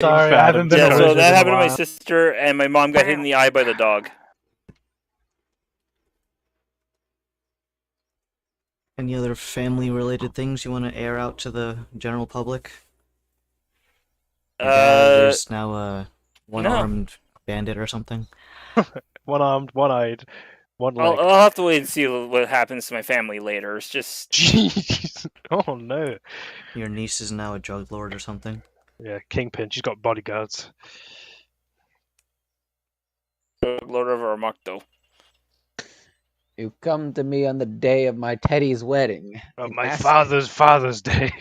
Sorry, I haven't been. Yeah, so that happened to my while. sister, and my mom got hit in the eye by the dog. Any other family-related things you want to air out to the general public? There's now a one-armed bandit or something. One-armed, one-eyed, one leg. I'll have to wait and see what happens to my family later. It's just... Jeez. Oh, no. Your niece is now a drug lord or something? Yeah, Kingpin. She's got bodyguards. Lord of Armacto. You come to me on the day of my Teddy's wedding. On my Father's Day.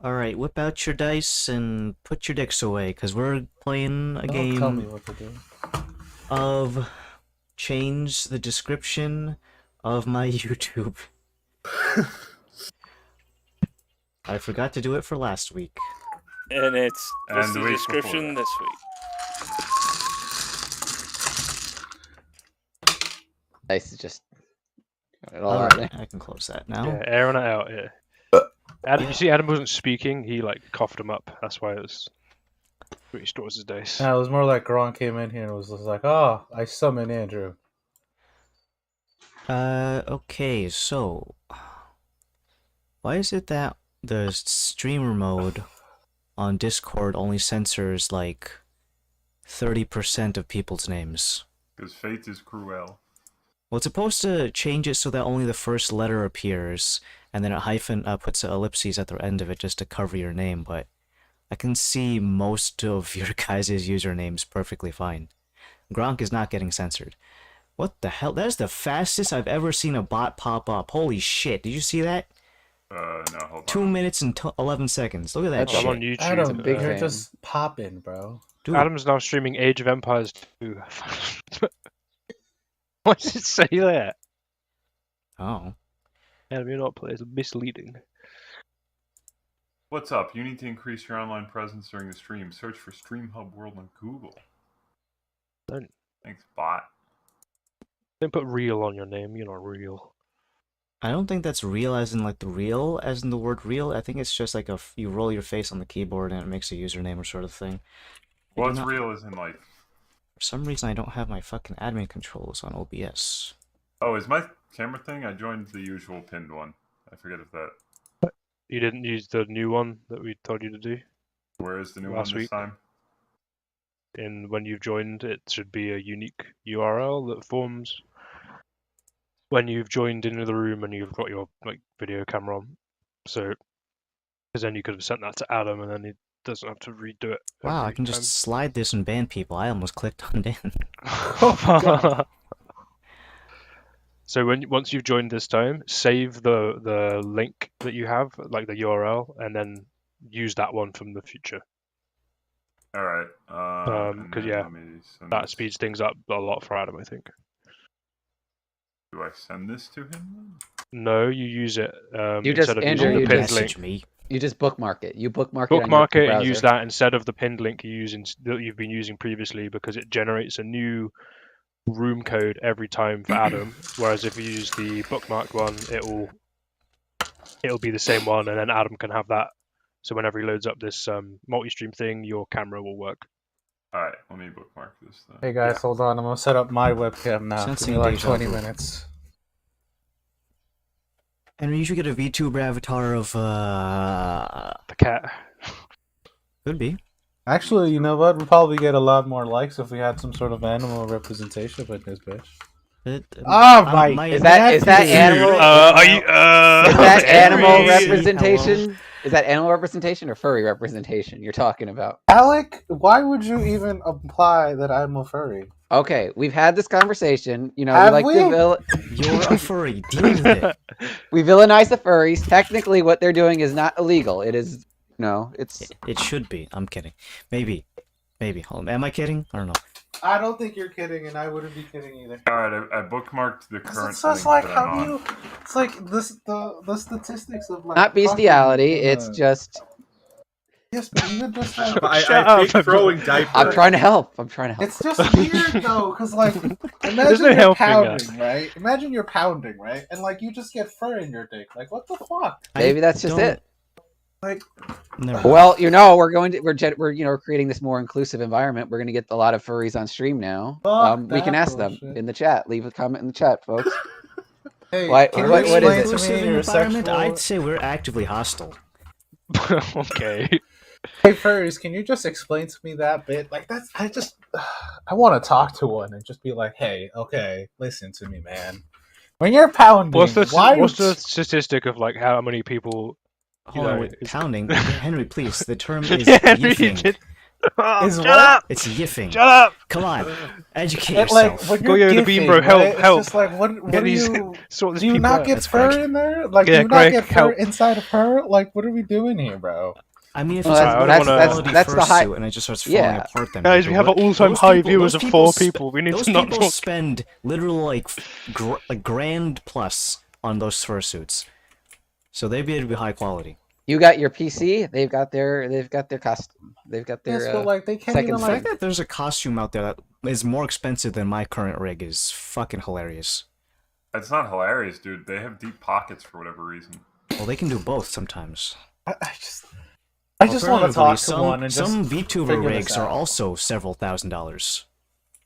Alright, whip out your dice and put your dicks away, because we're playing a game Tell me what to do. of change the description of my YouTube. I forgot to do it for last week. And it's And the the week description before this week. Dice is just... Alright, I can close that now. Yeah, airing it out, yeah. Adam, you see, Adam wasn't speaking. He like coughed him up. That's why it was. He stores his dice. No, it was more like Gron came in here and was just like, "Oh, I summon Andrew." Okay, so why is it that the streamer mode on Discord only censors like 30% of people's names? Because fate is cruel. Well, it's supposed to change it so that only the first letter appears, and then a hyphen puts an ellipses at the end of it just to cover your name, but I can see most of your guys' usernames perfectly fine. Gronk is not getting censored. What the hell? That's the fastest I've ever seen a bot pop up. Holy shit, did you see that? No, hold on. 2 minutes and 11 seconds. Look at that That's shit. I'm on YouTube. Adam, big you're fan. just popping, bro. Dude, Adam's now streaming Age of Empires 2. Why does it say that? oh. Adam, you're not playing. It's misleading. What's up? You need to increase your online presence during the stream. Search for Stream Hub World on Google. Don't. Thanks, bot. Don't put real on your name. You're not real. I don't think that's real as in like the real, as in the word real. I think it's just like you roll your face on the keyboard and it makes a username or sort of thing. Well, it's real as in like... For some reason, I don't have my fucking admin controls on OBS. Oh, is my camera thing? I joined the usual pinned one. I forget if that... You didn't use the new one that we told you to do. Where is the new Last one this week. time? And when you've joined, it should be a unique URL that forms when you've joined into the room and you've got your like video camera on. So, because then you could have sent that to Adam, and then he doesn't have to redo it. Wow, I every can time. just slide this and ban people. I almost clicked on Dan. So once you've joined this time, save the link that you have, like the URL, and then use that one from the future. Alright. Because yeah, that speeds things up a lot for Adam, I think. Do I send this to him? No, you use it You just- instead of Andrew, using you the pinned just- link. Message me. You just bookmark it. You bookmark Bookmark it on it your and use browser. that instead of the pinned link that you've been using previously, because it generates a new room code every time for Adam. Whereas if you use the bookmarked one, it'll be the same one, and then Adam can have that. So whenever he loads up this multi-stream thing, your camera will work. Alright, let me bookmark this then. Hey guys, hold on. I'm gonna set up my webcam now. Give Sensing me like deja 20 vu. minutes. And you should get a VTuber avatar of, The cat. could be. Actually, you know what? We'd probably get a lot more likes if we had some sort of animal representation with this bitch. Is that animal? Are you? Is that animal Henry. representation? Is that animal representation or furry representation you're talking about? Alec, why would you even imply that I'm a furry? Okay, we've had this conversation. You know, Have we like we? You're a furry. Deal with it. we villainize the furries. Technically, what they're doing is not illegal. It is it's It should be. I'm kidding. Maybe. Hold on. Am I kidding? I don't know. I don't think you're kidding, and I wouldn't be kidding either. Alright, I bookmarked the current It's just link like that I'm how on. you. It's like this. The statistics of like not bestiality. fucking, It's just Yes, but even just like I Shut up. hate throwing diapers. I'm trying to help. I'm trying to help. it's just weird though, because like There's imagine no you're helping pounding, right? Imagine you're pounding, right? And like you just get fur in your dick. Like what the fuck? Maybe that's just it. Like Never. Well, we're creating this more inclusive environment. We're going to get a lot of furries on stream now. Fuck We can that ask them bullshit. in the chat. Leave a comment in the chat, folks. hey, What- can what- you what is explain it? to Inclusive me your environment, sexual... I'd say we're actively hostile. Okay. Hey furries, can you just explain to me that bit? Like that's I want to talk to one and just be like, hey, okay, listen to me, man. When you're pounding, What's the why statistic of like how many people? Hold on, know, wait, it's- pounding. Henry, please. The term is Henry, you yiffing. did- Oh, Is shut what? up! It's yiffing. Shut up! Come on, educate it, like yourself. when Go, you're yo, the gifting, beam, bro, help, right? help. It's just like what Get do these- you Sort these do? You people not out. get That's fur Greg. in there? Like Yeah, do you Greg, not get fur help. inside of her? Like what are we doing here, bro? I mean, if Well, it's that's- a that's- quality that's the high- fursuit and it just starts falling Yeah. apart, then Guys, maybe, we have but an all-time those high people- viewers those of people 4 spe- people. We need Those to not people talk. spend literally like grand plus on those fursuits, so they'd be able to be high quality. You got your PC. They've got their costume. They've got their. Yes, but like they can't second even The like fact that there's a costume out there that is more expensive than my current rig is fucking hilarious. It's not hilarious, dude. They have deep pockets for whatever reason. Well, they can do both sometimes. I just want to Alternatively, talk to some, one and just some VTuber figure this rigs are out. also several $1,000s.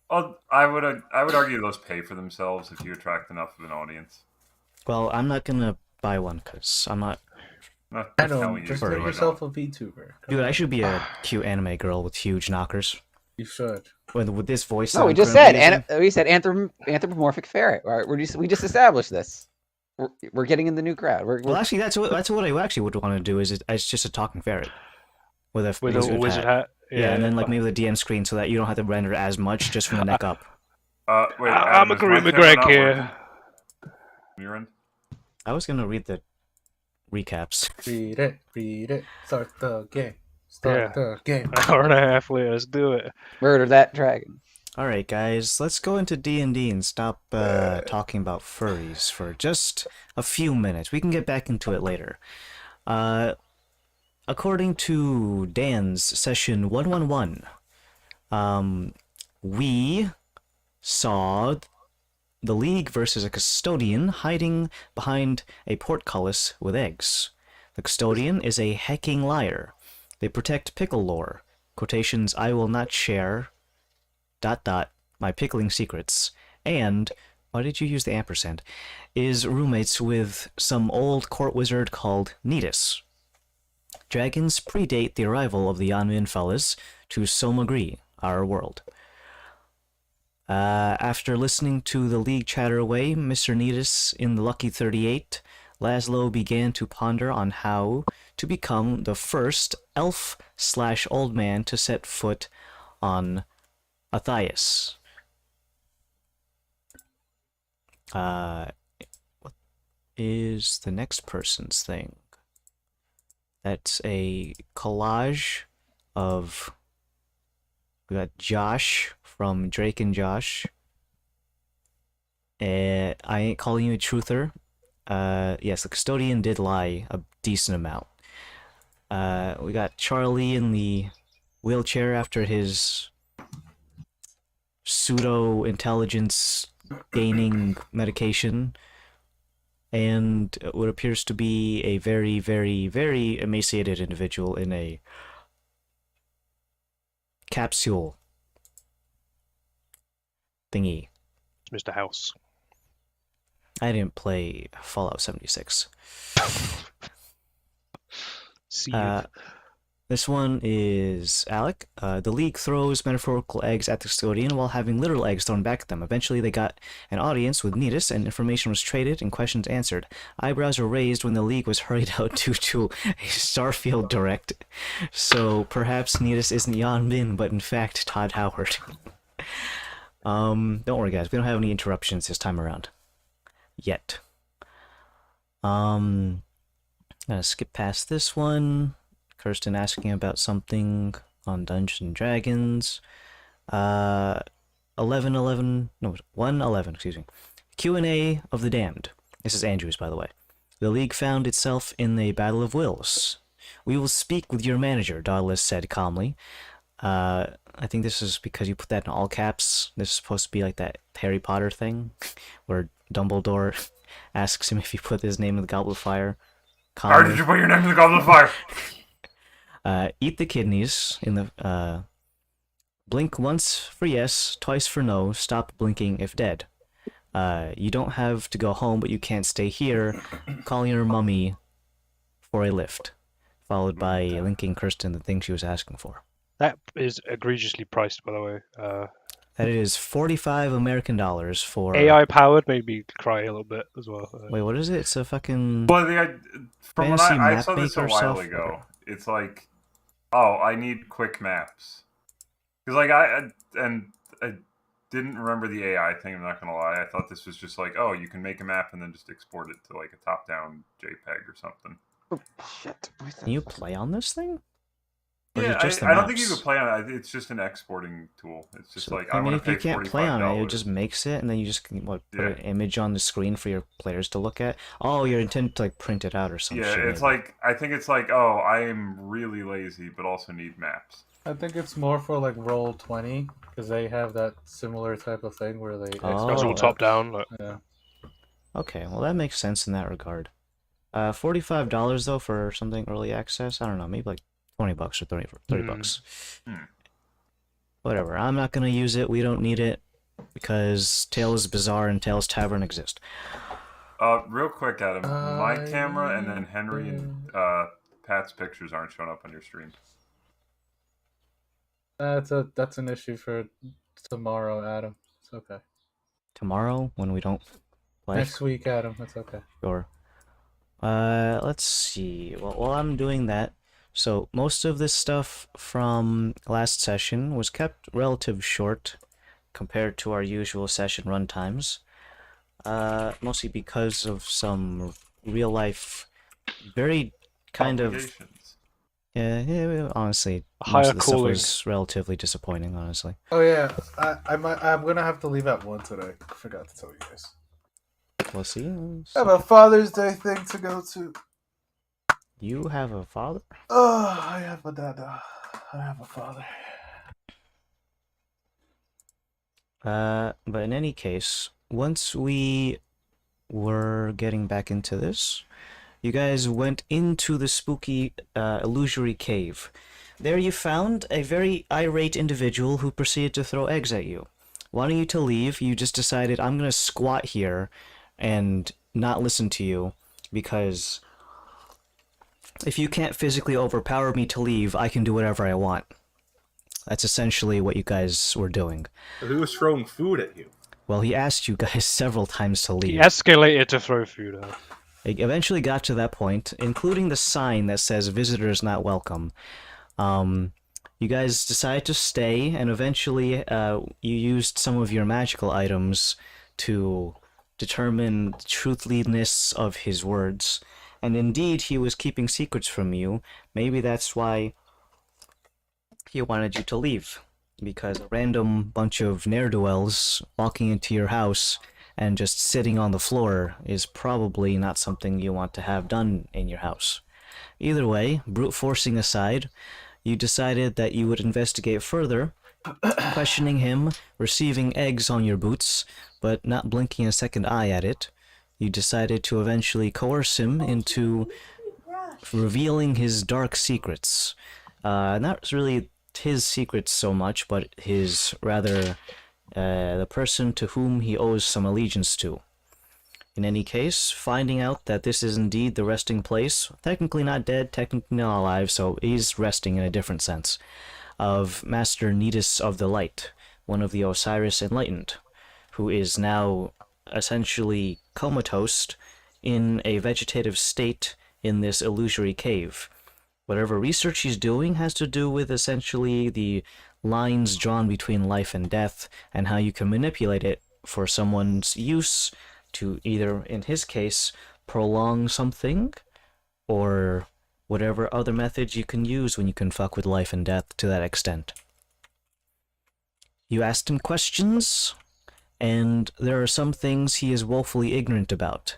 Oh, I would argue those pay for themselves if you attract enough of an audience. Well, I'm not gonna buy one because I'm not. Not I know, telling you just to, make I yourself know. a VTuber. Dude, I should be a cute anime girl with huge knockers. You should. With this voice. No, that we I'm just currently said using. we said anthropomorphic ferret. All right, we just established this. We're getting in the new crowd. Well, actually, that's what I actually would want to do. Is it's just a talking ferret with a With a wizard hat. Yeah, and then like maybe the DM screen so that you don't have to render as much just from the neck up. Wait, I'm Adam, is agreeing my with camera Greg not here. working? Your end? I was gonna read the recaps. Read it. Start the game. Start the game. An hour and a half later, let's do it. Murder that dragon. All right, guys, let's go into D&D and stop talking about furries for just a few minutes. We can get back into it later. According to Dan's session 111, we saw the League versus a custodian hiding behind a portcullis with eggs. The custodian is a hecking liar. They protect pickle lore. Quotations, I will not share... ... my pickling secrets, and, why did you use the ampersand, is roommates with some old court wizard called Needus. Dragons predate the arrival of the Yanmin fellas to Somagri, our world. After listening to the League chatter away, Mr. Needus in the Lucky 38, Laszlo began to ponder on how to become the first elf/old man to set foot on Athaios. What is the next person's thing? That's a collage of... We got Josh from Drake and Josh. I ain't calling you a truther. Yes, the custodian did lie a decent amount. We got Charlie in the wheelchair after his pseudo-intelligence gaining medication, and what appears to be a very, very, very emaciated individual in a capsule thingy. It's Mr. House. I didn't play Fallout 76. See This one is Alec. The League throws metaphorical eggs at the custodian while having literal eggs thrown back at them. Eventually, they got an audience with Needus, and information was traded and questions answered. Eyebrows were raised when the League was hurried out due to a Starfield Direct. So perhaps Needus isn't Yan Min, but in fact Todd Howard. Don't worry, guys. We don't have any interruptions this time around. Yet. I'm gonna skip past this one. Kirsten asking about something on Dungeons and Dragons. 111, excuse me. Q&A of the Damned. This is Andrews, by the way. The League found itself in a battle of wills. We will speak with your manager, Daedalus said calmly. I think this is because you put that in all caps. This is supposed to be like that Harry Potter thing, where Dumbledore asks him if he put his name in the Goblet of Fire. How Calmly. did you put your name in the Goblet of Fire? Eat the kidneys in the blink once for yes, twice for no. Stop blinking if dead. You don't have to go home, but you can't stay here. Calling your mummy for a lift, followed by linking Kirsten the thing she was asking for. That is egregiously priced, by the way. That is 45 American dollars for AI powered made me cry a little bit as well. Wait, what is it? It's a fucking. Well, from when Fantasy I map saw this a maker while software. ago, it's like, oh, I need quick maps. Because like I didn't remember the AI thing. I'm not gonna lie. I thought this was just like, oh, you can make a map and then just export it to like a top-down JPEG or something. Oh, shit. Can you play on this thing? Or is Yeah, it just the I don't think you maps? could play on it. It's just an exporting tool. It's just So, like I I mean, want if to you pay can't play on it, it $45. just makes it, and then you just put Yeah. an image on the screen for your players to look at. Oh, you're intended to like print it out or some Yeah, shit. it's maybe. like I think it's like, oh, I am really lazy, but also need maps. I think it's more for like Roll20 because they have that similar type of thing where they. Oh. It's all export top maps. down. Like, Yeah. Okay, well that makes sense in that regard. $45 though for something early access. I don't know, maybe like $20 or 30 bucks. Hmm. Whatever. I'm not gonna use it. We don't need it because Tales Bazaar and Tales Tavern exist. Real quick, Adam, my I- camera and then Henry and Pat's pictures aren't showing up on your stream. That's an issue for tomorrow, Adam. It's okay. Tomorrow when we don't play. Next week, Adam. It's okay. Sure. Let's see. Well, while I'm doing that, so most of this stuff from last session was kept relative short compared to our usual session run times. Mostly because of some real life, very kind of Obligations. yeah. Honestly, Higher most of the stuff calling. was relatively disappointing. Honestly, Oh yeah, I'm gonna have to leave at 1 today. I forgot to tell you guys. we'll see. I have a Father's Day thing to go to. You have a father? Oh, I have a dad. I have a father. But in any case, once we were getting back into this, you guys went into the spooky, illusory cave. There you found a very irate individual who proceeded to throw eggs at you. Wanting you to leave, you just decided, I'm gonna squat here and not listen to you, because if you can't physically overpower me to leave, I can do whatever I want. That's essentially what you guys were doing. Who was throwing food at you? Well, he asked you guys several times to leave. he escalated to throw food at. It eventually got to that point, including the sign that says visitors not welcome. You guys decided to stay, and eventually you used some of your magical items to determine the truthfulness of his words. And indeed, he was keeping secrets from you. Maybe that's why he wanted you to leave. Because a random bunch of ne'er-do-wells walking into your house and just sitting on the floor is probably not something you want to have done in your house. Either way, brute forcing aside, you decided that you would investigate further, questioning him, receiving eggs on your boots, but not blinking a second eye at it. You decided to eventually coerce him into revealing his dark secrets. Not really his secrets so much, but his rather the person to whom he owes some allegiance to. In any case, finding out that this is indeed the resting place, technically not dead, technically not alive, so he's resting in a different sense, of Master Nidus of the Light, one of the Osiris Enlightened, who is now essentially comatose in a vegetative state in this illusory cave. Whatever research he's doing has to do with essentially the lines drawn between life and death, and how you can manipulate it for someone's use to either, in his case, prolong something, or whatever other methods you can use when you can fuck with life and death to that extent. You asked him questions, and there are some things he is woefully ignorant about.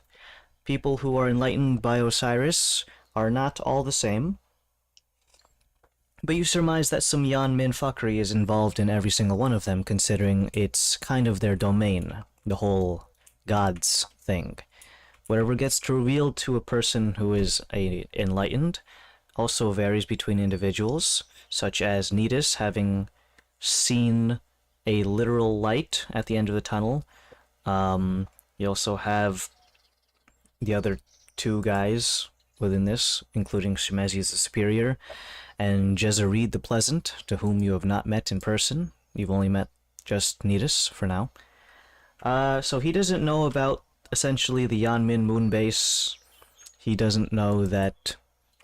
People who are enlightened by Osiris are not all the same. But you surmise that some Yan Min fuckery is involved in every single one of them, considering it's kind of their domain, the whole gods thing. Whatever gets revealed to a person who is enlightened also varies between individuals, such as Nidus having seen a literal light at the end of the tunnel. You also have the other two guys within this, including Shimezi the Superior, and Jezarid the Pleasant, to whom you have not met in person. You've only met just Nidus for now. So he doesn't know about, essentially, the Yanmin moon base. He doesn't know that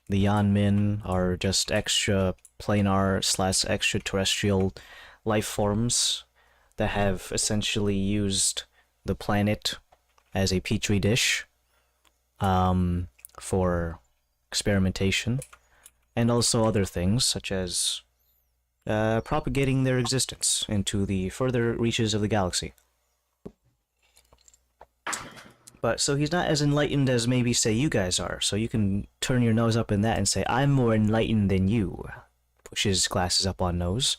the Yanmin are just extra planar / extraterrestrial life forms that have essentially used the planet as a petri dish for experimentation, and also other things such as propagating their existence into the further reaches of the galaxy. But so he's not as enlightened as maybe, say, you guys are, so you can turn your nose up in that and say, I'm more enlightened than you. Push his glasses up on nose.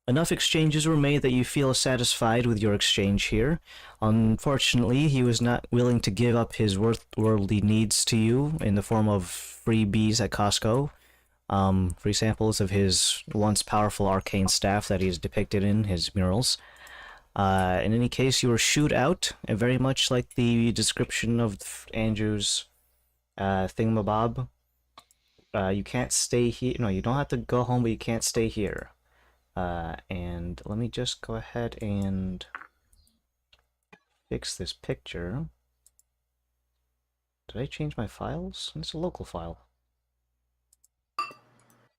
Enough exchanges were made that you feel satisfied with your exchange here. Unfortunately, he was not willing to give up his worldly needs to you in the form of free bees at Costco, free samples of his once powerful arcane staff that he's depicted in his murals. In any case, you were shooed out, very much like the description of Andrew's thingamabob. You can't stay here. No, you don't have to go home, but you can't stay here. And let me just go ahead and fix this picture. Did I change my files? It's a local file.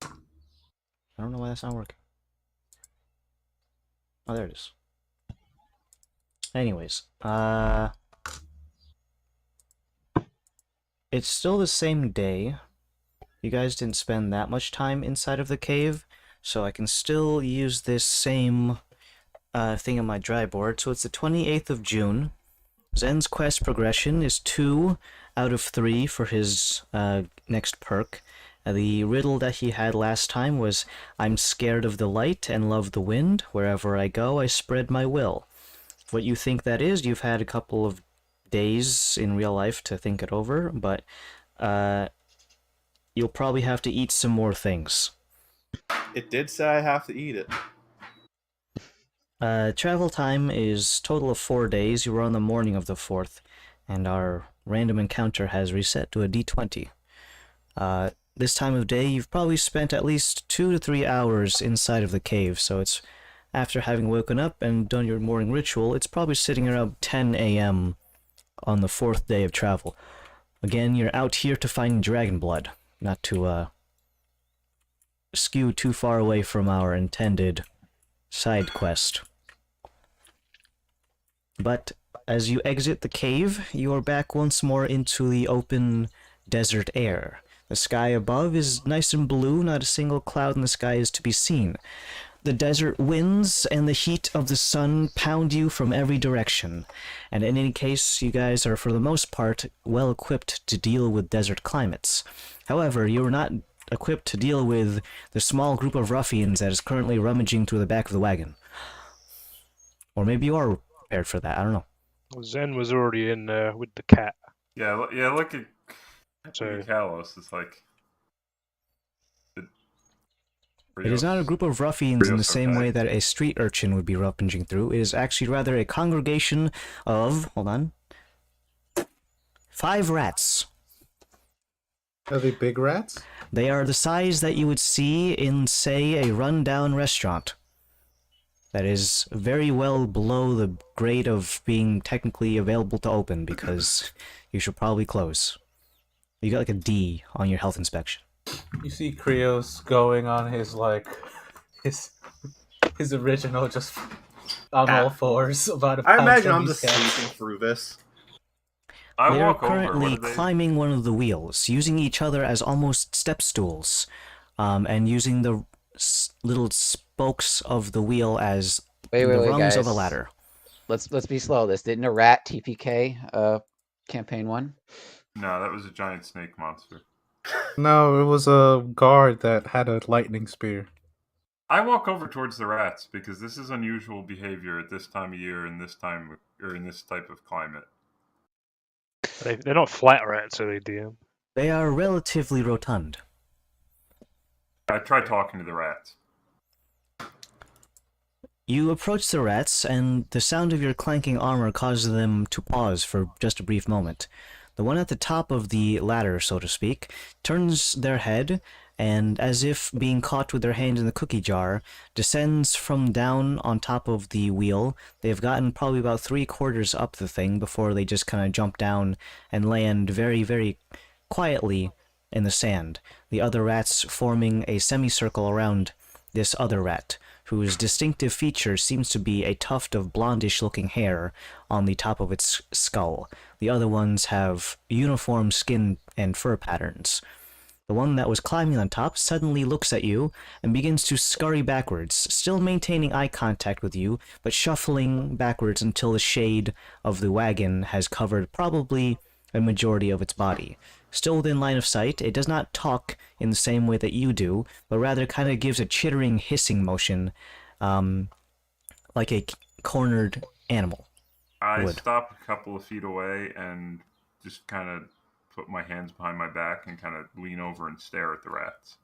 I don't know why that's not working. Oh, there it is. Anyways, it's still the same day. You guys didn't spend that much time inside of the cave, so I can still use this same thing on my dry board. So it's the 28th of June. Zen's quest progression is 2 out of 3 for his next perk. The riddle that he had last time was, I'm scared of the light and love the wind. Wherever I go, I spread my will. What you think that is, you've had a couple of days in real life to think it over, but you'll probably have to eat some more things. It did say I have to eat it. Travel time is total of 4 days. You were on the morning of the 4th, and our random encounter has reset to a D20. This time of day, you've probably spent at least 2 to 3 hours inside of the cave, so it's after having woken up and done your morning ritual, it's probably sitting around 10 a.m. on the 4th day of travel. Again, you're out here to find dragon blood, not to skew too far away from our intended side quest. But as you exit the cave, you are back once more into the open desert air. The sky above is nice and blue, not a single cloud in the sky is to be seen. The desert winds and the heat of the sun pound you from every direction, and in any case, you guys are for the most part well equipped to deal with desert climates. However, you're not equipped to deal with the small group of ruffians that is currently rummaging through the back of the wagon. Or maybe you are prepared for that, I don't know. Well, Zen was already in with the cat. Yeah, look at So Kalos. It's like It is not a group of ruffians in the Rios, same okay. way that a street urchin would be rummaging through. It is actually rather a congregation of, hold on, 5 rats. Are they big rats? They are the size that you would see in, say, a rundown restaurant. That is very well below the grade of being technically available to open, because you should probably close. You got like a D on your health inspection. You see Krios going on his his original just on all fours about a I pound imagine I'm from just these cats. sleeping through this. I They are walk over. currently What are they? climbing one of the wheels, using each other as almost step stools, and using the little spokes of the wheel as Wait, the rungs guys. of a ladder. Let's be slow. This didn't a rat TPK campaign 1? No, that was a giant snake monster. No, it was a guard that had a lightning spear. I walk over towards the rats because this is unusual behavior at this time of year in this time or in this type of climate. They're not flat rats, are they, DM? They are relatively rotund. I try talking to the rats. You approach the rats, and the sound of your clanking armor causes them to pause for just a brief moment. The one at the top of the ladder, so to speak, turns their head, and as if being caught with their hand in the cookie jar, descends from down on top of the wheel. They've gotten probably about 3/4 up the thing before they just kind of jump down and land very, very quietly in the sand. The other rats forming a semicircle around this other rat, whose distinctive feature seems to be a tuft of blondish-looking hair on the top of its skull. The other ones have uniform skin and fur patterns. The one that was climbing on top suddenly looks at you and begins to scurry backwards, still maintaining eye contact with you, but shuffling backwards until the shade of the wagon has covered probably a majority of its body. Still within line of sight, it does not talk in the same way that you do, but rather kind of gives a chittering, hissing motion, like a cornered animal. I Would. stop a couple of feet away and just kind of put my hands behind my back and kind of lean over and stare at the rats.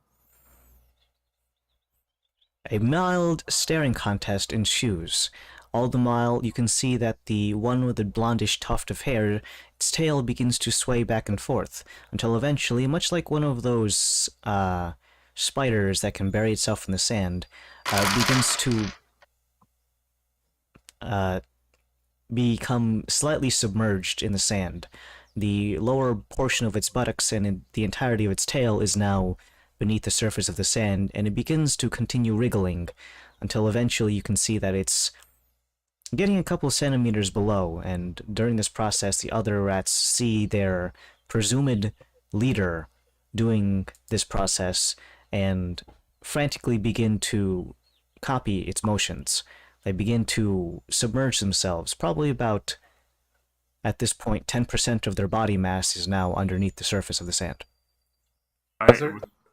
A mild staring contest ensues. All the while, you can see that the one with the blondish tuft of hair, its tail begins to sway back and forth, until eventually, much like one of those spiders that can bury itself in the sand, begins to become slightly submerged in the sand. The lower portion of its buttocks and the entirety of its tail is now beneath the surface of the sand, and it begins to continue wriggling until eventually you can see that it's getting a couple centimeters below, and during this process the other rats see their presumed leader doing this process and frantically begin to copy its motions. They begin to submerge themselves, probably about, at this point, 10% of their body mass is now underneath the surface of the sand.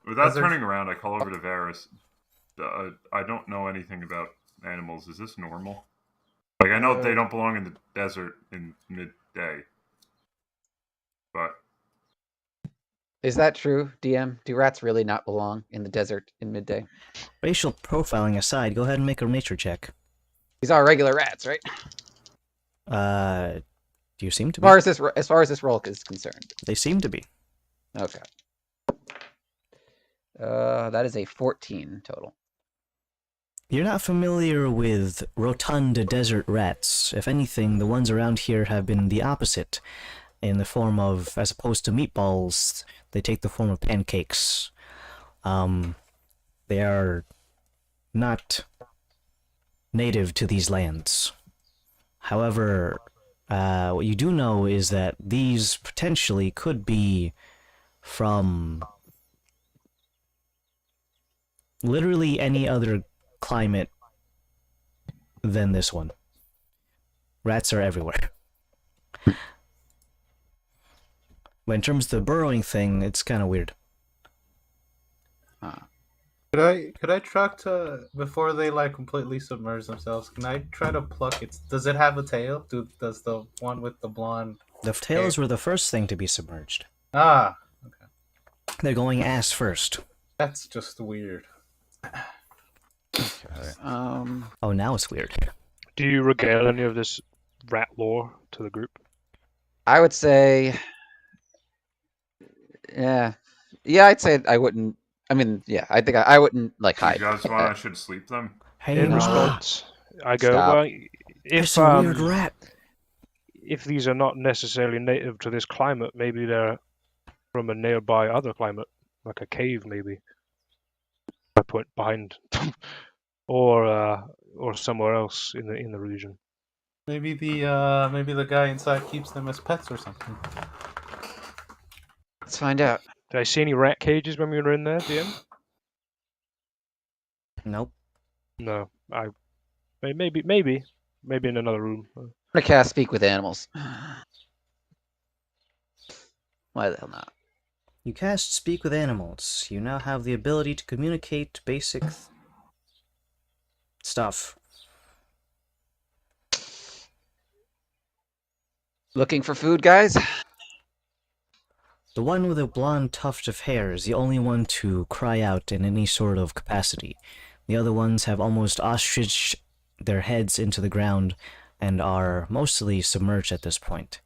Without turning around, I call over to Varys. I don't know anything about animals. Is this normal? Like, I know they don't belong in the desert in midday. But Is that true, DM? Do rats really not belong in the desert in midday? Racial profiling aside, go ahead and make a nature check. These are regular rats, right? Do you seem to As be? far as this roll is concerned. They seem to be. Okay. That is a 14 total. You're not familiar with rotund desert rats. If anything, the ones around here have been the opposite. In the form of, as opposed to meatballs, they take the form of pancakes. They are not native to these lands. However, what you do know is that these potentially could be from literally any other climate than this one. Rats are everywhere. But in terms of the burrowing thing, it's kind of weird. Could I try to, before they like completely submerge themselves, can I try to pluck its, does it have a tail? Does the one with the blonde... The tails were the first thing to be submerged. Ah, okay. They're going ass first. That's just weird. Oh, now it's weird. Do you regale any of this rat lore to the group? I would say, yeah, I'd say I wouldn't. I mean, yeah, I think I wouldn't like do you hide. guys want I should sleep them? Hey, In no. response, I go, Stop. well, it's if a weird rat. if these are not necessarily native to this climate, maybe they're from a nearby other climate, like a cave, maybe. I point behind, or somewhere else in the region. Maybe the guy inside keeps them as pets or something. Let's find out. Did I see any rat cages when we were in there, DM? Nope. No, maybe in another room. I'm gonna cast Speak with Animals. Why the hell not? You cast Speak with Animals. You now have the ability to communicate basic stuff. Looking for food, guys? The one with a blonde tuft of hair is the only one to cry out in any sort of capacity. The other ones have almost ostrich their heads into the ground and are mostly submerged at this point.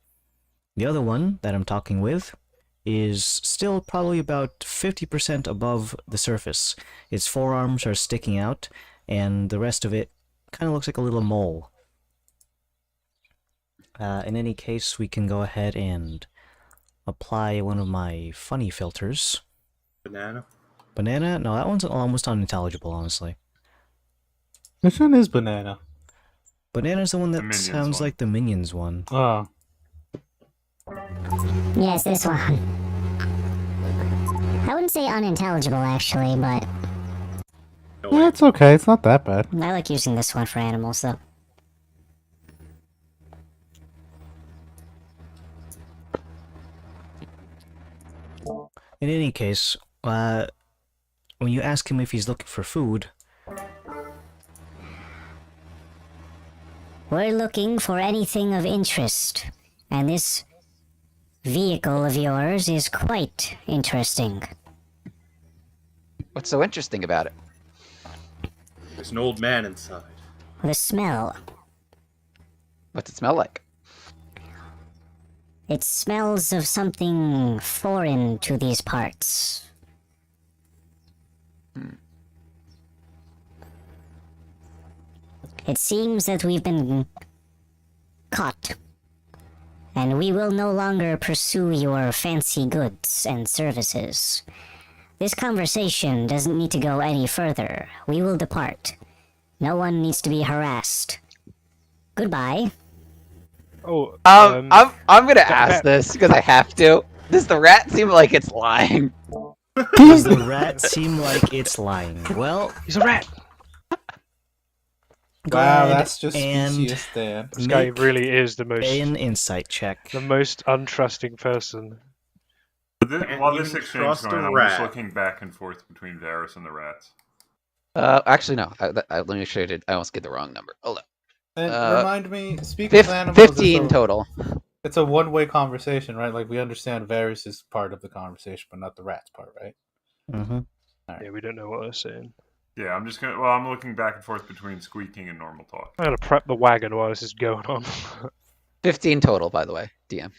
The other one that I'm talking with is still probably about 50% above the surface. Its forearms are sticking out, and the rest of it kind of looks like a little mole. In any case, we can go ahead and apply one of my funny filters. Banana. Banana? No, that one's almost unintelligible, honestly. Which one is banana? Banana's the one The that Minions sounds one. like the Minions one. Oh. Yes, this one. I wouldn't say unintelligible, actually, but Yeah, it's okay. It's not that bad. I like using this one for animals, though. In any case, when you ask him if he's looking for food, We're looking for anything of interest, and this vehicle of yours is quite interesting. What's so interesting about it? There's an old man inside. The smell. What's it smell like? It smells of something foreign to these parts. It seems that we've been caught, and we will no longer pursue your fancy goods and services. This conversation doesn't need to go any further. We will depart. No one needs to be harassed. Goodbye. Oh, I'm gonna ask this because I have to. Does the rat seem like it's lying? does the rat seem like it's lying? Well, he's a rat. go Wow, ahead that's just and specious, Dan. This guy make really is the most an insight check. untrusting person. And While you this can exchange trust is going a on, I'm just rat. looking back and forth between Varys and the rats. Actually, no. Let me show you. I almost get the wrong number. Hold And Uh, remind me, speak on. with animals. 15 total. It's a one-way conversation, right? Like we understand Varys is part of the conversation, but not the rat's part, right? Mm-hmm. Yeah, we don't know what they're saying. Yeah, I'm just gonna. Well, I'm looking back and forth between squeaking and normal talk. I'm gonna prep the wagon while this is going on. 15 total, by the way. DM.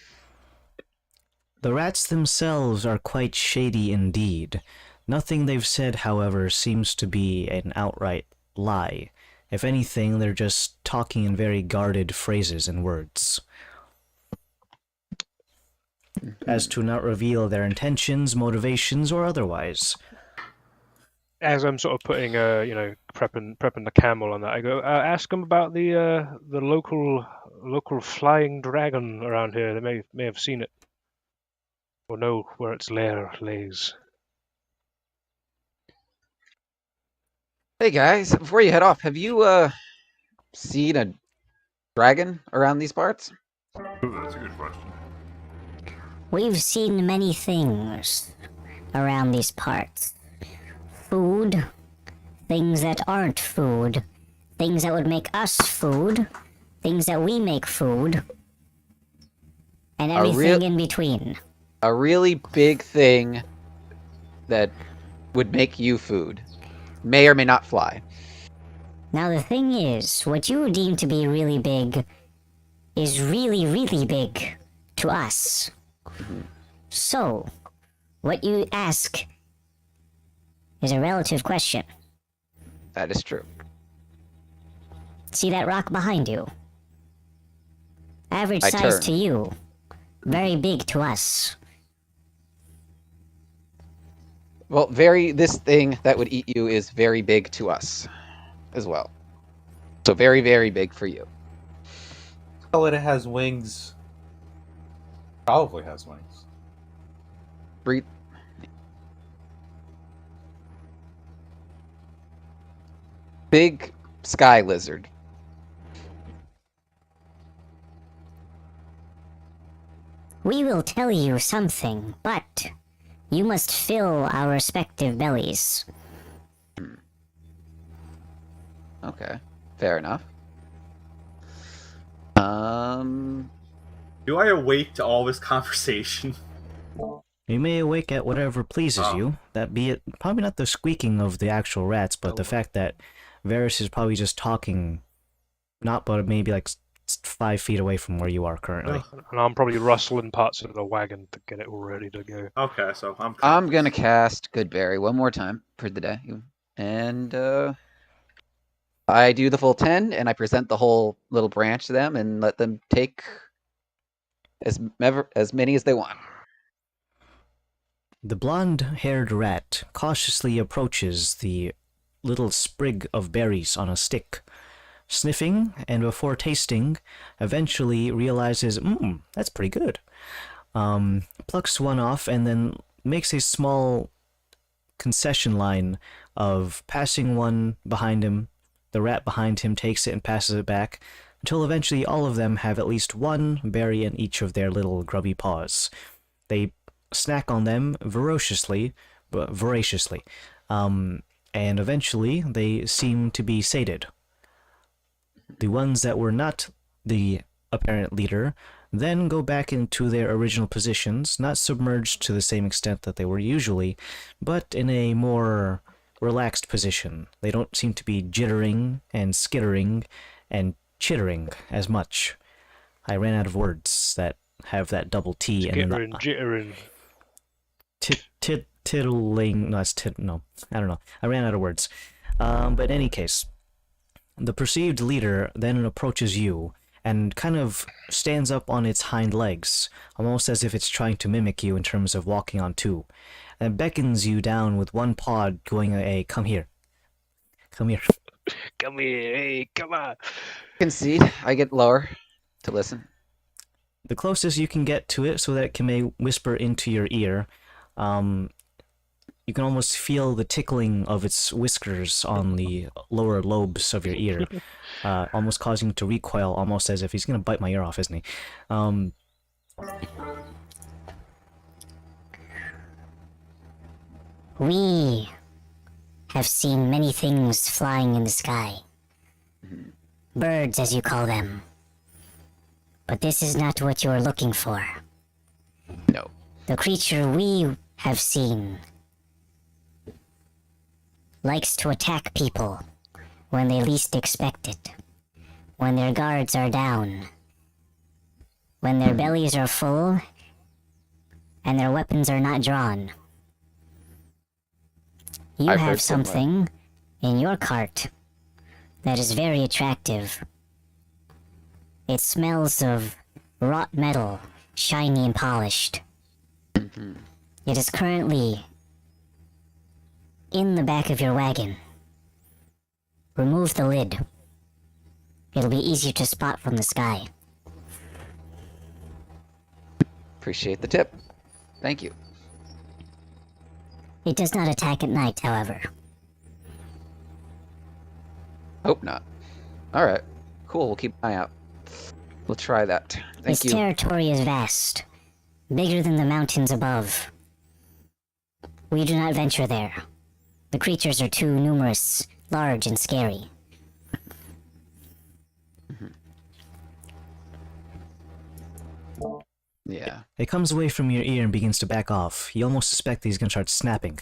The rats themselves are quite shady indeed. Nothing they've said, however, seems to be an outright lie. If anything, they're just talking in very guarded phrases and words. As to not reveal their intentions, motivations, or otherwise. As I'm sort of putting, prepping the camel on that, I go, ask them about the local flying dragon around here. They may have seen it, or know where its lair lays. Hey guys, before you head off, have you seen a dragon around these parts? Ooh, that's a good question. We've seen many things around these parts. Food, things that aren't food, things that would make us food, things that we make food, and everything in between. A really big thing that would make you food. May or may not fly. Now the thing is, what you deem to be really big is really, really big to us. So, what you ask is a relative question. That is true. See that rock behind you? Average I size turn. to you, very big to us. Well, this thing that would eat you is very big to us as well. So very, very big for you. Well, it has wings. Probably has wings. Breathe. Big sky lizard. We will tell you something, but You must fill our respective bellies. Okay, fair enough. Do I awake to all this conversation? You may awake at whatever pleases you. That be it, probably not the squeaking of the actual rats, but the fact that Varys is probably just talking, not but maybe like 5 feet away from where you are currently. And I'm probably rustling parts of the wagon to get it all ready to go. Okay, so I'm gonna cast Goodberry one more time for the day, and I do the full 10, and I present the whole little branch to them, and let them take as many as they want. The blonde-haired rat cautiously approaches the little sprig of berries on a stick, sniffing, and before tasting, eventually realizes, that's pretty good. Plucks one off and then makes a small concession line of passing one behind him. The rat behind him takes it and passes it back, until eventually all of them have at least one berry in each of their little grubby paws. They snack on them voraciously, and eventually they seem to be sated. The ones that were not the apparent leader then go back into their original positions, not submerged to the same extent that they were usually, but in a more relaxed position. They don't seem to be jittering and skittering and chittering as much. I ran out of words that have that double T and then Jittering. Tittling. No, no. I don't know. I ran out of words. But in any case, the perceived leader then approaches you and kind of stands up on its hind legs, almost as if it's trying to mimic you in terms of walking on two, and beckons you down with one paw, going, "Hey, come here. Come here." Come here, hey, come on. Concede. I get lower to listen. The closest you can get to it so that it may whisper into your ear, you can almost feel the tickling of its whiskers on the lower lobes of your ear, almost causing you to recoil, almost as if he's going to bite my ear off, isn't he? We have seen many things flying in the sky. Birds, as you call them. But this is not what you are looking for. No. The creature we have seen likes to attack people when they least expect it, when their guards are down, when their bellies are full, and their weapons are not drawn. You I've have heard similar. something in your cart that is very attractive. It smells of wrought metal, shiny and polished. It is currently in the back of your wagon. Remove the lid. It'll be easier to spot from the sky. Appreciate the tip. Thank you. It does not attack at night, however. Hope not. Alright. Cool, we'll keep an eye out. We'll try that. Thank Its you. territory is vast, bigger than the mountains above. We do not venture there. The creatures are too numerous, large, and scary. Yeah. It comes away from your ear and begins to back off. You almost suspect that he's going to start snapping.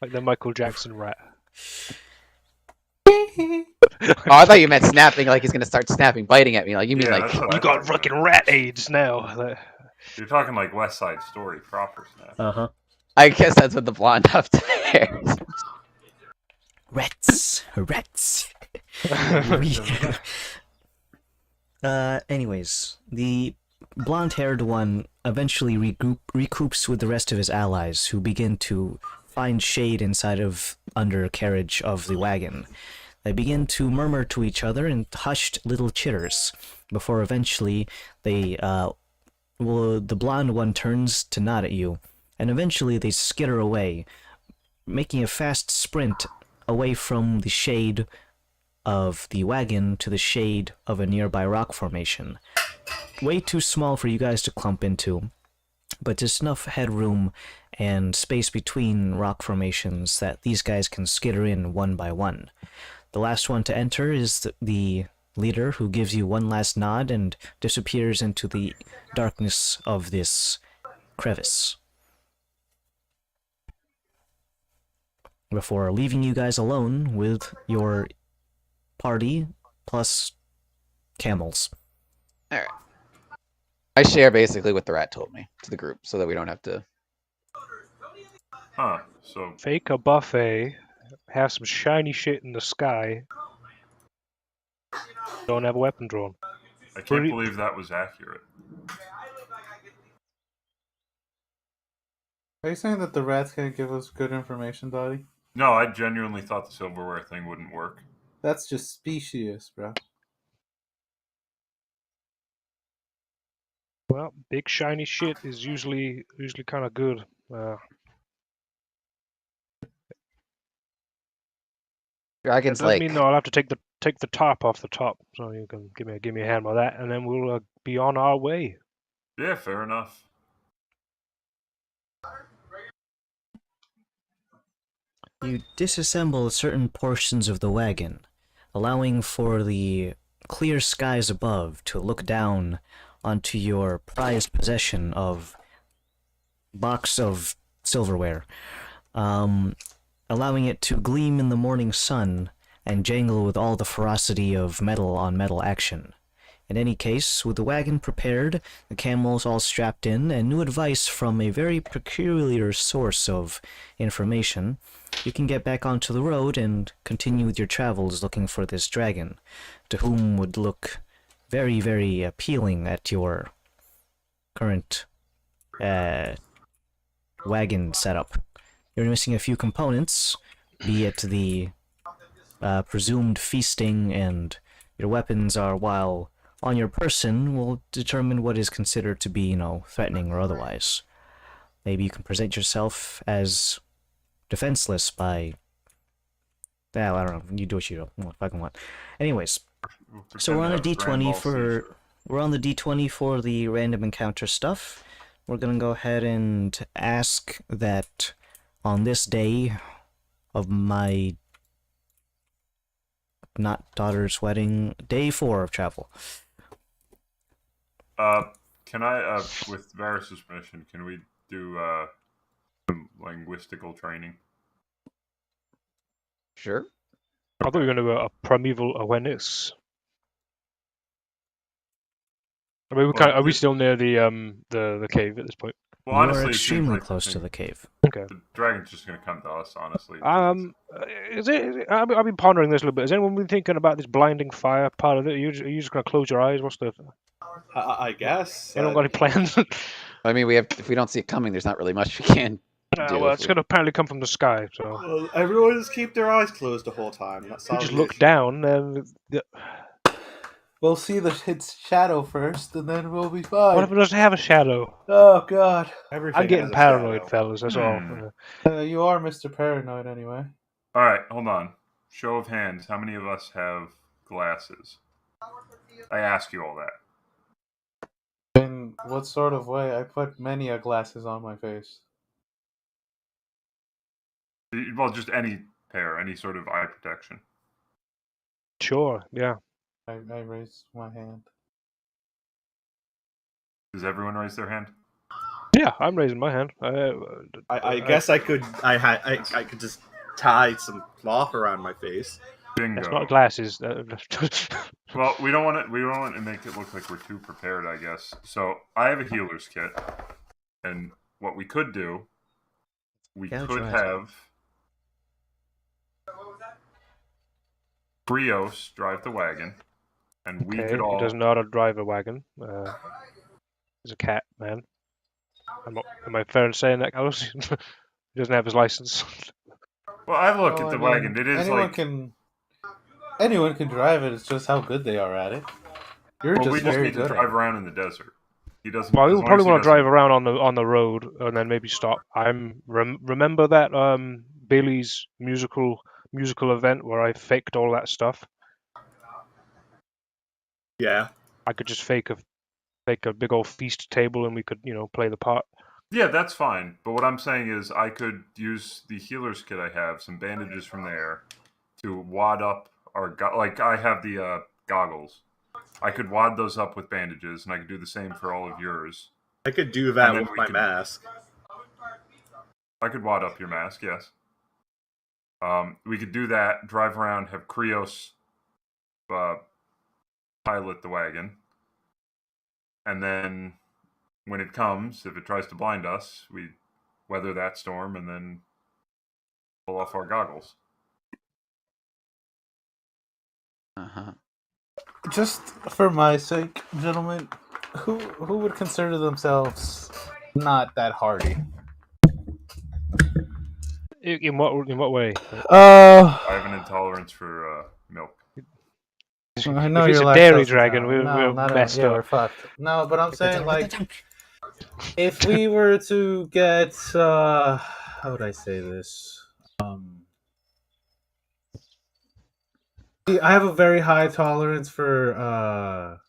Like the Michael Jackson rat. Oh, I thought you meant snapping, like he's gonna start snapping, biting at me. Like you mean Yeah, like that's what I You got thought. fucking rat AIDS now. Like, You're talking like West Side Story proper stuff. Uh-huh. I guess that's what the blonde up there. Rats. Rats. Anyways, the blonde-haired one eventually recoups with the rest of his allies, who begin to find shade inside of undercarriage of the wagon. They begin to murmur to each other in hushed little chitters, before eventually they, the blonde one turns to nod at you, and eventually they skitter away, making a fast sprint away from the shade of the wagon to the shade of a nearby rock formation. way too small for you guys to clump into, but just enough headroom and space between rock formations that these guys can skitter in one by one. The last one to enter is the leader, who gives you one last nod and disappears into the darkness of this crevice, before leaving you guys alone with your party plus camels. All right. I share basically what the rat told me to the group, so that we don't have to. Huh. So Fake a buffet, have some shiny shit in the sky, don't have a weapon drawn. I can't Pretty- believe that was accurate. Are you saying that the rats can't give us good information, Dottie? No, I genuinely thought the silverware thing wouldn't work. That's just specious, bro. Well, big shiny shit is usually kind of good. Dragon's That does Lake. mean though I'll have to take the top off the top, so you can give me a hand with that, and then we'll be on our way. Yeah, fair enough. You disassemble certain portions of the wagon, allowing for the clear skies above to look down onto your prized possession of box of silverware, allowing it to gleam in the morning sun and jangle with all the ferocity of metal on metal action. In any case, with the wagon prepared, the camels all strapped in, and new advice from a very peculiar source of information, you can get back onto the road and continue with your travels looking for this dragon, to whom would look very, very appealing at your current wagon setup. You're missing a few components, be it the presumed feasting, and your weapons are, while on your person, will determine what is considered to be, threatening or otherwise. Maybe you can present yourself as defenseless by... Well, I don't know. You do what you fucking want. Anyways, so we're on a D20 for... We're on the D20 for the random encounter stuff. We're gonna go ahead and ask that on this day of my not daughter's wedding, day 4 of travel. Can I, with Varus's permission, can we do some linguistical training? Sure. I thought we were going to do a primeval awareness. I mean, Well, are we still near the cave at this point? Well, You honestly, are it seems extremely like the close to thing- the cave. Okay. The dragon's just gonna come to us, honestly. I've been pondering this a little bit. Has anyone been thinking about this blinding fire part of it? Are you just going to close your eyes? What's the... I guess. Anyone got any plans? I mean, if we don't see it coming, there's not really much we can do. Well, if it's we- going to apparently come from the sky, so... Well, everyone just keep their eyes closed the whole time. That's We all just it look is. down, and... We'll see its shadow first, and then we'll be fine. What if it doesn't have a shadow? Oh God, Everything I'm getting has a paranoid, shadow. fellas, that's all. you are Mr. Paranoid anyway. All right, hold on. Show of hands. How many of us have glasses? I ask you all that. In what sort of way? I put many glasses on my face. Well, just any pair, any sort of eye protection. Sure, yeah. I raised my hand. Does everyone raise their hand? Yeah, I'm raising my hand. I guess I could. I could just tie some cloth around my face. Bingo. That's not glasses. Well, we don't want to make it look like we're too prepared, I guess. So I have a healer's kit, and what we could do, we Gouge could your eyes out. have Brios drive the wagon, and we Okay, could all. he doesn't know how to drive a wagon. He's a cat, man. Am I fair in saying that, Carlos? He doesn't have his license. Well, I've looked Well, at the I wagon. mean, It is anyone can drive it. It's just how good they are at it. You're Well, we just just very need to good at drive it. around in the desert. He doesn't. Well, as you'll long probably as he want to doesn't- drive around on the road and then maybe stop. Remember that Bailey's musical event where I faked all that stuff. Yeah. I could just fake make a big old feast table and we could, play the part. Yeah, that's fine. But what I'm saying is, I could use the healer's kit I have, some bandages from there, to wad up our like I have the goggles. I could wad those up with bandages, and I could do the same for all of yours. I could do that And then with we my could- mask. I could wad up your mask, yes. We could do that, drive around, have Krios pilot the wagon. And then when it comes, if it tries to blind us, we weather that storm and then pull off our goggles. Just for my sake, gentlemen, who would consider themselves not that hardy? In what way? I have an intolerance for milk. I know If it's you're a dairy lactose dragon, intolerant. we're messed yeah, up. we're fucked. No, but I'm saying like, if we were to get, how would I say this? I have a very high tolerance for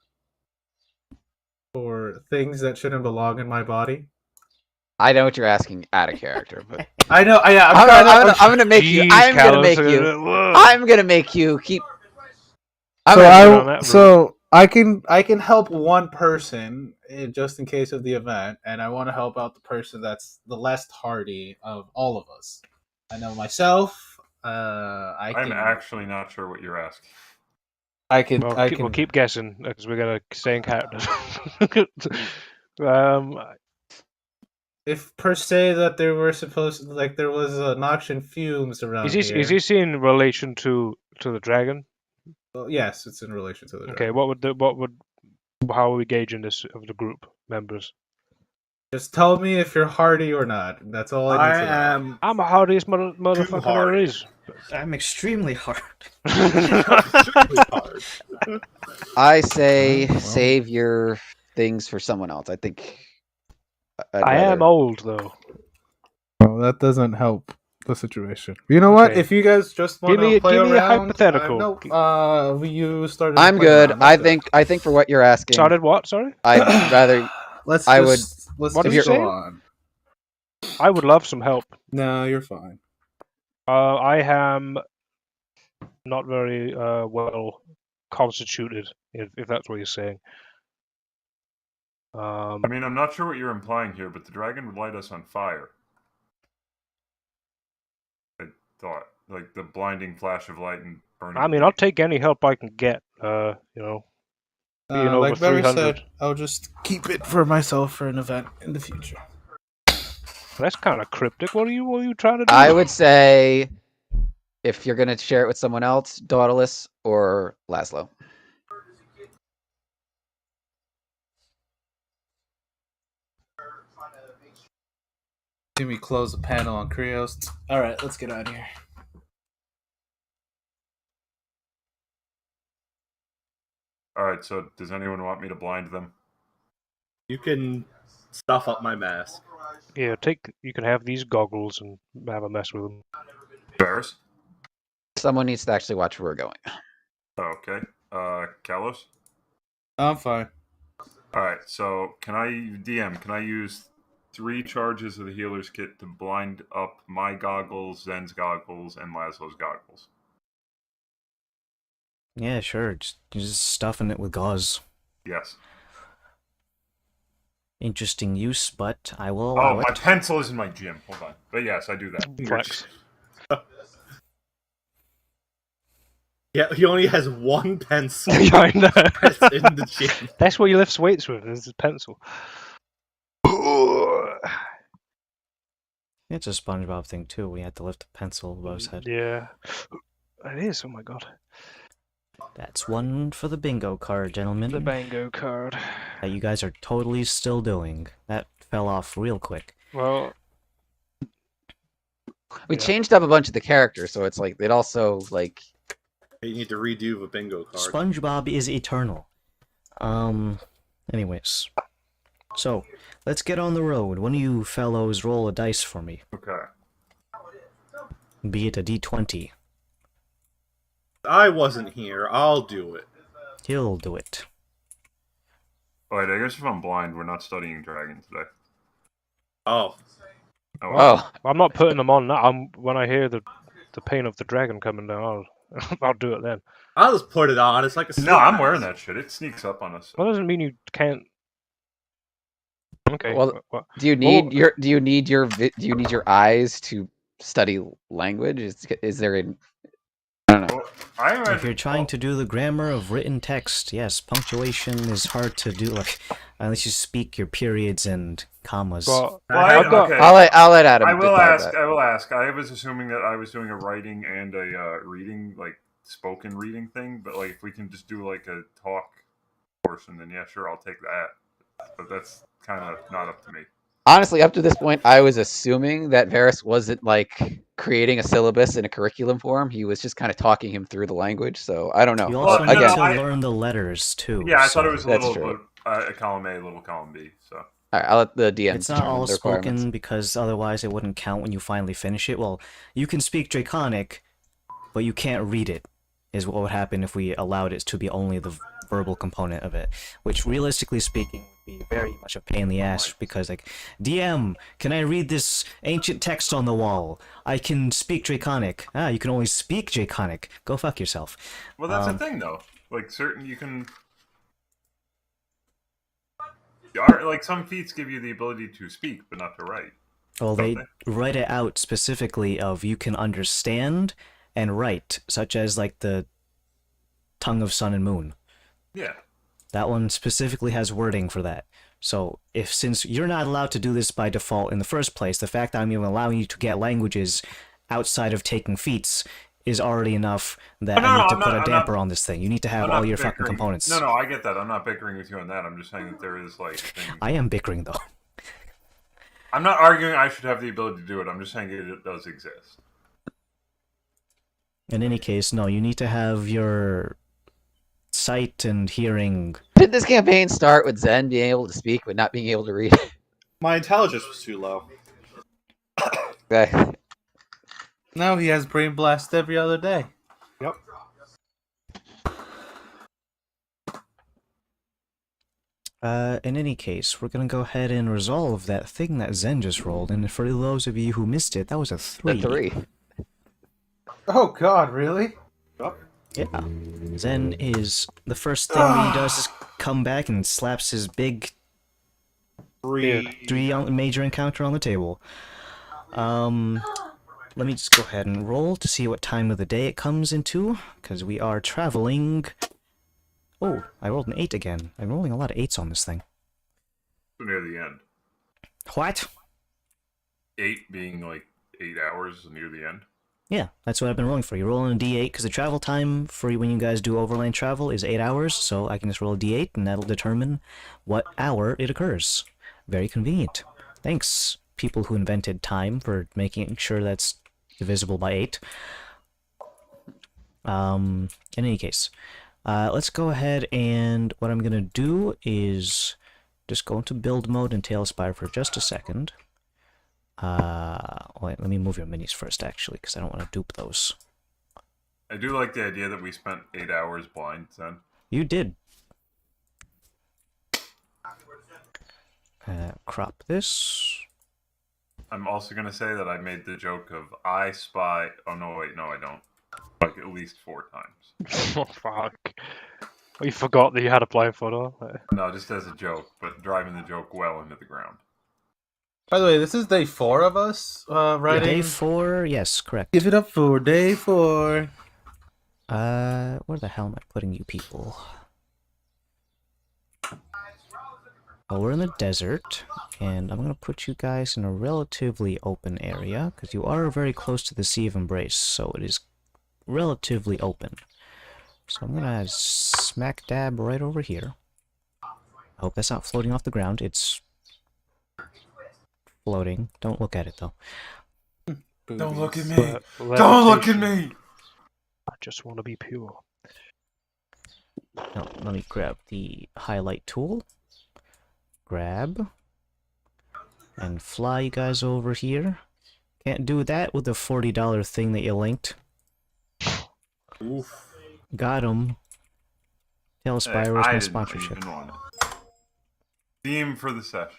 things that shouldn't belong in my body. I know what you're asking out of character, but I know. Yeah, I'm gonna make you. Jeez, I'm gonna make Carlos, you. whoa. I'm gonna make you keep. So I can help one person just in case of the event, and I want to help out the person that's the less hardy of all of us. I know myself. I'm actually not sure what you're asking. We'll keep guessing because we're gonna stay in character. If per se that there were supposed like there was noxious fumes around is here. this in relation to the dragon? Well, yes, it's in relation to the Okay, dragon. how are we gauging this of the group members? Just tell me if you're hardy or not. That's all I need to know. am I'm the hardiest motherfucker there hardy. is. I'm extremely hard. extremely hard. I say Well. save your things for someone else. I think. I am old though. Well, that doesn't help the situation. You know what? Okay. If you guys just want Give me to play a around, hypothetical. you started. I'm playing good. around. I I'm good. think for what you're asking, Started what? Sorry. I'd rather. Let's. I Let's What just did you go say? on. I would love some help. No, you're fine. I am not very well constituted, if that's what you're saying. I mean, I'm not sure what you're implying here, but the dragon would light us on fire. I thought, like the blinding flash of light and burning. I mean, I'll take any help I can get. Being over Like Barry 300. said, I'll just keep it for myself for an event in the future. That's kind of cryptic. What are you trying to do? I would say, if you're gonna share it with someone else, Dauntless or Laszlo. See me close the panel on Krios. All right, let's get out of here. All right. So, does anyone want me to blind them? You can stuff up my mask. Yeah, you can have these goggles and have a mess with them. Bears. Someone needs to actually watch where we're going. Okay. Kalos. I'm fine. All right. So, can I use 3 charges of the healer's kit to blind up my goggles, Zen's goggles, and Laszlo's goggles? Yeah, sure. Just stuffing it with gauze. Yes. Interesting use, but I will allow Oh, it. my pencil is in my gym. Hold on. But yes, I do that. Flex. Yeah, he only has one pencil. Yeah, I know. That's in the gym. That's what he lifts weights with. Is his pencil. It's a SpongeBob thing too. We had to lift a pencil above his head. Yeah, it is. Oh my god. That's one for the bingo card, gentlemen. The bango card. That you guys are totally still doing. That fell off real quick. Well, We Yeah. changed up a bunch of the characters, so it's like it also like You need to redo the bingo card. SpongeBob is eternal. Anyways. So, let's get on the road. One of you fellows roll a dice for me. Okay. Be it a d20. I wasn't here. I'll do it. He'll do it. Wait, I guess if I'm blind, we're not studying dragon today. Oh, Oh, I'm not putting them on now. When I hear the pain of the dragon coming down, I'll do it then. I'll just put it on. It's like a No, I'm sleep wearing mask. that shit. It sneaks up on us. That doesn't mean you can't. Okay. Well, well, do you need your eyes to study language? Is there a I don't know. Well, I If imagine, you're trying to do the grammar of written text, yes, punctuation is hard to do, like, unless you speak your periods and commas. well, I've got- okay. I'll let Adam. I will decide ask. that. I will ask. I was assuming that I was doing a writing and a reading, like spoken reading thing. But like, if we can just do like a talk portion, then yeah, sure, I'll take that. But that's kind of not up to me. Honestly, up to this point, I was assuming that Varys wasn't like creating a syllabus in a curriculum for him. He was just kind of talking him through the language. So I don't know. You also Well, need no, to I- learn the letters too. Yeah, I thought so it was a That's little true. a column A, little column B. So All right, I'll let the DM It's not determine all the requirements. spoken because otherwise it wouldn't count when you finally finish it. Well, you can speak Draconic, but you can't read it, is what would happen if we allowed it to be only the verbal component of it, which realistically speaking would be very much a pain in the ass because, like, DM, can I read this ancient text on the wall? I can speak Draconic. Ah, you can only speak Draconic. Go fuck yourself. well, that's the thing though. Like certain you can. Like some feats give you the ability to speak, but not to write. Well, they Okay. write it out specifically of you can understand and write, such as like the Tongue of Sun and Moon. Yeah. That one specifically has wording for that. So since you're not allowed to do this by default in the first place, the fact that I'm even allowing you to get languages outside of taking feats is already enough that No, I no, need to I'm put not- a I'm damper not- on this thing. You need to have I'm all not your fucking bickering. components. No, I get that. I'm not bickering with you on that. I'm just saying that there is like things. I am bickering though. I'm not arguing I should have the ability to do it. I'm just saying it does exist. In any case, no, you need to have your sight and hearing. Did this campaign start with Zen being able to speak but not being able to read? My intelligence was too low. Okay. Now he has brain blast every other day. Yep. In any case, we're gonna go ahead and resolve that thing that Zen just rolled, and for those of you who missed it, that was a 3. The 3. Oh God, really? Yep. Yeah. Zen is the first thing he does is come back and slaps his big 3 major encounter on the table. Let me just go ahead and roll to see what time of the day it comes into, because we are traveling. Oh, I rolled an 8 again. I'm rolling a lot of 8s on this thing. Near the end. What? 8 being like 8 hours near the end. Yeah, that's what I've been rolling for. You're rolling a d8 because the travel time for when you guys do overland travel is 8 hours, so I can just roll a d8 and that'll determine what hour it occurs. Very convenient. Thanks, people who invented time, for making sure that's divisible by 8. In any case, let's go ahead and what I'm gonna do is just go into build mode and Tailspire for just a second. Wait, let me move your minis first, actually, because I don't want to dupe those. I do like the idea that we spent 8 hours blind then. You did. Crop this. I'm also going to say that I made the joke of I spy. Oh, no, wait, no, I don't. Like at least 4 times. Oh fuck! Oh, you forgot that you had a blindfold on. No, just as a joke, but driving the joke well into the ground. By the way, this is day 4 of us writing. Day 4, yes, correct. Give it up for day 4. Where the hell am I putting you people? Well, we're in the desert, and I'm gonna put you guys in a relatively open area, because you are very close to the Sea of Embrace, so it is relatively open. So I'm gonna smack dab right over here. I hope that's not floating off the ground. It's floating. Don't look at it, though. Don't look at me! But Don't look at levitation, me! I just want to be pure. Now, let me grab the highlight tool. Grab. And fly you guys over here. Can't do that with the $40 thing that you linked. Oof. Got him. Tailspire, Hey, where's I my didn't sponsorship? even want it. Theme for the session.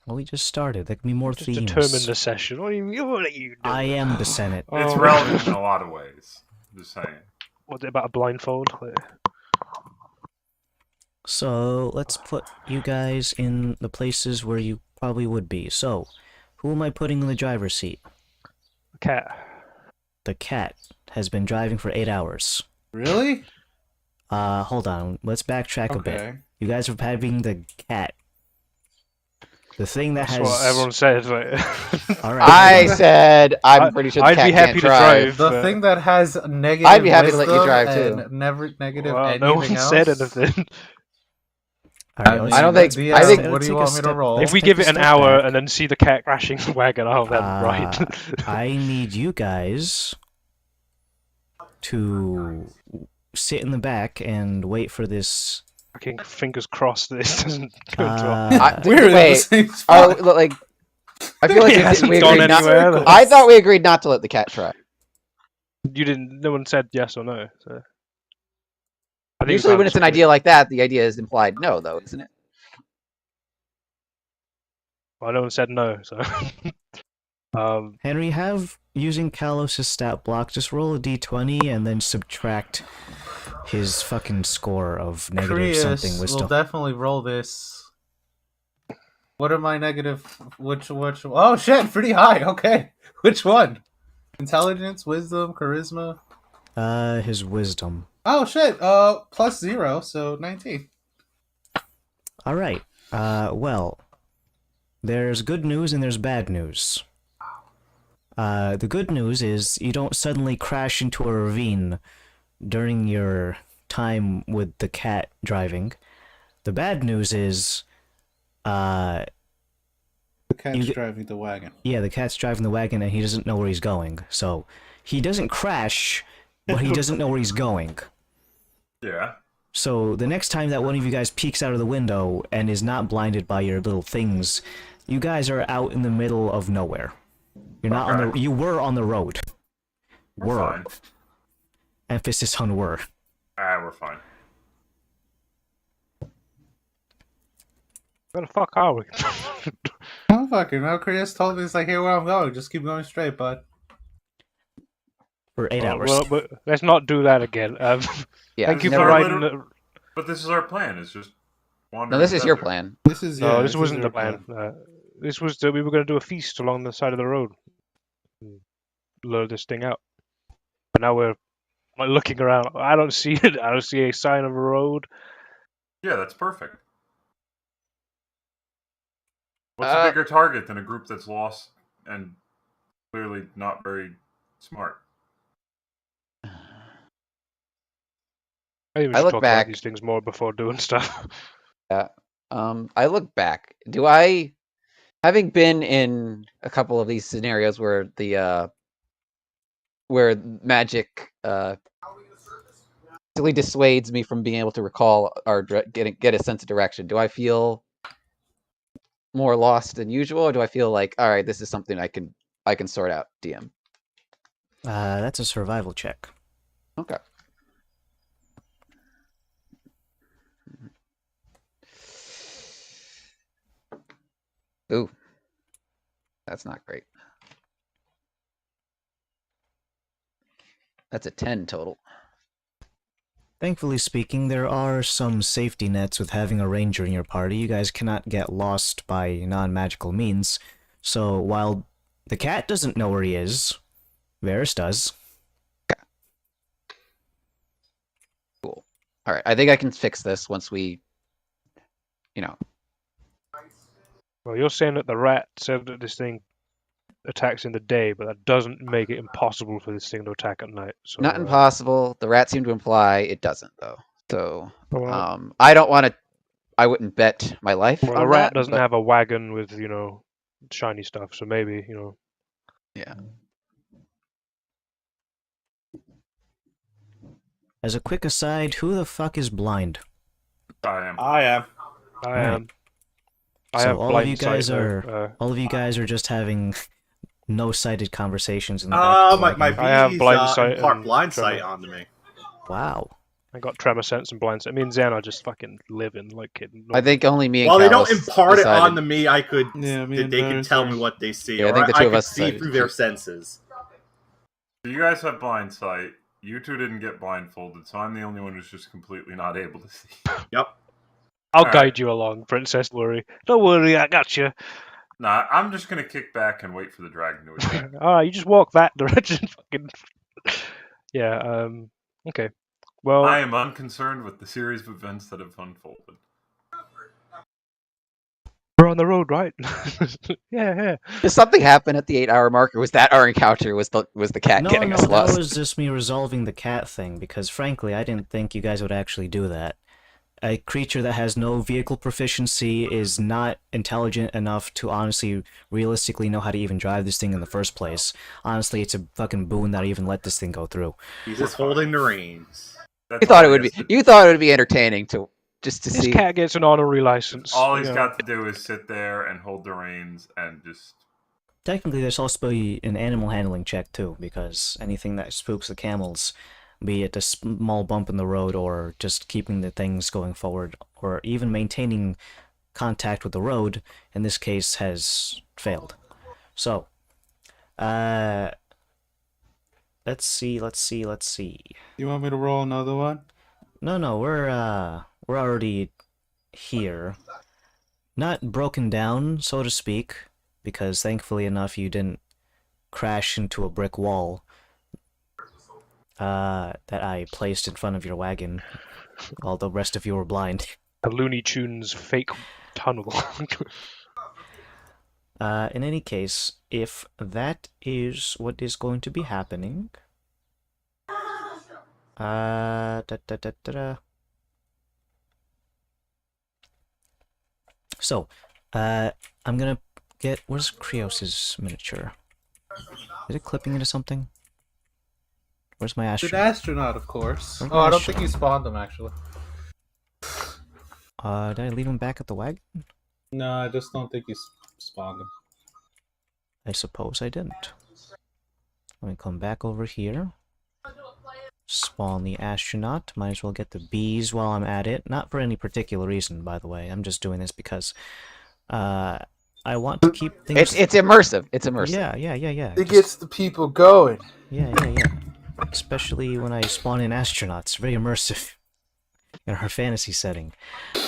Well, we just started. There can be more Just themes. determine the session. What are you doing? I am the Senate. It's Oh. relevant in a lot of ways. Just saying. What's it about a blindfold? So let's put you guys in the places where you probably would be. So, who am I putting in the driver's seat? Cat. The cat has been driving for 8 hours. Really? Hold on. Let's backtrack a bit. Okay. You guys are having the cat. The thing that That's has. what everyone says. Like, All right. I said I'm pretty sure the I'd cat be happy can't to drive. drive. The but- thing that has negative I'd be happy to let you wisdom drive, too. and never negative well, anything no one else. said anything. All right, I, let's- I don't let's- think- I I think. think- What do you let's want take a me to roll? step- If we let's give take it a an step hour back. and then see the cat crashing the wagon, oh, then right. I need you guys to sit in the back and wait for this. Fucking fingers crossed this doesn't go into We're in the Wait, same are, spot. like, I feel like It hasn't we gone agreed not. anywhere. I thought we agreed not to let the cat try. You didn't. No one said yes or no. So. I think we Usually, can't when it's an split. idea like that, the idea is implied no, though, isn't it? Well, no one said no. So. Henry, have using Kalos' stat block, just roll a d20 and then subtract his fucking score of negative something Prius wisdom. will definitely roll this. What are my negative? Which? Oh shit! Pretty high. Okay. Which one? Intelligence, wisdom, charisma. His wisdom. Oh shit! Plus 0, so 19. All right. Well, there's good news and there's bad news. The good news is you don't suddenly crash into a ravine during your time with the cat driving. The bad news is, The cat's You- driving the wagon. yeah, the cat's driving the wagon and he doesn't know where he's going. So he doesn't crash, but he doesn't know where he's going. Yeah. So the next time that one of you guys peeks out of the window and is not blinded by your little things, you guys are out in the middle of nowhere. You're not on the. Okay. You were on the road. We're fine. Emphasis on were. We're fine. Where the fuck are we? Oh fucking no! Chris told me it's like, here where I'm going. Just keep going straight, bud. For 8 hours. Well, but let's not do that again. Yeah. Thank you never for riding. literally- But this is our plan. It's just wander. No, this is your plan. This is No, yeah, this is wasn't your the plan. This was we were going to do a feast along the side of the road. Lure this thing out. But now we're like looking around. I don't see it. I don't see a sign of a road. Yeah, that's perfect. What's a bigger target than a group that's lost and clearly not very smart? I think we I should look talk back- about these things more before doing stuff. I look back. Do I, having been in a couple of these scenarios where the where magic really dissuades me from being able to recall or get a sense of direction, do I feel more lost than usual, or do I feel like, all right, this is something I can sort out, DM? That's a survival check. Okay. Ooh, that's not great. That's a 10 total. Thankfully speaking, there are some safety nets with having a ranger in your party. You guys cannot get lost by non-magical means. So while the cat doesn't know where he is, Varys does. Cool. All right, I think I can fix this once we, Well, you're saying that the rat said that this thing attacks in the day, but that doesn't make it impossible for this thing to attack at night. So, not impossible. The rats seem to imply it doesn't, though. So, Well, I don't want to. I wouldn't bet my life well, on a rat that, doesn't but- have a wagon with shiny stuff, so maybe Yeah. As a quick aside, who the fuck is blind? I am. I am. I Right. am. I So have all of blind you guys sight, are- though. All of you guys are just having no-sighted conversations in the back of the My wagon. I have bees blind sight impart and blind tremor. sight onto me. Wow. I got tremor sense and blind sense. Me and Zen are just fucking living like it. I think only me and Well, they don't Callus impart it decided- onto me. I could. Yeah, me and they can Barris tell are- me what they see, Yeah, I or think the two I of could us see decided through to their keep- senses. So you guys have blind sight. You two didn't get blindfolded, so I'm the only one who's just completely not able to see. Yep. I'll All guide right. you along, Princess. Worry. Don't worry, I got you. Nah, I'm just gonna kick back and wait for the dragon to attack. You just walk that direction. Fucking. Yeah. Okay. Well, I am unconcerned with the series of events that have unfolded. we're on the road, right? Yeah. Did something happen at the 8-hour mark, or was that our encounter? Was the cat No, getting no, us that lost? was just me resolving the cat thing, because frankly, I didn't think you guys would actually do that. A creature that has no vehicle proficiency is not intelligent enough to honestly, realistically know how to even drive this thing in the first place. Honestly, it's a fucking boon that I even let this thing go through. He's just holding the reins. That's You thought it all would he be. has to- You thought it would be entertaining to This see. cat gets an honorary license. All he's you know. got to do is sit there and hold the reins and just. Technically, there's also an animal handling check too, because anything that spooks the camels, be it a small bump in the road or just keeping the things going forward, or even maintaining contact with the road, in this case, has failed. So, let's see. You want me to roll another one? No, we're already here. Not broken down, so to speak, because thankfully enough you didn't crash into a brick wall that I placed in front of your wagon while the rest of you were blind. The Looney Tunes fake tunnel. In any case, if that is what is going to be happening, So, I'm gonna get. Where's Krios's miniature? Is it clipping into something? Where's my Good astronaut? astronaut, of course. Where's Oh, my I don't think you astronaut? spawned them actually. Did I leave him back at the wagon? No, I just don't think you spawned them. I suppose I didn't. Let me come back over here. Spawn the astronaut. Might as well get the bees while I'm at it. Not for any particular reason, by the way. I'm just doing this because I want to keep things. It's immersive. It's immersive. Yeah. It Just- gets the people going. Yeah. Especially when I spawn in astronauts. Very immersive. In our fantasy setting.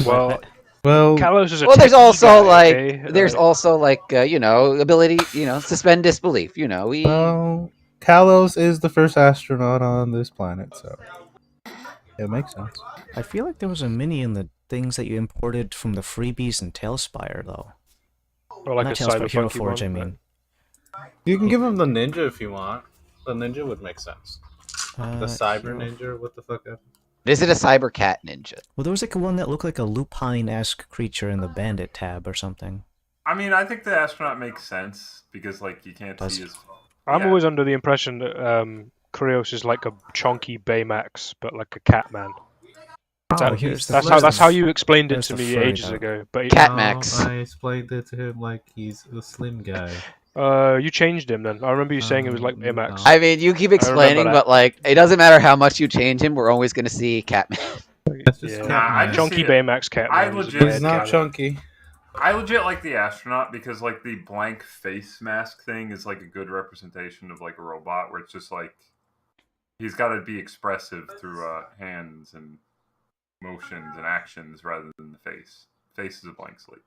Well, Well, Kalos is a Well, there's techie also guy, like okay? there's also like ability, suspend disbelief. We well, Kalos is the first astronaut on this planet, so it makes sense. I feel like there was a mini in the things that you imported from the freebies and Tailspire, though. Or like Not a Tailspire, Hero cyberpunk Forge, one. I mean. You can give him the ninja if you want. The ninja would make sense. The cyber Hero- ninja, what the fuck? Is it a cyber cat ninja? Well, there was like one that looked like a lupine-esque creature in the bandit tab or something. I mean, I think the astronaut makes sense because, like, you can't Does see it? his. I'm Yeah. always under the impression that Krios is like a chunky Baymax, but like a cat man. Oh, here's the That's how you explained it there's to the me furry ages though. ago. But Cat Max. I explained it to him like he's a slim guy. you changed him then. I remember you saying it was like No. Baymax. I mean, you keep explaining, that. but like it doesn't matter how much you change him, we're always gonna see Catman. That's just Yeah. cat Nah, I man. just Chunky see it- Baymax cat I man. He's a legit- bad He's not cat. chunky. I legit like the astronaut because, like, the blank face mask thing is like a good representation of like a robot, where it's just like he's got to be expressive through hands and motions and actions rather than the face. Face is a blank slate.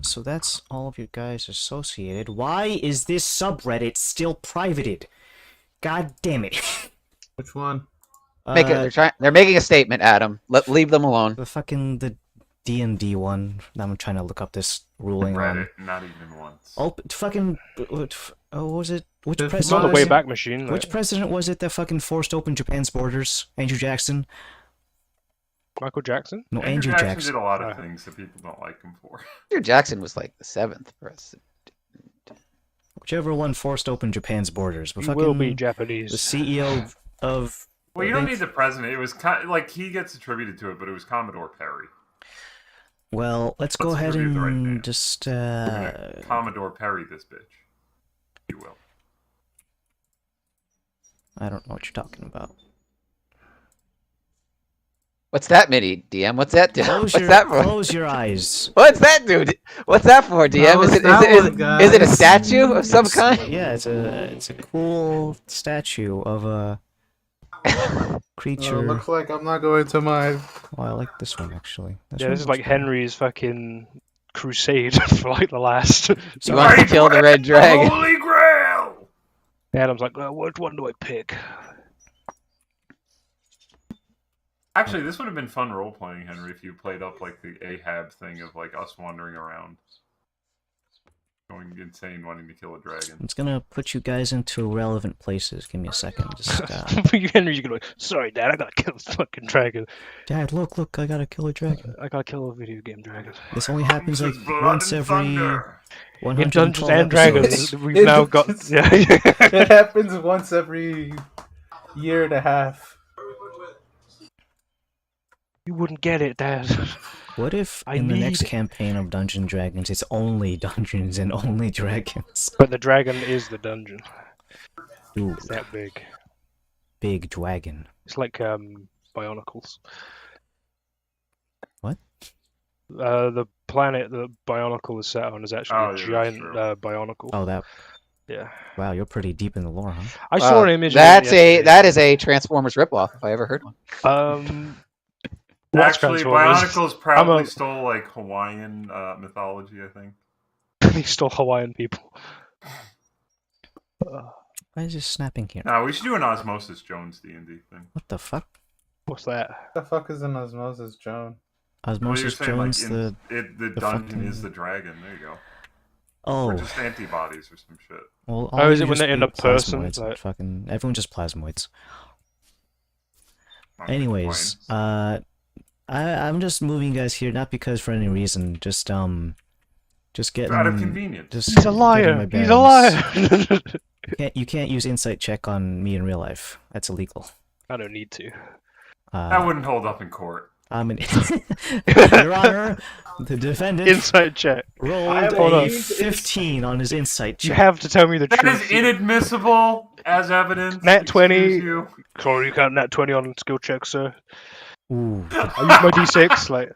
So that's all of you guys associated. Why is this subreddit still privated? God damn it. Which one? They're making a statement, Adam. Leave them alone. The D&D one. I'm trying to look up this ruling Read on. it, not even once. What was it? Which It's It's not the president? way back machine. Which president was it that fucking forced open Japan's borders? Andrew Jackson? Michael Jackson? No, Andrew Andrew Jackson did a lot of Uh, things that people don't like him for. Andrew Jackson was like the 7th president. whichever one forced open Japan's borders. But You will be fucking Japanese. the CEO of. Well, you don't need the president. It was like he gets attributed to it, but it was Commodore Perry. Well, let's go ahead attribute the right and name. just. Commodore Perry this bitch. You will. I don't know what you're talking about. What's that, Mini DM? What's that do? Close What's your that for? close your eyes. What's that, dude? What's that for, DM? Close Is it that is one, it, is it a guys. statue of some kind? Yeah, it's a cool statue of a creature. looks like I'm not going to my. Oh, I like this one actually. Yeah, this is one like looks better. Henry's fucking crusade for like the last. He wants to kill the red dragon. Holy Grail! Adam's like, well, which one do I pick? Actually, this would have been fun role playing, Henry, if you played up like the Ahab thing of like us wandering around, going insane, wanting to kill a dragon. It's gonna put you guys into relevant places. Give me a second. Just, Henry's gonna be like, sorry, Dad, I gotta kill this fucking dragon. Dad, look, I gotta kill a dragon. I gotta kill a video game dragon. This only happens like This is blood once and every thunder. In 112 Dungeons and Dragons, episodes. we've now got. Yeah. It happens once every year and a half. You wouldn't get it, Dad. What if I in the next need- campaign of Dungeons and Dragons, it's only dungeons and only dragons? But the dragon is the dungeon. Ooh, It's that big. big dragon. It's like Bionicles. What? The planet that Bionicle is set on is actually Oh, a yeah, that's giant true. Bionicle. Oh, that. Yeah. Wow, you're pretty deep in the lore, huh? I saw an image. of it That yesterday. is a Transformers ripoff if I ever heard one. What's Actually, Transformers? Bionicles proudly a- stole like Hawaiian mythology, I think. He stole Hawaiian people. Why is this snapping here? No, we should do an Osmosis Jones D&D thing. What the fuck? What's that? The fuck is an Osmosis Joan? Well, you're Osmosis saying Jones, like the... the the dungeon fucking- is the dragon. There you go. Oh, Or just antibodies or some shit. well, Oh, all is you it when just they end be up person? plasmoids, Like- fucking... Everyone just plasmoids. Not gonna Anyways, complain. I'm just moving you guys here, not because for any reason, just getting... out of convenience. Just He's a getting my liar. He's a bearings. liar. You can't use insight check on me in real life. That's illegal. I don't need to. That wouldn't hold up in court. I'm an... Your Honor, the defendant Insight check. rolled Hold a on. 15 on his insight You check. have to tell me the That truth. is inadmissible as evidence. Nat 20. Excuse you. Sorry, you can't nat 20 on skill check, sir. Ooh. I use my d6. Like,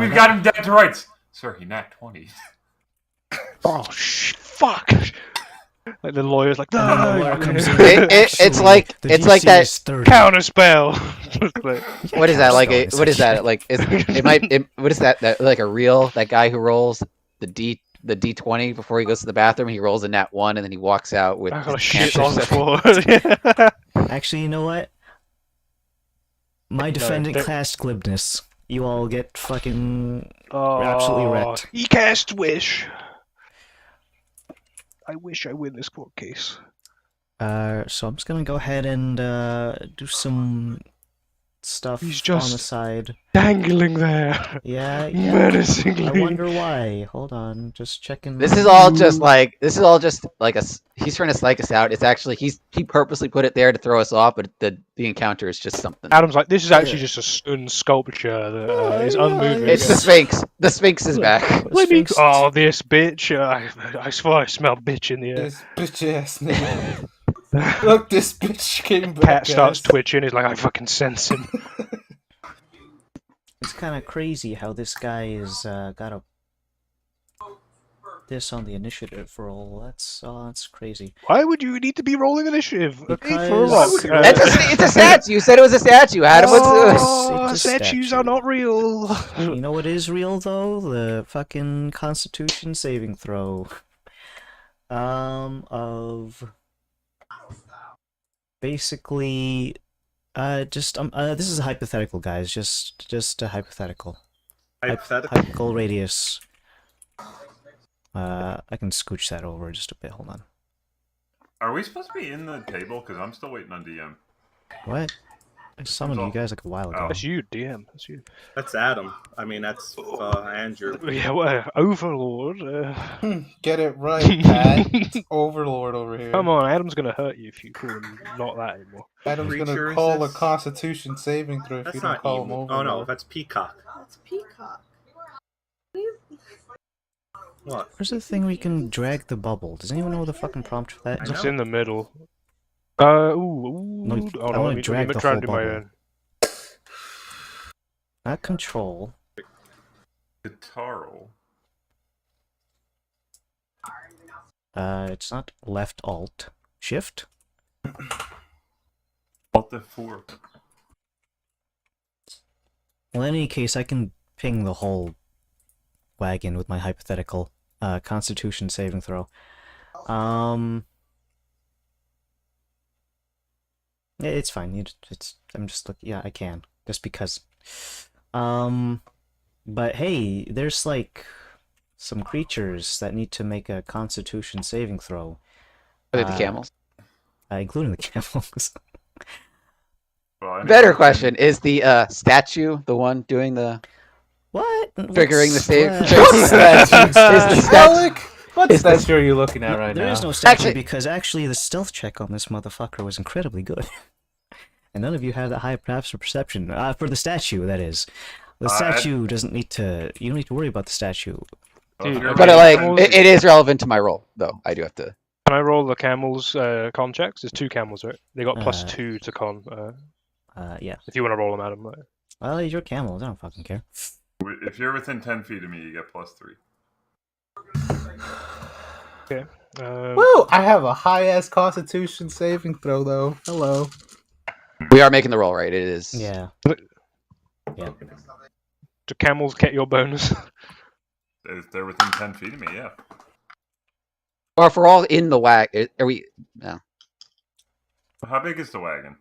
We've got him dead to rights. Sir, he nat 20. oh fuck! Like the lawyer's like, And then the lawyer comes in. It's Actually, like the it's like DC that. is 30. counter spell. Like, What is that like? Capstone, What is that essentially. like? It might. What is that? That like a real that guy who rolls the D20 before he goes to the bathroom. He rolls a nat 1 and then he walks out with I got a his shit cancer on the stuff. floor. Actually, you know what? My defendant there- cast glibness. You all get fucking... Oh, absolutely wrecked. He cast wish. I wish I win this court case. So I'm just gonna go ahead and do some stuff He's on the just- side. Dangling there, Yeah. menacingly. I wonder why. Hold on, just checking. This is all just like a. He's trying to psych us out. It's actually he purposely put it there to throw us off, but the encounter is just something. Adam's like, this is actually just a stone sculpture that is unmoving. It's the Sphinx. The Sphinx is back. Let me. Sphinx- Oh, this bitch! I swear I smell bitch in the air. This bitch ass nigga. Look, this bitch came back. Cat starts guys. twitching. He's like, I fucking sense him. It's kind of crazy how this guy is got a this on the initiative roll. That's crazy. Why would you need to be rolling initiative? Because- For what? It's a statue. You said it was a statue. Adam, what's Oh, It's a statues statue. are not real. You know what is real though? The fucking Constitution saving throw. Of basically, this is a hypothetical, guys. Just a hypothetical. Hypothetical. Hypothetical radius. I can scooch that over just a bit. Hold on. Are we supposed to be in the table? Because I'm still waiting on DM. What? I summoned you guys like a while ago. Oh. That's you, DM. That's you. That's Adam. I mean, that's Andrew. Yeah, well, Overlord. Get it right, Pat. It's Overlord over here. Come on, Adam's gonna hurt you if you call him not that anymore. Adam's Creature gonna is call a this? Constitution saving throw if That's you don't not call him evil. Overlord. Oh no, that's Peacock. That's Peacock. What? Where's the thing where you can drag the bubble? Does anyone know the fucking prompt for that? I It's know. in the middle. Ooh. No, Oh, I no, wanna let me drag the try whole and do my bubble. own. Not control. Guitarl. It's not left alt. Shift? Alt F4. Well, in any case, I can ping the whole wagon with my hypothetical Constitution saving throw. Yeah, it's fine. I'm just looking. Yeah, I can just because. But hey, there's like some creatures that need to make a Constitution saving throw. Are they the camels? Including the camels. Well, I mean, Better question: is the statue the one doing the What? triggering the save? What? Triggering the is the statue? Alec, what is the- statue are you looking at right There now? is no statue Actually- because actually the stealth check on this motherfucker was incredibly good. And none of you have that high perhaps for perception. For the statue, that is. The statue doesn't need to... You don't need to worry about the statue. Dude, But it is relevant to my role, though. I do have to. Can I roll the camels con checks? There's 2 camels, right? They got +2 to con. Yeah. If you want to roll them, Adam. Right? Well, you're camels. I don't fucking care. If you're within 10 feet of me, you get +3. Okay. Woo! I have a high-ass Constitution saving throw, though. Hello. We are making the roll, right? It is. Yeah. Yeah. Do camels get your bonus? If they're within 10 feet of me, yeah. Or if we're all in the wagon, are we? No. How big is the wagon?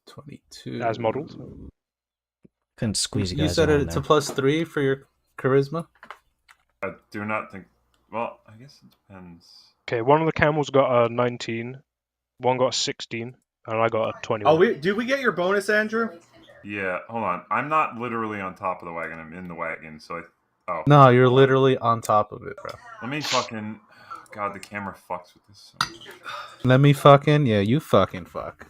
22. As modelled? Couldn't squeeze you You guys said in it's there. a +3 for your charisma? I do not think. Well, I guess it depends. Okay, one of the camels got a 19, one got a 16, and I got a 21. Oh, did we get your bonus, Andrew? Yeah, hold on. I'm not literally on top of the wagon. I'm in the wagon, so oh. No, you're literally on top of it, bro. Let me fucking. God, the camera fucks with this so much. Let me fucking... Yeah, you fucking fuck.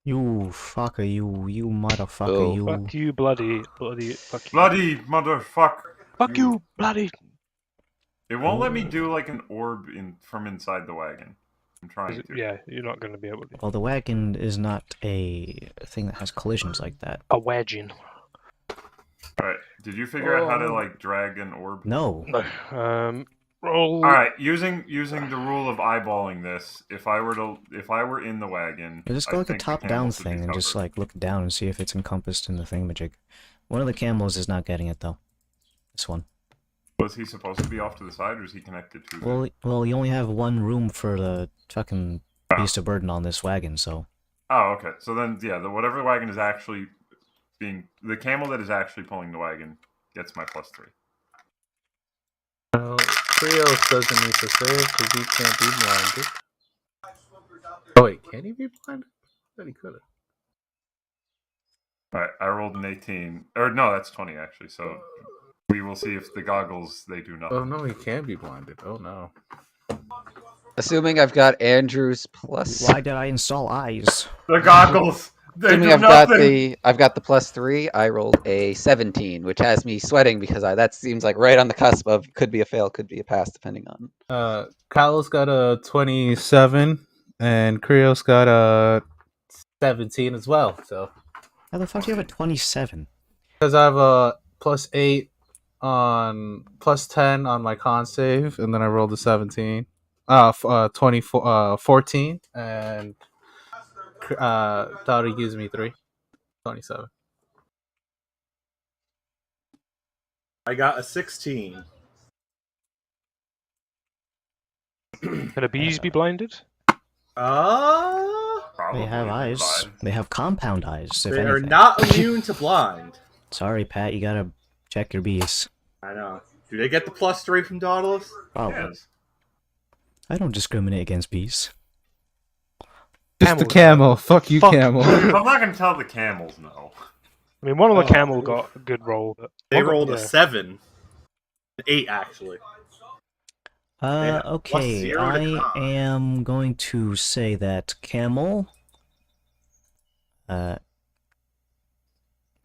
You fucker, you motherfucker, Oh. you. Fuck you, bloody, fuck you. Bloody motherfucker! Fuck you, bloody. It won't let me do like an orb from inside the wagon. I'm trying to. Yeah, you're not going to be able to. Well, the wagon is not a thing that has collisions like that. A wedging. Alright, did you figure out how to like drag an orb? No. Roll. Alright, using the rule of eyeballing this, if I were in the wagon, You just go I like a think the top-down camels would be thing and just covered. like look down and see if it's encompassed in the thingamajig. One of the camels is not getting it though. This one. Was he supposed to be off to the side, or is he connected to? Well, you only have one room for the fucking beast of burden on this wagon, so. Oh, okay. So then, yeah, whatever wagon is actually the camel that is actually pulling the wagon gets my +3. Trios doesn't need to save because he can't be blinded. Oh wait, can he be blinded? I thought he could have. All right, I rolled an 18, or no, that's 20 actually. So we will see if the goggles they do nothing. Oh no, he can be blinded. Oh no. Assuming I've got Andrew's plus. Why did I install eyes? The goggles. They Assuming do I've nothing. got the +3. I rolled a 17, which has me sweating because that seems like right on the cusp of could be a fail, could be a pass, depending on. Kyle's got a 27, and Krios got a 17 as well. So How the fuck do you have a 27? because I have a +8 on +10 on my con save, and then I rolled a 17. 14, and thought he gives me 3. 27. I got a 16. Can the bees be blinded? Probably They have eyes. live. They have compound eyes, if They are anything. not immune to blind. Sorry, Pat, you gotta check your bees. I know. Do they get the +3 from Dauntless? Probably. Yes. I don't discriminate against bees. Just the Camels, camel. Fuck you, Fuck. camel. If I'm not going to tell the camels no. I mean, one of the Oh. camel got a good roll. But They one got- rolled a yeah. 7. An 8, actually. Yeah, Okay, +0 to I con. am going to say that camel.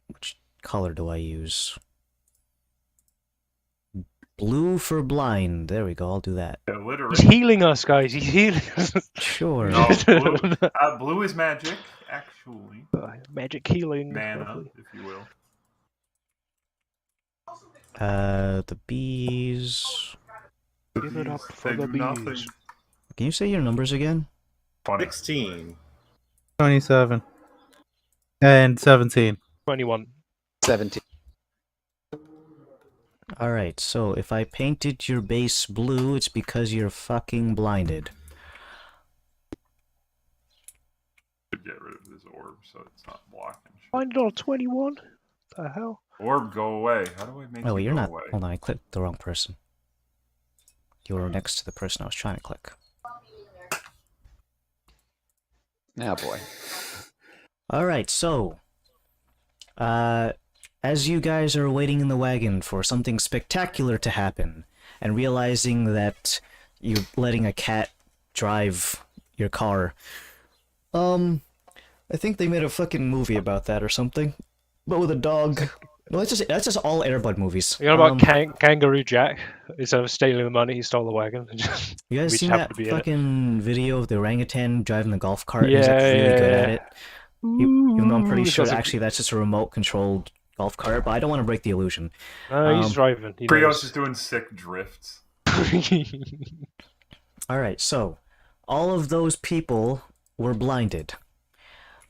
Which color do I use? Blue for blind. There we go. I'll do that. Illiterate. He's healing us, guys. He's healing us. Sure. No, blue is magic, actually. Magic healing. Mana, Lovely. if you will. The bees. Give it up for They the do nothing. bees. Can you say your numbers again? Funny. 16. 27. And 17. 21. 17. Alright, so if I painted your base blue, it's because you're fucking blinded. Should get rid of this orb so it's not blocking. Find it on 21. The hell? Orb, go away. How do I make Oh, you wait, you're go not. away? Hold on, I clicked the wrong person. You were next to the person I was trying to click. Oh boy. Alright, so. As you guys are waiting in the wagon for something spectacular to happen, and realizing that you're letting a cat drive your car. I think they made a fucking movie about that or something. But with a dog. No, that's just all Airbud movies. You know about Kangaroo Jack? Instead of stealing the money, he stole the wagon. You guys We seen just happened that to be in it. fucking video of the orangutan driving the golf cart? Yeah, He's like really yeah, good at yeah. it. Even though I'm pretty Ooh, sure doesn't- actually that's just a remote controlled golf cart, but I don't want to break the illusion. No, he's Um, driving. He Prios knows. is doing sick drifts. Alright, so all of those people were blinded.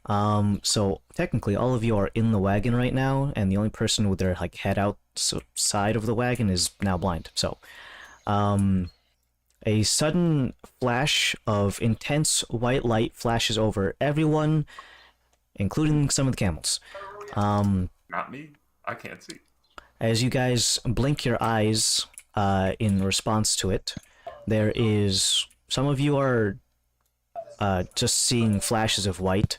So technically all of you are in the wagon right now, and the only person with their like head outside of the wagon is now blind. So, a sudden flash of intense white light flashes over everyone, including some of the camels. Not me. I can't see. As you guys blink your eyes in response to it, there is... Some of you are just seeing flashes of white,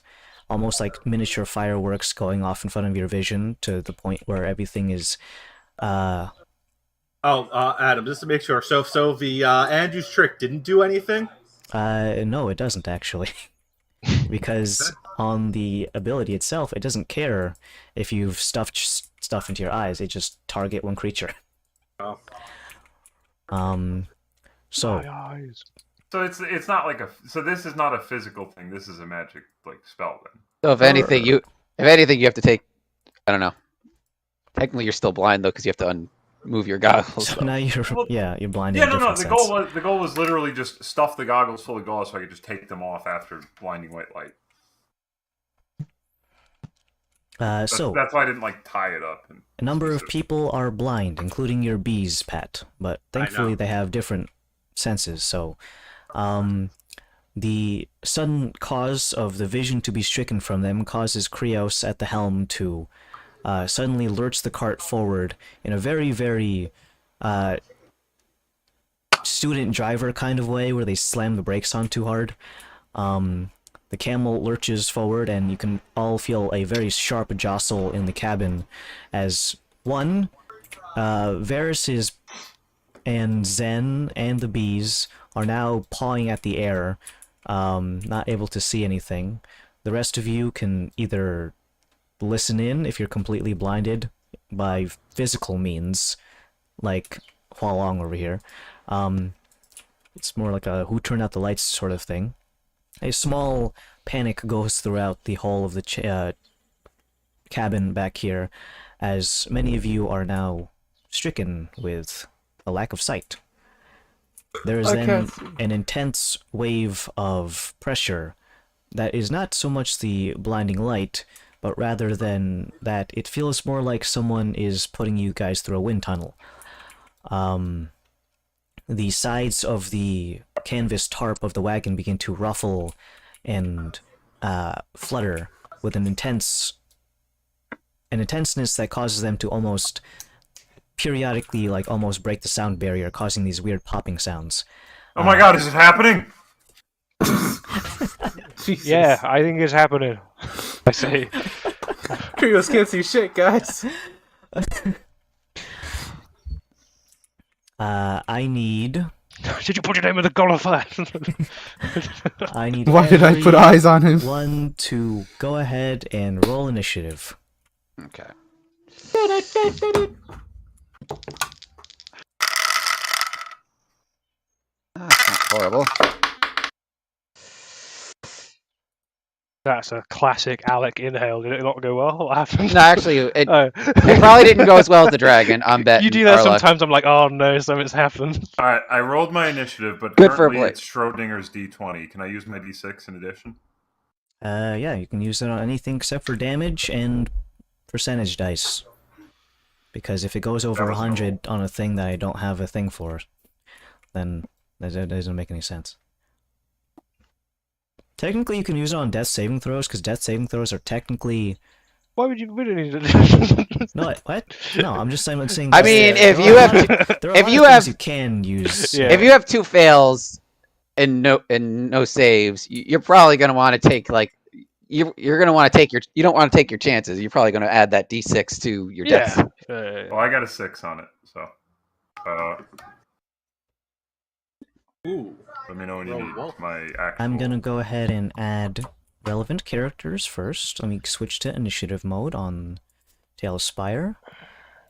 almost like miniature fireworks going off in front of your vision to the point where everything is... Adam, just to make sure. So the Andrew's trick didn't do anything? No, it doesn't actually. Because on the ability itself, it doesn't care if you've stuffed stuff into your eyes. It just target one creature. Oh. So My eyes. So it's not like a. So this is not a physical thing. This is a magic like spell then. So if anything, you have to take. I don't know. Technically, you're still blind though, because you have to move your goggles. so though. now you're Well, you're blind Yeah, in a no. different sense. The goal was literally just stuff the goggles full of gauze so I could just take them off after blinding white light. So That's why I didn't like tie it up. And a number of people are blind, including your bees, Pat. But thankfully know. they have different senses. So, the sudden cause of the vision to be stricken from them causes Krios at the helm to suddenly lurch the cart forward in a very, very student driver kind of way, where they slam the brakes on too hard. The camel lurches forward, and you can all feel a very sharp jostle in the cabin as one, Varys and Zen and the bees are now pawing at the air, not able to see anything. The rest of you can either listen in if you're completely blinded by physical means, like Hualong over here. It's more like a who turned out the lights sort of thing. A small panic goes throughout the whole of the cabin back here, as many of you are now stricken with a lack of sight. There is then an intense wave of pressure that is not so much the blinding light, but rather than that it feels more like someone is putting you guys through a wind tunnel. The sides of the canvas tarp of the wagon begin to ruffle and flutter with an intenseness that causes them to almost periodically, like, almost break the sound barrier, causing these weird popping sounds. oh my god, is it happening? Jesus. Yeah, I think it's happening. I say. Krios can't see shit, guys. I need. Did you put your name in the goblet of fire? I need. Why did I put eyes on him? One to go ahead and roll initiative. Okay. That's not horrible. That's a classic Alec inhale. Did it not go well? What happened? No, actually, it Oh. probably didn't go as well as the dragon. I'm betting. You do that our luck. sometimes. I'm like, oh no, something's happened. All right, I rolled my initiative, but Good for a currently Blake. it's Schrodinger's D20. Can I use my D6 in addition? Yeah, you can use it on anything except for damage and percentage dice. Because if it goes over That was 100 on a thing that I don't have a thing for, then that doesn't make any sense. Technically, you can use it on death saving throws, because death saving throws are technically... Why would you? We don't need to. No, what? No, I'm just saying. I mean, if you have you can use. Yeah. if you have 2 fails and no saves, you're probably gonna want to take like you're gonna want to take you don't want to take your chances. You're probably gonna add that D6 to your death. Yeah. Well, I got a 6 on it, so. Ooh. Let me know when you Roll need wolf. my actual. I'm gonna go ahead and add relevant characters first. Let me switch to initiative mode on Tale of Spire.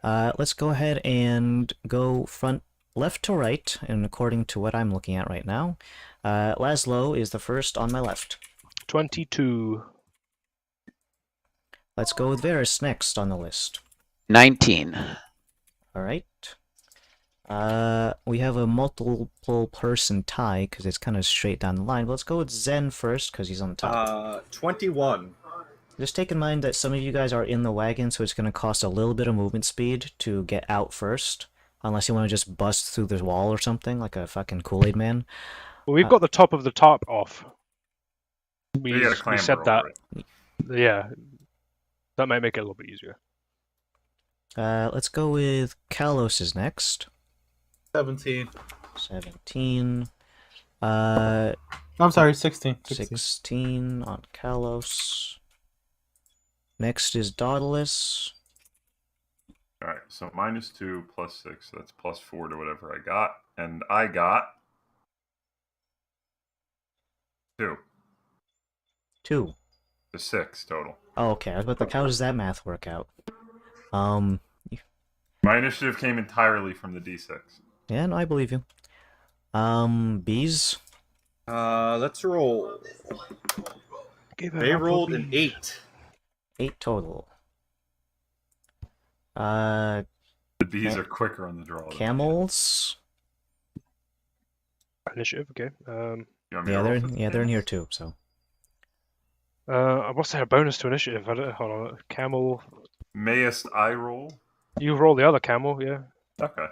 Let's go ahead and go front left to right, and according to what I'm looking at right now, Laszlo is the first on my left. 22. Let's go with Varys next on the list. 19. Alright. We have a multiple person tie, because it's kind of straight down the line. But let's go with Zen first, because he's on top. 21. Just take in mind that some of you guys are in the wagon, so it's going to cost a little bit of movement speed to get out first. Unless you want to just bust through the wall or something, like a fucking Kool-Aid man. Well, we've got the top of the top off. You gotta We clamber said that. over it. Yeah. That might make it a little bit easier. Let's go with Kalos is next. 17. 17. I'm sorry, 16. 16 on Kalos. Next is Daedalus. All right, so -2 plus 6, so that's +4 to whatever I got, and I got 2 2. to 6 total. Oh, okay. I was about to, how does that math work out? My initiative came entirely from the D6. Yeah, no, I believe you. Bees. Let's roll. Give it They up for rolled an bees. 8. 8 total. The bees are quicker on the draw. than me. Camels. Initiative, okay. You want me Yeah, to they're roll for in here too. So What's there a bonus to initiative? I don't. Hold on. Camel. Mayest I roll? You roll the other camel, yeah. Okay.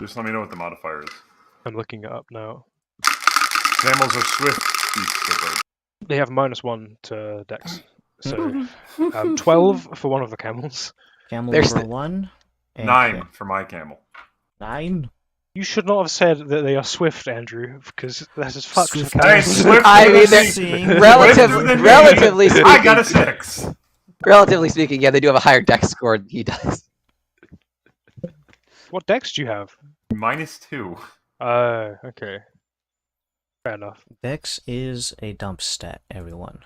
Just let me know what the modifier is. I'm looking it up now. Camels are swift beasts of burden. They have -1 to Dex. So 12 for one of the camels. camel There's number the- 1. And 9 for my camel. 9. You should not have said that they are swift, Andrew, because that's just fucked. Swift. for Hey, camels. swift. I mean, they're Seeing- relatively speaking. I got a 6. Relatively speaking, yeah, they do have a higher dex score than he does. What Dex do you have? -2. Okay. Fair enough. Dex is a dump stat, everyone.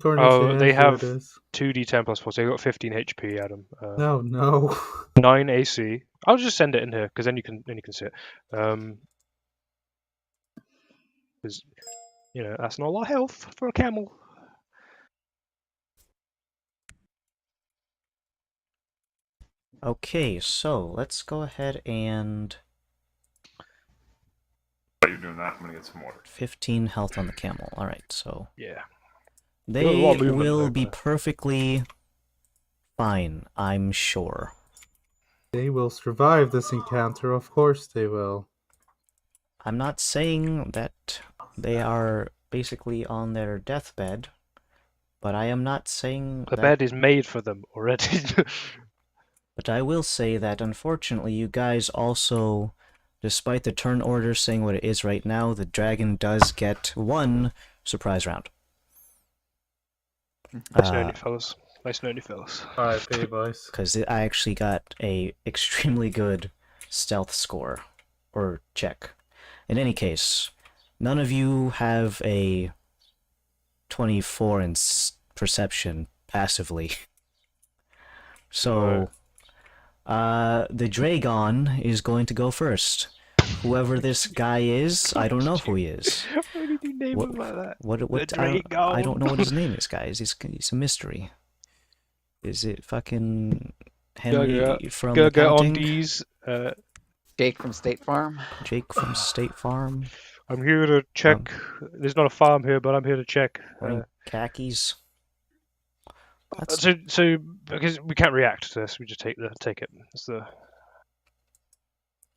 Oh, they have- It is. 2d10 plus 4, so you got 15 HP, Adam. No, no. 9 AC. I'll just send it in here because then you can see it. Because that's not a lot of health for a camel. Okay, so let's go ahead and While you're doing that, I'm gonna get some water. 15 health on the camel. All right, so Yeah. they Got a lot of movement will there, be but- perfectly fine, I'm sure. They will survive this encounter, of course they will. I'm not saying that they are basically on their deathbed, but I am not saying The that, bed is made for them already. but I will say that unfortunately you guys also despite the turn order saying what it is right now, the dragon does get 1 surprise round. Nice knowing you, fellas. Nice knowing you, fellas. R.I.P. boys. Because I actually got a extremely good stealth score, or check. In any case, none of you have a 24 in perception passively. So, the Dragon is going to go first. Whoever this guy is, I don't know who he is. Why did you name What- him like that? What? The I don't know what his Dragon. name is, guys. He's a mystery. Is it fucking Henry from Gurga on accounting? D's. Jake from State Farm. Jake from State Farm? I'm here to check. There's not a farm here, but I'm here to check. Wearing khakis? That's So because we can't react to this, we just take it. It's the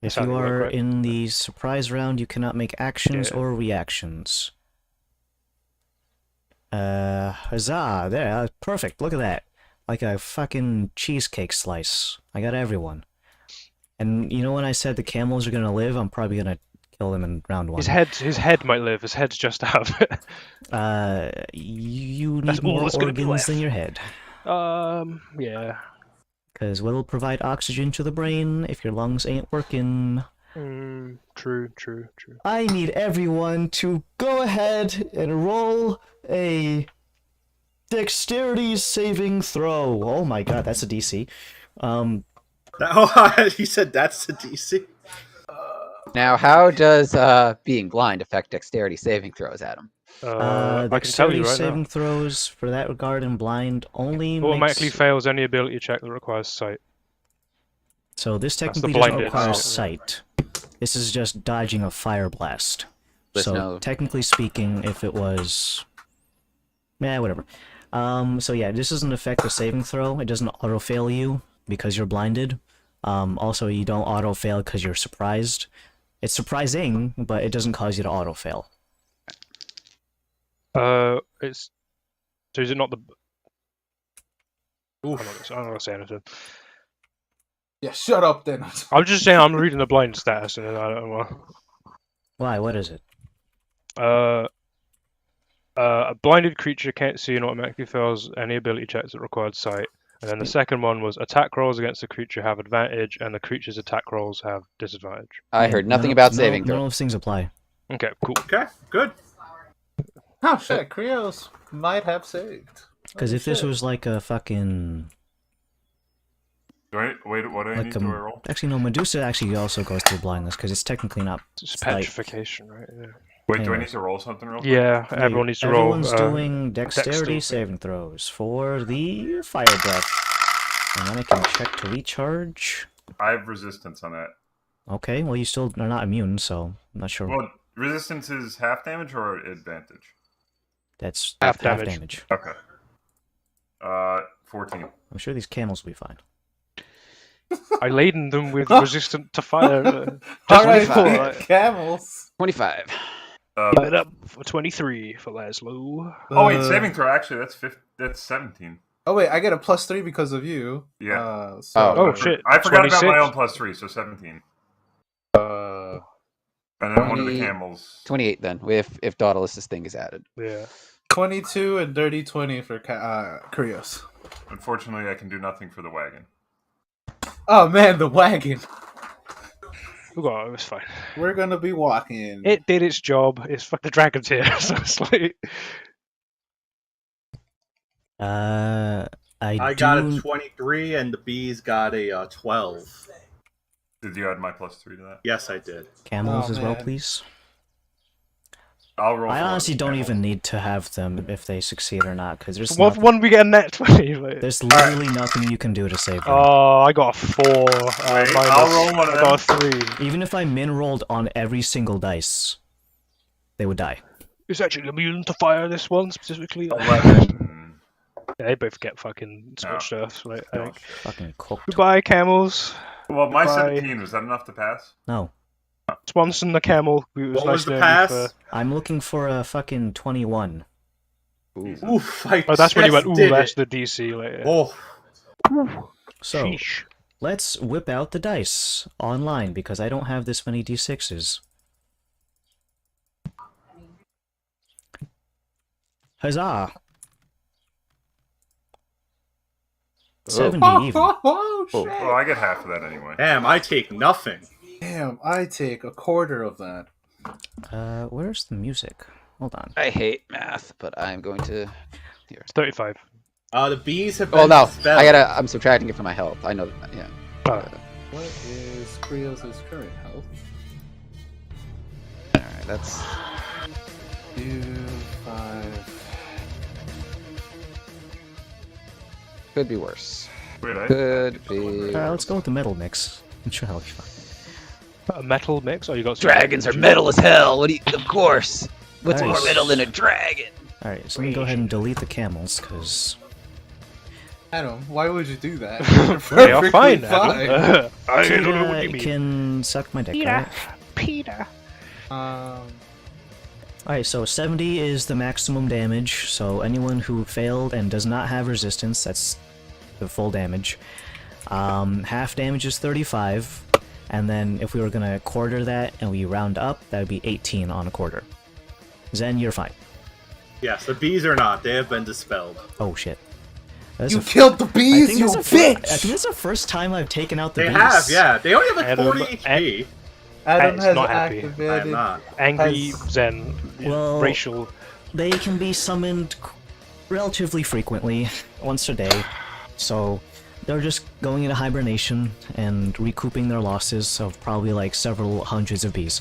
If sounded you right, are right? in the surprise round, you cannot make actions Yeah. or reactions. Huzzah! There, perfect. Look at that. Like a fucking cheesecake slice. I got everyone. And you know when I said the camels are gonna live, I'm probably gonna kill them in round 1. his head might live. His head's just out. You That's need all more that's gonna be organs than left. your head. Yeah. Because what'll provide oxygen to the brain if your lungs ain't working? True. I need everyone to go ahead and roll a dexterity saving throw. Oh my god, that's a DC. He said that's the DC. Now, how does being blind affect dexterity saving throws, Adam? I can tell Dexterity you right saving now. throws for that regard and blind only Automatically makes... fails any ability check that requires sight. So this That's the technically doesn't blinded require sight, sight. This is just dodging a fire blast. There's So no- technically speaking, if it was... whatever. So yeah, this doesn't affect the saving throw. It doesn't auto-fail you because you're blinded. Also, you don't auto-fail because you're surprised. It's surprising, but it doesn't cause you to auto-fail. It's so is it not the? I'm Oof. not gonna say anything. Yeah, shut up then. I'm just saying I'm reading the blind status and I don't know. Why? What is it? A blinded creature can't see and automatically fails any ability checks that required sight. And then the second one was attack rolls against the creature have advantage, and the creature's attack rolls have disadvantage. I Yeah, heard nothing none- about none- saving None throw. of those things apply. Okay, cool. Okay, good. Oh shit, Krios might have saved. Because Holy if this shit. was like a fucking... Wait, what do I Like need to roll? Actually, no, Medusa actually also goes through blindness, because it's technically not... It's Like- petrification, right? Yeah. Wait, do I need anyways. to roll something real quick? Yeah, everyone needs to roll. Everyone's doing dexterity dexterity. saving throws for the fire breath. And then I can check to recharge. I have resistance on that. Okay, well you still are not immune, so I'm not sure. Well, resistance is half damage or advantage? That's half half damage. damage. Okay. 14. I'm sure these camels will be fine. I laden them with resistant to fire. All right, before, fine. right? camels. 25. Give it up for 23 for Laszlo. Oh wait, saving throw. Actually, that's 17. Oh wait, I get a +3 because of you. Yeah. So, Oh, shit. I forgot about my 26. own +3, so 17. Uh, And then one of the 20 camels. 28 then, if Dauntless's thing is added. Yeah. 22 and dirty 20 for Krios. Unfortunately, I can do nothing for the wagon. Oh man, the wagon. Oh, it was fine. We're gonna be walking. It did its job. It's fucking dragons here, so it's like... I got a 23, and the bees got a 12. Did you add my +3 to that? Yes, I did. Camels Oh, as well, man. please. I'll roll. I for one honestly of the don't camels. even need to have them if they succeed or not, because there's One, nothing, one we get a net 20. Like... there's literally nothing you can do to save them. Oh, I got a 4. Wait, minus. I'll roll one of I got a 3. Even if I min rolled on every single dice, they would die. It's actually immune to fire, this one specifically. 11. Yeah, they both get fucking scorched earth, right? I think. Fucking cooked. Goodbye, camels. Well, my Bye. 17, was that enough to pass? No. Swanson the camel. It was What nice was the knowing you pass? I'm looking for a fucking 21. Oof! I Oh, that's when you just went, ooh, did that's it. the DC. Like, Oh, So, sheesh. Let's whip out the dice online because I don't have this many d6s. Huzzah! 70 even. Oh, shit. Well, I get half of that anyway. Damn, I take nothing. Damn, I take a quarter of that. Where's the music? Hold on. I hate math, but I'm going to. Here. It's 35. The bees have been Oh no, dispelled. I'm subtracting it from my health. I know that. Yeah. What is Krios' current health? All right, that's 2, 5. could be worse. Wait, Could be. Let's go with the metal mix. I'm sure that'll be fine. A metal mix? Oh, you got some Dragons are metal as hell. What do you? Of course. What's Nice. more metal than a dragon? Alright, so let me go ahead and delete the camels, because... Adam, why would you do that? They are fine, Perfectly Adam. I don't know what Peter you mean. can suck my dick, right? Peter. Alright, so 70 is the maximum damage, so anyone who failed and does not have resistance, that's the full damage. Half damage is 35, and then if we were gonna quarter that and we round up, that would be 18 on a quarter. Zen, you're fine. Yes, the bees are not. They have been dispelled. Oh shit. That's You a- killed the I bees, think you that's the bitch! I think that's the first time I've taken out the They bees. have, yeah. They only have like Adam, 40 HP. Adam It's has not happy. I am activated. not. Angry Has- Zen. Well- Racial. They can be summoned relatively frequently, once a day. So they're just going into hibernation and recouping their losses of probably like several hundreds of bees.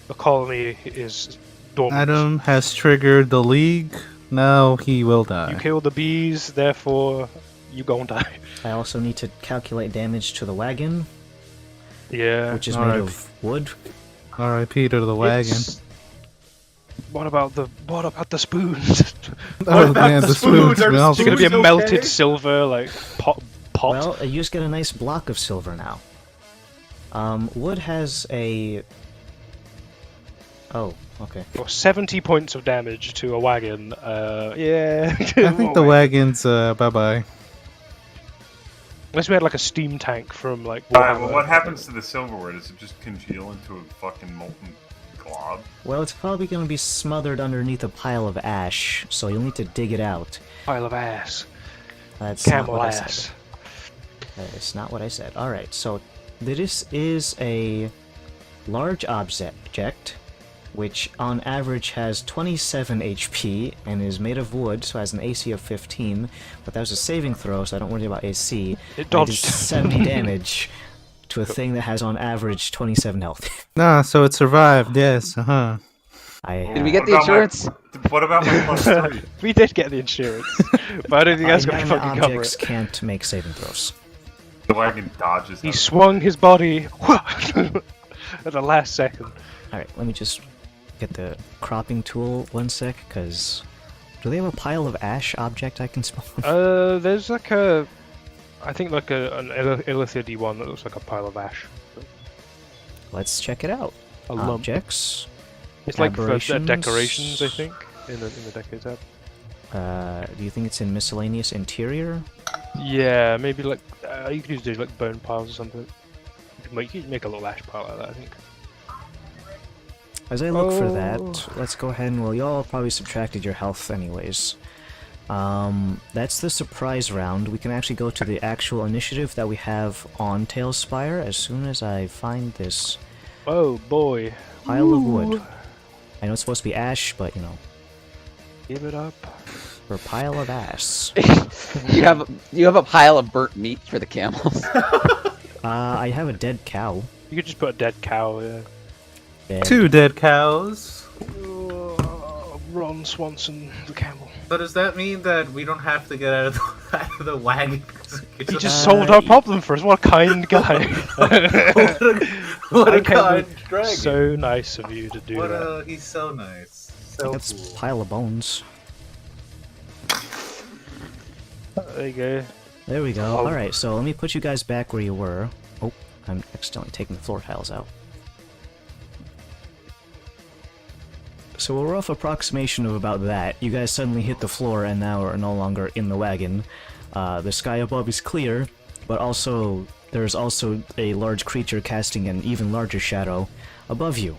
The colony is dormant. Adam has triggered the league. Now he will die. You kill the bees, therefore you gon' die. I also need to calculate damage to the wagon, Yeah. which is All made right. of wood. R.I.P. to the wagon. It's- What about the spoons? Oh about man, the the spoons? spoons Are the smell. It's gonna be a Spoons melted okay? silver like pot. Well, you just get a nice block of silver now. Wood has a... Oh, okay. Well, 70 points of damage to a wagon. Yeah. I think the wagon's bye bye. Unless we had like a steam tank from like. Well, what happens to the silverware? Does it just congeal into a fucking molten glob? Well, it's probably going to be smothered underneath a pile of ash, so you'll need to dig it out. Pile of ass. That's not Camel what I ass. said. That is not what I said. Alright, so this is a large object, which on average has 27 HP and is made of wood, so has an AC of 15, but that was a saving throw, so I don't worry about AC. It And dodged. did 70 damage to a thing that has on average 27 health. Nah, so it survived. Yes. Uh-huh. Did we get What the about my- insurance? What about my +3? We did get the insurance, but I don't think that's gonna Inanimate fucking cover objects it. can't make saving throws. The wagon dodges. He out. swung his body at the last second. Alright, let me just get the cropping tool one sec, because... Do they have a pile of ash object I can spawn? There's like I think like an Illithid one that looks like a pile of ash. Let's check it out. A lump. Objects. It's like for Aberrations. decorations, I think, in the deco tab. Do you think it's in miscellaneous interior? Yeah, maybe like you could use like bone piles or something. You could make a little ash pile out of that, I think. As I look for Oh. that, let's go ahead and, well, y'all probably subtracted your health anyways. That's the surprise round. We can actually go to the actual initiative that we have on Tailspire as soon as I find this Oh boy. pile of wood. Ooh. I know it's supposed to be ash, but, you know, Give it up. for a pile of ass. you have a pile of burnt meat for the camels. I have a dead cow. You could just put a dead cow, yeah. Dead. 2 dead cows. Ron Swanson, the camel. So does that mean that we don't have to get out of out of the wagon? He just solved our problem for us. What a kind guy. what I a can't kind believe- dragon. So nice of you to do What that. he's so nice. So That's cool. a pile of bones. There you go. There we go. Oh. Alright, so let me put you guys back where you were. Oh, I'm accidentally taking the floor tiles out. So a rough approximation of about that. You guys suddenly hit the floor and now are no longer in the wagon. The sky above is clear, but there's also a large creature casting an even larger shadow above you.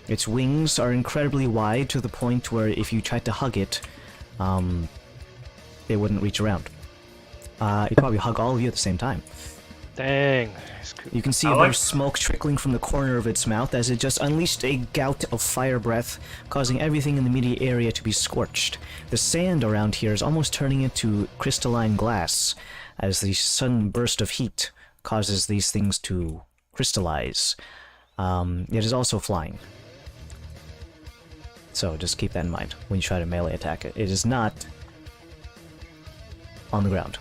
Its wings are incredibly wide to the point where if you tried to hug it, it wouldn't reach around. It'd probably hug all of you at the same time. Dang. You can see there's smoke trickling from the corner of its mouth as it just unleashed a gout of fire breath, causing everything in the immediate area to be scorched. The sand around here is almost turning into crystalline glass, as the sudden burst of heat causes these things to crystallize. It is also flying. So just keep that in mind when you try to melee attack it. It is not on the ground.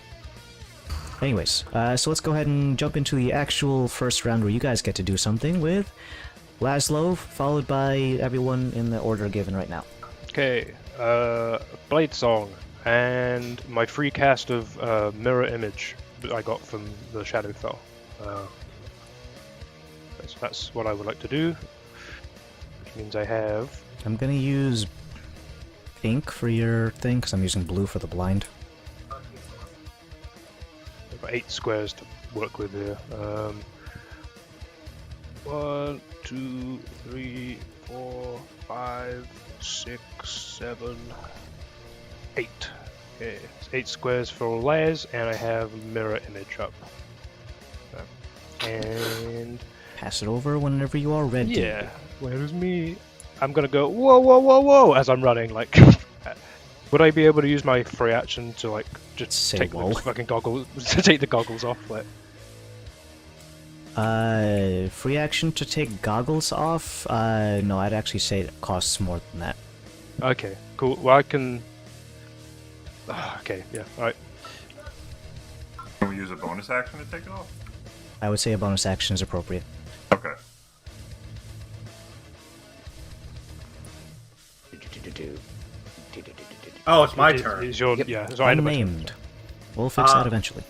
Anyways, so let's go ahead and jump into the actual first round where you guys get to do something with Laszlo, followed by everyone in the order given right now. Okay, Blade Song, and my free cast of Mirror Image that I got from the Shadowfell. That's what I would like to do, which means I have... I'm gonna use pink for your thing, because I'm using blue for the blind. I've got 8 squares to work with here. 1, 2, 3, 4, 5, 6, 7, 8. Okay, it's 8 squares for all layers, and I have mirror image up. And pass it over whenever you are ready. Yeah, where's me? I'm gonna go whoa, whoa, whoa, whoa as I'm running. Like, would I be able to use my free action to like just take the fucking goggles, to take the goggles off? Like, free action to take goggles off? No, I'd actually say it costs more than that. Okay, cool. Well, I can. Okay, yeah, alright. Can we use a bonus action to take it off? I would say a bonus action is appropriate. Okay. Oh, it's my turn. It's your, yeah, it's right. Unnamed. We'll fix that eventually.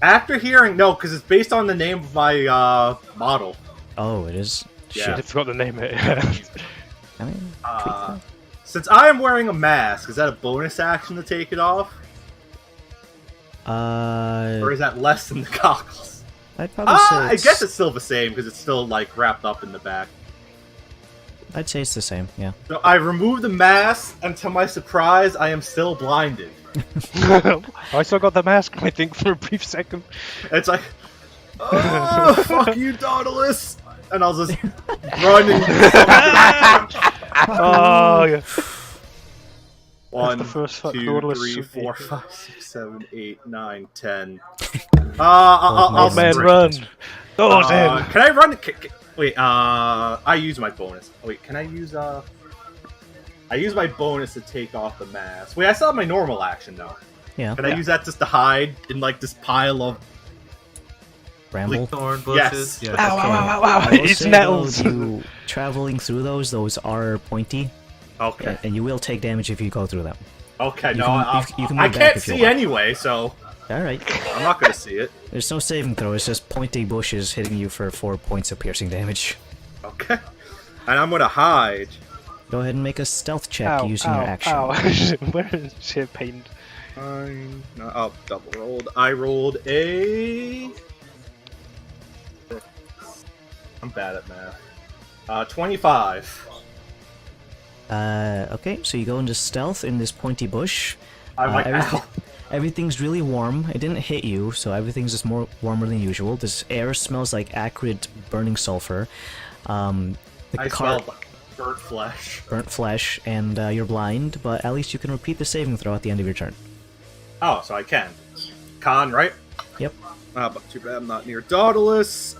After hearing, no, because it's based on the name of my model. Oh, it is? Yeah. Shit, I forgot the name of it. I mean, since I am wearing a mask, is that a bonus action to take it off? Or is that less than the goggles? I'd probably say I guess it's still the same, because it's still, like, wrapped up in the back. I'd say it's the same, yeah. So I remove the mask, and to my surprise, I am still blinded. I still got the mask, I think, for a brief second. It's like, oh, fuck you, Dauntless! And I'll just run and... Oh, yeah. 1, the first 2, 3, 4, 5, 6, 7, 8, 9, 10. Oh I'll man, run! Doors in! Can I run? Wait, I use my bonus. Wait, can I use, I use my bonus to take off the mask. Wait, I still have my normal action, though. Yeah. Can I use that just to hide in, like, this pile of... Bramble? Thorn bushes? Yes. Yeah. Ow, ow, ow, ow! It's say, nettles! Though, you traveling through those are pointy. Okay. And you will take damage if you go through them. Okay, You no, can- you can I move back can't if you see want. anyway, so Alright. I'm not gonna see it. There's no saving throw, it's just pointy bushes hitting you for 4 points of piercing damage. Okay. And I'm gonna hide. Go ahead and make a stealth check Ow, using ow, your action. ow. Where is shit pained? Fine. No, oh, double rolled. I rolled a... I'm bad at math. 25. Okay, so you go into stealth in this pointy bush. I'm like, ow. Everything's really warm. It didn't hit you, so everything's just more warmer than usual. This air smells like acrid burning sulfur. I smelled like burnt flesh. Burnt flesh, and you're blind, but at least you can repeat the saving throw at the end of your turn. Oh, so I can. Con, right? Yep. But too bad I'm not near Dauntless.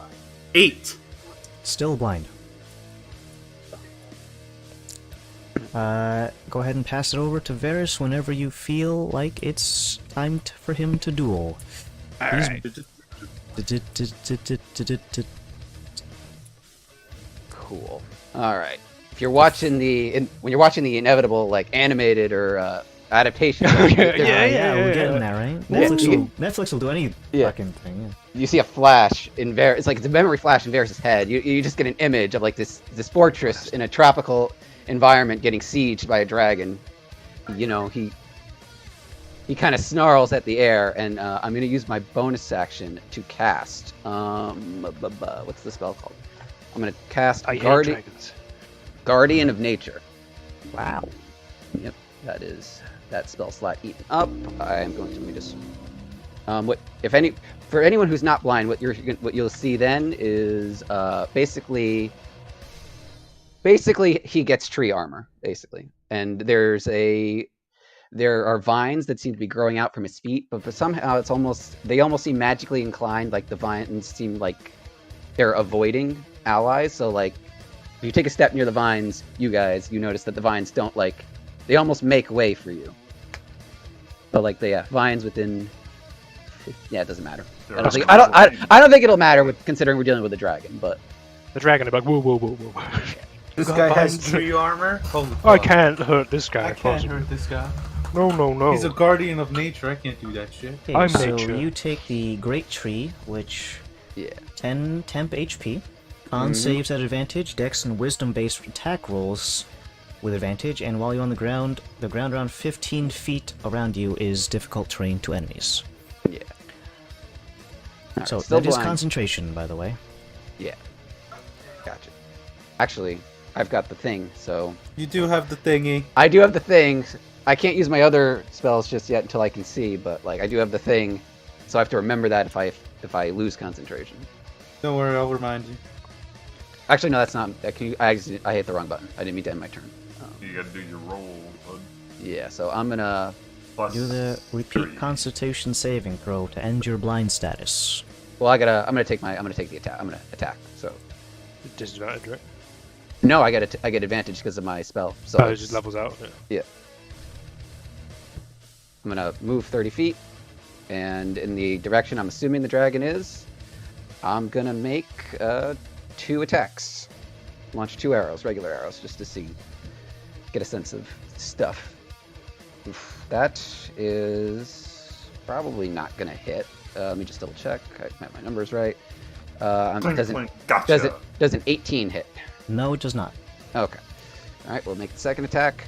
8. Still blind. Go ahead and pass it over to Varys whenever you feel like it's time for him to duel. Alright. Cool. All right. If you're watching when you're watching the inevitable like animated or adaptation, We're getting there, right? Netflix will do any Yeah. fucking thing. Yeah. you see a flash in it's like it's a memory flash in Varys' head. You just get an image of like this fortress in a tropical environment getting sieged by a dragon. You know, he kind of snarls at the air, and I'm going to use my bonus action to cast. What's the spell called? I'm going to cast I hate dragons. Guardian of Nature. Wow. Yep, that is that spell slot eaten up. I am going to let me just. For anyone who's not blind, what you'll see then is basically he gets tree armor basically, and there are vines that seem to be growing out from his feet, but somehow they almost seem magically inclined, like the vines seem like they're avoiding allies. So like if you take a step near the vines, you notice that the vines don't they almost make way for you. But like vines within. Yeah, it doesn't matter. I don't think it'll matter considering we're dealing with a dragon, but The dragon will be like, whoa, whoa, whoa, whoa. This guy has tree armor. Holy I fuck. can't hurt this guy. I can't hurt this guy. No, no, no. He's a guardian of nature. I can't do that shit. Okay, I'm so nature. you take the Great Tree, which 10 temp HP. Con saves at advantage, Dex and Wisdom-based attack rolls with advantage, and while you're on the ground around 15 feet around you is difficult terrain to enemies. Yeah. So still that is blind. concentration, by the way. Yeah. Gotcha. Actually, I've got the thing, so You do have the thingy. I do have the thing. I can't use my other spells just yet until I can see, but like I do have the thing, so I have to remember that if I lose concentration. Don't worry, I'll remind you. Actually, no, that's not. I hit the wrong button. I didn't mean to end my turn. You gotta do your roll, bud. Yeah, so I'm gonna. Plus Do the repeat 3. Constitution saving throw to end your blind status. Well, I'm gonna take the attack. I'm gonna attack. So Disadvantage, right? no, I get advantage because of my spell. So Oh, it just levels out. yeah. I'm gonna move 30 feet, and in the direction I'm assuming the dragon is, I'm gonna make 2 attacks. Launch 2 arrows, regular arrows, just to get a sense of stuff. Oof, that is probably not gonna hit. Let me just double check. I got my numbers right. Gotcha. Does an 18 hit? No, it does not. Okay. All right, we'll make the second attack.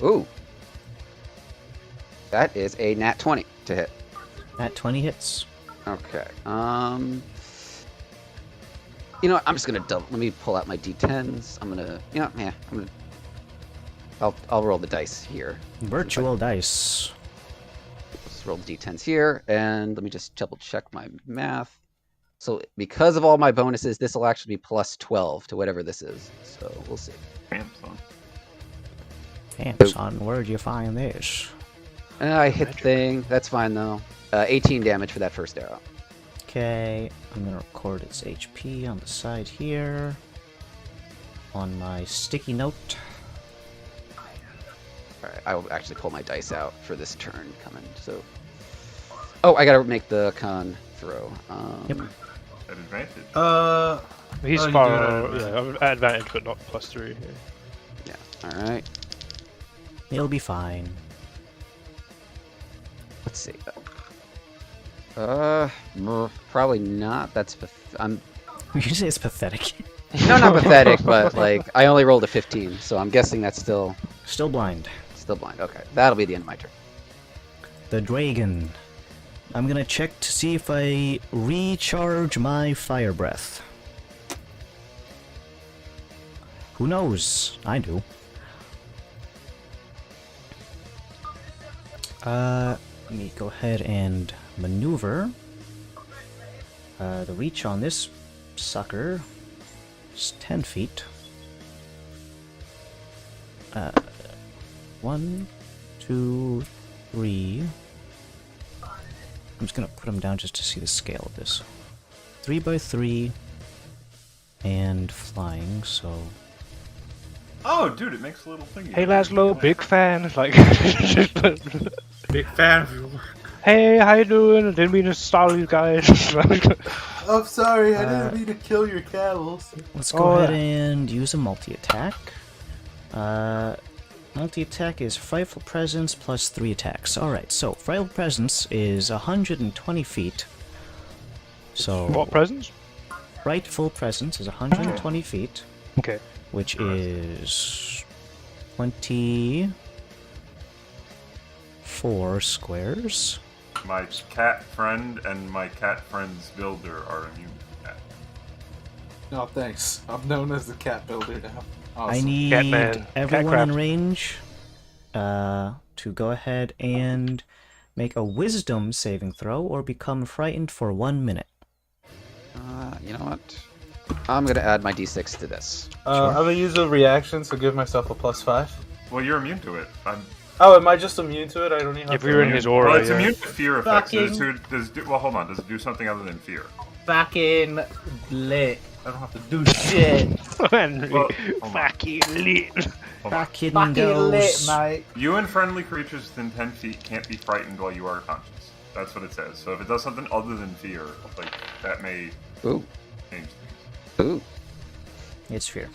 Ooh. That is a nat 20 to hit. That 20 hits. Okay. You know what? I'm just gonna let me pull out my d10s. I'll roll the dice here. Virtual dice. Let's roll the d10s here, and let me just double check my math. So because of all my bonuses, this will actually be plus 12 to whatever this is. So we'll see. Damn, son, where'd you find this? I hit the thing. That's fine though. 18 damage for that first arrow. Okay, I'm gonna record its HP on the side here. On my sticky note. Alright, I will actually pull my dice out for this turn coming. So, oh, I gotta make the con throw. Yep. At advantage. He's Oh, you far, do it at at advantage, but not +3. Yeah. All right. It'll be fine. Let's see. Probably not. I'm You say it's pathetic. no, not pathetic, but like I only rolled a 15, so I'm guessing that's still Still blind. blind. Okay, that'll be the end of my turn. The dragon. I'm gonna check to see if I recharge my fire breath. Who knows? I do. Let me go ahead and maneuver. The reach on this sucker is 10 feet. 1, 2, 3. I'm just gonna put them down just to see the scale of this. 3 by 3 and flying, so Oh, dude, it makes a little thingy. Hey Laszlo, big fan. Like, Big fan of your work. hey, how you doing? I didn't mean to startle you guys. I'm sorry, I Uh, didn't mean to kill your camels. let's go ahead and use a multi-attack. Multi-attack is Frightful Presence plus 3 attacks. Alright, so Frightful Presence is 120 feet. So What presents? Frightful Presence is 120 feet, Okay. which is 24 squares. My cat friend and my cat friend's builder are immune to that. No, thanks. I'm known as the cat builder now. I Awesome. need Catman. everyone in Catcraft. range to go ahead and make a wisdom saving throw or become frightened for 1 minute. You know what? I'm gonna add my d6 to this. I'm gonna use a reaction to give myself a +5. Well, you're immune to it. Oh, am I just immune to it? I don't even have If to you're in roll. his aura, Well, it's yeah. immune to fear effects. Fucking- Well, hold on. Does it do something other than fear? Fucking lit. I don't have to do shit. Henry, Well, hold on. fucking lit. Hold on. Fucking Fucking lit, goes. mate. You and friendly creatures within 10 feet can't be frightened while you are conscious. That's what it says. So if it does something other than fear, like that may Ooh, change things. ooh. It's fear.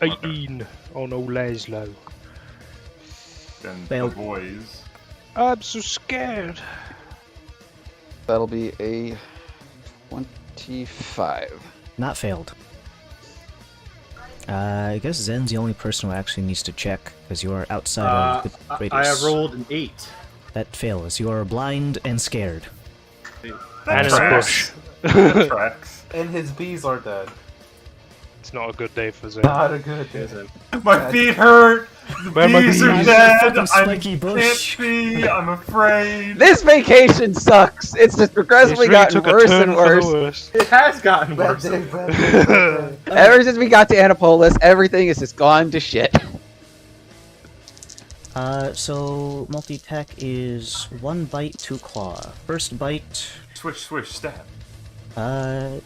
18 on old Laszlo. Then Failed. the boys. I'm so scared. That'll be a 25. Not failed. I guess Zen's the only person who actually needs to check, because you are outside of the radius. I have rolled an 8. That fails. You are blind and scared. And in a tracks. bush. That tracks. And his bees are dead. It's not a good day for Zen. Not a good day. My feet hurt. The Where are my bees are bees? dead. Fucking I spiky can't bush. see. I'm afraid. This vacation sucks. It's just progressively It's really gotten took a worse turn and for the worse. worse. It has gotten Bad worse. day, bad day, bad day. Ever since we got to Annapolis, everything has just gone to shit. So multi-attack is 1 bite, 2 claw. First bite, Swish, swish, stab. more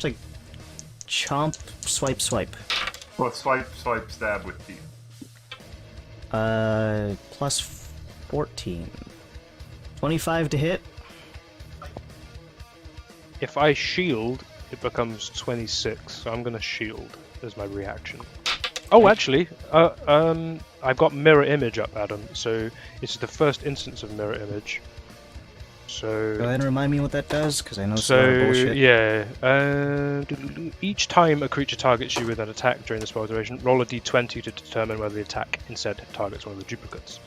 like chomp, swipe, swipe. Well, swipe, swipe, stab with teeth. Plus 14. 25 to hit. If I shield, it becomes 26, so I'm gonna shield as my reaction. Oh, actually, I've got mirror image up, Adam, so it's the first instance of mirror image. Go ahead So, and remind me what that does, because I know it's a lot of bullshit. yeah, each time a creature targets you with an attack during the spell duration, roll a d20 to determine whether the attack instead targets one of the duplicates.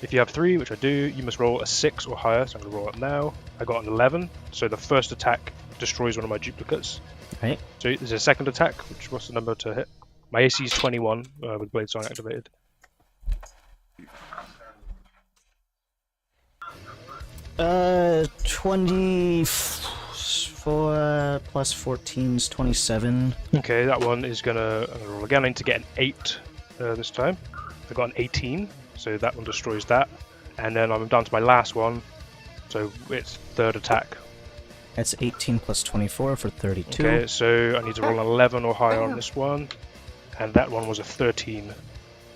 If you have 3, which I do, you must roll a 6 or higher, so I'm going to roll it now. I got an 11, so the first attack destroys one of my duplicates. Right. So there's a second attack, which what's the number to hit? My AC is 21 with Blade Song activated. Uh, 24 plus 14 is 27. Okay, that one is I'm gonna roll again. I need to get an 8 this time. I got an 18, so that one destroys that. And then I'm down to my last one, so it's third attack. That's 18 plus 24 for 32. Okay, so I need to roll an 11 or higher on this one, and that one was a 13.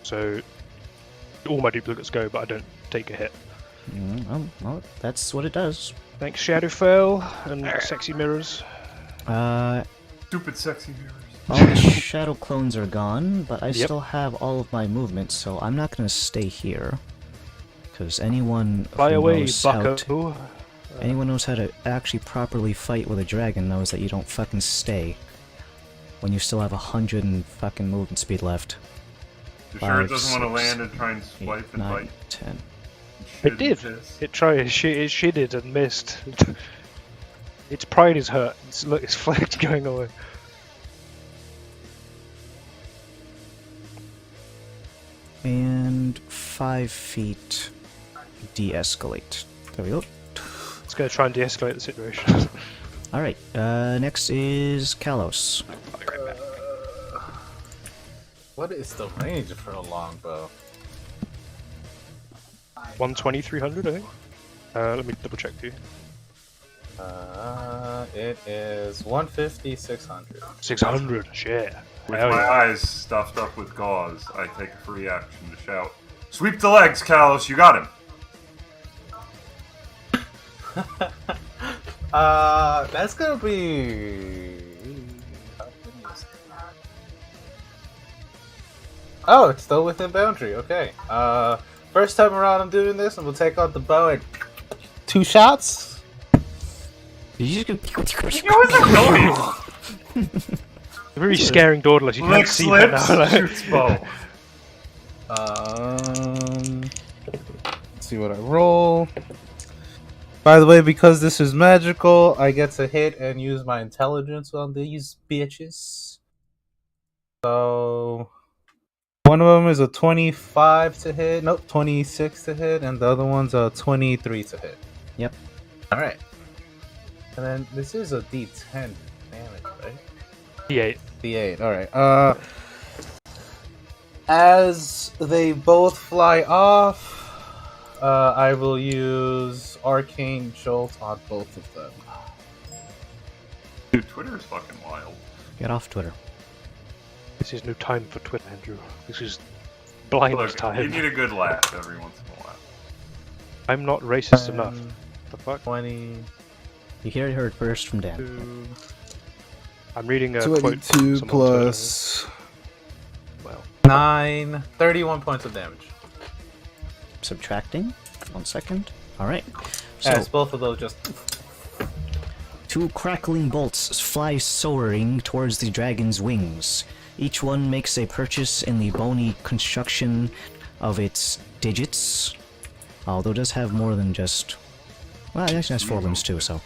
So all my duplicates go, but I don't take a hit. Well, that's what it does. Thanks, Shadowfell and Sexy Mirrors. Stupid sexy mirrors. All the shadow clones are gone, but I Yep. still have all of my movement, so I'm not going to stay here. Because anyone Fly who away, knows how bucko. to, anyone knows how to actually properly fight with a dragon knows that you don't fucking stay when you still have 100 and fucking movement speed left. You sure it 5, doesn't want to 6, land and try and 8, swipe and 9, bite? 10. It did. It tried. It shidded and missed. Its pride is hurt. Look, its flag going away. And 5 feet de-escalate. There we go. It's going to try and de-escalate the situation. Alright, next is Kalos. What is the range for a longbow? 120, 300, I think. Let me double check for you. It is 150, 600. 600. Shit. With Hell my yeah. eyes stuffed up with gauze, I take a free action to shout, "Sweep the legs, Kalos, you got him!" That's gonna be. Oh, it's still within boundary. Okay. First time around, I'm doing this, and we'll take out the bow and 2 shots. Did you just Very scaring Daedalus. You can't Lick see that slips, now. Like. shoots bow. Let's see what I roll. By the way, because this is magical, I get to hit and use my intelligence on these bitches. So one of them is a 25 to hit. Nope, 26 to hit, and the other one's a 23 to hit. Yep. All right. And then this is a D10 damage, right? D8. D8. All right. As they both fly off, I will use Arcane Jolt on both of them. Dude, Twitter is fucking wild. Get off Twitter. This is no time for Twitter, Andrew. This is blind Look, time. you need a good laugh every once in a while. I'm not racist enough. The fuck? 20. You hear it heard first from Dan. 22 I'm reading a quote. from someone on plus Twitter. Well, 9, 31 points of damage. Subtracting. 1 second. Alright. So, As both of those just. 2 crackling bolts fly soaring towards the dragon's wings. Each one makes a purchase in the bony construction of its digits. Although it does have more than just... Well, it actually has 4 limbs too, so...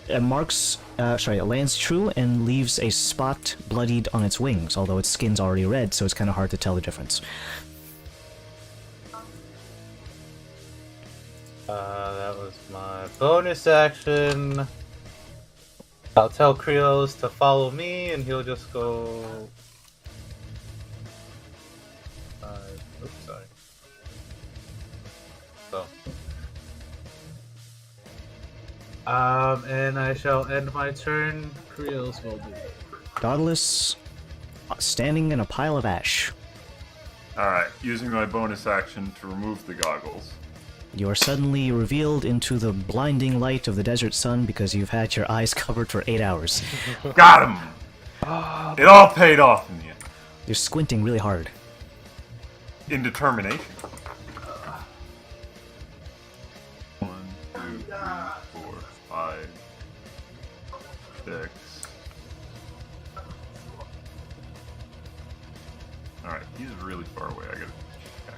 It lands true and leaves a spot bloodied on its wings, although its skin's already red, so it's kind of hard to tell the difference. That was my bonus action. I'll tell Krios to follow me, and he'll just go. Oops, sorry. So. And I shall end my turn. Krios will do it. Dauntless, standing in a pile of ash. Alright, using my bonus action to remove the goggles. You are suddenly revealed into the blinding light of the desert sun because you've had your eyes covered for 8 hours. Got him! It all paid off in the end. You're squinting really hard. In determination. 1, 2, 3, 4, 5, 6. Alright, he's really far away. I gotta check.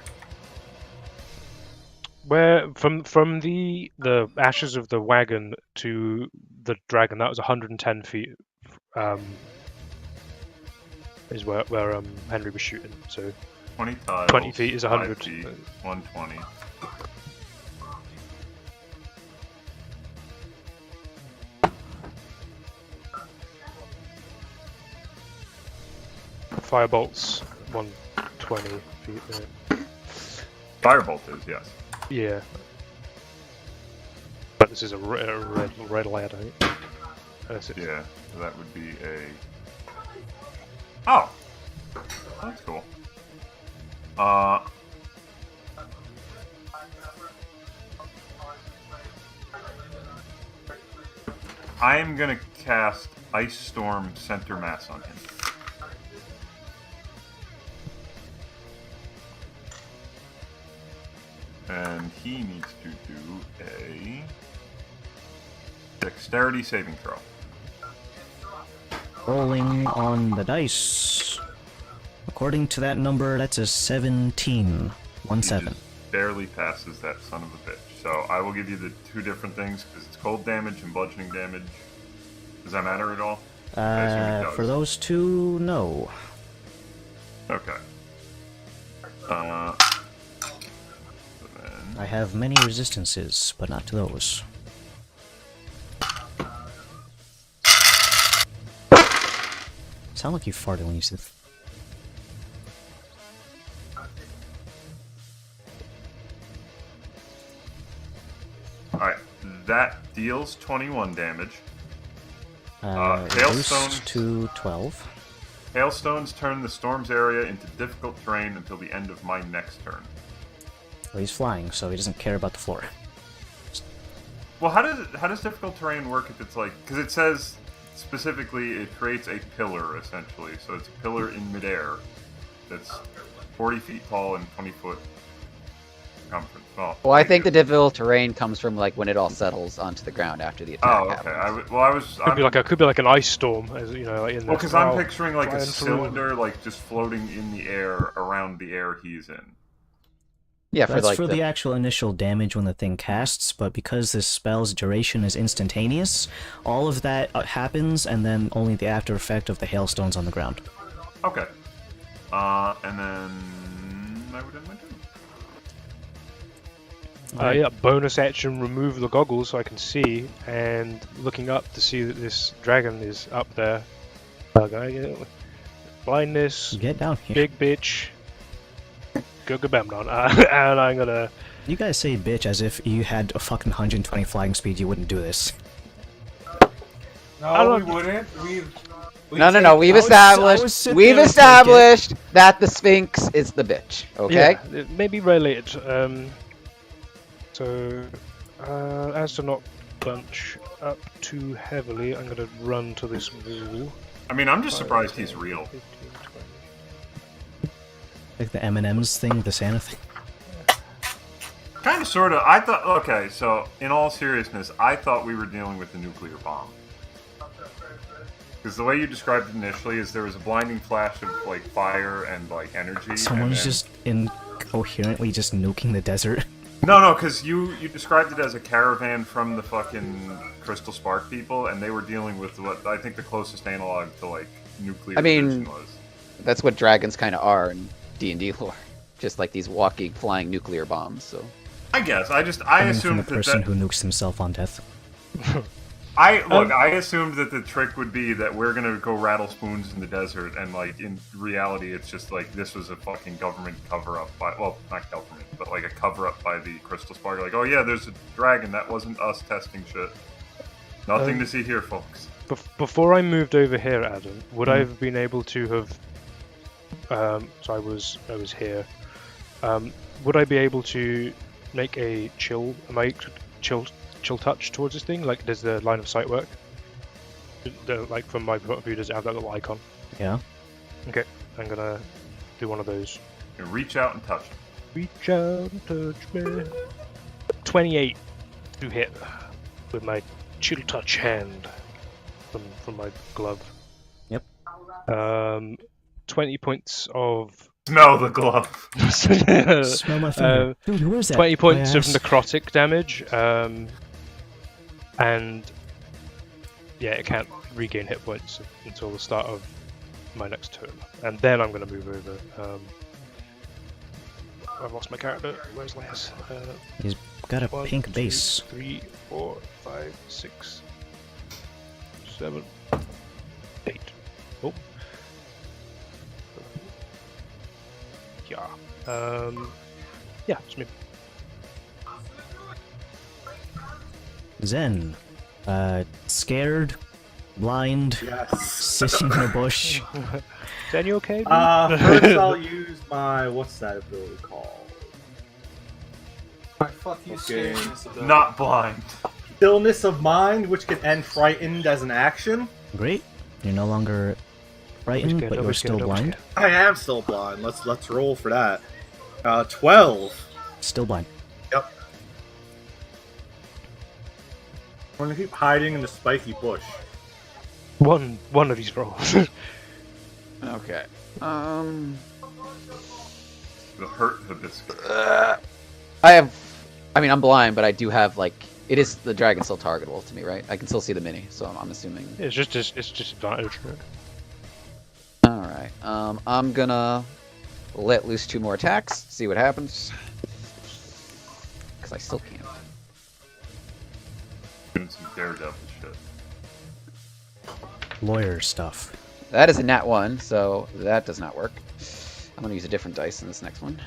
where from the ashes of the wagon to the dragon, that was 110 feet. Is where Henry was shooting. So 20 tiles. 20 feet is 100. 5 feet, 120. Firebolts 120 feet. Firebolt is, yes. Yeah. But this is a red ladder. Yeah, so that would be a... Oh! That's cool. I am gonna cast Ice Storm Center Mass on him. And he needs to do a dexterity saving throw. Rolling on the dice. According to that number, that's a 17. 1-7. He just barely passes that son of a bitch. So I will give you the two different things because it's cold damage and bludgeoning damage. Does that matter at all? I assume it does. For those two, no. Okay. So then... I have many resistances, but not to those. Sound like you farted when you said. Alright, that deals 21 damage. Reduced Hailstones to 12. Hailstones turn the storm's area into difficult terrain until the end of my next turn. Well, he's flying, so he doesn't care about the floor. Well, how does difficult terrain work if it's like... Because it says specifically it creates a pillar, essentially. So it's a pillar in midair that's 40 feet tall and 20 foot circumference. Well, I think the difficult terrain comes from like when it all settles onto the ground after the attack Oh, okay. happens. Could be like an ice storm, as you know, like in Well, this. because I'm picturing like a flying through. cylinder, like just floating in the air around the air he's in. Yeah, That's for the actual initial damage when the thing casts, but because this spell's duration is instantaneous, all of that happens, and then only the after effect of the hailstones on the ground. Okay. And then I would end my turn. Yeah, bonus action, remove the goggles so I can see, and looking up to see that this dragon is up there. Blindness, Get down here. big bitch, Gugabamnon, and I'm gonna... You guys say bitch as if you had a fucking 120 flying speed, you wouldn't do this. No, we wouldn't. No. We've established that the Sphinx is the bitch. Okay. Yeah, it may be related. So, as to not bunch up too heavily, I'm gonna run to this wall. I mean, I'm just surprised he's real. 15, 20. Like the M&M's thing, the Santa thing. Kind of, sort of. I thought. Okay, so in all seriousness, I thought we were dealing with the nuclear bomb. Because the way you described it initially is there was a blinding flash of like fire and like energy. Someone's and then... just incoherently just nuking the desert. No, because you described it as a caravan from the fucking Crystal Spark people, and they were dealing with what I think the closest analog to like nuclear fission was. That's what dragons kind of are in D&D lore, just like these walking, flying nuclear bombs. So, I guess I Coming assumed from the person that. who nukes himself on death. I assumed that the trick would be that we're gonna go rattle spoons in the desert, and like in reality, it's just like this was a fucking government cover up by, well, not government, but like a cover up by the Crystal Spark. Like, oh yeah, there's a dragon. That wasn't us testing shit. Nothing to see here, folks. Before I moved over here, Adam, would I have been able to have? So I was here. Would I be able to make a chill touch towards this thing? Like, does the line of sight work? Like, from my point of view, does it have that little icon? Yeah. Okay, I'm gonna do one of those. And reach out and touch him. Reach out and touch me. 28 to hit with my chill touch hand from my glove. Yep. 20 points of... Smell the glove. Smell my finger. Dude, who is that? 20 points of My ass. necrotic damage, and yeah, it can't regain hit points until the start of my next turn. And then I'm going to move over. I've lost my character. Where's Lance? He's got a 1, pink 2, base. 3, 4, 5, 6, 7, 8. Oh. Yeah. Yeah, it's me. Zen. Scared, blind, Yes. sitting in a bush. Zen, you okay? dude? First I'll use my, what's that ability called? Fuck you, Okay. Not blind. Stillness of mind, which can end frightened as an action. Great. You're no longer frightened, scared, but don't be you're scared, still don't be blind. I am still blind. Let's roll for that. 12. Still blind. Yep. I'm gonna keep hiding in the spiky bush. One of these rolls. okay. The hurt hibiscus. I'm blind, but I do have like it is the dragon still targetable to me, right? I can still see the mini, so I'm assuming. it's just advantage. Right? All right. I'm gonna let loose 2 more attacks, see what happens, because I still can't. Doing some daredevil shit. Lawyer stuff. That is a nat 1, so that does not work. I'm gonna use a different dice in this next one.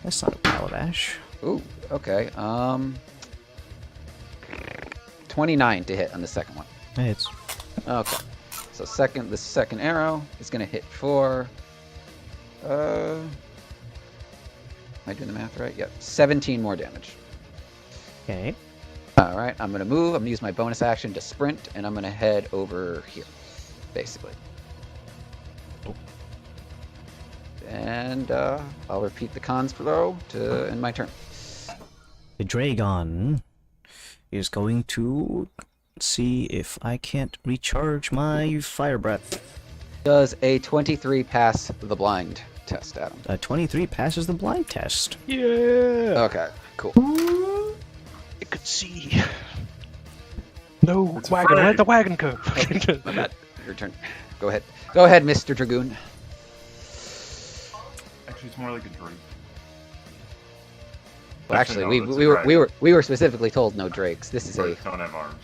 That's not a pile of ash. Ooh, okay. 29 to hit on the second one. Hey, it's Okay. So the second arrow is gonna hit for am I doing the math right? Yep. 17 more damage. okay. Alright, I'm gonna move, I'm gonna use my bonus action to sprint, and I'm gonna head over here. Basically. And I'll repeat the cons throw to end my turn. The Dragon is going to see if I can't recharge my fire breath. Does a 23 pass the blind test, Adam? 23 passes the blind test. Yeah. Okay, cool. I could see. No It's wagon. afraid. Where'd the wagon go? My bad. Your turn. Go ahead. Go ahead, Mr. Dragoon. Actually, it's more like a drake. Well, Actually, actually, no, that's a we dragon. we were specifically told no drakes. This is a Drakes don't have arms.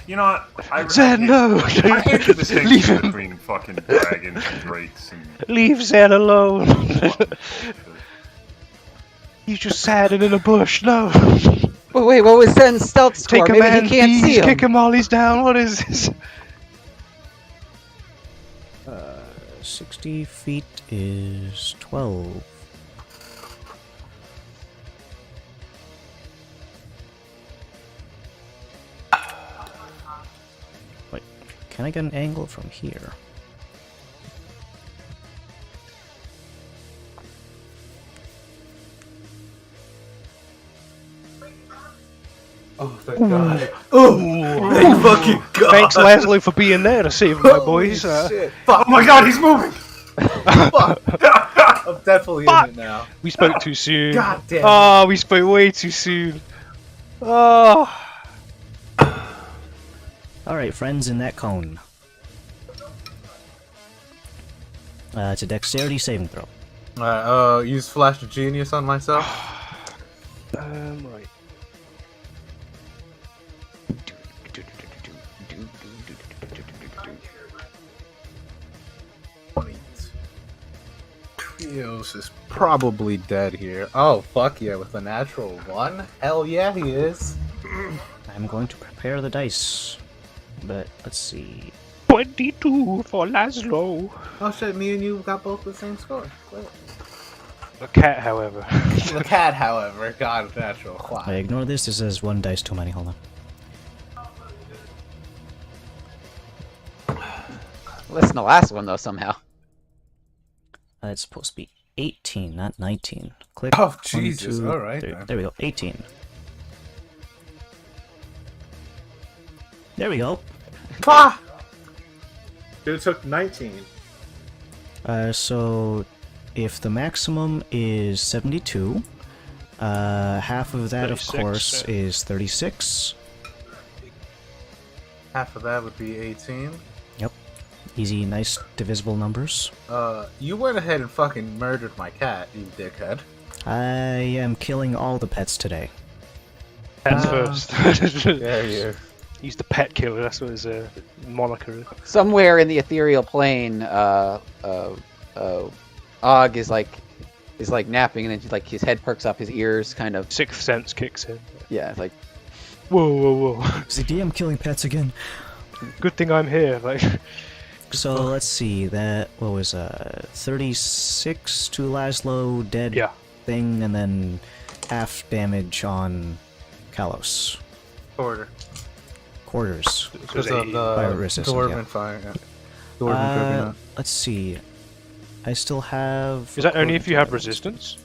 You know what? I Zed, no! I hate the Leave distinction him. between fucking dragons and drakes and. Leave Zed alone. He's just saddened in a bush. No. Wait, what was Zen's stealth score? Take a Maybe man, he can't see please. him. Kick him while he's down. What is this? 60 feet is 12. Wait, can I get an angle from here? Oh, thank God. Oh, thank fucking God. Thanks, Leslie, for being there to save my boys. Shit. Fuck. Oh my god, he's moving! Fuck. I'm definitely Fuck. in it now. We spoke too soon. God damn it. Oh, we spoke way too soon. Oh. Alright, friends in that cone. It's a dexterity saving throw. Alright, use Flash of Genius on myself. Right. Trios is probably dead here. Oh, fuck yeah, with a natural 1? Hell yeah, he is. I'm going to prepare the dice. But, let's see. 22 for Laszlo. Oh shit, me and you got both the same score. Great. The cat, however. The cat, however, got a natural 5. I ignore this, this is one dice too many, hold on. Less than the last one, though, somehow. It's supposed to be 18, not 19. Click. Oh, 1, Jesus, 2, alright 3. then. There we go, 18. There we go. Ah! It took 19. So, if the maximum is 72, half of that, of 36, course, yeah. is 36. Half of that would be 18. Yep. Easy, nice, divisible numbers. You went ahead and fucking murdered my cat, you dickhead. I am killing all the pets today. Pets first. Yeah, you. He's the pet killer, that's what his moniker is. Somewhere in the ethereal plane, Og is like napping, and then like his head perks up, his ears kind of. Sixth sense kicks in. Yeah, it's like Whoa, whoa, whoa. Is the DM killing pets again? Good thing I'm here. Like, So let's see, that, what was 36 to Laszlo, dead yeah. thing, and then half damage on Kalos. Quarter. Quarters. So it's Because of 80. Fire the resistance, Dwarven yeah. fire. Yeah. Dwarven coconut. Let's see. I still have... Is that only if you have damage. resistance?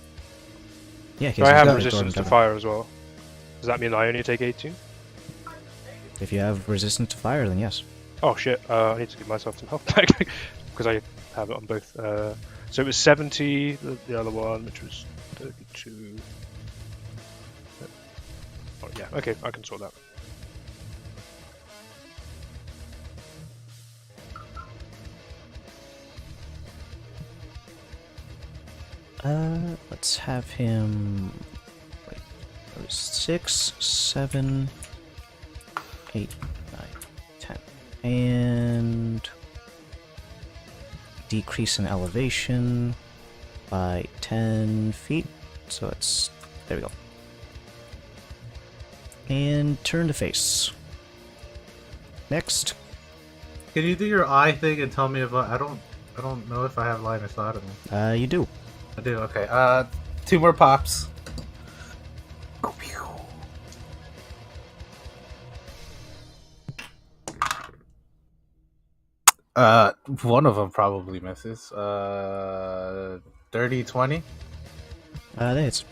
Yeah, Do I have got resistance to Dwarven fire as well? Does that mean I only take 18? If you have resistance to fire, then yes. Oh shit, I need to give myself some health back because I have it on both. So it was 70, the other one, which was 32. Oh, yeah, okay, I can sort that. Let's have him... Wait, there was 6, 7, 8, 9, 10. And... decrease in elevation by 10 feet. So it's... there we go. And turn to face. Next. Can you do your eye thing and tell me if I don't know if I have line of sight of them. You do. I do, okay. 2 more pops. Go pew. One of them probably misses. Dirty 20. That hits.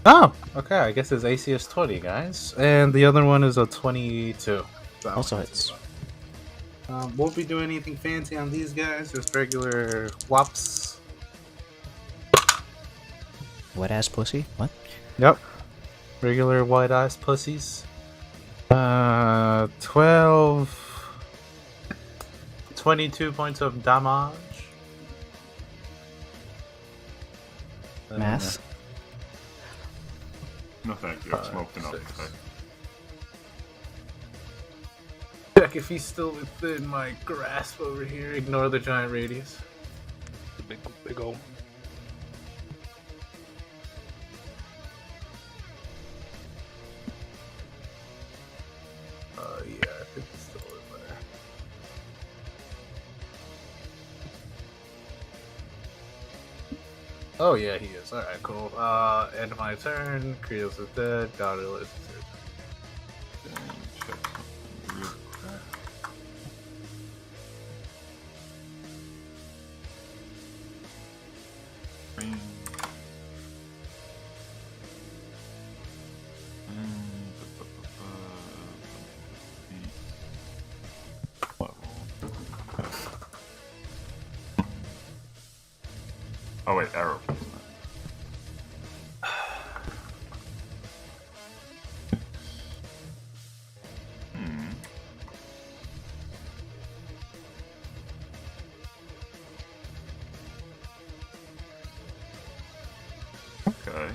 Oh, okay. I guess his AC is 20, guys, and the other one is a 22. That Also one hits. Won't be doing anything fancy on these guys. Just regular whops. Wet ass pussy. What? Yep. Regular white eyes pussies. 12. 22 points of damage. Math. No, thank you. I've smoked enough six. today. Check if he's still within my grasp over here. Ignore the giant radius. The big old. Yeah, I think he's still in there. Oh yeah, he is. Alright, cool. End of my turn. Krios is dead. Godrill is dead. Check something real quick. Green. Oh wait, arrow. Hmm. Okay.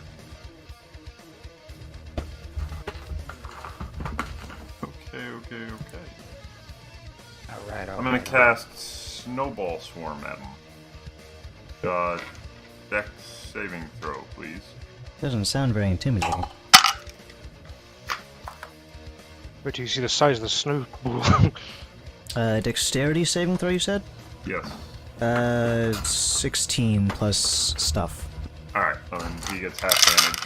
Okay. All right. I'm gonna cast Snowball Swarm at him. Dex saving throw, please. Doesn't sound very intimidating. But you see the size of the snowball. Dexterity saving throw, you said? Yes. 16 plus stuff. Alright, and he gets half damage,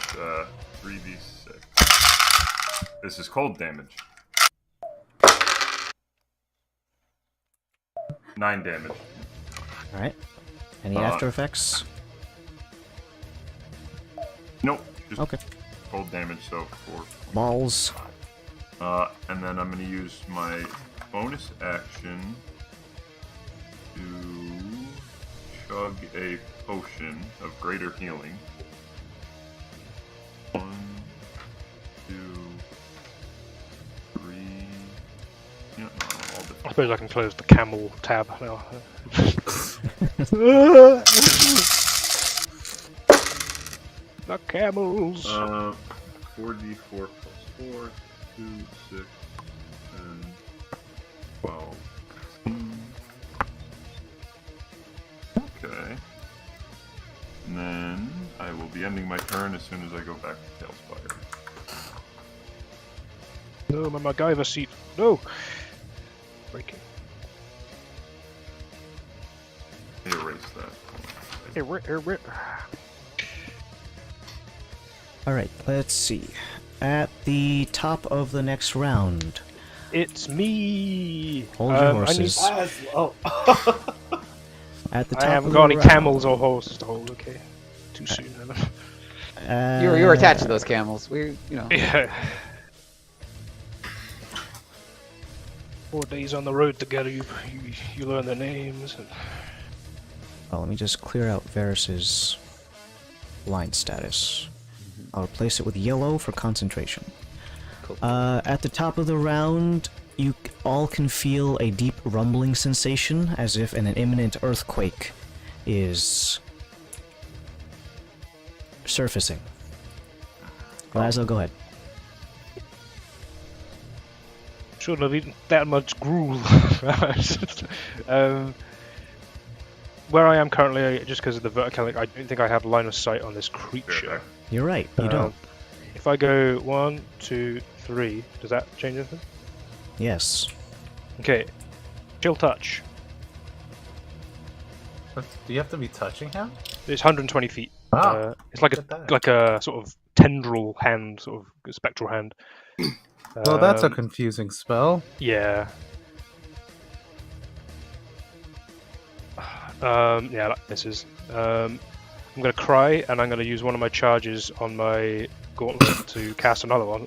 3d6. This is cold damage. 9 damage. Alright. Any after effects? Nope, just Okay. cold damage, so 4. Balls. And then I'm going to use my bonus action to chug a potion of greater healing. 1, 2, 3. Yeah, no, all different. I suppose I can close the camel tab now. The camels. 4d4 plus 4, 2, 6, and 12, 16. Okay. And then I will be ending my turn as soon as I go back to Tailspire. No, my MacGyver seat. No. Breaking. Erase that. Alright, let's see. At the top of the next round. It's me. Hold your horses. Oh. At the I top haven't of got the any round. camels or horses to hold. Okay, too soon. You were attached to those camels. Yeah. 4 days on the road together, you learn their names. And... Oh, let me just clear out Varus's line status. I'll replace it with yellow for concentration. Cool. At the top of the round, you all can feel a deep rumbling sensation, as if an imminent earthquake is surfacing. Lazo, go ahead. Shouldn't have eaten that much gruel. Where I am currently, just because of the verticality, I don't think I have line of sight on this creature. You're right, you don't. If I go 1, 2, 3, does that change anything? Yes. Okay. Chill touch. Do you have to be touching him? It's 120 feet. Ah, it's like look at that. like a sort of tendril hand, sort of spectral hand. Well, that's a confusing spell. Yeah. Yeah, that misses. I'm gonna cry, and I'm gonna use one of my charges on my gauntlet to cast another one.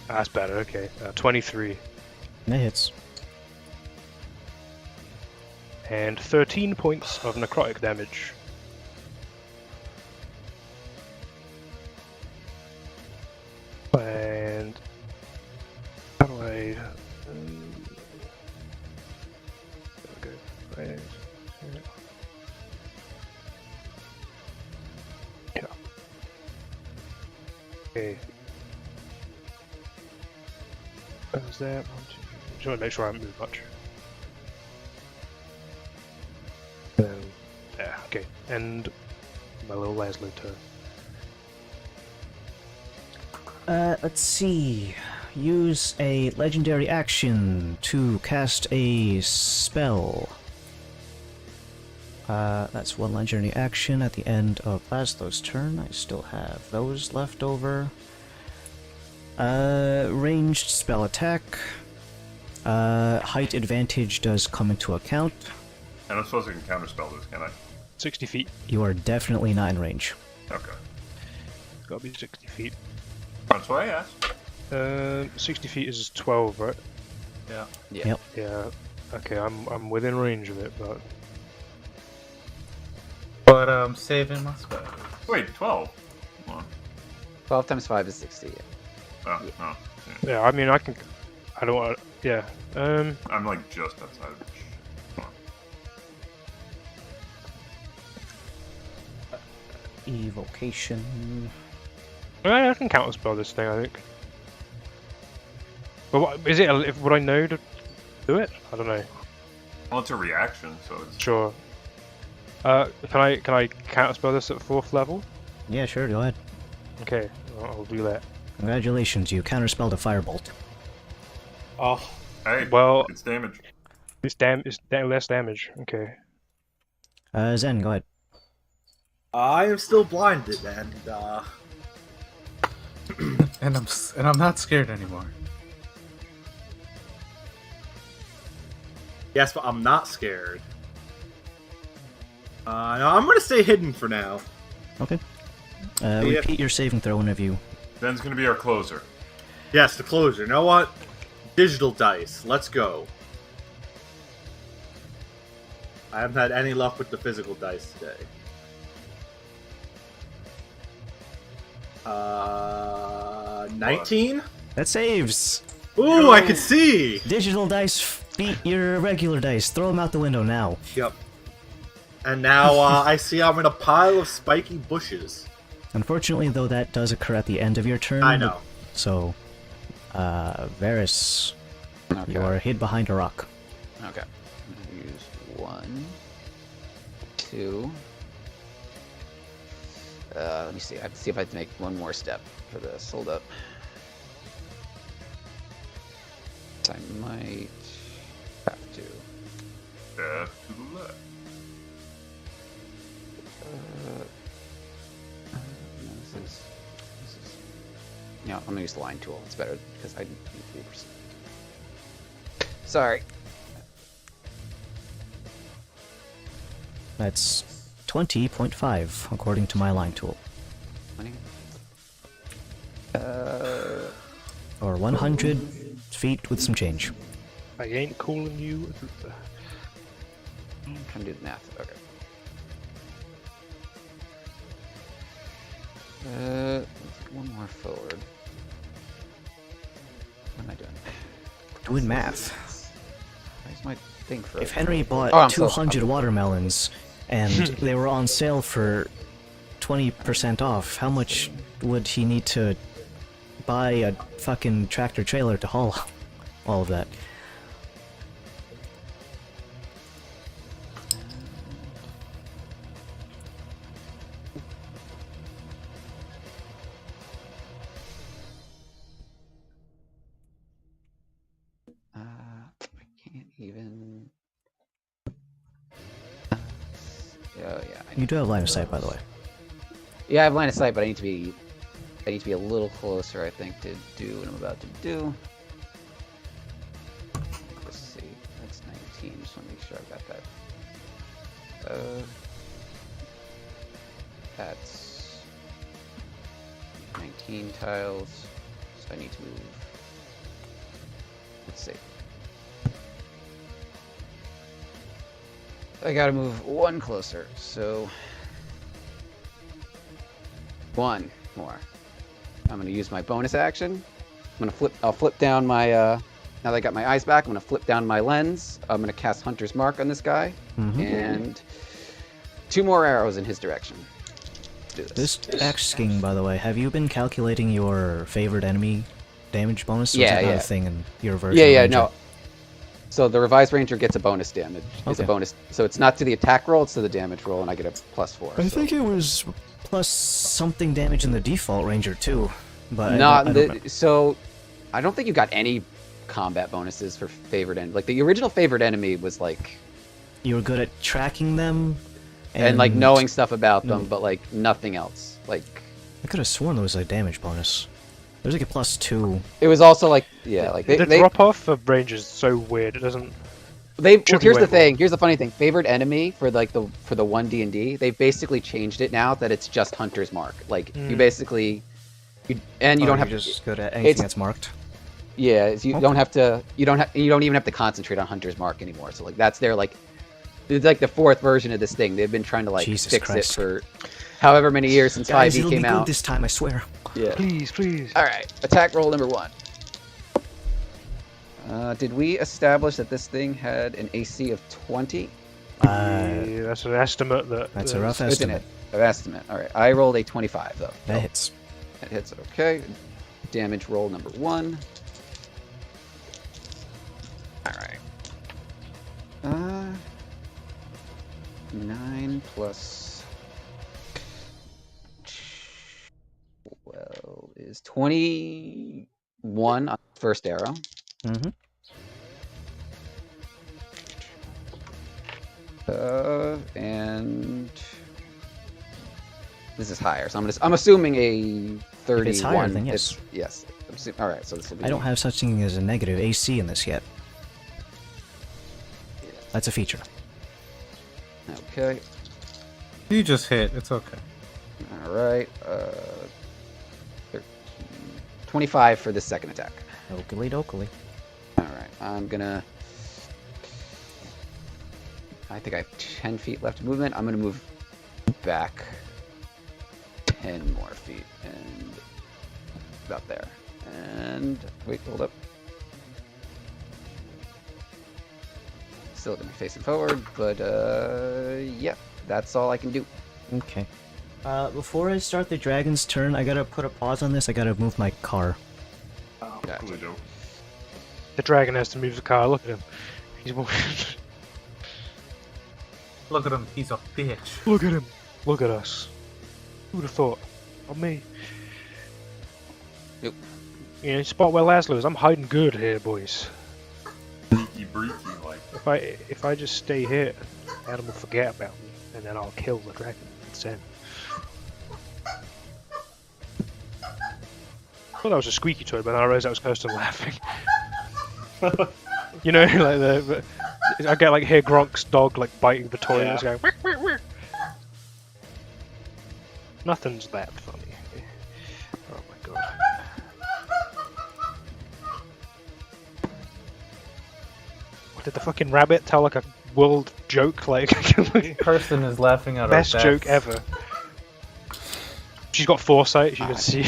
That's better. Okay, 23 That hits. and 13 points of necrotic damage. And how do I? Okay. Right. Yeah. Okay. What was that? 1, 2, 3. Just want to make sure I haven't moved much. Yeah. Okay. And my little Leslie turn. Let's see. Use a legendary action to cast a spell. That's one legendary action at the end of Laszlo's turn. I still have those left over. Ranged spell attack. Height advantage does come into account. And I'm supposed to counterspell this, can I? 60 feet. You are definitely not in range. Okay. Gotta be 60 feet. That's what I asked. 60 feet is 12, right? Yeah. Yeah. Yep. Yeah. Okay, I'm within range of it, but But I'm saving my spell. Wait, 12? Come on. 12 times 5 is 60. Oh, oh. Yeah. yeah. I mean, I can. I don't want. Yeah. I'm like just outside of it. Come on. Evocation. I can counterspell this thing, I think. But what is it? Would I know to do it? I don't know. Well, it's a reaction, so it's... Sure. Can I counterspell this at 4th level? Yeah, sure, go ahead. Okay, I'll do that. Congratulations, you counterspelled a firebolt. Oh, Hey, Well- it's damage. It's less damage. Okay. Zen, go ahead. I am still blinded, and And I'm not scared anymore. yes, but I'm not scared. No, I'm gonna stay hidden for now. Okay. Yeah. Repeat your saving throw whenever you... Ben's gonna be our closer. Yes, the closure. You know what? Digital dice. Let's go. I haven't had any luck with the physical dice today. 19? That saves! Ooh, I can see! Digital dice beat your regular dice. Throw them out the window now. Yep. And now I see I'm in a pile of spiky bushes. Unfortunately, though, that does occur at the end of your turn. I know. So, Varys, Okay. you are hid behind a rock. Okay. I'm gonna use 1, 2. Let me see. I have to see if I have to make one more step for this. Hold up. I might have to. To the left. No, this is. Yeah, I'm gonna use the line tool. It's better because I need 3%. Sorry. That's 20.5, according to my line tool. 20. Or 100 feet with some change. I ain't calling you. I'm trying to do the math. Okay. Let's get one more forward. What am I doing? Doing math. Where's my thing for? If Henry bought Oh, I'm so 200 sorry. watermelons and they were on sale for 20% off, how much would he need to buy a fucking tractor trailer to haul all of that? I can't even. Oh yeah. You do have line of sight, by the way. Yeah, I have line of sight, but I need to be a little closer, I think, to do what I'm about to do. Let's see. That's That's 19 tiles. So I need to move. Let's see. I gotta move one closer, so one more. I'm gonna use my bonus action. I'll flip down my now that I got my eyes back, I'm gonna flip down my lens. I'm gonna cast Hunter's Mark on this guy. And 2 more arrows in his direction. Let's do this. This asking, by the way, have you been calculating your favorite enemy damage bonus? Or is that not a thing in your version? No. So the revised ranger gets a bonus damage. It's a bonus. So it's not to the attack roll, it's to the damage roll, and I get a +4. I think it was plus something damage in the default ranger too. But so I don't think you got any combat bonuses for favorite enemy. Like the original favorite enemy was like you were good at tracking them and like knowing stuff about them, but like nothing else. Like I could have sworn there was a damage bonus. There's like a +2. It was also like the drop off of rangers is so weird. It doesn't. Here's the thing. Here's the funny thing. Favorite enemy for the 1D&D, they've basically changed it now that it's just Hunter's Mark. Like you basically, you don't have to just go to anything that's marked. Yeah, you don't have to. You don't even have to concentrate on Hunter's Mark anymore. So like that's their like, it's like the 4th version of this thing. They've been trying to like fix it for however many years since 5e it'll came be out. Good this time, I swear. Yeah. Please. All right. Attack roll number 1. Did we establish that this thing had an AC of 20? Yeah, that's an estimate. That's a rough estimate. An estimate. All right. I rolled a 25 though. That hits. That hits. Okay. Damage roll number 1. All right. 9 plus 12 is 21 on the first arrow. And this is higher, so I'm assuming a 31. If it's higher, then yes. Yes. All right, so this will be. I don't have such thing as a negative AC in this yet. That's a feature. Okay. You just hit. It's okay. All right. 25 for the second attack. Oakley dokley. All right. I'm gonna. I think I have 10 feet left of movement. I'm gonna move back 10 more feet and about there. And wait, hold up. Still gonna be facing forward, but yeah, that's all I can do. Okay. Before I start the dragon's turn, I gotta put a pause on this. I gotta move my car. Gotcha. The dragon has to move the car. Look at him. He's Look at him. He's a bitch. Look at him. Look at us. Who'd have thought? Not me. Yep. You know, spot where Laszlo is. I'm hiding good here, boys. Sneaky breaky like. If I just stay here, Adam will forget about me, and then I'll kill the dragon. It's him. I thought that was a squeaky toy, but then I realized that was Kirsten laughing. You know, like I get like hear Gronk's dog like biting the toy and it's going. "Wah, wah, wah." Nothing's that funny. Oh my god. What did the fucking rabbit tell like a world joke like? Kirsten is laughing at Best our joke ever. She's got foresight. She can see.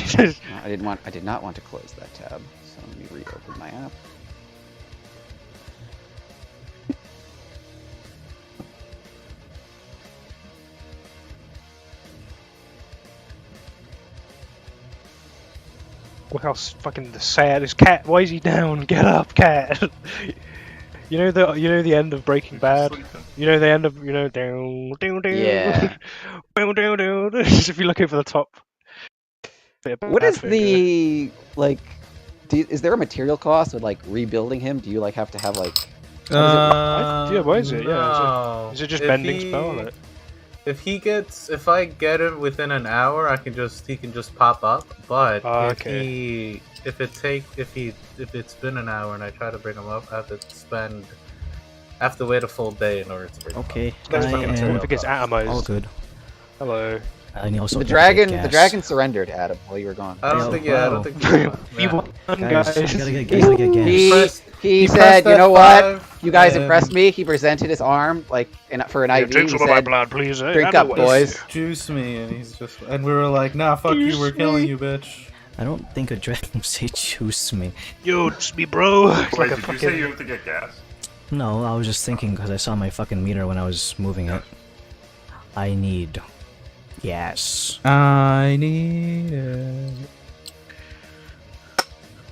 I did not want to close that tab, so let me reopen my app. Look how fucking sad is Cat. Why is he down? Get up, Cat. You know the end of Breaking Bad. You know the end of down. Yeah. Down. If you look over the top. What is the like? Is there a material cost with like rebuilding him? Do you like have to have like? Yeah, why is it? Yeah, No. is it just If bending he- spell? Like? If I get him within an hour, he can just pop up. But Okay. if it's been an hour and I try to bring him up, I have to wait a full day in order to bring him up. Okay. That's I fucking am material If it gets cost. atomized. all good. Hello. And you also The gotta get dragon, the gas. dragon surrendered, Adam, while you were gone. I don't Yo, think. Yeah, I bro. don't think. We Yeah. won, Guys, guys. you gotta get gas. He Press- he he said, pressed you know F5 what? You guys and- impressed me. He presented his arm like for an Yeah, IV. drink He some of my said, blood, please. Eh? "Drink I up, know what boys." it is. Juice me, and he's just. And we were like, nah, fuck you, we're Juice killing me. you, bitch. I don't think a dragon would say juice me. Yo, it's me, bro. It's Wait, like a did you fucking... say you have to get gas? No, I was just thinking because I saw my fucking meter when I was moving it. I need gas. I need it.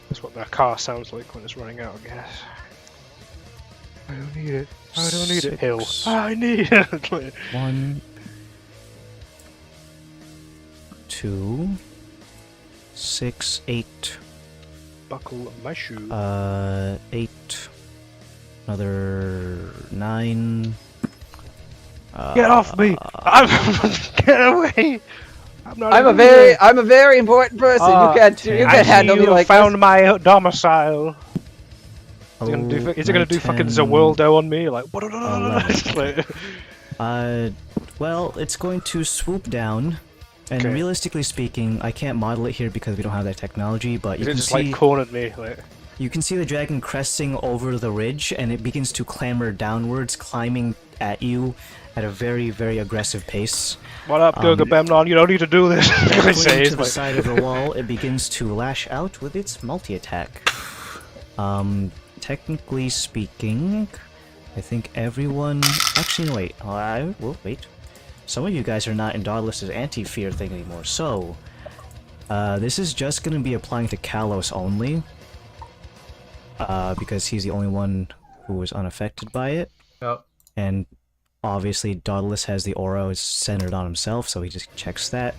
That's what that car sounds like when it's running out of gas. I don't need it. I don't need it. Hill. Six. I need it. 1, 2, 6, 8. Buckle my shoe. 8. Another 9. Get off me! Get away! I'm a very important person. You can't handle me like found this. my domicile. Is it gonna do? Oh, Is it gonna do fucking 10, Zawildo on me? Like, 11. Well, it's going to swoop down, and Okay. realistically speaking, I can't model it here because we don't have that technology. But you it can just see, like cornered me. Like, you can see the dragon cresting over the ridge, and it begins to clamber downwards, climbing at you at a very, very aggressive pace. what up, Gurgabemnon? You don't need to do this. I Going say, to it's the like, side of the wall, it begins to lash out with its multi-attack. Technically speaking, I think everyone... Actually, no, wait. Well, wait. Some of you guys are not in Dauntless's anti-fear thing anymore, so... this is just gonna be applying to Kalos only. Because he's the only one who was unaffected by it. Yep. And obviously, Dauntless has the aura centered on himself, so he just checks that.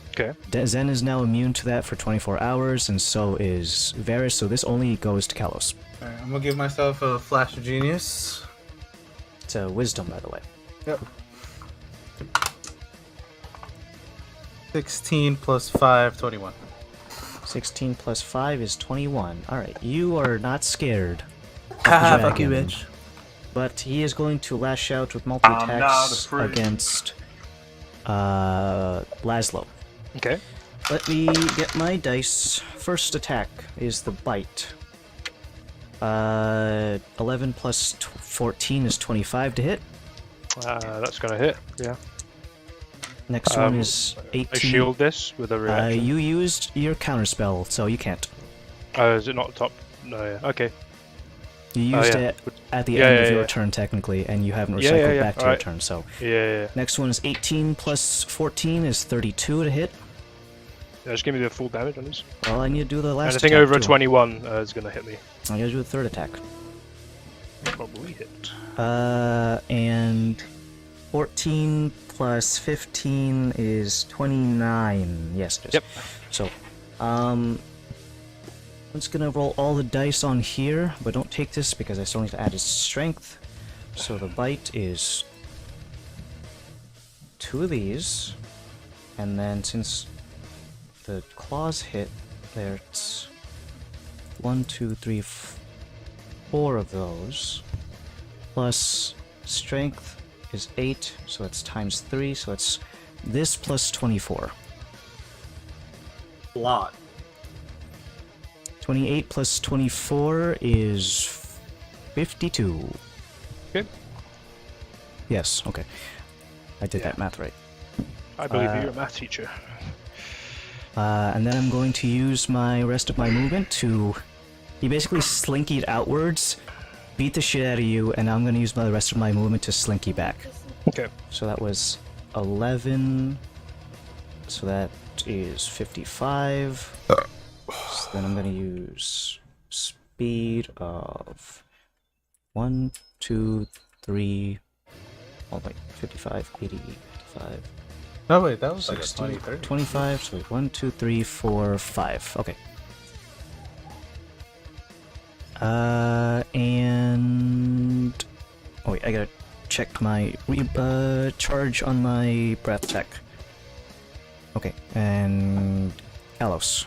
okay. Zen is now immune to that for 24 hours, and so is Varys, so this only goes to Kalos. Alright, I'm gonna give myself a flash of genius. It's a wisdom, by the way. Yep. 16 plus 5, 21. 16 plus 5 is 21. Alright, you are not scared. Haha, Dragon. fuck you, bitch. But he is going to lash out with I'm not multi-attacks afraid. against Laszlo. Okay. Let me get my dice. First attack is the bite. 11 plus 14 is 25 to hit. That's gonna hit. Yeah. Next one is I 18. shield this with a reaction. You used your counterspell, so you can't. Is it not top? No. Yeah. Okay. You used yeah. it at the Yeah, end yeah, of your yeah. turn, technically, and you haven't Yeah, recycled yeah, back to your alright. turn, so... Yeah. Next one is 18 plus 14 is 32 to hit. Yeah, just give me the full damage on this. Well, I need to do the last Anything attack, over a too. 21 is gonna hit me. I gotta do the third attack. Probably hit. And 14 plus 15 is 29. Yes, it is. Yep. So, I'm just gonna roll all the dice on here, but don't take this because I still need to add his strength. So the bite is 2 of these, and then since the claws hit, there's 1, 2, 3, 4 of those, plus strength is 8, so it's times 3, so it's this plus 24. A lot. 28 plus 24 is 52. Okay. Yes, okay. I did that math right. I believe you're a math teacher. And then I'm going to use my rest of my movement to... He basically slinkied outwards, beat the shit out of you, and I'm going to use the rest of my movement to slinky back. Okay. So that was 11. So that is 55. So then I'm going to use speed of 1, 2, 3. Oh, wait. 55, 80, 55. No, wait, that was like a 16, 20, 30. 25, so wait, 1, 2, 3, 4, 5. Okay. And... Oh wait, I gotta check my charge on my breath tech. Okay, and... Kalos.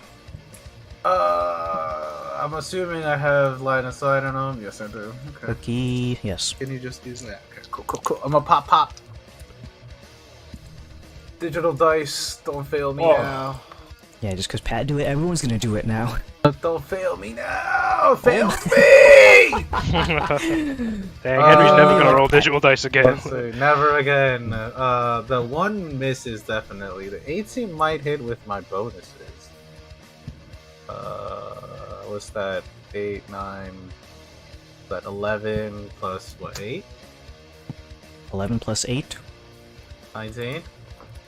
I'm assuming I have line of sight on him. Yes, I do. Okay. Cookie, yes. Can you just use that? Okay, cool. I'm gonna pop. Digital dice, don't fail me Oh. now. Yeah, just because Pat do it, everyone's gonna do it now. Don't fail me now! Fail me! Dang, Henry's never gonna roll digital dice again. Let's see, never again. The one misses definitely. The 18 might hit with my bonuses. What's that? 8, 9, that 11 plus what, 8? 11 plus 8? 19?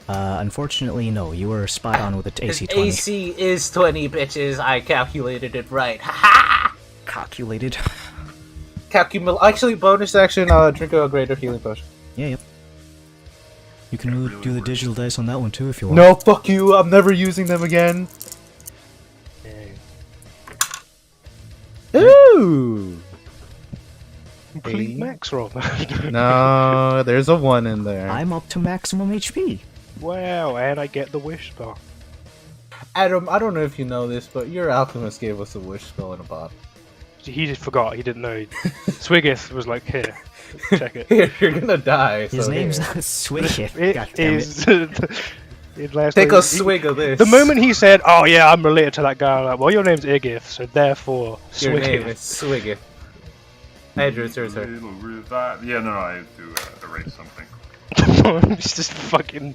Unfortunately, no. You were spot on with the AC His 20. AC is 20, bitches. I calculated it right. Ha Calculated. Actually, bonus action, drink a greater healing potion. Yeah, yep. You can really do the works. digital dice on that one too if you want. No, fuck you. I'm never using them again. Ooh. Complete Eight. max roll. No, there's a 1 in there. I'm up to maximum HP. Wow, and I get the wish spell. Adam, I don't know if you know this, but your alchemist gave us a wish spell in a bottle. He just forgot. He didn't know. Swigith was like, here, check it. Here, you're gonna die. His so name's here. not Swigith. It Goddammit. is. Last Take week- a swig of this. The moment he said, "Oh yeah, I'm related to that guy," I'm like, well, your name's Igith, so therefore, Your name Swigith. is Swigith. Andrew, it's your turn. Little revive. Yeah, no, I have to erase something. He's just fucking.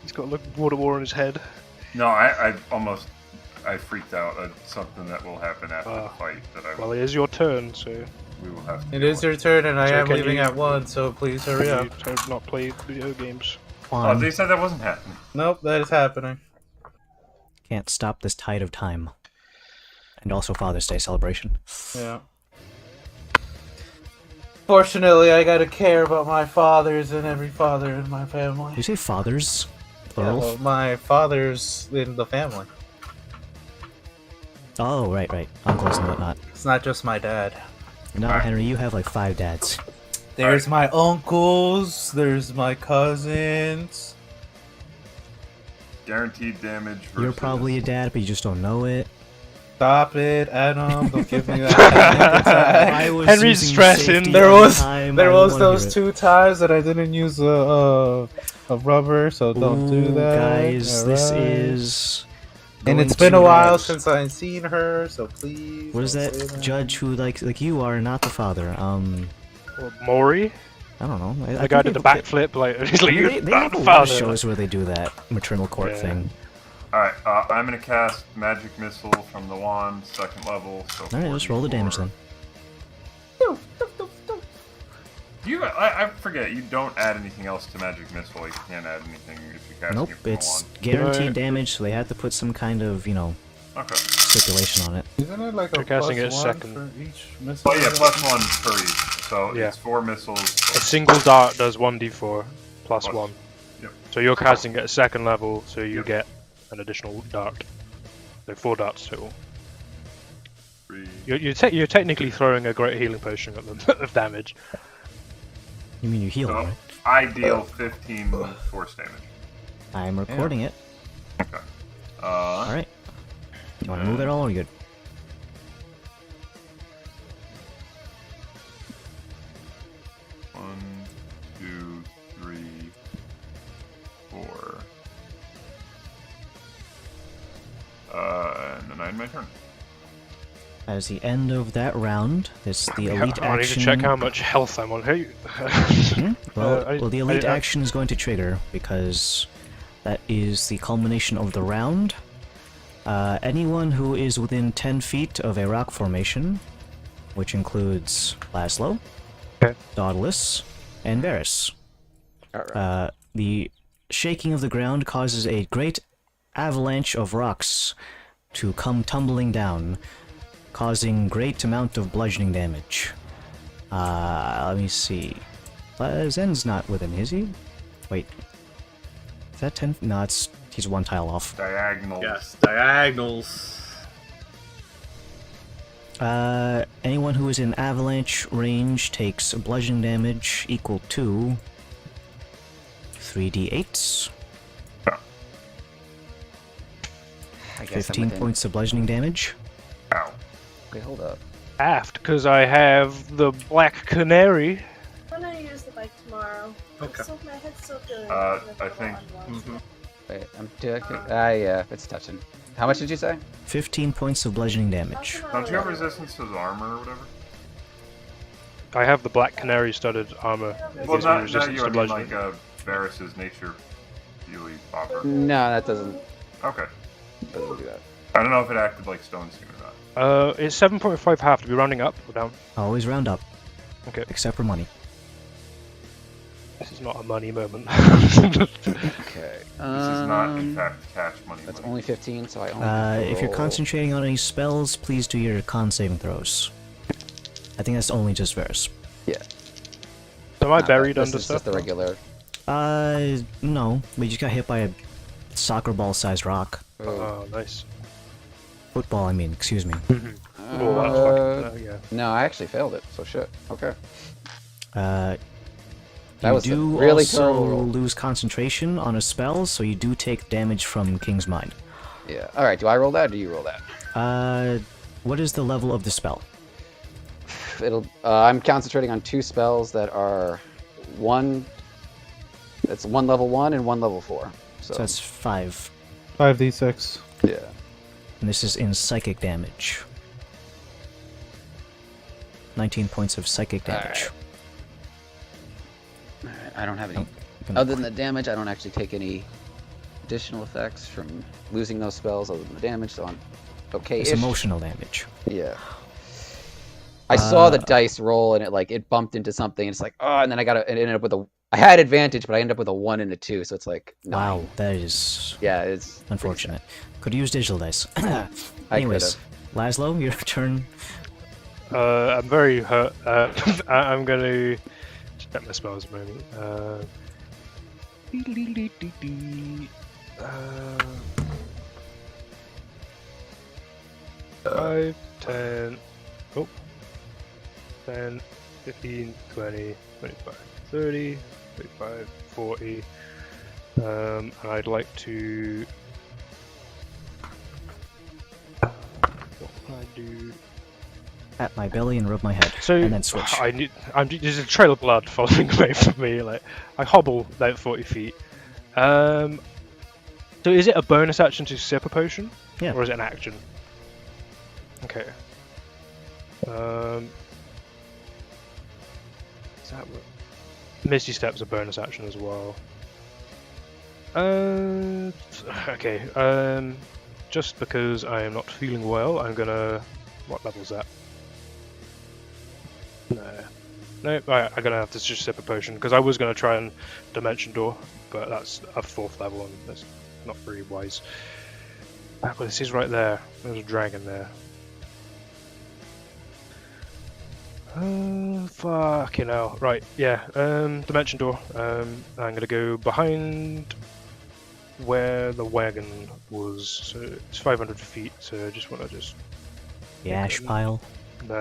He's got like water war on his head. No, I freaked out at something that will happen after the fight that I Well, will, it is your turn, so we will have to It deal is with. your turn, and I So am can leaving you- at 1, so please hurry up. you don't not play video games. Oh, Juan, they said that wasn't happening. Nope, that is happening. can't stop this tide of time. And also Father's Day celebration. Yeah. Fortunately, I gotta care about my fathers and every father in my family. You say fathers? Yeah, Plural? well, my father's in the family. Oh, right. Uncles and whatnot. It's not just my dad. No, Alright. Henry, you have like 5 dads. There's my uncles, there's my cousins. Guaranteed damage versus... You're probably a dad, but you just don't know it. Stop it, Adam, don't give me that panic attack. I was Henry's using stressing. safety There every was time, there I was don't wanna those hear 2 times that I didn't use a rubber, so it. don't do Ooh, that. guys, this Alright. is... And going it's been to a while that- since I've seen her, so please. What is don't that say judge who like you are not the father? Or Maury, I don't know. I the think guy they- did the backflip, like he's like, They, you're they not have the a lot of father. shows where they do that maternal court Yeah. thing. Alright, I'm gonna cast Magic Missile from the wand, 2nd level. So Alright, just roll the damage then. I forget, you don't add anything else to Magic Missile. You can't add anything if you cast Nope, it from it's the guaranteed Right. damage, so they have to put some kind of, wand. Okay. stipulation on it. Isn't it like a You're casting plus it one second. for each missile? Oh yeah, +1 per each. So Yeah. it's 4 missiles. A single dart does 1d4 plus Plus- 1. Yep. So you're casting at 2nd level, so you Yep. get an additional dart. So 4 darts total. 3. You're technically throwing a great healing potion at them of damage. You mean you heal, So right? I deal 15 force damage. I'm recording it. Okay. Alright. You want to move at all or you good? One, two, three, 4. And then I end my turn. As the end of that round, this the elite I need action. to check how much health I'm on. Hey. Hmm? Well, I- the I- elite I- action is going to trigger because that is the culmination of the round. Anyone who is within 10 feet of a rock formation, which includes Laszlo, Okay. Daedalus, and Varys. Alright. The shaking of the ground causes a great avalanche of rocks to come tumbling down, causing great amount of bludgeoning damage. Let me see. Zen's not within, is he? Wait. Is that 10? No, he's 1 tile off. Diagonal. Yes, diagonals. Anyone who is in avalanche range takes bludgeoning damage equal to 3d8s. I guess 15 I'm within... points of bludgeoning damage. Ow. Wait, hold up. Aft, because I have the Black Canary. I'm gonna use the bike tomorrow. Oh, Okay. so my head's so good. I think. Wait, I'm doing. Yeah, it's touching. How much did you say? 15 points of bludgeoning damage. Don't you have resistance to armor or whatever? I have the black canary studded armor. It Well, gives me not resistance you. to I mean, bludgeoning. like Varus's nature Healy offer. No, that doesn't Okay. do that. I don't know if it acted like Stone Skin or not. It's 7.5 half. To be rounding up or down? Always round up, Okay. except for money. This is not a money moment. Okay. This is not, in fact, cash money. That's money. only 15, so I only. Have to If you're roll- concentrating on any spells, please do your con saving throws. I think that's only just Varus. Yeah. Am I No, buried this under is stuff? just the regular. No. We just got hit by a soccer ball-sized rock. Oh, nice. Football, I mean, excuse me. Oh, that's fucking, yeah. No, I actually failed it. So shit. Okay. That That was a do really also terrible roll. lose concentration on a spell, so you do take damage from King's Mind. Yeah. All right. Do I roll that? Or do you roll that? What is the level of the spell? It'll. I'm concentrating on 2 spells that are one. It's one level 1 and one level 4. So, So that's 5. 5d6. yeah. And this is in psychic damage. 19 points of psychic damage. Alright, I don't have any. Oh, gonna- Other than the damage, I don't actually take any additional effects from losing those spells other than the damage, so I'm okay. It's emotional damage. Yeah. I saw the dice roll and it bumped into something. And it's like, oh, and then it ended up with a. I had advantage, but I ended up with a 1 and a 2, so it's like. 9. Wow, that is Yeah, it's unfortunate. Could use digital dice. I Anyways, Laszlo, your turn. I'm very hurt. I'm gonna check my spells a moment. 5, 10, 10, 15, 20, 25, 30, 35, 40. And I'd like to. What can I do? Pat my belly and rub my head, So and then switch. there's a trail of blood following away from me. Like I hobble about 40 feet. So is it a bonus action to sip a potion? Yeah. Or is it an action? Okay. Is that what? Misty Step's a bonus action as well. Okay. Just because I am not feeling well, I'm gonna. What level's that? No, right, I'm gonna have to just sip a potion because I was gonna try and dimension door, but that's a 4th level and that's not very wise. Ah, but this is right there. There's a dragon there. Fucking hell. Right, yeah. Dimension door. I'm gonna go behind where the wagon was. So it's 500 feet. So I just want to just. The ash pile. And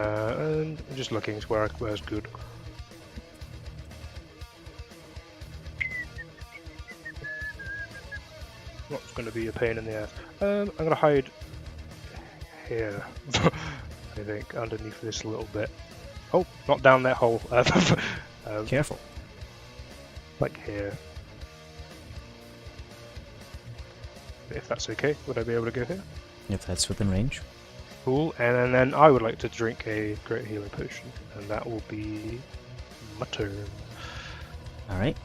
I'm just looking where's good. What's going to be a pain in the ass? I'm going to hide here. I think underneath this little bit. Oh, not down that hole. Careful. Like here. If that's okay, would I be able to go here? If that's within range. Cool. And then I would like to drink a Great Healing Potion, and that will be my turn. Alright.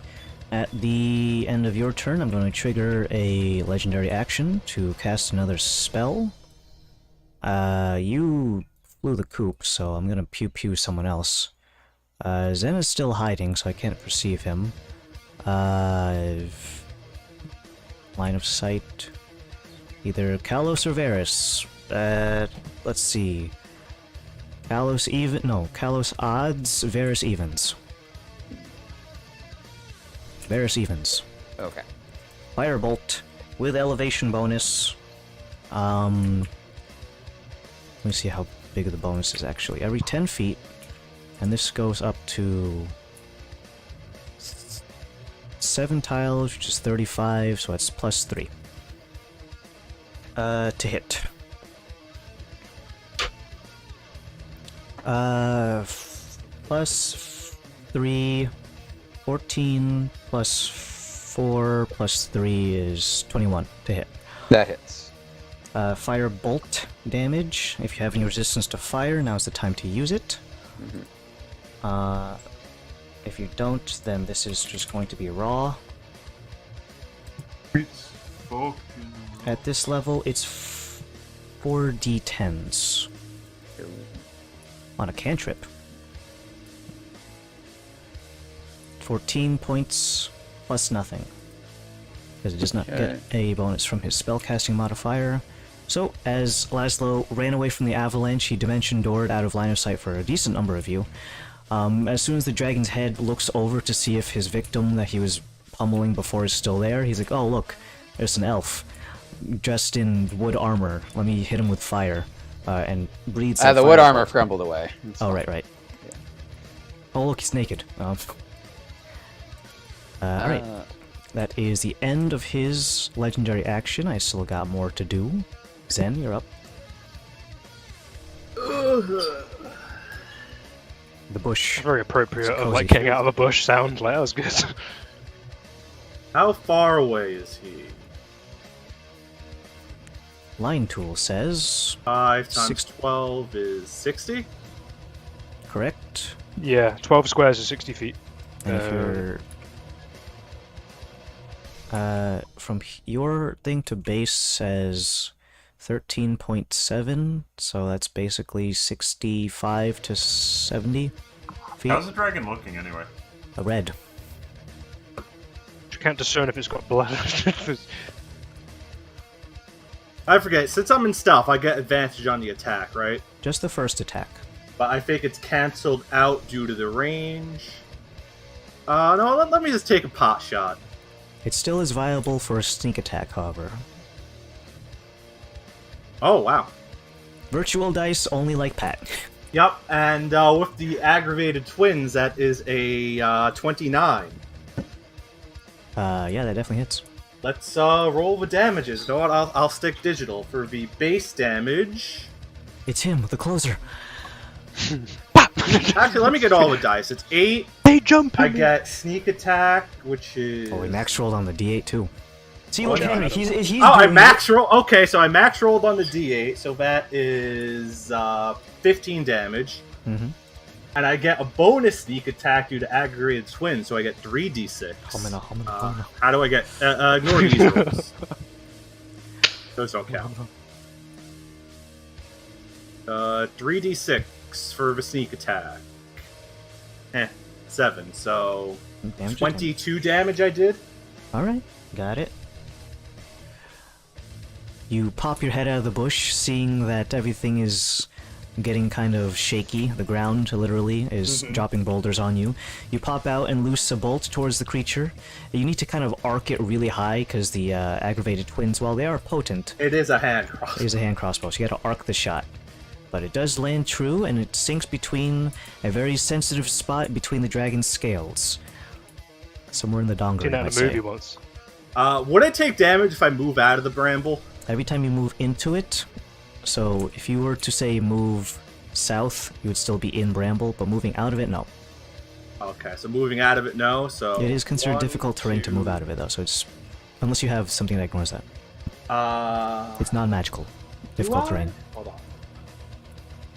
At the end of your turn, I'm going to trigger a legendary action to cast another spell. You flew the coop, so I'm going to pew-pew someone else. Zen is still hiding, so I can't perceive him. Line of sight. Either Kalos or Varus. Let's see. Kalos odds, Varus evens. Varus evens. Okay. Firebolt with elevation bonus. Let me see how big of the bonus is actually. Every 10 feet, and this goes up to 7 tiles, which is 35, so it's plus 3. To hit. Plus 3 14 plus 4 plus 3 is 21 to hit. That hits. Fire bolt damage. If you have any resistance to fire, now's the time to use it. If you don't, then this is just going to be raw. It's fucking... At this level, it's 4d10s on a cantrip. 14 points plus nothing, because it does not get a bonus from his spellcasting modifier. So, as Laszlo ran away from the avalanche, he dimension doored out of line of sight for a decent number of you. As soon as the dragon's head looks over to see if his victim that he was pummeling before is still there, he's like, oh look, there's an elf dressed in wood armor. Let me hit him with fire. And breathes. The wood armor crumbled away. Oh, right. Yeah. Oh, look, he's naked. Alright. That is the end of his legendary action. I still got more to do. Zen, you're up. The bush. Very appropriate It's of like cozy. getting out of a bush sound. Like, that was good. How far away is he? Line tool says 5 times Six- 12 is 60? correct. Yeah, 12 squares is 60 feet. And if you're from your thing to base says 13.7, so that's basically 65 to 70 feet. How's the dragon looking anyway? A red. You can't discern if it's got blood. I forget, since I'm in stealth, I get advantage on the attack, right? Just the first attack. But I think it's cancelled out due to the range. No, let me just take a pot shot. It still is viable for a sneak attack, however. Oh, wow. Virtual dice only like Pat. Yep, and with the aggravated twins, that is a 29. Yeah, that definitely hits. Let's roll the damages. You know what? I'll stick digital for the base damage. It's him, the closer. Actually, let me get all the dice. It's 8. They jump I in. get sneak attack, which is... Oh, we max rolled on the d8 too. See, Oh, look, yeah, Henry, I he's Oh, I doing max roll. Okay, so I max rolled on the d8, so that is 15 damage. Mm-hmm. And I get a bonus sneak attack due to aggravated twin, so I get 3d6. Homina. How do I get... ignore these rolls. Those don't count. 3d6 for the sneak attack. 7, so... Damage 22 damage I did. Alright, got it. You pop your head out of the bush, seeing that everything is getting kind of shaky. The ground, literally, is dropping boulders on you. You pop out and loose a bolt towards the creature. You need to kind of arc it really high, because the aggravated twins, while they are potent, It is a hand cross. it is a hand crossbow, so you gotta arc the shot. But it does land true, and it sinks between a very sensitive spot between the dragon's scales. Somewhere in the dongle, Seen you that might in a movie say. once. Would I take damage if I move out of the bramble? Every time you move into it, so if you were to say move south, you would still be in bramble, but moving out of it, no. Okay, so moving out of it, no. So It is considered 1, difficult terrain to 2, move out of it, though, so it's... Unless you have something that ignores that. It's non-magical. Difficult terrain. Hold on.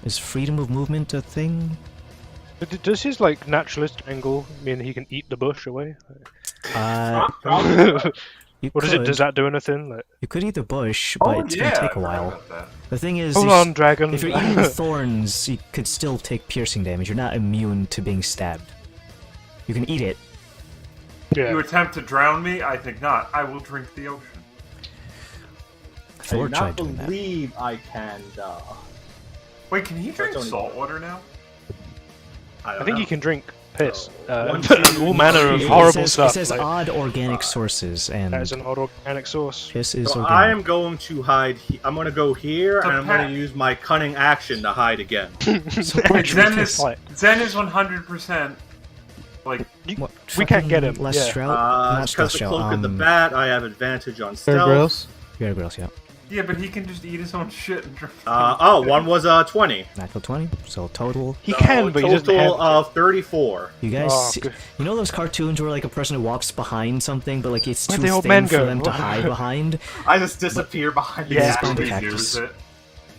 Is freedom of movement a thing? But does his like naturalist angle mean he can eat the bush away? You Or could. does that do anything? Like, You could eat the bush, but it's yeah, gonna take a I forgot while. about that. The thing is, hold on, dragon. if you're eating the thorns, you could still take piercing damage. You're not immune to being stabbed. You can eat it. yeah. You attempt to drown me? I think not. I will drink the ocean. I Thor do tried not doing that. believe I can. Wait, can he drink only- salt water now? I think you can drink piss. One, And two, all manner of three. horrible it stuff. says like, odd organic sources, and that is an odd organic source. piss is So organic. I am going to hide. I'm going to go here, So and I'm going Pat- to use my cunning action to hide again. So where'd you Zen get is Like- Zen is 100% like What, We can't get fucking him, yeah. Lestral? Not Because the Lestral, cloak of the bat, I have advantage on stealth. Gargoyles? Gargoyles, yeah. Yeah, but he can just eat his own shit and drink. One was 20. Natural 20. So total. He can, but he doesn't have Total to. of 34. You guys, Oh, see, good. you know those cartoons where like a person walks behind something, but like it's Where'd too the old thin men for go? them to hide behind? I just disappear behind the Yeah, He's behind the cactus. cactus. Use it.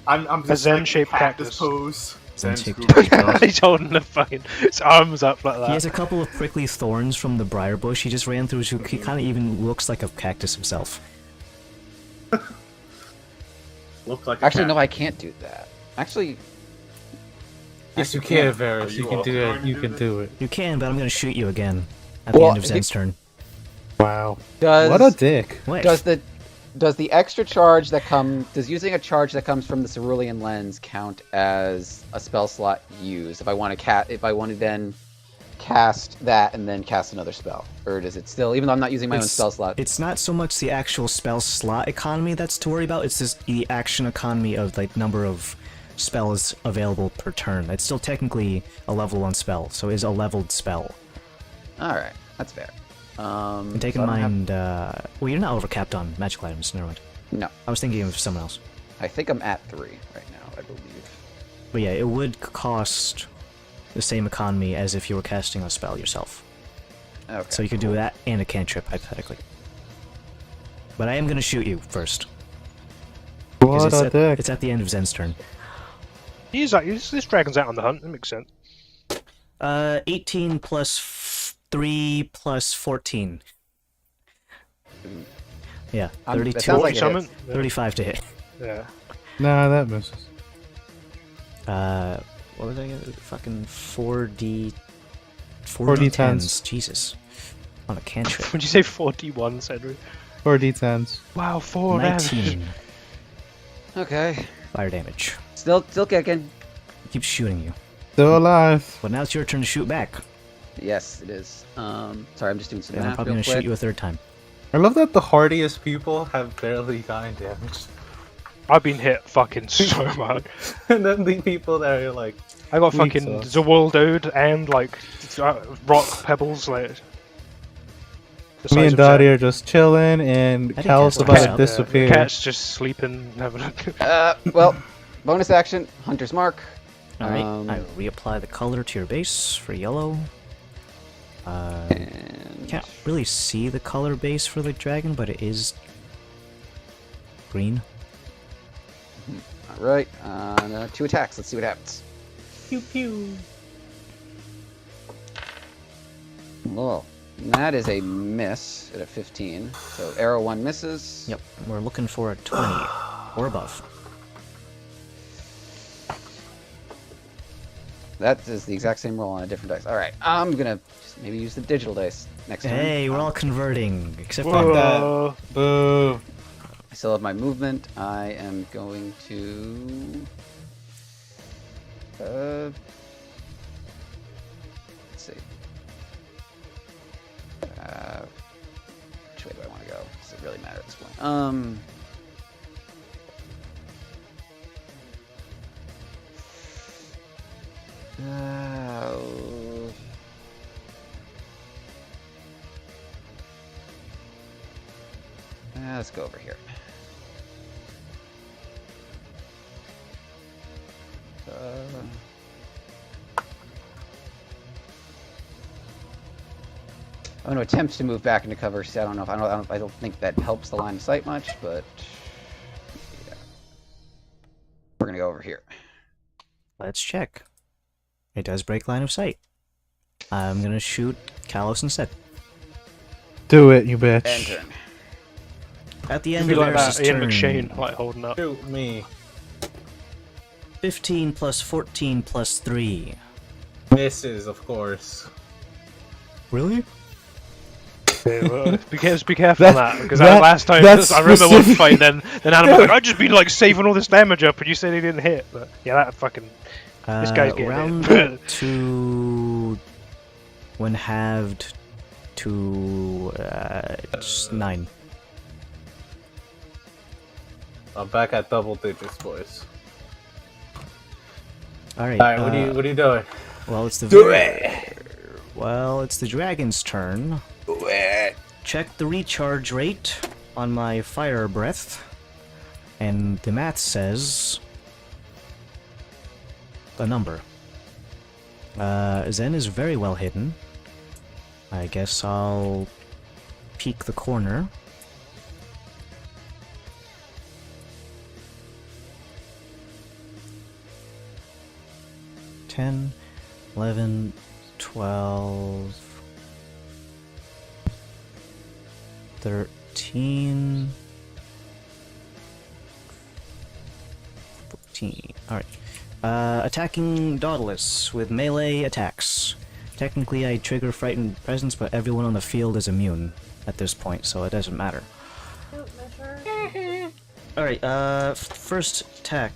I'm A just Zen-shaped like cactus cactus. pose. Zen Zen shaped scuba. He's holding the fucking his arms up like that. He has a couple of prickly thorns from the briar bush he just ran through, so he kind of even looks like a cactus himself. Look like a Actually, no, cactus. I can't do that. Actually, Yes, you can, Varys. Are You you can also do going it. to You do can this? do it. You can, but I'm gonna shoot you again at the Well, end of Zen's turn. Wow. does What a dick. Wait. does the extra charge that does using a charge that comes from the cerulean lens count as a spell slot used? If I want to then cast that and then cast another spell, or does it still, even though I'm not using my own spell slot? It's not so much the actual spell slot economy that's to worry about. It's just the action economy of like number of spells available per turn. It's still technically a level 1 spell, so it is a leveled spell. All right, that's fair. And take in so I don't have- mind, well, you're not overcapped on magical items. Never mind. No, I was thinking of someone else. I think I'm at 3 right now, I believe. But yeah, it would cost the same economy as if you were casting a spell yourself. Okay. So you could do that and a cantrip, hypothetically. But I am going to shoot you first. because What a dick. it's at the end of Zen's turn. This dragon's out on the hunt. That makes sense. 18 plus 3 plus 14. Yeah, That 32. sounds like it Summon? hits. 35 to hit. Yeah. Nah, that misses. What was I gonna fucking 4D 4d10s. 10s. Jesus. On a cantrip. Would you say 41, Cedric? 4d10s. Wow, 4 damage. 19 Okay. fire damage. Still kicking. He keeps shooting you. Still alive. But now it's your turn to shoot back. Yes, it is. Sorry, I'm just doing some And I'm math probably real gonna shoot quick. you a third time. I love that The hardiest people have barely gotten damaged. I've been hit fucking so much. And then the people that are like, I got Weak fucking sauce. Zawaldoed and like rock pebbles like. the me size and of Dottie Jack. are just chilling, and I think Cal's that's about nice. to Yeah, disappear. Cat's just sleeping, having a. Well, bonus action, Hunter's Mark. Alright, Um, I reapply the color to your base for yellow. And Can't really see the color base for the dragon, but it is green. all right, 2 attacks. Let's see what happens. pew pew. Well, that is a miss at a 15. So arrow 1 misses. Yep, we're looking for a 20 or above. That is the exact same roll on a different dice. All right, I'm gonna just maybe use the digital dice next turn. Hey, we're all converting, except for Whoa. Boo. I still have my movement. I am going to. Let's see. Which way do I want to go? Does it really matter at this point? Let's go over here. I'm going to attempt to move back into cover. See, I don't know if I don't think that helps the line of sight much, but yeah. We're going to go over here. let's check. It does break line of sight. I'm gonna shoot Kalos instead. Do it, you End bitch. turn. At the It'd end be of like Eris's that Ian turn, McShane, like holding up. Shoot me. 15 plus 14 plus 3. Misses, of course. Really? Yeah, well, be careful on that because that- last time that's I remember one specific- fight. Then Adam was like, "I've just been like saving all this damage up, and you said he didn't hit." But yeah, that fucking this guy's getting round hit. 2 when halved to 9. I'm back at double digits, boys. Alright. All right, what are you doing? Well, it's the Do it. Well, it's the dragon's turn. Do it. Check the recharge rate on my fire breath. And the math says a number. Zen is very well hidden. I guess I'll peek the corner. $10, $11, $12, $13, $14. Alright. Attacking Dauntless with melee attacks. Technically, I trigger Frightened Presence, but everyone on the field is immune at this point, so it doesn't matter. Alright, first attack.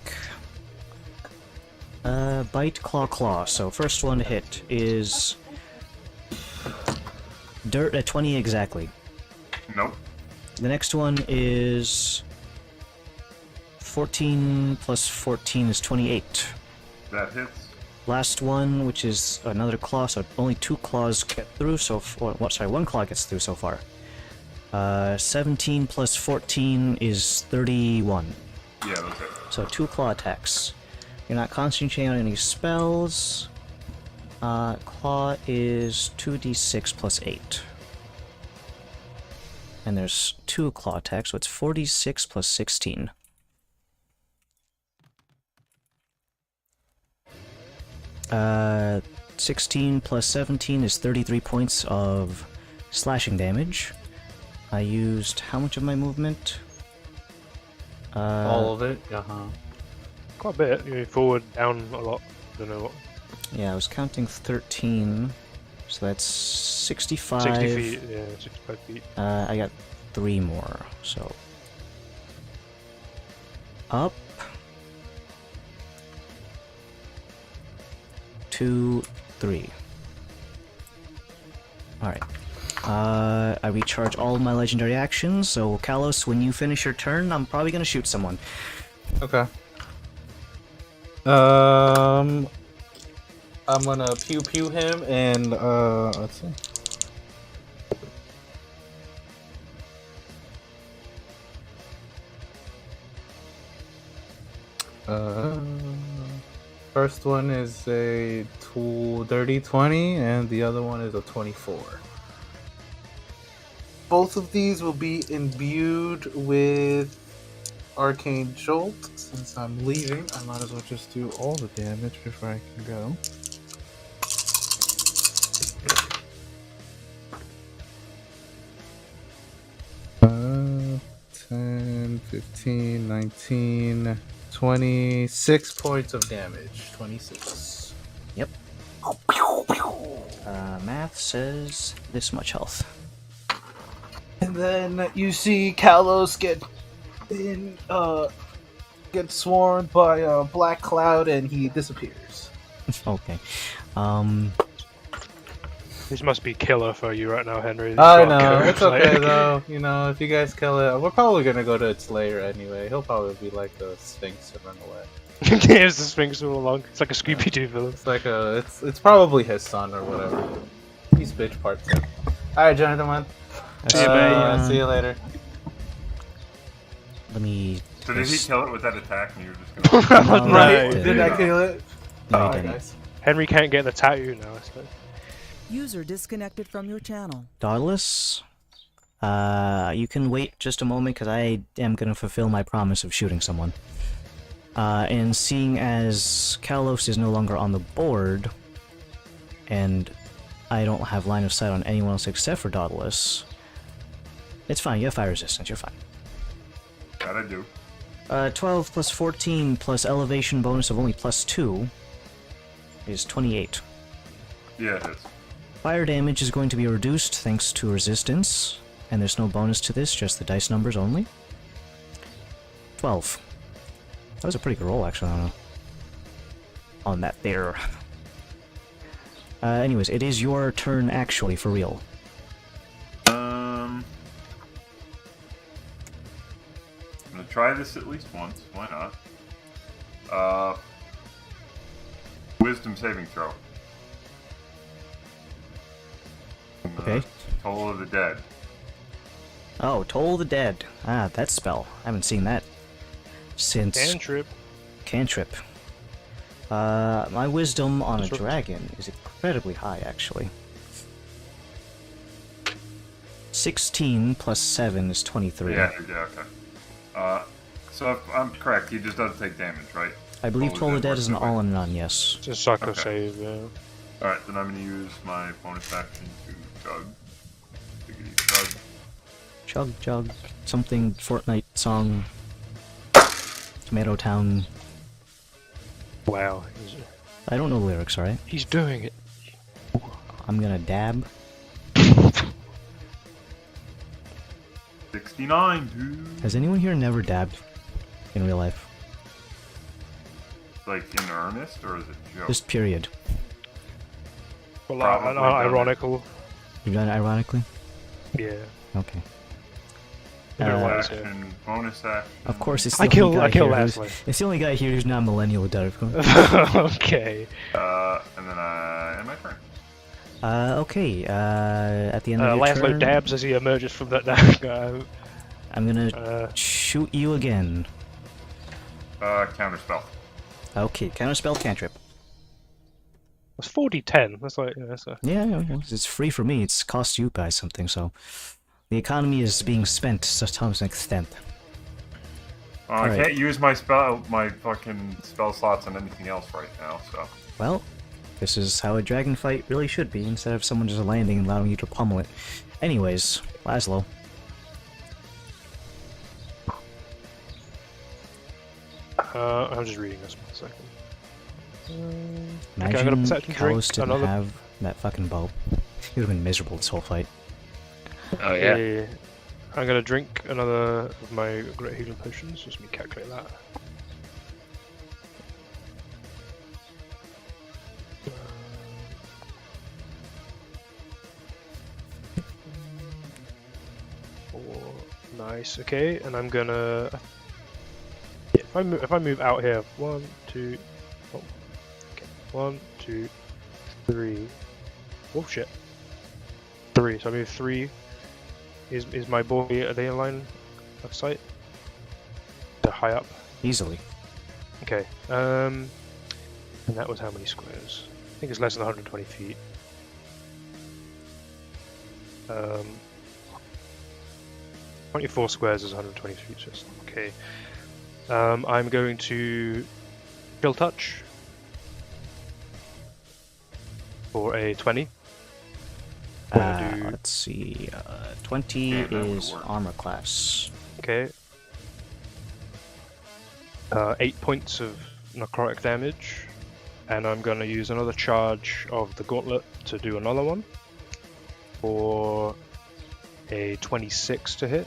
Bite, Claw, Claw. So, first one to hit is... Dirt at 20 exactly. Nope. The next one is... 14 plus 14 is 28. That hits. Last one, which is another claw, so only 2 claws get through, so... one claw gets through so far. 17 plus 14 is 31. Yeah, that's it. So 2 claw attacks. You're not concentrating on any spells. Claw is 2d6 plus 8. And there's 2 claw attacks, so it's 46 plus 16. Uh, 16 plus 17 is 33 points of slashing damage. I used how much of my movement? All of it? Quite a bit. You forward, down a lot. Don't know what. Yeah, I was counting 13. So that's 65. 60 feet. Yeah, 65 feet. I got 3 more, so... Up. 2, 3. Alright. I recharge all of my legendary actions, so Kalos, when you finish your turn, I'm probably gonna shoot someone. Okay. I'm gonna pew pew him and let's see. First one is a dirty 20 and the other one is a 24. Both of these will be imbued with Arcane Jolt. Since I'm leaving, I might as well just do all the damage before I can go. Uh, 10, 15, 19, 26 points of damage. 26. Yep. Math says this much health. And then you see Kalos get swarmed by a black cloud and he disappears. Okay. This must be killer for you right now, Henry. I know, it's okay though. You know, if you guys kill it, we're probably gonna go to its lair anyway. He'll probably be like the Sphinx and run away. Here's the Sphinx all along. It's like a Scooby-Doo villain. It's like it's probably his son or whatever. He's bitch part 2. Alright, Jonathan, man. See you, babe. See you later. Let me... So did he kill it with that attack and you were just gonna... No, Right? no, Did I kill it? No, you Alright, didn't. guys. Henry can't get the tattoo now. So. User disconnected from your channel. Dauntless, you can wait just a moment because I am going to fulfill my promise of shooting someone. And seeing as Kalos is no longer on the board, and I don't have line of sight on anyone else except for Dauntless, it's fine, you have fire resistance, you're fine. That I do. 12 plus 14 plus elevation bonus of only plus 2 is 28. Yeah, it is. Fire damage is going to be reduced thanks to resistance, and there's no bonus to this, just the dice numbers only. 12. That was a pretty good roll, actually, on that there. Anyways, it is your turn, actually, for real. I'm gonna try this at least once. Why not? Wisdom saving throw. Okay. Toll of the Dead. Oh, Toll the Dead. Ah, that spell. I haven't seen that. since Cantrip. cantrip. My wisdom on a That's right. dragon is incredibly high, actually. 16 plus 7 is 23. Yeah, okay. So if I'm correct, he just doesn't take damage, right? I believe What was Toll the that Dead worth is an that way? all and none, yes. It's a psycho Okay. save, yeah. Alright, then I'm going to use my bonus action to chug. Diggity chug. Chug, chug, something Fortnite song. Tomato Town. Wow. I don't know the lyrics, alright? He's doing it. I'm gonna dab. 69, dude. Has anyone here never dabbed in real life? Like in earnest, or is it joke? Just period. Well, Probably done it. ironical. You've done it ironically? Yeah. Okay. I don't know why Uh, it's here. Action, bonus action. Of course, it's the I kill only guy here who's- Leslie. It's the only guy here who's not a millennial who done it. Okay. And then end my turn. Okay, at the end of your Laszlo turn, dabs as he emerges from that. I'm gonna shoot you again. Counterspell. Okay, counterspell cantrip. It's 40-10. That's like that's a... Yeah, it's free for me. It's cost you guys something, so the economy is being spent to some extent. I Alright. can't use my fucking spell slots on anything else right now, so. Well, this is how a dragon fight really should be, instead of someone just landing and allowing you to pummel it. Anyways, Laszlo. I'm just reading this 1 second. Imagine I'm gonna perception drink Kalos didn't another. have that fucking bow. He would have been miserable this whole fight. Oh Yeah. I'm gonna drink another of my great healing potions. Just let me calculate that. Four. Nice. Okay, and I'm gonna. Yeah, if I move out here, 1, 2. Oh. Okay. 1, 2, 3. Oh shit. 3. So I move 3. Is my boy, are they in line of sight? They're high up. Easily. Okay. And that was how many squares? I think it's less than 120 feet. 24 squares is 120 feet. Just okay. I'm going to chill touch for a 20. Gonna do- Let's see. 20 Yeah, that would is work. armor class. Okay. 8 points of necrotic damage, and I'm going to use another charge of the gauntlet to do another one for a 26 to hit,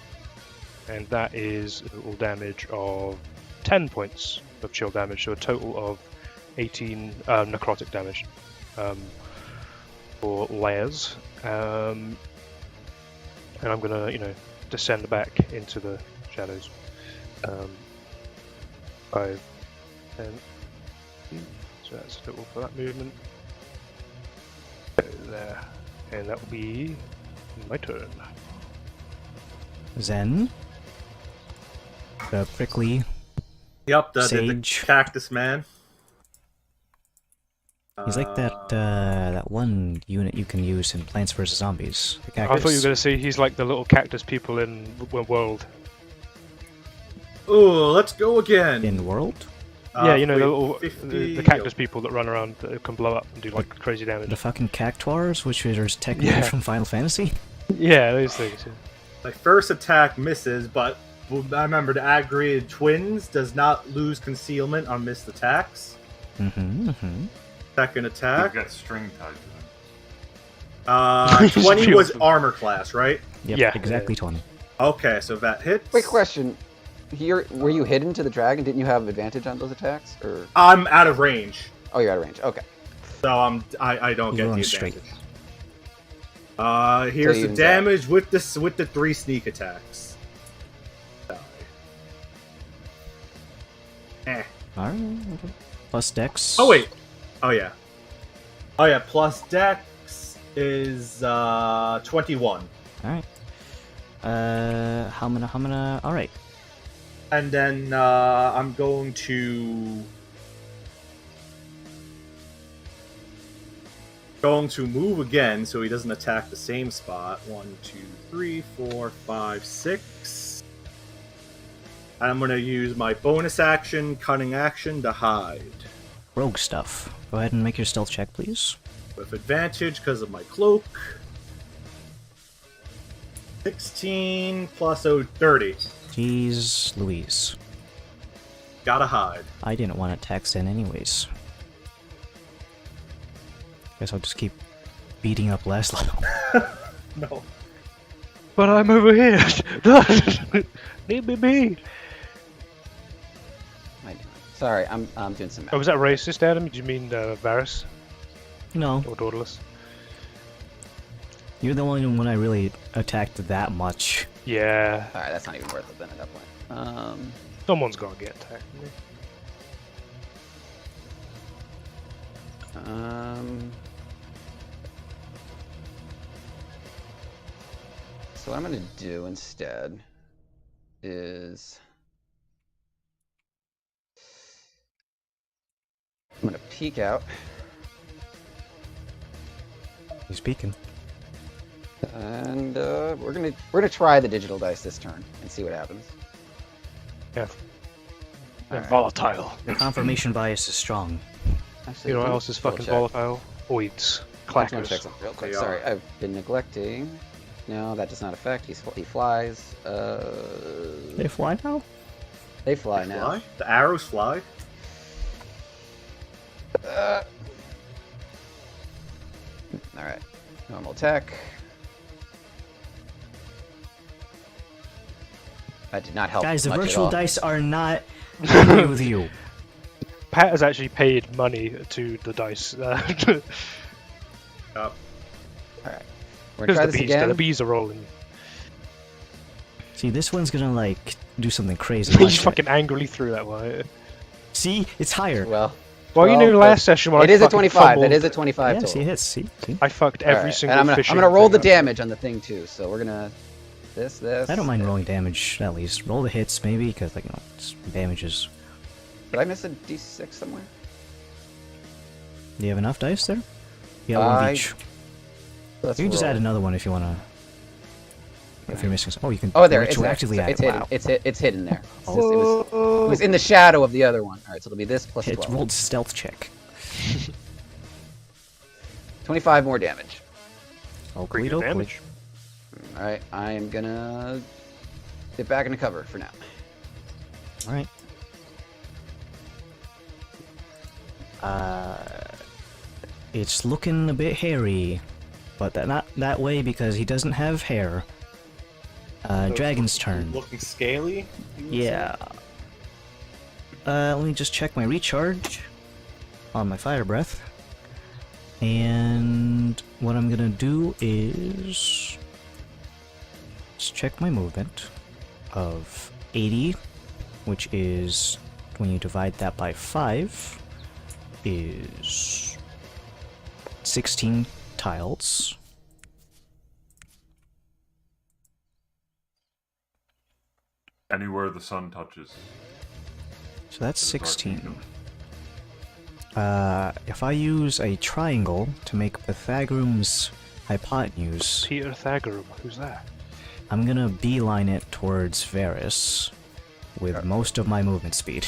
and that is a total damage of 10 points of chill damage, so a total of 18 necrotic damage for layers. And I'm going to, descend back into the shadows. 5, 10, so that's total for that movement. Go there, and that will be my turn. Zen. The prickly. Yep, the Sage. cactus man. He's like that one unit you can use in Plants vs Zombies. The I thought you were cactus. going to say he's like the little cactus people in World. Ooh, let's go again. In World? Yeah, the wait, little 50 the cactus people that run around that can blow up and do like crazy damage. The fucking Cactuars, which is technically Yeah. from Final Fantasy? Yeah, those things. My first attack misses, but I remember the aggregated twins does not lose concealment on missed attacks. Mm-hmm. Second He's attack. got string tied to him. 20 was armor class, right? Yep, Yeah. exactly 20. Okay, so that hits. Quick question. Here, were you hidden to the dragon? Didn't you have advantage on those attacks? Or I'm out of range, oh, you're out of range. Okay. so I don't He's get the rolling straight. advantage. Here's So the you damage with the 3 sneak attacks. Eh. Alright, okay. Plus Dex. Oh wait. Oh yeah. Plus Dex is 21. Alright. Alright. And then I'm going to move again so he doesn't attack the same spot. 1, 2, 3, 4, 5, 6. And I'm going to use my bonus action, cunning action, to hide. Rogue stuff. Go ahead and make your stealth check, please. With advantage because of my cloak. 16 plus 30. Jeez Louise. Gotta hide. I didn't want to text in anyways. Guess I'll just keep beating up Laszlo. No. But I'm over here. Leave me be. What am I doing? Sorry, I'm doing some math. Oh, was that racist, Adam? Do you mean Varys No, or Dauntless? you're the only one I really attacked that much. Yeah. Alright, that's not even worth it then at that point. Someone's got to get attacked. So what I'm going to do instead is I'm going to peek out. He's peeking. And we're gonna try the digital dice this turn and see what happens. Yeah. They're Alright. volatile. The confirmation bias is strong. Actually, You know what let me else is double fucking check. volatile? Oids. I just want to Clackers. check something real quick. They Sorry, are. I've been neglecting. No, that does not affect. He flies. They fly now? They fly now. Fly? The arrows fly? All right. Normal attack. That did not help. Guys, the much at virtual all. dice are not angry with you. Pat has actually paid money to the dice. Yep. All right. We're Because gonna try the this bees, again. the bees are rolling. See, this one's gonna like do something crazy. You watch it. fucking angrily threw that one. See, it's higher. Well, Well, you well, knew last session when it I is a fucking 25. fumbled, That is a 25 Yes, total. he hits. See? I fucked All every right, single and I'm fishing gonna roll the thing up. damage on the thing too. So we're gonna this. I don't mind rolling damage at least. Roll the hits maybe, because like it's damages. Did I miss a d6 somewhere? Do you have enough dice there? You got one of each. Let's You can just roll. add another one if you wanna. If you're missing some. Oh, you can Oh, there it's retroactively add it's it. hidden. Wow. It's hidden there. It was in the shadow of the other one. All right, so it'll be this plus It's 12. rolled stealth check. 25 more damage. Pretty good damage. All right, I am gonna get back into cover for now. All right. It's looking a bit hairy, but not that way because he doesn't have hair. Dragon's turn. Looking scaly? you would say? Yeah. Let me just check my recharge on my fire breath. And what I'm gonna do is just check my movement of 80, which is when you divide that by 5 is 16 tiles. Anywhere the sun touches. So that's To the dark 16. kingdom. If I use a triangle to make Pythagoras' hypotenuse, Peter Thagorum, who's that? I'm gonna beeline it towards Varys with most of my movement speed.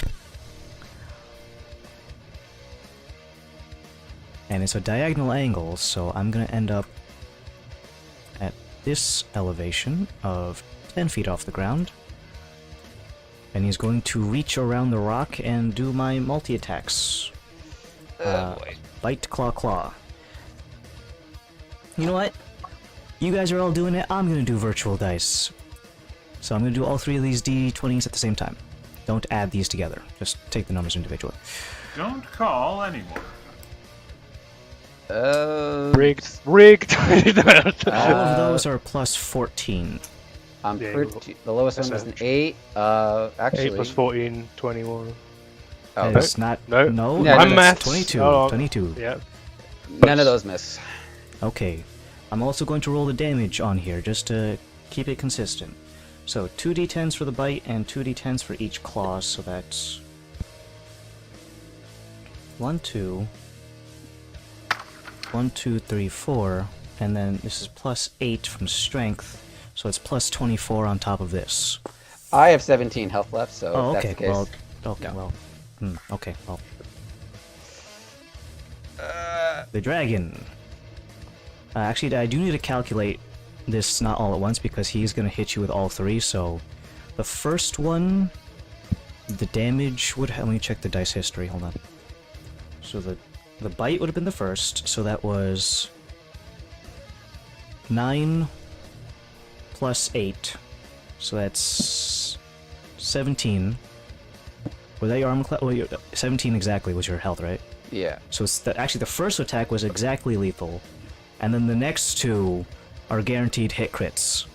And it's a diagonal angle, so I'm gonna end up at this elevation of 10 feet off the ground. And he's going to reach around the rock and do my multi-attacks. Boy. Bite, claw, claw. You know what? You guys are all doing it. I'm gonna do virtual dice. So I'm gonna do all 3 of these d20s at the same time. Don't add these together. Just take the numbers individually. Don't call anyone. Rigged. Rigged. All of those are plus 14. I'm Yeah, pretty. The lowest one was an 8. 8 Actually, plus 14, 21. oh, It's not. No. No, Yeah, that's I'm maths. 22. Hold on. 22. Yeah. none of those miss. Okay. I'm also going to roll the damage on here just to keep it consistent. So 2d10s for the bite and 2d10s for each claw, so that's 1, 2, 1, 2, 3, 4, and then this is plus 8 from strength, so it's plus 24 on top of this. I have 17 health left, so Oh, if okay. that's the case. Well, okay. Well, okay. Well, the dragon. Actually, I do need to calculate this not all at once because he's gonna hit you with all three. So, the first one, the damage would. Let me check the dice history. Hold on. So the bite would have been the first. So that was 9 plus 8. So that's 17. Was that your armor class? Well, 17 exactly was your health, right? Yeah. So it's actually the first attack was exactly lethal, and then the next two are guaranteed hit crits.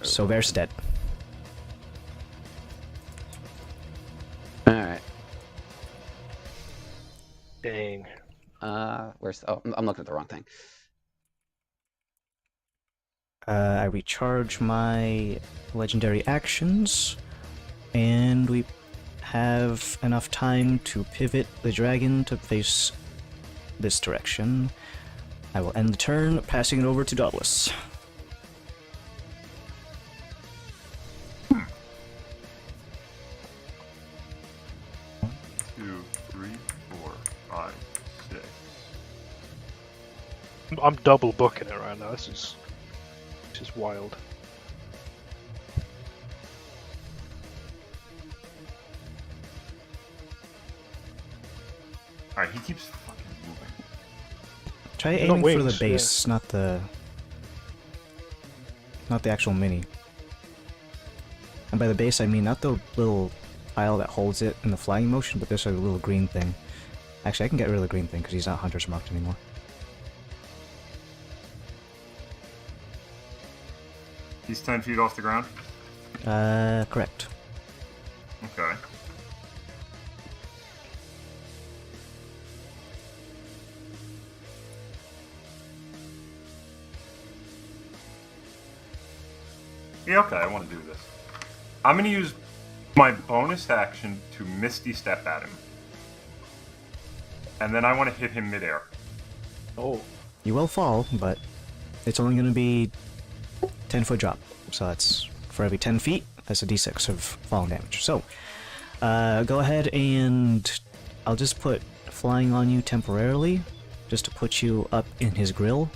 So Ver's dead. Alright. Dang. Where's... Oh, I'm looking at the wrong thing. I recharge my legendary actions, and we have enough time to pivot the dragon to face this direction. I will end the turn, passing it over to Dauntless. 2, 3, 4, 5, 6. I'm double booking it right now. This is wild. Alright, he keeps fucking moving. Try Not aiming for the wings, base, not the actual mini. And by the base, I mean not the little tile that holds it in the flying motion, but this little green thing. Actually, I can get rid of the green thing because he's not Hunter's Marked anymore. He's 10 feet off the ground? Correct. Okay. Yeah, okay, I want to do this. I'm going to use my bonus action to Misty Step at him. And then I want to hit him midair. Oh. You will fall, but it's only going to be 10-foot drop. So that's for every 10 feet, that's a d6 of falling damage. So, go ahead and I'll just put flying on you temporarily, just to put you up in his grill.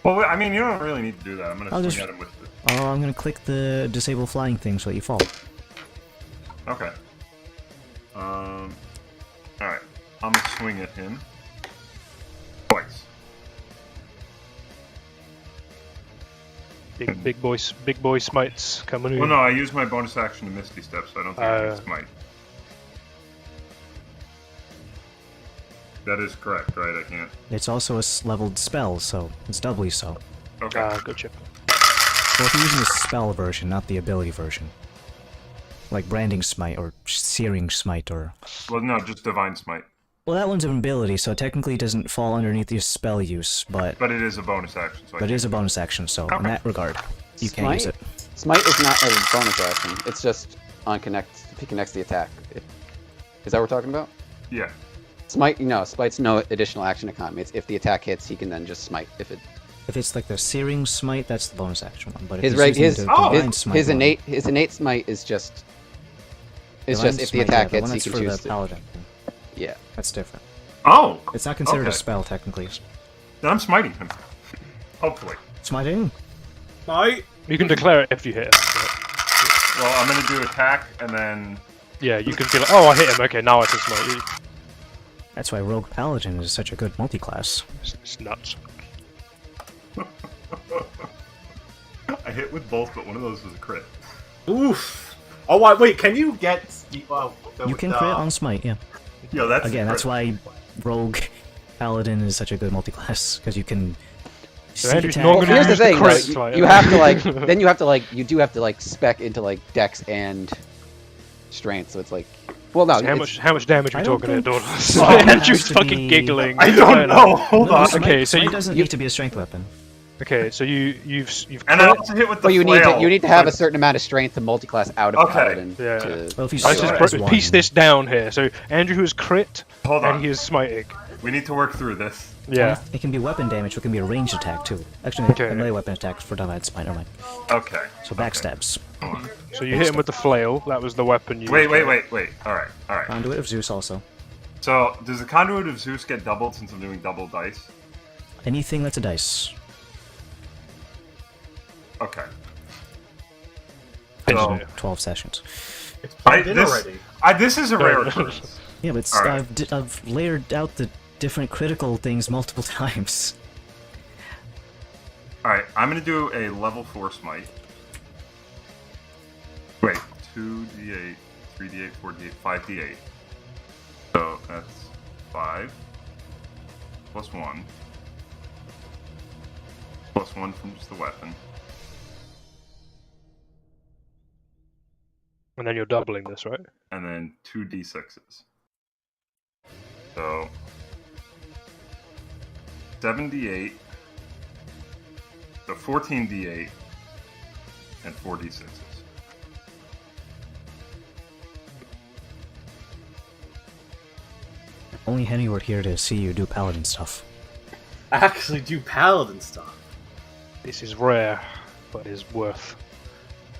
Well, I mean, you don't really need to do that. I'm going to swing just- at him with the... Oh, I'm going to click the disable flying thing so that you fall. Okay. Alright. I'm going to swing at him. Twice. Big boy smites coming in. Well, no, I used my bonus action to Misty Step, so I don't think I can smite. That is correct, right? I can't. It's also a leveled spell, so it's doubly so. Okay. Gotcha. Well, if you're using the spell version, not the ability version. Like Branding Smite or Searing Smite or... Well, no, just Divine Smite. Well, that one's an ability, so it technically doesn't fall underneath your spell use, but... But it is a bonus action, so But it is a bonus action, so in that regard, you can't use it. Smite is not a bonus action. It's just on connect if he connects the attack. Is that what we're talking about? Yeah. Smite, no, Smite's no additional action economy. It's if the attack hits, he can then just smite. If it's like the Searing Smite, that's the bonus action one. But if his he's using the Divine his Smite one, innate smite is just. It's Divine just if the Smite, attack yeah, hits, the one he that's can for choose the to. Paladin. Yeah. That's different. Oh! It's not considered a Okay. spell, technically. Then I'm smiting him. Hopefully. Smiting? Smite! You can declare it if you hit him. Right? Well, I'm going to do attack, and then... Yeah, you can be like, oh, I hit him, okay, now I can smite you. That's why Rogue Paladin is such a good multi-class. It's nuts. I hit with both, but one of those was a crit. Oof! Oh, wait, can you get... You can crit on Smite, yeah. Yo, that's Again, a that's crit. why Rogue Paladin is such a good multi-class, because you can... Andrew's attack- not Well, gonna here's the use thing, though. crits, You, like- you have to like. Then you have to like. You do have to like spec into like Dex and Strength. So it's like. Well, no. So how much damage are I we don't talking here, think Dawn? Smite has Andrew's to fucking be- giggling. I don't know. Hold No, on. Smite, Okay, so Smite you- doesn't need to be a strength weapon. Okay, so you've And I crit. also hit with the But you flail. need to have a certain amount of strength to multi-class out of Okay. paladin. Yeah. To... Well, if you Let's start just as one, piece this down here. So Andrew is crit, Hold and on. he is smiting. We need to work through this. Yeah. it can be weapon damage, or it can be a ranged attack too. Actually, Okay. a melee weapon attack for Dunlad Spine. Never mind. Okay. So backstabs. So you hit him with the flail. That was the weapon you. Wait. Alright. Conduit of Zeus also. So, does the Conduit of Zeus get doubled since I'm doing double dice? Anything that's a dice. Okay. So, So, 12 sessions. It's plugged in this, already. this is a rare occurrence. Yeah, but it's, Alright. I've layered out the different critical things multiple times. Alright, I'm gonna do a level 4 smite. Wait, 2d8, 3d8, 4d8, 5d8. So that's 5 plus 1 plus 1 from just the weapon. And then you're doubling this, right? And then 2d6s. So 7d8, so 14d8, and 4d6s. Only Henry were here to see you do paladin stuff. I actually do paladin stuff. This is rare, but is worth.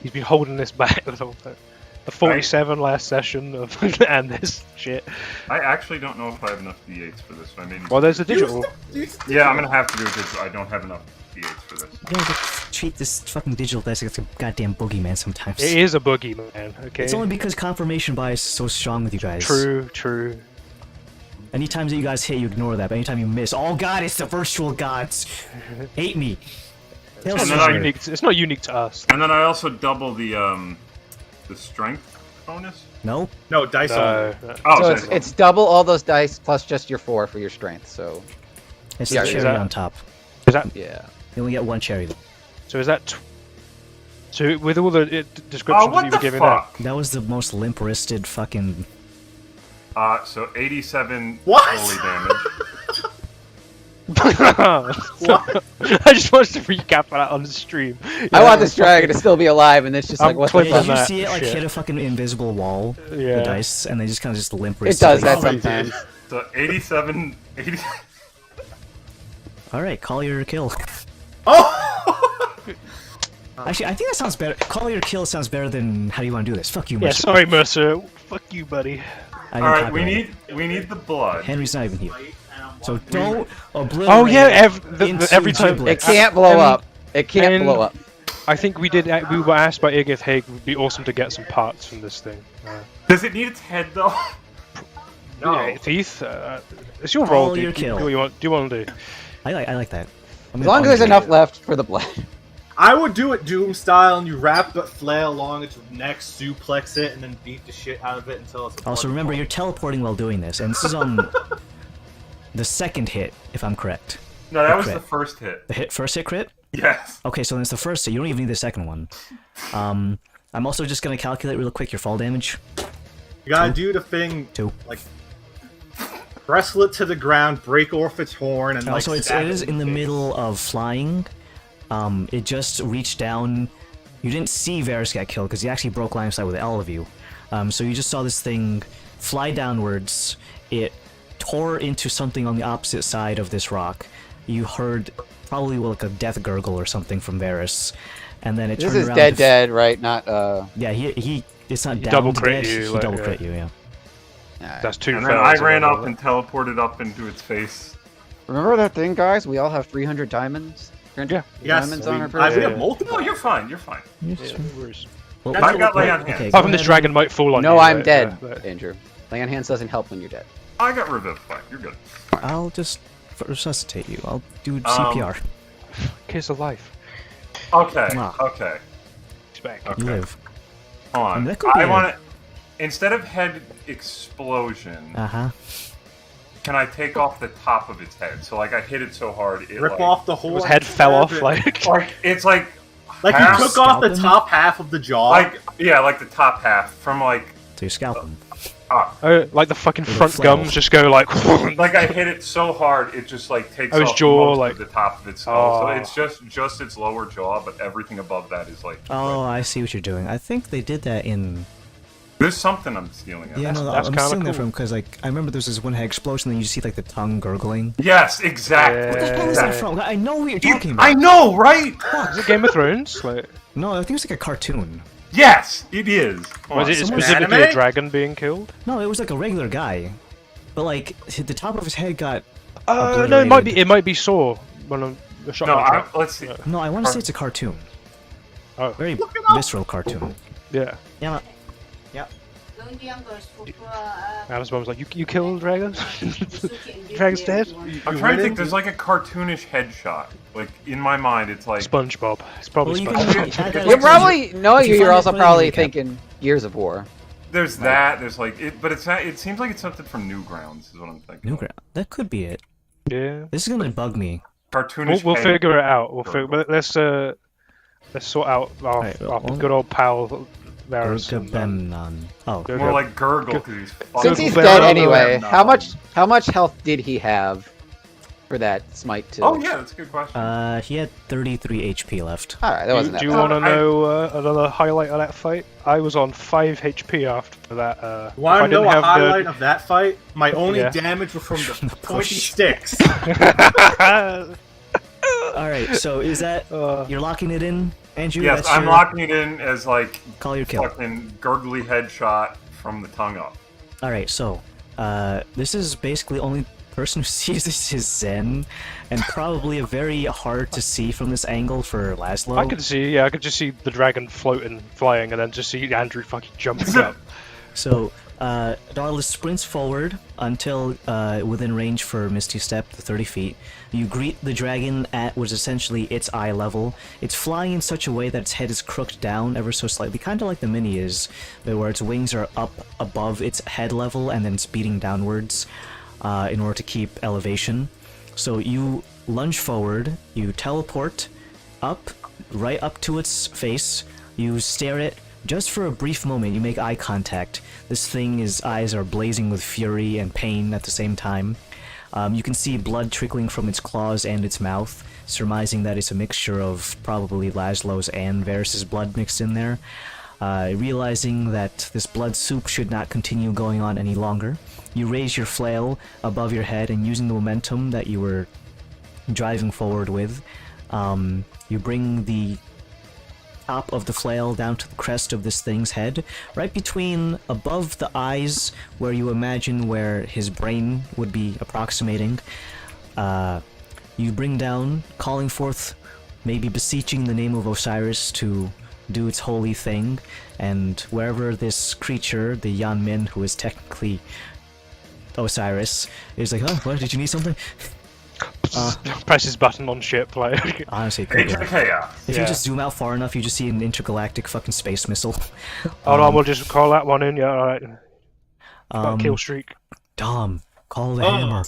He's been holding this back a little bit. The 47 last session of and this shit. I actually don't know if I have enough d8s for this, so I may need Well, there's a digital. Yeah, I'm gonna have to do it because I don't have enough d8s for this. You gotta treat this fucking digital dice like it's a goddamn boogeyman sometimes. It is a boogie, man. Okay. It's only because confirmation bias is so strong with you guys. True. Anytime that you guys hit, you ignore that. But anytime you miss, oh god, it's the virtual gods. Hate me. It's not unique to us. And then I also double the strength bonus. No. No, dice only. Oh, So dice it's double all those dice plus just your 4 for your strength. So It's Yeah, the is cherry that- on top. Is that yeah. You only get one cherry. so? Is that? So with all the descriptions that what you the were giving fuck? That was the most limp-wristed fucking. So 87 What? holy damage. I just wanted to recap that on the stream. I want this dragon to still be alive, and it's just I'm like what the clipping Did fuck? you that see it like shit. hit a fucking invisible wall? Yeah. The dice, and they just kind of just limp. It does that Oh, sometimes. So 87, 80. All right, call your kill. Oh! Actually, I think that sounds better. Call your kill sounds better than how do you want to do this? Fuck you, Yeah, Mercer. sorry, Mercer. Fuck you, buddy. I didn't All right, copyright it. we need the blood. Henry's not even here. So don't obliterate. Oh yeah, into every time It giblets. can't blow And- up. It can't and- blow up. I think we were asked by Igith, hey, it would be awesome to get some parts from this thing. Does it need its head though? Yeah, teeth. It's your Call role, your dude. kill. Do you want to do? I like that. As long as there's enough left for the blood. I would do it Doom style, and you wrap the flail along its neck, suplex it, and then beat the shit out of it until it's. Also, remember, you're teleporting while doing this, and this is on the second hit, if I'm correct. No, that was crit. the first hit. The first hit crit? Yes. Okay, so then it's the first hit. You don't even need the second one. I'm also just gonna calculate real quick your fall damage. You gotta do the thing, 2. like wrestle it to the ground, break off its horn, and And like also, it stab is it in the face. middle of flying. It just reached down. You didn't see Varys get killed because he actually broke line of sight with all of you. So you just saw this thing fly downwards. It tore into something on the opposite side of this rock. You heard probably like a death gurgle or something from Varys, and then it This turned is around. dead, right? Not Yeah, he. It's not He down double to crit dead. you, He like, double yeah. crit you. Yeah. Alright. That's 2 And then fails. I ran then, up and teleported up into its face. Remember that thing, guys? We all have 300 diamonds. 300 Yeah. Yes, diamonds we, on our we person. have multiple. No, you're fine. You're fine. Yeah, no worries. Well, I've got lay on hands. okay, Apart go from this ahead dragon might fall on No, you. I'm right? dead, But- Andrew. Laying on hands doesn't help when you're dead. I got revivify. You're good. I'll just resuscitate you. I'll do CPR. Kiss of life. Okay. Ah. Okay. He's back. Okay. You live. Hold I mean, on. that could be I a- want to. Instead of head explosion, Uh-huh. can I take off the top of its head? So like I hit it so hard, it Rip like, off the horn. His head fell off, stab like. Like it's like Like half- you took off the Scalp him? top half of the jaw. like yeah, like the top half from like So you scalp him. Like the fucking With a front flail. gums just go like. Like I hit it so hard, it just like takes His off jaw, most like- of the top of its skull. So Oh. it's just its lower jaw, but everything above that is like. Oh, I see what you're doing. I think they did that in. There's something I'm stealing. Yeah, no, that's I'm kinda stealing that cool. from because like I remember there's this one head explosion, and then you see like the tongue gurgling. Yes, exactly. What the hell is that from? I know what you're talking about. I know, right? Is it Game of Thrones? Like, No, I think it was like a cartoon. Yes, it is. was it someone- specifically a Anime? dragon being killed? No, it was like a regular guy, but like the top of his head got. No, it might be Saw. When I'm the No, shotgun trap. let's see. No, I want to say it's a cartoon. Oh. Very visceral cartoon. Yeah. Yeah. Adam's mom was like, "You killed dragons? Dragon's dead." I'm trying to think. There's like a cartoonish headshot. Like in my mind, it's like SpongeBob. It's probably Well, you SpongeBob. can add that You're as- probably knowing if you you. You're find also it, put it in probably the recap. thinking Years of War. there's that. There's like it, but it's not. It seems like it's something from Newgrounds. Is what I'm thinking. Newground. That could be it. Yeah. This is gonna bug me. Cartoonish. We'll head. figure it out. But let's sort out our Alright, well, good old pal Varys. Urgabemnon. Oh, Go- More like Gurgle because he's. Since fucking- he's Well, dead no, anyway, no. how much health did he have for that smite to? Oh yeah, that's a good question. he had 33 HP left. All right, that wasn't Do that you bad. want to know another highlight of that fight? I was on 5 HP after that. If Want I to know didn't a have highlight of that fight? My only Yeah. damage was from the pointy push. sticks. All right, so is that you're locking it in, Andrew? Yes, That's I'm your- locking it in as like Call your kill. fucking gurgly headshot from the tongue up. All right, so this is basically only person who sees this is Zen, and probably a very hard to see from this angle for Laszlo. I could see, I could just see the dragon floating, flying, and then just see Andrew fucking jumping up. So, Darla sprints forward until within range for Misty Step, the 30 feet. You greet the dragon at what is essentially its eye level. It's flying in such a way that its head is crooked down ever so slightly, kind of like the Mini is, where its wings are up above its head level and then it's beating downwards in order to keep elevation. So you lunge forward, you teleport up, right up to its face, you stare at it. Just for a brief moment, you make eye contact. This thing's eyes are blazing with fury and pain at the same time. You can see blood trickling from its claws and its mouth, surmising that it's a mixture of probably Laszlo's and Varys' blood mixed in there. Realizing that this blood soup should not continue going on any longer, you raise your flail above your head, and using the momentum that you were driving forward with, you bring the top of the flail down to the crest of this thing's head, right between above the eyes where you imagine where his brain would be approximating. You bring down, calling forth, maybe beseeching the name of Osiris to do its holy thing, and wherever this creature, the Yan Min, who is technically Osiris, is like, oh, what, did you need something? Press his button on ship, like. Honestly, it could It's be. chaos. If Yeah. you just zoom out far enough, you just see an intergalactic fucking space missile. Oh no, we'll just call that one in. Yeah, alright. Um, Kill streak. Dom, call the Oh. hammer.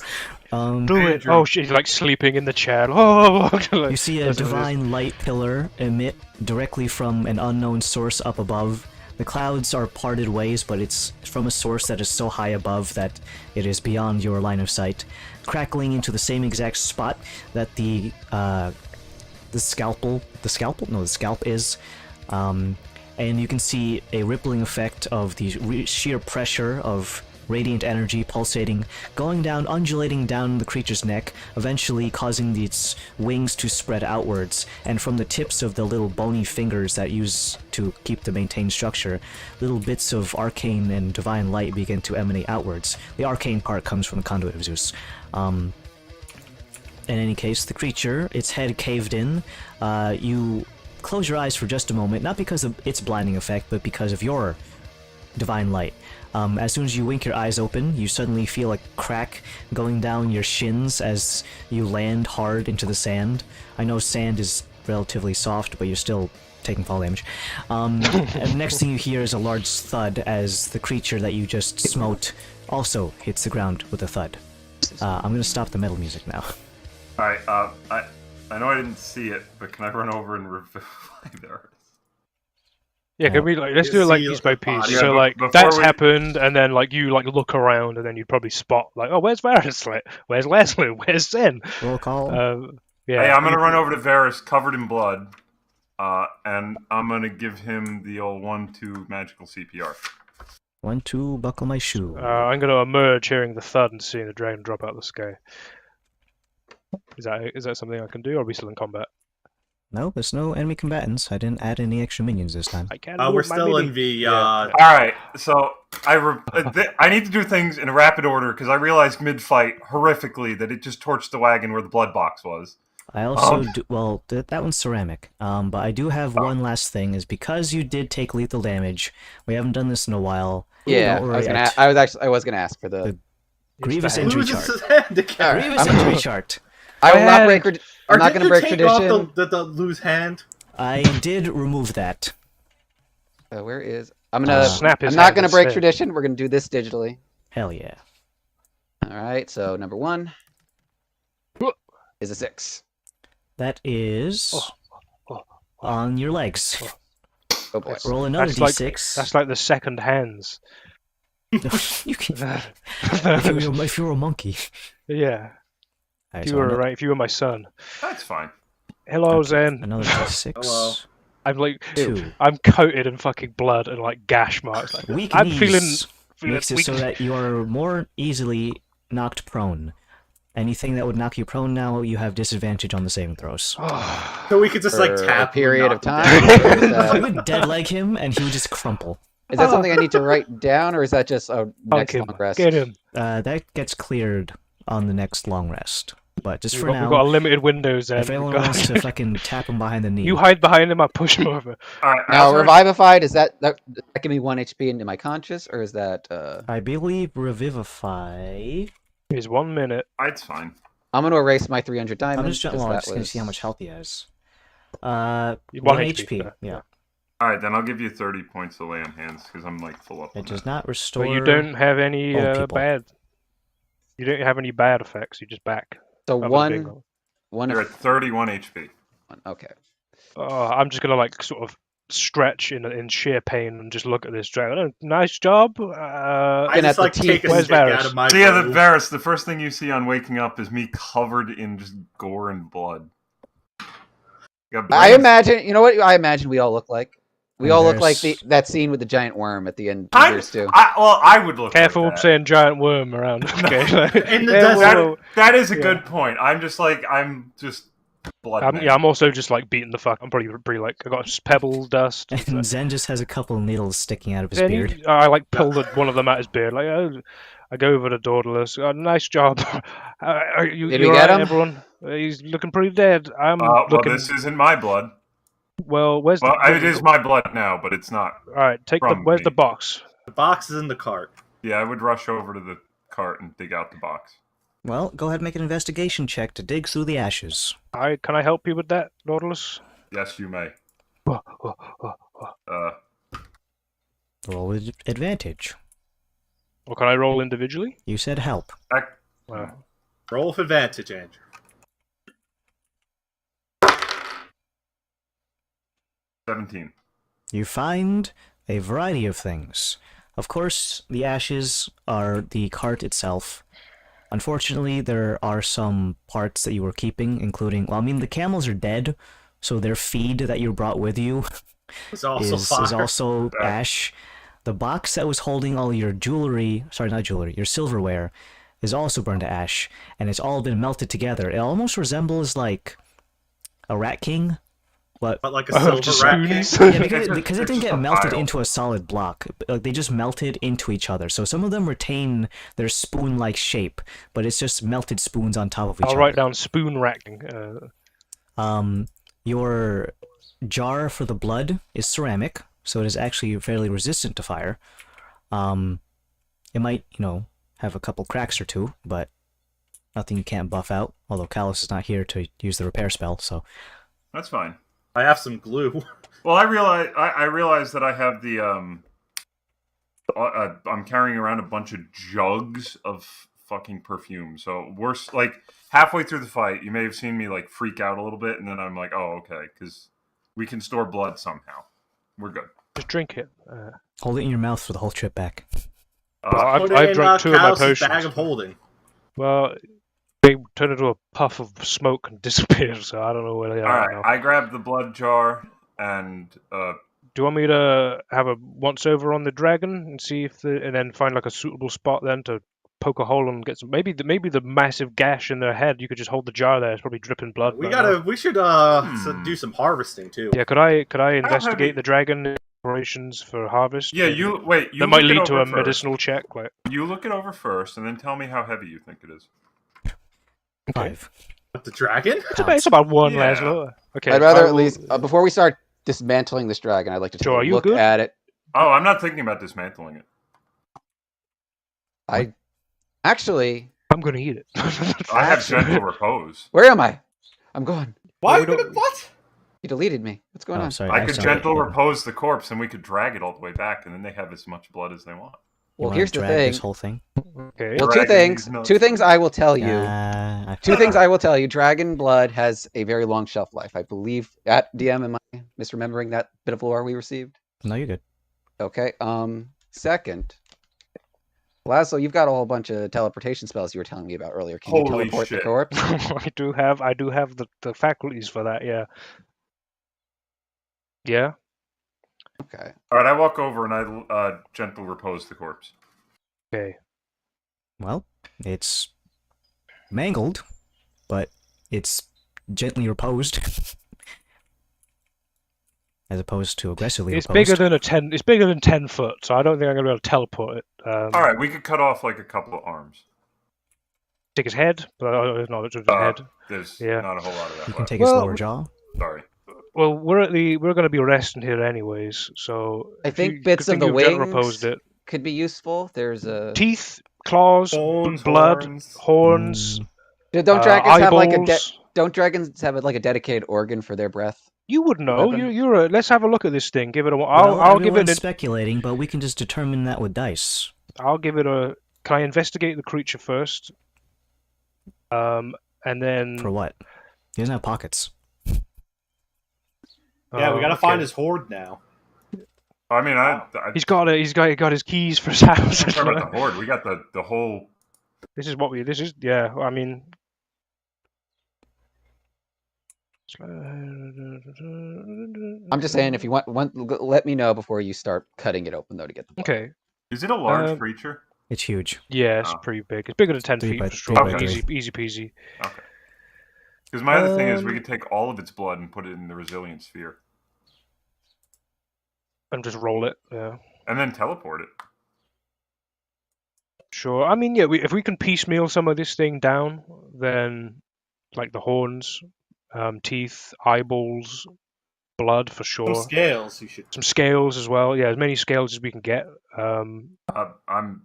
Do it. Andrew. Oh, she's like sleeping in the chair. Oh, You see a divine light pillar emit directly from an unknown source up above. The clouds are parted ways, but it's from a source that is so high above that it is beyond your line of sight, crackling into the same exact spot that the scalp is, and you can see a rippling effect of the sheer pressure of radiant energy pulsating, going down, undulating down the creature's neck, eventually causing its wings to spread outwards, and from the tips of the little bony fingers that use to keep the maintained structure, little bits of arcane and divine light begin to emanate outwards. The arcane part comes from the conduit of Zeus. In any case, the creature, its head caved in, you close your eyes for just a moment, not because of its blinding effect, but because of your divine light. As soon as you wink your eyes open, you suddenly feel a crack going down your shins as you land hard into the sand. I know sand is relatively soft, but you're still taking fall damage. And the next thing you hear is a large thud as the creature that you just smote also hits the ground with a thud. I'm gonna stop the metal music now. Alright, I know I didn't see it, but can I run over and revive there? Yeah, can we let's do it like See piece by the piece. body. Yeah, So but like before that's we- happened, and then like you like look around, and then you'd probably spot like, oh, where's Varys? Like, where's Leslie? Where's Zen? Roll call. Yeah. Hey, I'm gonna run over to Varys, covered in blood, and I'm gonna give him the old 1-2 magical CPR. 1, 2, buckle my shoe. I'm gonna emerge, hearing the thud and seeing the dragon drop out of the sky. Is that something I can do, or are we still in combat? No, there's no enemy combatants. I didn't add any extra minions this time. I can. We're move my still mini. in the. Yeah. All right, so I need to do things in rapid order because I realized mid-fight horrifically that it just torched the wagon where the blood box was. I also do. Well, that one's ceramic. But I do have one last thing. Is because you did take lethal damage. We haven't done this in a while. Yeah, Don't I was worry, gonna. I was gonna ask for the. Grievous the injury Loses chart. his handicap. Grievous injury chart. I will not break. I'm not Didn't gonna break you take tradition. off the loose hand? I did remove that. Where is? I'm gonna. Snap his I'm not hand gonna break instead. tradition. We're gonna do this digitally. Hell yeah. All right. So number 1 is a 6. That is on your legs. Oh boy. Roll another That's like d6. that's like the second hands. You can, if you're a monkey. Yeah. Alright, If so you were if you were my son. That's fine. Hello, Zen. another d6. Hello. I'm like, 2. I'm coated in fucking blood and like gash marks. Like, Weak I'm knees feeling makes it weak. so that you are more easily knocked prone. Anything that would knock you prone now, you have disadvantage on the saving throws. So we could just like For a tap period him, of knock time. him down. Or is You that, would dead leg him, and he would just crumple. is that something I need to write down, or is that just a Fuck next him. long rest? Get him. That gets cleared on the next long rest. But just for We've now, got a limited window, Zen. if anyone wants to fucking tap him behind the knee, You hide behind him, I push him over. All right. Now, after- revivified, is that give me 1 HP into my conscious, or is that I believe revivify. Here's 1 minute. It's fine. I'm gonna erase my 300 diamonds. I'm just because well, I'm that just gonna was- see how much health he has. 1 1 HP. HP. Yeah. All right, then I'll give you 30 points to lay on hands because I'm like full up. It on does that. not restore. But you don't have any old people. bad. You don't have any bad effects. You just back. So other than one being- You're at 31 HP. Okay. I'm just gonna like sort of stretch in sheer pain and just look at this dragon. Oh, nice job. I Looking just at like the take teeth. a Where's stick Varys? out of my So yeah, the bow. Varys, the first thing you see on waking up is me covered in just gore and blood. Got I brains- imagine. You know what? I imagine we all look like. We And all look like there's- that scene with the giant worm at the end of I, Years 2. I would look Careful like that. saying giant worm around. Okay. In the Yeah, desert. whoa, That is a Yeah. good point. I'm just blood. man. Yeah, I'm also just like beating the fuck. I'm pretty like I got pebble dust. And Zen just has a couple needles sticking out of his Then beard. I like pull one of them out his beard. Like I go over to Daedalus. Nice job. You Did we you get alright, him? everyone? He's looking pretty dead. I'm Well, looking. this isn't my blood. Where's Well, the? it is my blood now, but it's not. All right, where's the me. box? The box is in the cart. Yeah, I would rush over to the cart and dig out the box. Well, go ahead and make an investigation check to dig through the ashes. Can I help you with that, Daedalus? Yes, you may. Oh, Roll with advantage. Or can I roll individually? You said help. Roll with advantage, Andrew. $17. You find a variety of things. Of course, the ashes are the cart itself. Unfortunately, there are some parts that you were keeping, including, well, I mean, the camels are dead, so their feed that you brought with you It's also is fire. also ash. The box that was holding all your jewelry, sorry, not jewelry, your silverware, is also burned to ash, and it's all been melted together. It almost resembles like a rat king, but But like a silver just rat king. spoons. yeah, because it It's didn't just get a melted pile. into a solid block. Like they just melted into each other. So some of them retain their spoon-like shape, but it's just melted spoons on top of each I'll other. write down spoon racking. Your jar for the blood is ceramic, so it is actually fairly resistant to fire. It might, have a couple cracks or two, but nothing you can't buff out. Although Callus is not here to use the repair spell, so That's fine. I have some glue. Well, I realize that I have the I'm carrying around a bunch of jugs of fucking perfume. So like halfway through the fight, you may have seen me like freak out a little bit, and then I'm like, oh, okay, because we can store blood somehow. We're good. Just drink it. Hold it in your mouth for the whole trip back. Well, Put I've it in drunk 2 of my Callus's potions. bag of holding. Well, they turn into a puff of smoke and disappear, so I don't know where they All are right, now. I grabbed the blood jar and Do you want me to have a once over on the dragon and see if and then find like a suitable spot then to poke a hole and get some? Maybe the massive gash in their head. You could just hold the jar there. It's probably dripping blood. We but no. should do some harvesting too. Yeah, could I heavy- investigate the dragon operations for harvest? yeah, Maybe you wait. You that might look it lead to over a first. medicinal check. Like, You look it over first, and then tell me how heavy you think it is. okay. 5. The dragon? It's about 1 Yeah. Laszlo. Okay. I'd rather I at will- least before we start dismantling this dragon, I'd like to take Joe, are a you look good? at it. Oh, I'm not thinking about dismantling it. I actually, I'm gonna eat it. I have gentle repose. where am I? I'm gone. Why? we don't- What? You deleted me. What's going Oh, on? sorry. I could sorry. gentle repose the corpse, and we could drag it all the way back, and then they have as much blood as they want. You Well, wanna here's the drag thing. This whole thing. Okay. Well, Dragging these nuts. two things I will tell you. Two things I I will tell you. Dragon blood has a very long shelf life. I believe at DM, am I misremembering that bit of lore we received? No, you're good. Okay. Second, Laszlo, you've got a whole bunch of teleportation spells you were telling me about earlier. Can you Holy teleport the shit. corpse? I do have the faculties for that. Yeah. Yeah. Okay. All right, I walk over and I gentle repose the corpse. Okay. Well, it's mangled, but it's gently reposed. As opposed to aggressively It's reposed. bigger than 10. It's bigger than 10 foot, so I don't think I'm gonna be able to teleport it. All right, we could cut off like a couple of arms. Take his head, but no, it's just his head. There's Yeah. not a whole lot of that You can left. take his Well, lower jaw. Sorry. Well, we're gonna be resting here anyways, so I if think you, bits good of thing the you've gentle wings reposed it. could be useful. There's a Teeth, claws, Bones, blood, horns. horns. don't dragons have like a eyeballs. don't dragons have like a dedicated organ for their breath? You would know. Weapon? You're. Let's have a look at this thing. Give it a. Well, I'll give it. everyone's speculating, but we can just determine that with dice. I'll give it a. Can I investigate the creature first? And then. For what? He doesn't have pockets. Yeah, we gotta okay. find his hoard now. I mean, I He's got his keys for his house. I'm talking about the horde. We got the whole. This is what we. This is yeah. I mean. I'm just saying, if you want, let me know before you start cutting it open, though, to get the blood. Okay. Is it a large creature? It's huge. Yeah, it's Oh. pretty big. It's bigger than 10 Three feet by- for three sure. by Easy, three. easy peasy. Okay. Because my other thing is we could take all of its blood and put it in the resilient sphere, And just roll it. Yeah. and then teleport it. Sure. I mean, yeah. If we can piecemeal some of this thing down, then like the horns, teeth, eyeballs, blood for sure. Some scales you should. Some scales as well. Yeah, as many scales as we can get. I'm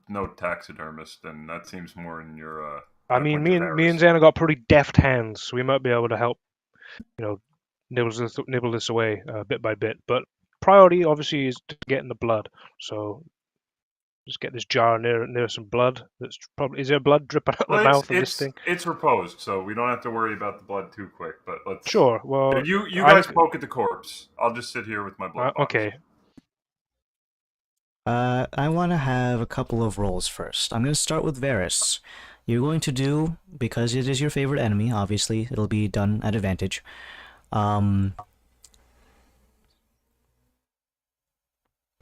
no taxidermist, and that seems more in your. I mean, point of me and Varys. Xana got pretty deft hands, so we might be able to help, nibble this away bit by bit. But priority obviously is to get in the blood. So just get this jar near some blood. That's probably, is there blood dripping out Well, the mouth of this thing? It's reposed, so we don't have to worry about the blood too quick. But let's. Sure. Well, You I- guys poke at the corpse. I'll just sit here with my blood. box. okay. I want to have a couple of rolls first. I'm going to start with Varys. You're going to do, because it is your favorite enemy, obviously, it'll be done at advantage.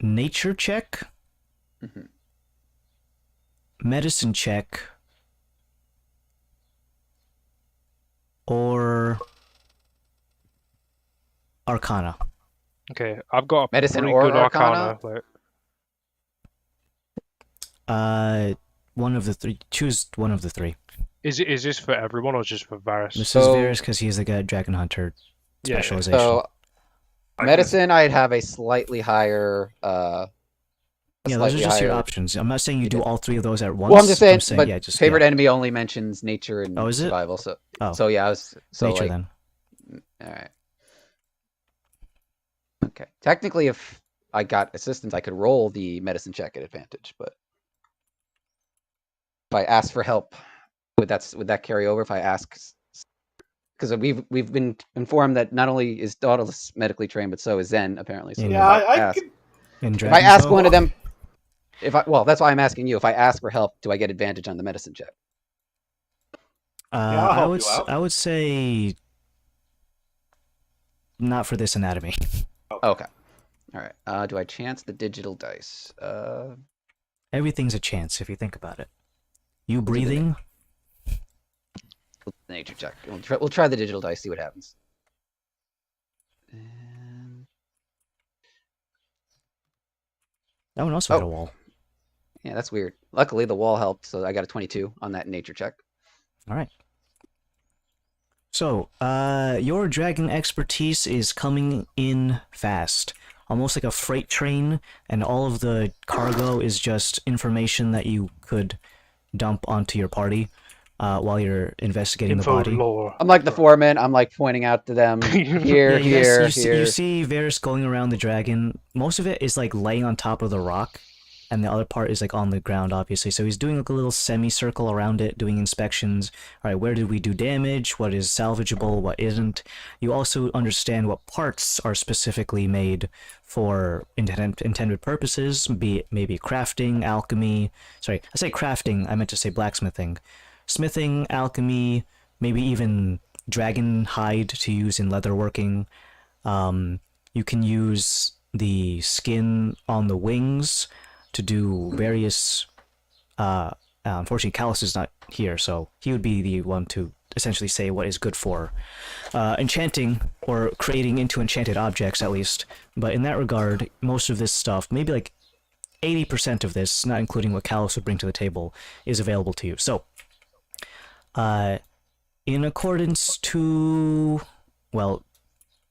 Nature check, Mhm. medicine check, or Arcana. Okay, I've got a Medicine pretty or good Arcana? like, One of the three. Choose one of the three. is this for everyone or just for Varys? This So- is Varys because he's the guy dragon hunter Yeah, specialization. So I can- medicine, I'd have a slightly higher. Yeah, those are slightly just your higher- options. I'm not saying you do all three of those at once. Well, I'm just saying, but yeah, just favorite yeah. enemy only mentions nature and Oh, is it? survival. So, Oh. so yeah, I was so nature like, then. all right. Okay. Technically, if I got assistance, I could roll the medicine check at advantage, but if I ask for help, would that carry over? If I ask, because we've been informed that not only is Dauntless medically trained, but so is Zen apparently. So Yeah, if Yeah, I ask- could. In If I ask Dragon's one of Oath? them, well, that's why I'm asking you. If I ask for help, do I get advantage on the medicine check? I'll help you out. I would say not for this anatomy. Okay. All right. Do I chance the digital dice? Everything's a chance if you think about it. You do the breathing? Nature check. We'll try the digital dice. See what happens. And... That one also hit a wall. Yeah, that's weird. Luckily, the wall helped, so I got a 22 on that nature check. All right. So, your dragon expertise is coming in fast. Almost like a freight train, and all of the cargo is just information that you could dump onto your party while you're investigating the body. Lore. I'm like the foreman. I'm like pointing out to them here, here. You see Varys going around the dragon. Most of it is like laying on top of the rock, and the other part is like on the ground, obviously. So he's doing like a little semicircle around it, doing inspections. All right, where did we do damage? What is salvageable? What isn't? You also understand what parts are specifically made for intended purposes, be it maybe crafting, alchemy. Sorry, I say crafting, I meant to say blacksmithing. Smithing, alchemy, maybe even dragon hide to use in leatherworking. You can use the skin on the wings to do various... unfortunately, Callus is not here, so he would be the one to essentially say what is good for enchanting, or creating into enchanted objects, at least. But in that regard, most of this stuff, maybe like 80% of this, not including what Callus would bring to the table, is available to you. So, in accordance to... Well,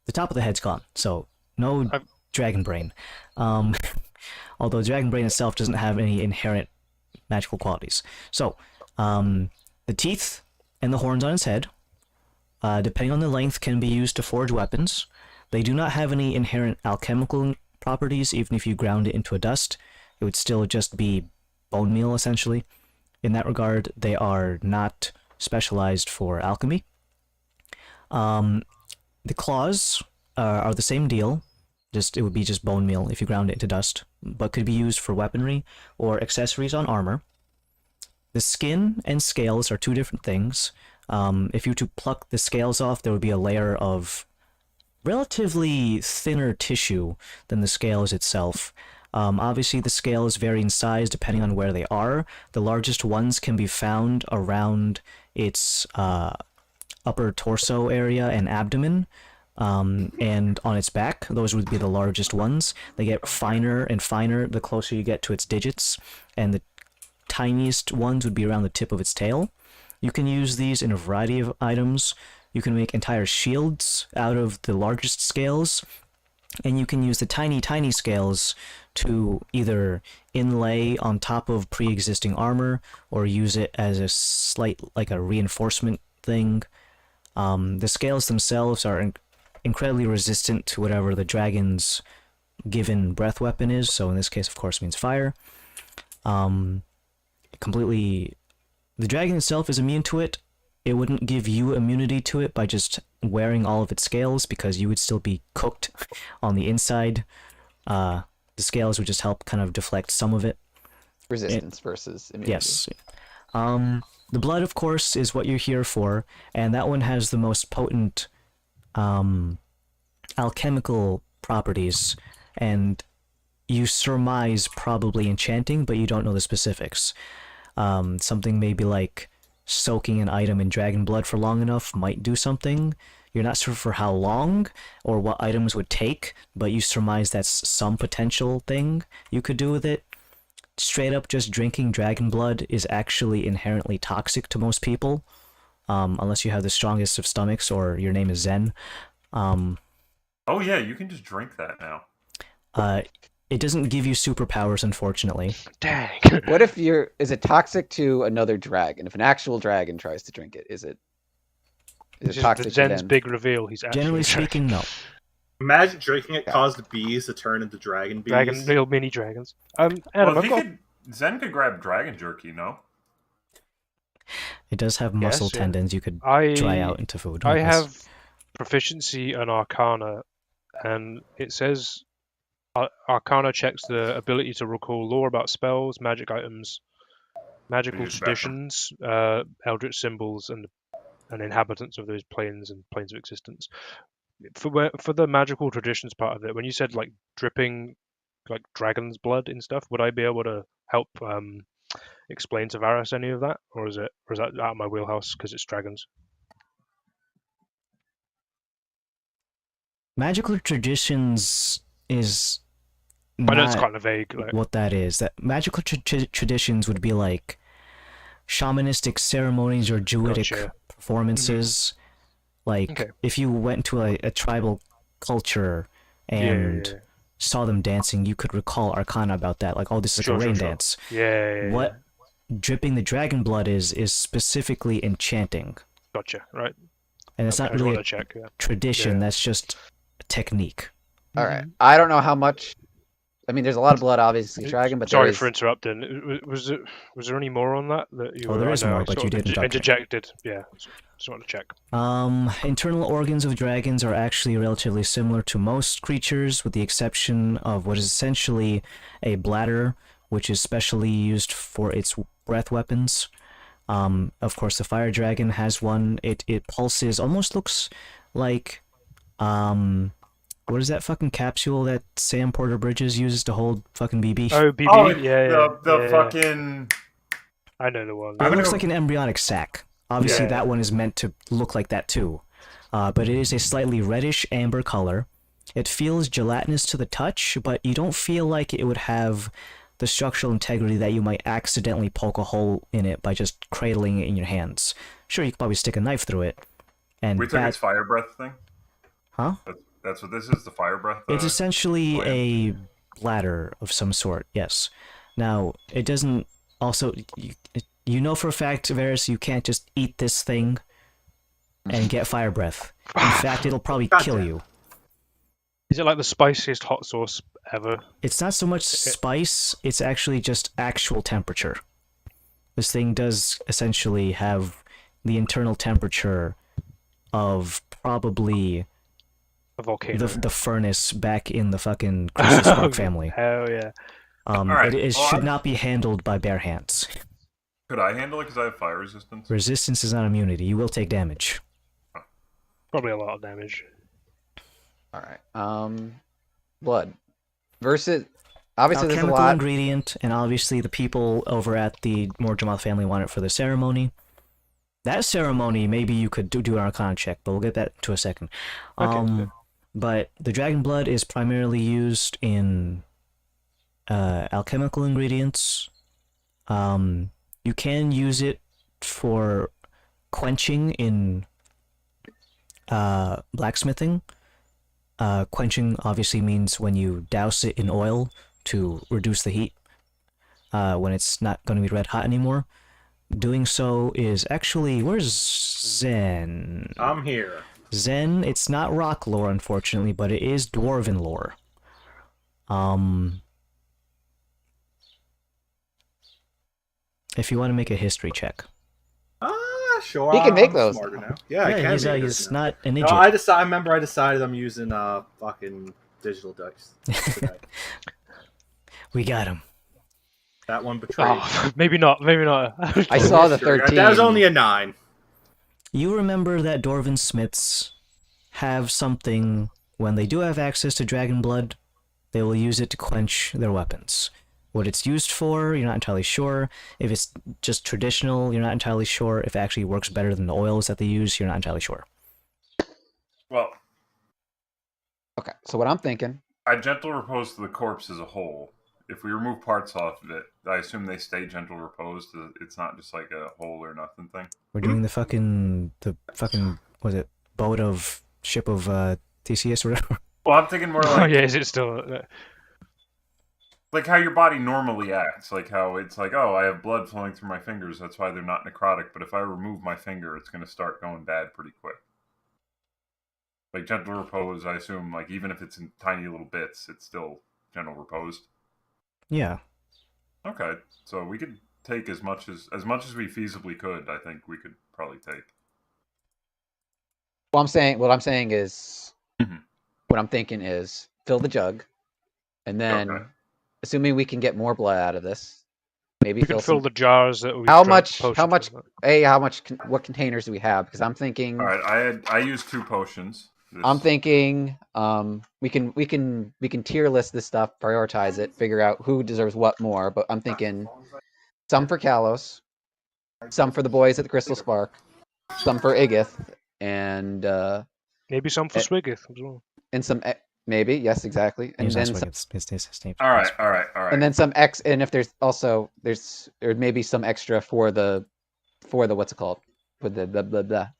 the top of the head's gone, so no dragon brain. Although dragon brain itself doesn't have any inherent magical qualities. So, the teeth and the horns on its head, depending on the length, can be used to forge weapons. They do not have any inherent alchemical properties. Even if you ground it into a dust, it would still just be bone meal, essentially. In that regard, they are not specialized for alchemy. The claws are the same deal. It would be just bone meal if you ground it into dust, but could be used for weaponry or accessories on armor. The skin and scales are two different things. If you were to pluck the scales off, there would be a layer of relatively thinner tissue than the scales itself. Obviously, the scales vary in size depending on where they are. The largest ones can be found around its upper torso area and abdomen. And on its back, those would be the largest ones. They get finer and finer the closer you get to its digits, and the tiniest ones would be around the tip of its tail. You can use these in a variety of items. You can make entire shields out of the largest scales, and you can use the tiny scales to either inlay on top of pre-existing armor, or use it as a slight, like a reinforcement thing. The scales themselves are incredibly resistant to whatever the dragon's given breath weapon is, so in this case, of course, means fire. The dragon itself is immune to it. It wouldn't give you immunity to it by just wearing all of its scales, because you would still be cooked on the inside. The scales would just help kind of deflect some of it. Resistance versus immunity. Yes. The blood, of course, is what you're here for, and that one has the most potent alchemical properties, and you surmise probably enchanting, but you don't know the specifics. Something maybe like soaking an item in dragon blood for long enough might do something. You're not sure for how long or what items would take, but you surmise that's some potential thing you could do with it. Straight up just drinking dragon blood is actually inherently toxic to most people, unless you have the strongest of stomachs or your name is Zen. Oh yeah, you can just drink that now. It doesn't give you superpowers, unfortunately. Dang. What if is it toxic to another dragon? If an actual dragon tries to drink it, is it toxic to Zen's them? big reveal. He's actually Generally speaking, no. Imagine drinking it caused bees to turn into dragon bees. little mini dragons. Adam, Well, I've got... Zen could grab dragon jerky, no? It does have muscle Yes, yeah. tendons you could dry out into food. I guess. have proficiency in Arcana, and it says Arcana checks the ability to recall lore about spells, magic items, magical Use background. traditions, eldritch symbols, and inhabitants of those planes and planes of existence. For the magical traditions part of it, when you said like dripping like dragon's blood and stuff, would I be able to help explain to Varus any of that, or is that out of my wheelhouse because it's dragons? Magical traditions is I know it's not kind of vague. Like, what that is. That magical traditions would be like shamanistic ceremonies or druidic Gotcha. performances. Like Okay. if you went to a tribal culture and Yeah. saw them dancing, you could recall arcana about that. Like, oh, this is like a rain dance. Yeah. What dripping the dragon blood is specifically enchanting, Gotcha. Right. and it's Okay, not I just really wanted a to check. Yeah. tradition. Yeah. That's just a technique. All right. I don't know how much. I mean, there's a lot of blood, obviously, dragon, but Sorry there is... for interrupting. Was there any more on that you? Oh, there I is know more, I but sort you of didn't touch it. interjected. Yeah. Just wanted to check. Internal organs of dragons are actually relatively similar to most creatures, with the exception of what is essentially a bladder, which is specially used for its breath weapons. Of course, the fire dragon has one. It pulses, almost looks like, what is that fucking capsule that Sam Porter Bridges uses to hold fucking BB? Oh, BB. Oh, yeah. the fucking. I know the one. It looks like an embryonic sac. Obviously, Yeah. that one is meant to look like that too. But it is a slightly reddish amber color. It feels gelatinous to the touch, but you don't feel like it would have the structural integrity that you might accidentally poke a hole in it by just cradling it in your hands. Sure, you could probably stick a knife through it. And We took its fire breath thing. Huh? That's what this is. The fire breath. It's essentially gland? a bladder of some sort, yes. Now, it doesn't... Also, you know for a fact, Varus, you can't just eat this thing and get fire breath. In fact, it'll probably kill you. Is it like the spiciest hot sauce ever? It's not so much spice, it's actually just actual temperature. This thing does essentially have the internal temperature of probably A volcano. the furnace back in the fucking Crystal Spark family. Hell yeah. Alright, It well, should not be handled by bare hands. Could I handle it because I have fire resistance? Resistance is not immunity. You will take damage. Probably a lot of damage. All right. Blood versus... Obviously, there's a Alchemical lot. ingredient, and obviously the people over at the Morjamoth family want it for the ceremony. That ceremony, maybe you could do an Arcana check, but we'll get that to a second. Okay. But the dragon blood is primarily used in alchemical ingredients. You can use it for quenching in blacksmithing. Quenching obviously means when you douse it in oil to reduce the heat when it's not going to be red hot anymore. Doing so is actually... Where's Zen? I'm here. Zen, it's not rock lore, unfortunately, but it is dwarven lore. If you want to make a history check. Sure. He can make I'm those. smarter now. Yeah, I can. He's not an No, idiot. I remember I decided I'm using fucking digital dice today. We got him. That one betrayed. Oh, maybe not. I saw the Sure, 13. That was only a 9. You remember that Dwarven Smiths have something, when they do have access to dragon blood, they will use it to quench their weapons. What it's used for, you're not entirely sure. If it's just traditional, you're not entirely sure. If it actually works better than the oils that they use, you're not entirely sure. Well, Okay, so what I'm thinking... I gentle repose to the corpse as a whole. If we remove parts off of it, I assume they stay gentle reposed. It's not just like a hole or nothing thing. We're doing the fucking, was it, boat of, ship of, TCS or whatever? Well, I'm thinking more Oh like yeah, is it still? like how your body normally acts. Like how it's like, oh, I have blood flowing through my fingers. That's why they're not necrotic. But if I remove my finger, it's going to start going bad pretty quick. Like gentle repose, I assume, like even if it's in tiny little bits, it's still gentle reposed. Yeah. Okay, so we could take as much as we feasibly could. I think we could probably take. What I'm saying is... Mhm. What I'm thinking is fill the jug and then, Okay. assuming we can get more blood out of this, maybe We can fill some. the jars that we. How much? What containers do we have? Because I'm thinking. All right, I used 2 potions. I'm thinking we can tier list this stuff, prioritize it, figure out who deserves what more. But I'm thinking some for Kalos, some for the boys at the Crystal Spark, some for Igith, and Maybe some for Swigith as well. and some maybe yes exactly, and He's not then swinging, some, his name. All right. and then some and if there's also or maybe some extra for the what's it called, for the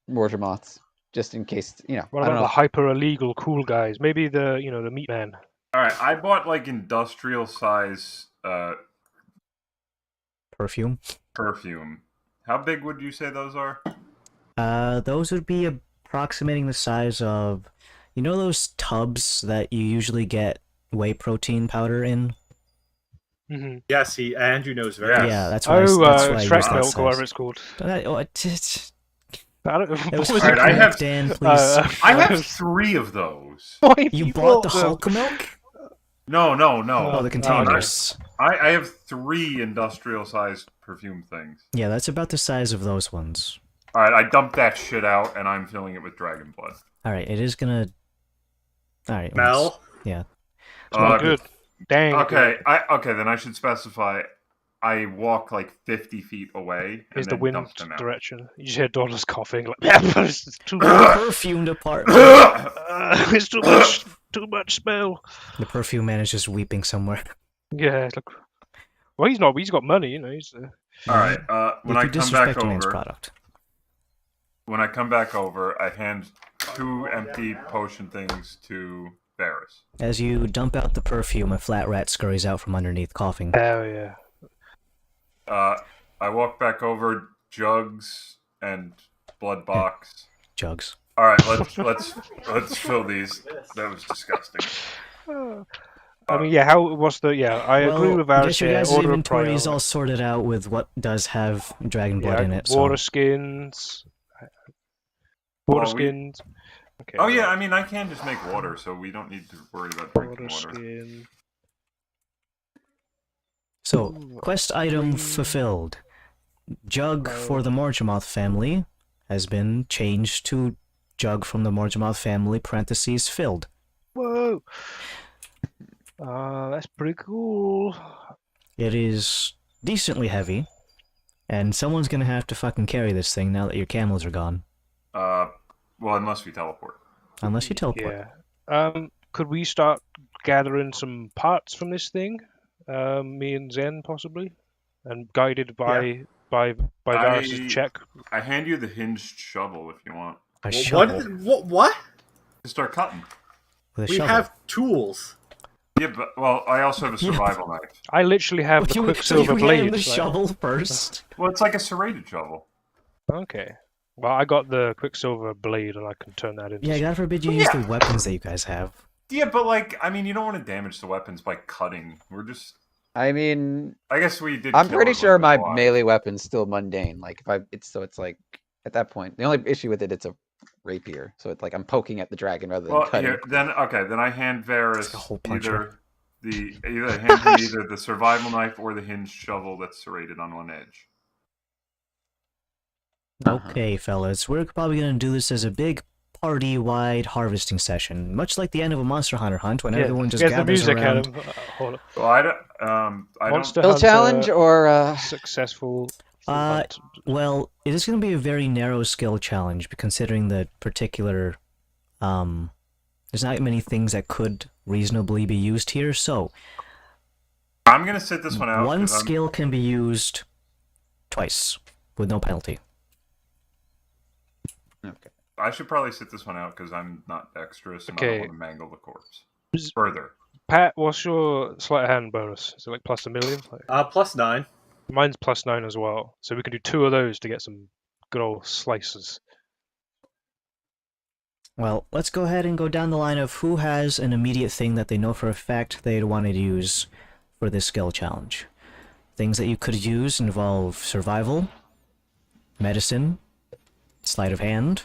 mortar moths, just in case, you know. What I don't about know. the hyper illegal cool guys? Maybe the the meat man. All right, I bought like industrial size Perfume. perfume. How big would you say those are? Those would be approximating the size of, those tubs that you usually get whey protein powder in. Mm-hmm. Yes, Andrew knows very Yes. well. Yeah, that's why. That's why I used Shrek that milk, size. or whatever it's called. I don't know. It was What was Alright, Hulk I milk, have- Dan, please. I have 3 of those. Why have you bought the them? Hulk milk? No. Oh, the containers. I have 3 industrial sized perfume things. Yeah, that's about the size of those ones. All right, I dumped that shit out, and I'm filling it with dragon blood. Alright, it is gonna... Alright, Mel? yeah. It's not good. Dang. Okay, good. then I should specify. I walk like 50 feet away. Is and the then wind dump them out. direction? You just hear Donald's coughing. Like, it's too The much. perfumed apartment. It's too much. Too much smell. The perfume man is just weeping somewhere. Yeah. It's like, well, he's not. He's got money. He's. All right. When If I you come back disrespect the man's over, product. I hand 2 empty potion things to Varys. As you dump out the perfume, a flat rat scurries out from underneath, coughing. Oh yeah. I walk back over, jugs and blood box. Jugs. All right, let's fill these. That was disgusting. I mean, yeah. What's the? Yeah, I agree with I Varys guess your here. guys' Order of inventory is priority. all sorted out with what does have dragon blood Yeah, in it. water So. skins. Water Well, skins. Okay. Oh yeah, I mean I can just make water, so we don't need to worry about drinking Water water. skin. So, quest item fulfilled. Jug for the Morgemoth family has been changed to Jug from the Morgemoth family, parentheses, filled. Whoa. That's pretty cool. It is decently heavy, and someone's gonna have to fucking carry this thing now that your camels are gone. Well, unless we teleport. Unless you teleport. Yeah. Could we start gathering some parts from this thing? Me and Zen possibly, and guided by Varys' check. I hand you the hinged shovel if you want. A shovel. What? Just start cutting. With a We shovel. have tools. Yeah, but well, I also have a survival knife. I literally have the You quicksilver hand blade. the like- shovel first. Well, it's like a serrated shovel. Okay. Well, I got the quicksilver blade, and I can turn that into. Yeah, God forbid you use the weapons that you guys have. Yeah, but like, I mean, you don't want to damage the weapons by cutting. We're just. I mean, I guess we did. I'm kill pretty sure my everyone alive. melee weapon's still mundane. Like it's like at that point, the only issue with it's a rapier, so it's like I'm poking at the dragon rather than Well, cutting. here, then I hand Varys like a hole puncher. either hand him either the survival knife or the hinged shovel that's serrated on one edge. Okay, fellas, we're probably gonna do this as a big party-wide harvesting session, much like the end of a Monster Hunter hunt, when everyone just Get the gathers music, around. Adam. Hold on. Well, I Monster Skill Hunter challenge or successful. Well, it is going to be a very narrow skill challenge, considering the particular, there's not many things that could reasonably be used here, so I'm gonna sit this one out. one 'cause I'm- skill can be used twice, with no penalty. okay. I should probably sit this one out because I'm not dexterous and I Okay. don't want to mangle the corpse further. Pat, what's your sleight of hand bonus? Is it like plus 1,000,000? Like, +9. mine's plus 9 as well, so we can do 2 of those to get some good old slices. Well, let's go ahead and go down the line of who has an immediate thing that they know for a fact they'd want to use for this skill challenge. Things that you could use involve survival, medicine, sleight of hand,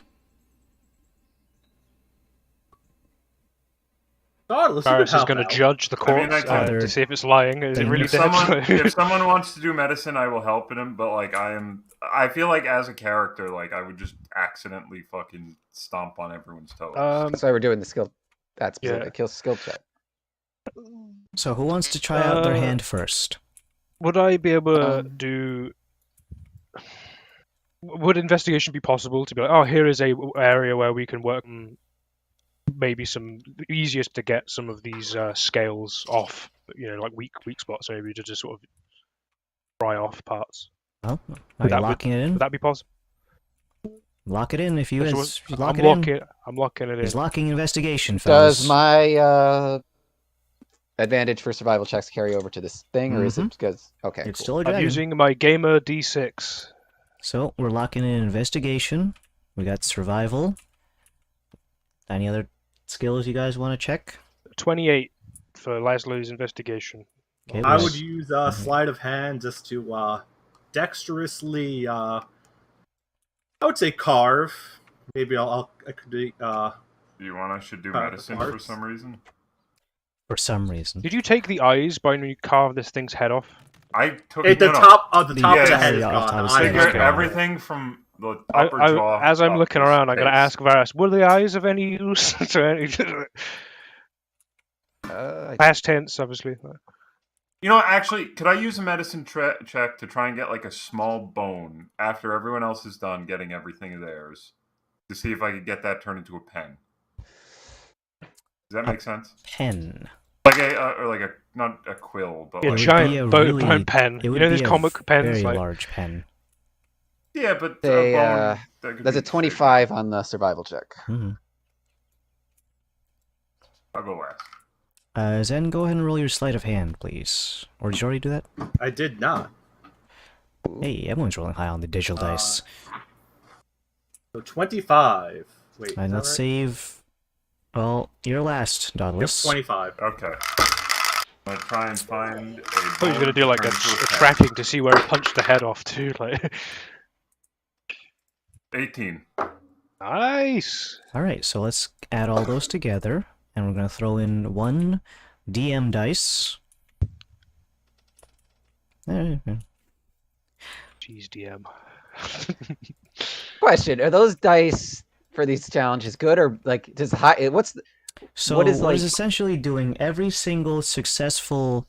Dauntless, you Varus can is help going to out. judge the I mean, corpse I can- to see if it's lying. Is it Then really If dead? someone wants to do medicine, I will help him. But like, I feel like as a character, like I would just accidentally fucking stomp on everyone's toes. That's why we're doing the skill. That specific Yeah. kill skill check. So who wants to try out their Uh, hand first? Would I be able to Um, do? Would investigation be possible to be like, oh, here is a area where we can work on maybe some easiest to get some of these scales off, like weak spots, maybe to just sort of pry off parts. Oh, are you that locking it in? Would that be possible? Lock it in if you That's guys what- lock I'm it in. locking. I'm locking it He's in. locking investigation, fellas. Does my advantage for survival checks carry over to this thing, or is it because okay? It's Cool. still a I'm dragon. using my gamer D6. So we're locking in investigation. We got survival. Any other skills you guys want to check? 28 for Laszlo's investigation. Okay, I we would got- use sleight of hand just to dexterously. I would say carve. Maybe I could do. I should do the medicine for parts. some reason. for some reason. Did you take the eyes by when you carve this thing's head off? I took The no, no. top of the top Yeah, of the yeah, head is yeah, gone. I was The saying eyes Figure are gone. everything from the upper jaw. As I'm up looking is around, I'm going to face. ask Varus, were the eyes of any use to any past tense, obviously. You know, actually, could I use a medicine check to try and get like a small bone after everyone else is done getting everything of theirs to see if I could get that turned into a pen? Does that make sense? Pen. Like not a quill, but Yeah, It would like giant be a bone really- pen. It would You know be these a comic pens? very Like, large pen. yeah, but They, a bone. That could That's be a 25 on the survival check. hmm I'll go last. Zen, go ahead and roll your sleight of hand, please. Or did you already do that? I did not. Hey, everyone's rolling high on the digital dice. So 25. Wait. And is let's that right? save. Well, you're last, Yep, Dauntless. 25. Okay. I'm gonna try and find a. I thought he was bone going to do like a turn into pen. tracking to see where he punched the head off too. Like, 18. nice. Alright, so let's add all those together. And we're going to throw in one DM dice. Jeez, DM. Question: are those dice for these challenges good, or like does high? What's the, So What is, what is like- essentially doing every single successful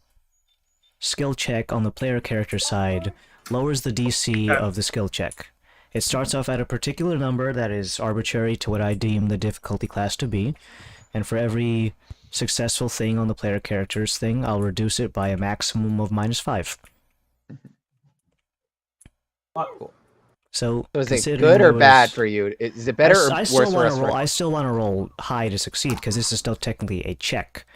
skill check on the player character side lowers the DC of the skill check. It starts off at a particular number that is arbitrary to what I deem the difficulty class to be, and for every successful thing on the player character's thing, I'll reduce it by a maximum of -5. So so is it considering good or those- bad for you? Is it better or I worse still for want us? to roll. I still want to roll high to succeed because this is still technically a check.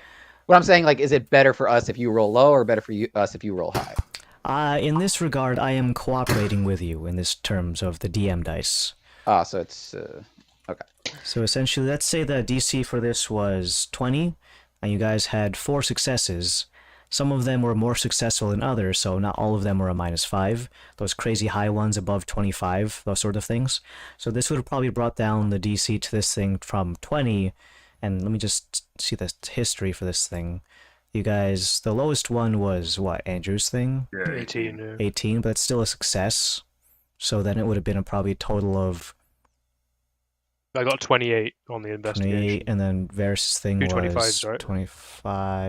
What I'm saying, like, is it better for us if you roll low, or better for us if you roll high? In this regard, I am cooperating with you in this terms of the DM dice. Ah, so it's okay. So essentially, let's say the DC for this was 20, and you guys had 4 successes. Some of them were more successful than others, so not all of them were a -5. Those crazy high ones above 25, those sort of things. So this would have probably brought down the DC to this thing from 20, and let me just see the history for this thing. You guys, the lowest one was what, Andrew's thing? Yeah, 18. Yeah. 18, but it's still a success. So then it would have been probably a total of I got 28 on the 28, investigation. and then Varys' thing Two was 25s, right?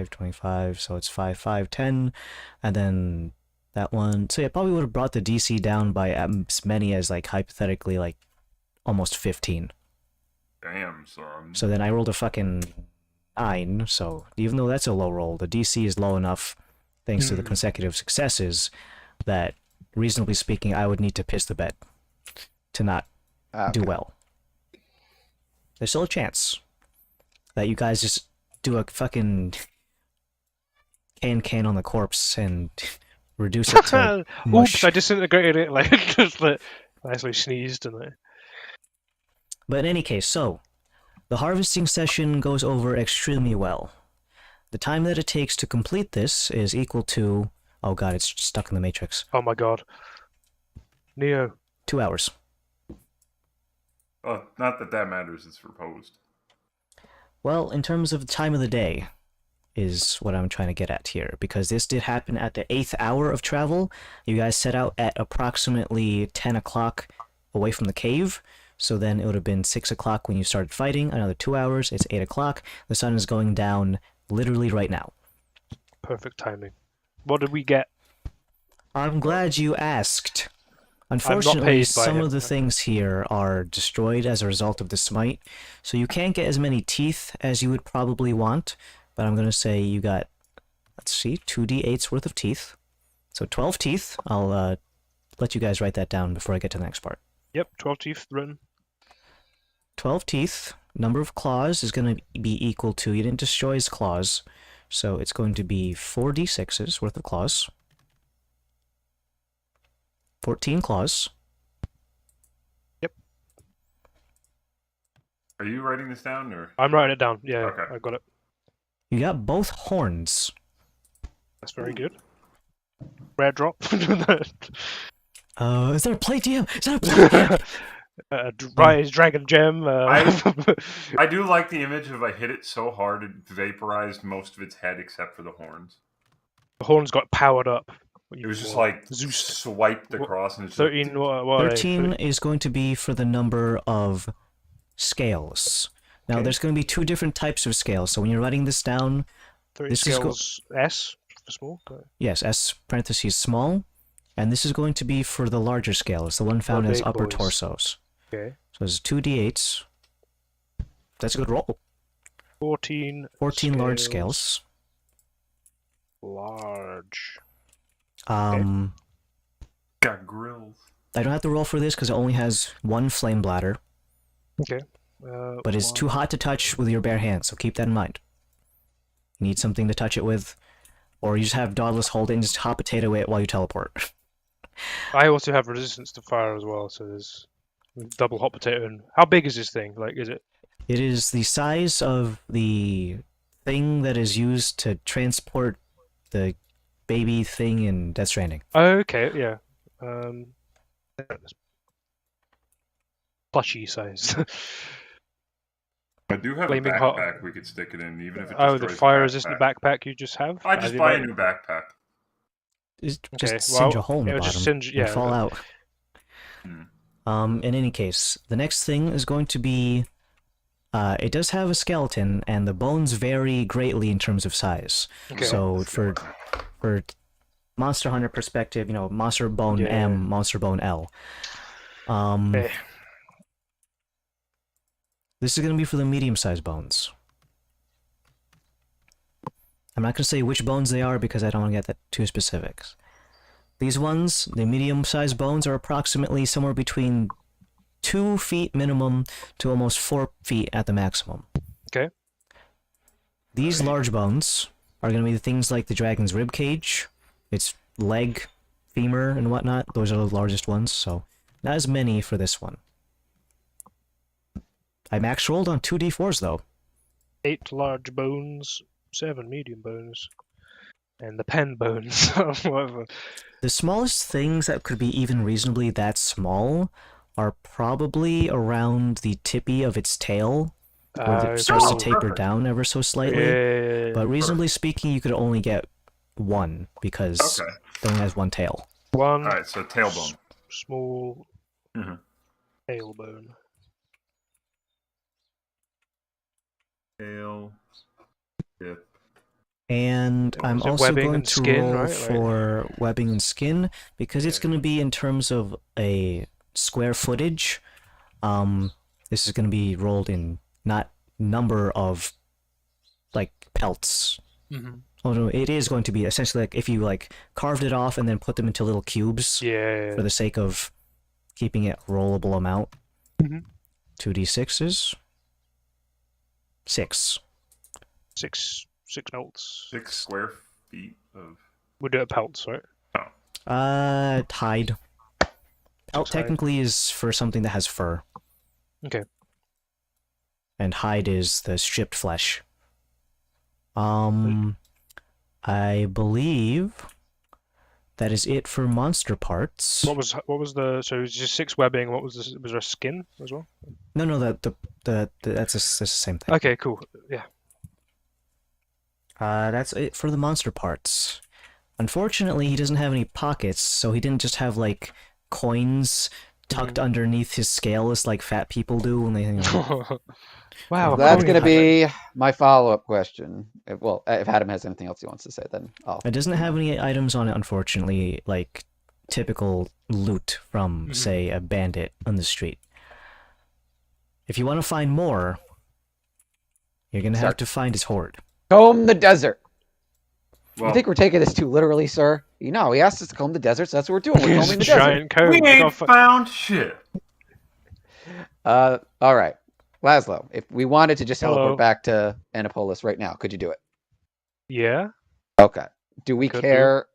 25, so it's 5, 5, 10, and then that one, so yeah, probably would have brought the DC down by as many as, like, hypothetically, like, almost 15. Damn, son. So then I rolled a fucking 9, so even though that's a low roll, the DC is low enough, thanks to the consecutive successes, that, reasonably speaking, I would need to piss the bed to not do Okay. well. There's still a chance that you guys just do a fucking can on the corpse and reduce it to mush. Oops, I disintegrated it. Like, just like, nicely sneezed and like. But in any case, so the harvesting session goes over extremely well. The time that it takes to complete this is equal to, oh god, it's stuck in the matrix, Oh my god. Neo. 2 hours. Oh, not that that matters. It's proposed. Well, in terms of the time of the day, is what I'm trying to get at here, because this did happen at the 8th hour of travel. You guys set out at approximately 10 o'clock away from the cave, so then it would have been 6 o'clock when you started fighting, another 2 hours, it's 8 o'clock. The sun is going down literally right now. Perfect timing. What did we get? I'm glad you asked. not Unfortunately, paid by some him. of the things here are destroyed as a result of the smite, so you can't get as many teeth as you would probably want, but I'm going to say you got, let's see, 2d8's worth of teeth. So 12 teeth. I'll let you guys write that down before I get to the next part. Yep, 12 teeth written. 12 teeth. Number of claws is going to be equal to, you didn't destroy his claws, so it's going to be 4d6's worth of claws. 14 claws. Are you writing this down or? I'm writing it down. Yeah, Okay. I got it. You got both horns. That's very good. Rare drop. Is there a plate DM? Is there a plate DM? Rise Dragon Gem. I do like the image of I hit it so hard it vaporized most of its head except for the horns. The horns got powered up. It was just like Zeus. swiped across and it's 13. What are they? 13 is going to be for the number of scales. Now, Okay. there's going to be two different types of scales, so when you're writing this down, 30 this is scales S for small. yes, S parentheses small, and this is going to be for the larger scales, the one found as big upper boys. torsos. Okay. So it's 2d8s. That's a good roll. 14. 14 large scales. Large. got grills. I don't have to roll for this because it only has one flame bladder, Okay. but it's too hot to touch with your bare hands, so keep that in mind. You need something to touch it with, or you just have Dauntless hold it and just hot potato it while you teleport. I also have resistance to fire as well, so there's double hot potato. And how big is this thing? Like, is it? It is the size of the thing that is used to transport the baby thing in Death Stranding. Oh, okay, yeah. Plushy size. I do have Flaming a hot. backpack we could stick it in, even if it Oh, the destroys fire-resistant backpack you just have? I just buy a new backpack. Just Okay, singe a well, hole in the it'll bottom just singe- and yeah, fall out. In any case, the next thing is going to be... it does have a skeleton, and the bones vary greatly in terms of size. Okay. So for Monster Hunter perspective, you know, Monster Bone Yeah. M, Monster Bone L. Eh. This is going to be for the medium-sized bones. I'm not going to say which bones they are because I don't want to get that too specifics. These ones, the medium-sized bones, are approximately somewhere between 2 feet minimum to almost 4 feet at the maximum. Okay. These large bones are going to be the things like the dragon's rib cage, its leg, femur, and whatnot. Those are the largest ones, so not as many for this one. I max rolled on 2d4s though. 8 large bones, 7 medium bones, and the pen bones. Whatever. The smallest things that could be even reasonably that small are probably around the tippy of its tail, where it starts to taper perfect. down ever so slightly. Yeah. But reasonably speaking, you could only get one because Okay. it only has one tail. One Alright, so tailbone. small Mhm. tailbone. Tail. Tip. And I'm is it also webbing going and to skin, roll right? for webbing and skin because it's going to be in terms of a square footage. This is going to be rolled in not number of like pelts. Mm-hmm. Oh no, it is going to be essentially like if you like carved it off and then put them into little cubes Yeah. for the sake of keeping it rollable amount. Mhm. 2d6s. 6. Six pelts. 6 square feet of. We'll do it pelts, right? Hide. Pelt Hide. technically is for something that has fur. Okay. And hide is the stripped flesh. I believe that is it for monster parts. What was the? So it was just 6 webbing. What was this? Was there a skin as well? No, the That's the same thing. Okay, cool. Yeah. That's it for the monster parts. Unfortunately, he doesn't have any pockets, so he didn't just have like coins tucked underneath his scales like fat people do when they. Wow. That's coin going to pattern. be my follow-up question. Well, if Adam has anything else he wants to say, then I'll. It doesn't have any items on it, unfortunately, like typical loot from, say, a bandit on the street. If you want to find more, you're gonna have to find his hoard. Comb the desert. Well, You think we're taking this too literally, sir? No, he asked us to comb the desert, so that's what we're doing. We're combing the desert. Giant comb. we We ain't gotta fi- found shit. All right. Laszlo, if we wanted to just Hello. teleport back to Annapolis right now, could you do it? Yeah. Okay. Do we Could care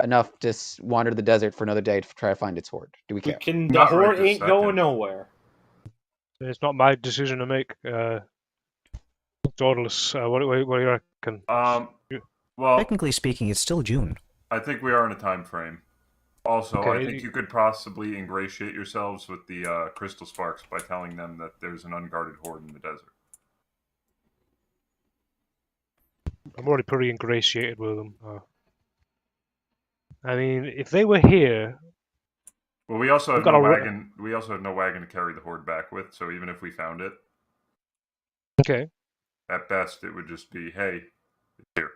enough to wander the desert for another day to try to find its hoard? Do we We care? can. The Not right horde this ain't going second. nowhere. It's not my decision to make. Dauntless. What do you reckon? Well, Technically speaking, it's still June. I think we are in a time frame. Also, I Okay. think you could possibly ingratiate yourselves with the crystal sparks by telling them that there's an unguarded horde in the desert. I'm already pretty ingratiated with them. I mean, if they were here, Well, we also have We've got no a ra- wagon. We also have no wagon to carry the horde back with. So even if we found it, okay. at best, it would just be, "Hey, it's here."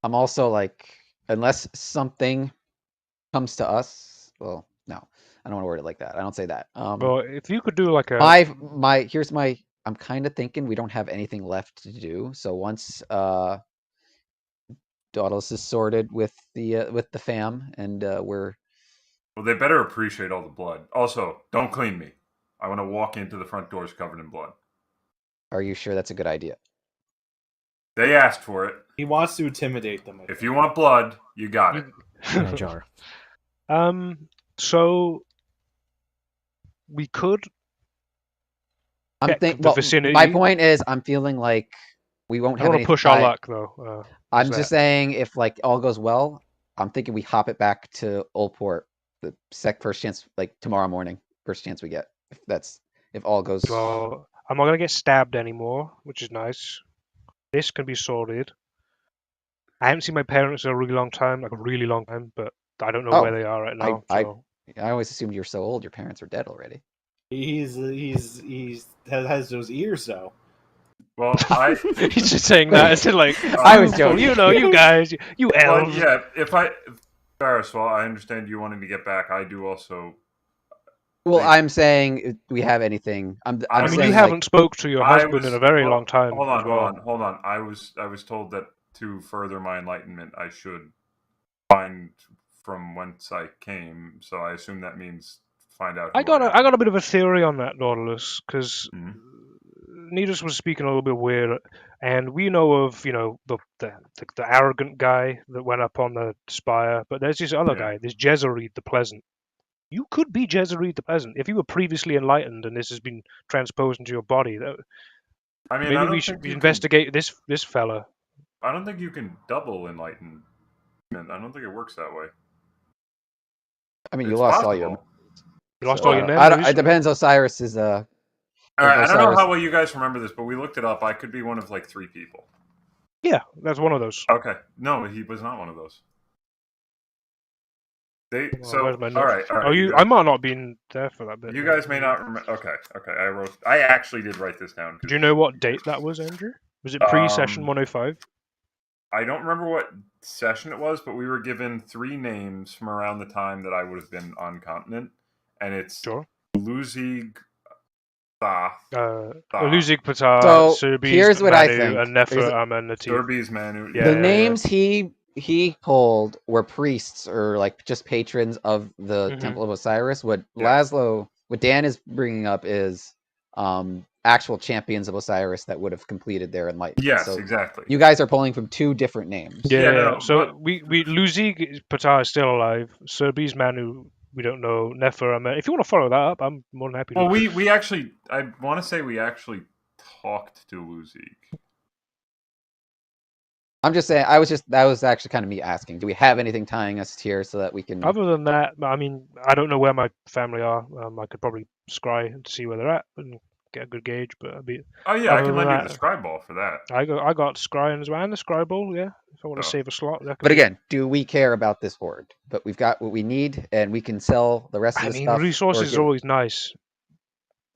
I'm also like, unless something comes to us, well, no, I don't want to word it like that. I don't say that. Well, if you could do like a I'm kind of thinking we don't have anything left to do. So once Dauntless is sorted with the fam and we're Well, they better appreciate all the blood. Also, don't clean me. I want to walk into the front doors covered in blood. are you sure that's a good idea? They asked for it. He wants to intimidate them. If you want blood, you got it. In a jar. So we could. I'm check thinking. the Well, vicinity. my point is, I'm feeling like we won't I have don't want any. to push our luck though. I'm Is just that- saying, if like all goes well, I'm thinking we hop it back to Oldport the first chance, like tomorrow morning, first chance we get. If all goes. Well, I'm not gonna get stabbed anymore, which is nice. This can be sorted. I haven't seen my parents in a really long time, but I don't know Oh, where they are right now. I So I always assumed you're so old, your parents are dead already. He's has those ears though. Well, I he's just saying that. It's like I was "You- joking. You know, you guys, you well, elves. yeah. Ferris, well, I understand you wanting to get back. I do also. Well, Thank- I'm saying, do we have anything? I'm I I mean, saying, you saying, haven't spoke to your I husband was- in a very well, long time. Hold on, as well. hold on. I was told that to further my enlightenment, I should find from whence I came. So I assume that means find out. I who got am. I got a bit of a theory on that, Nautilus, because Mhm. Nidus was speaking a little bit weird, and we know of the arrogant guy that went up on the spire, but there's this other Yeah. guy, this Jezerid the Pleasant. You could be Jezerid the Pleasant if you were previously enlightened, and this has been transposed into your body. I mean, I Maybe don't we think should you investigate this fella. I don't think you can double enlightenment. I don't think it works that way. I mean, you It's lost all your. possible. You lost so all your I don't- memories. It depends. Osiris's. All right, I don't know Osiris- how well you guys remember this, but we looked it up. I could be one of like 3 people. Yeah, that's one of those. Okay, no, he was not one of those. Well, So where's my all notes? right. Oh, you. I might not have been there for that bit. You guys may not remember. Okay. I actually did write this down. Do you know what date that was, Andrew? Was it pre-session 105? I don't remember what session it was, but we were given 3 names from around the time that I would have been on continent, and it's Sure. Luzig, Thoth, Luzig Patar, So, Surbis, here's what I Manu, think. and Nefer There's a- Amenity. Derby's Manu. Yeah, The yeah, names he pulled were priests or like just patrons of the Mhm. Temple of Osiris. What Yeah. what Dan is bringing up is actual champions of Osiris that would have completed their enlightenment. Yes, So exactly. you guys are pulling from 2 different names. Yeah, no, so but- we Luzig Patar is still alive. Surbis Manu, we don't know. Nefer Amenity. If you want to follow that up, I'm more than happy to. Well, we actually, I want to say we actually talked to Luzig. I'm just saying. That was actually kind of me asking. Do we have anything tying us here so that we can? Other than that, I mean, I don't know where my family are. I could probably scry to see where they're at, and get a good gauge. But Oh yeah, I other can than lend you the that, scry ball for that. I got scrying as well, and the scry ball. Yeah, if I want to Oh. save a slot, that could But be- again, do we care about this horde? But we've got what we need, and we can sell the rest of I the mean, stuff. or resources give- are always nice.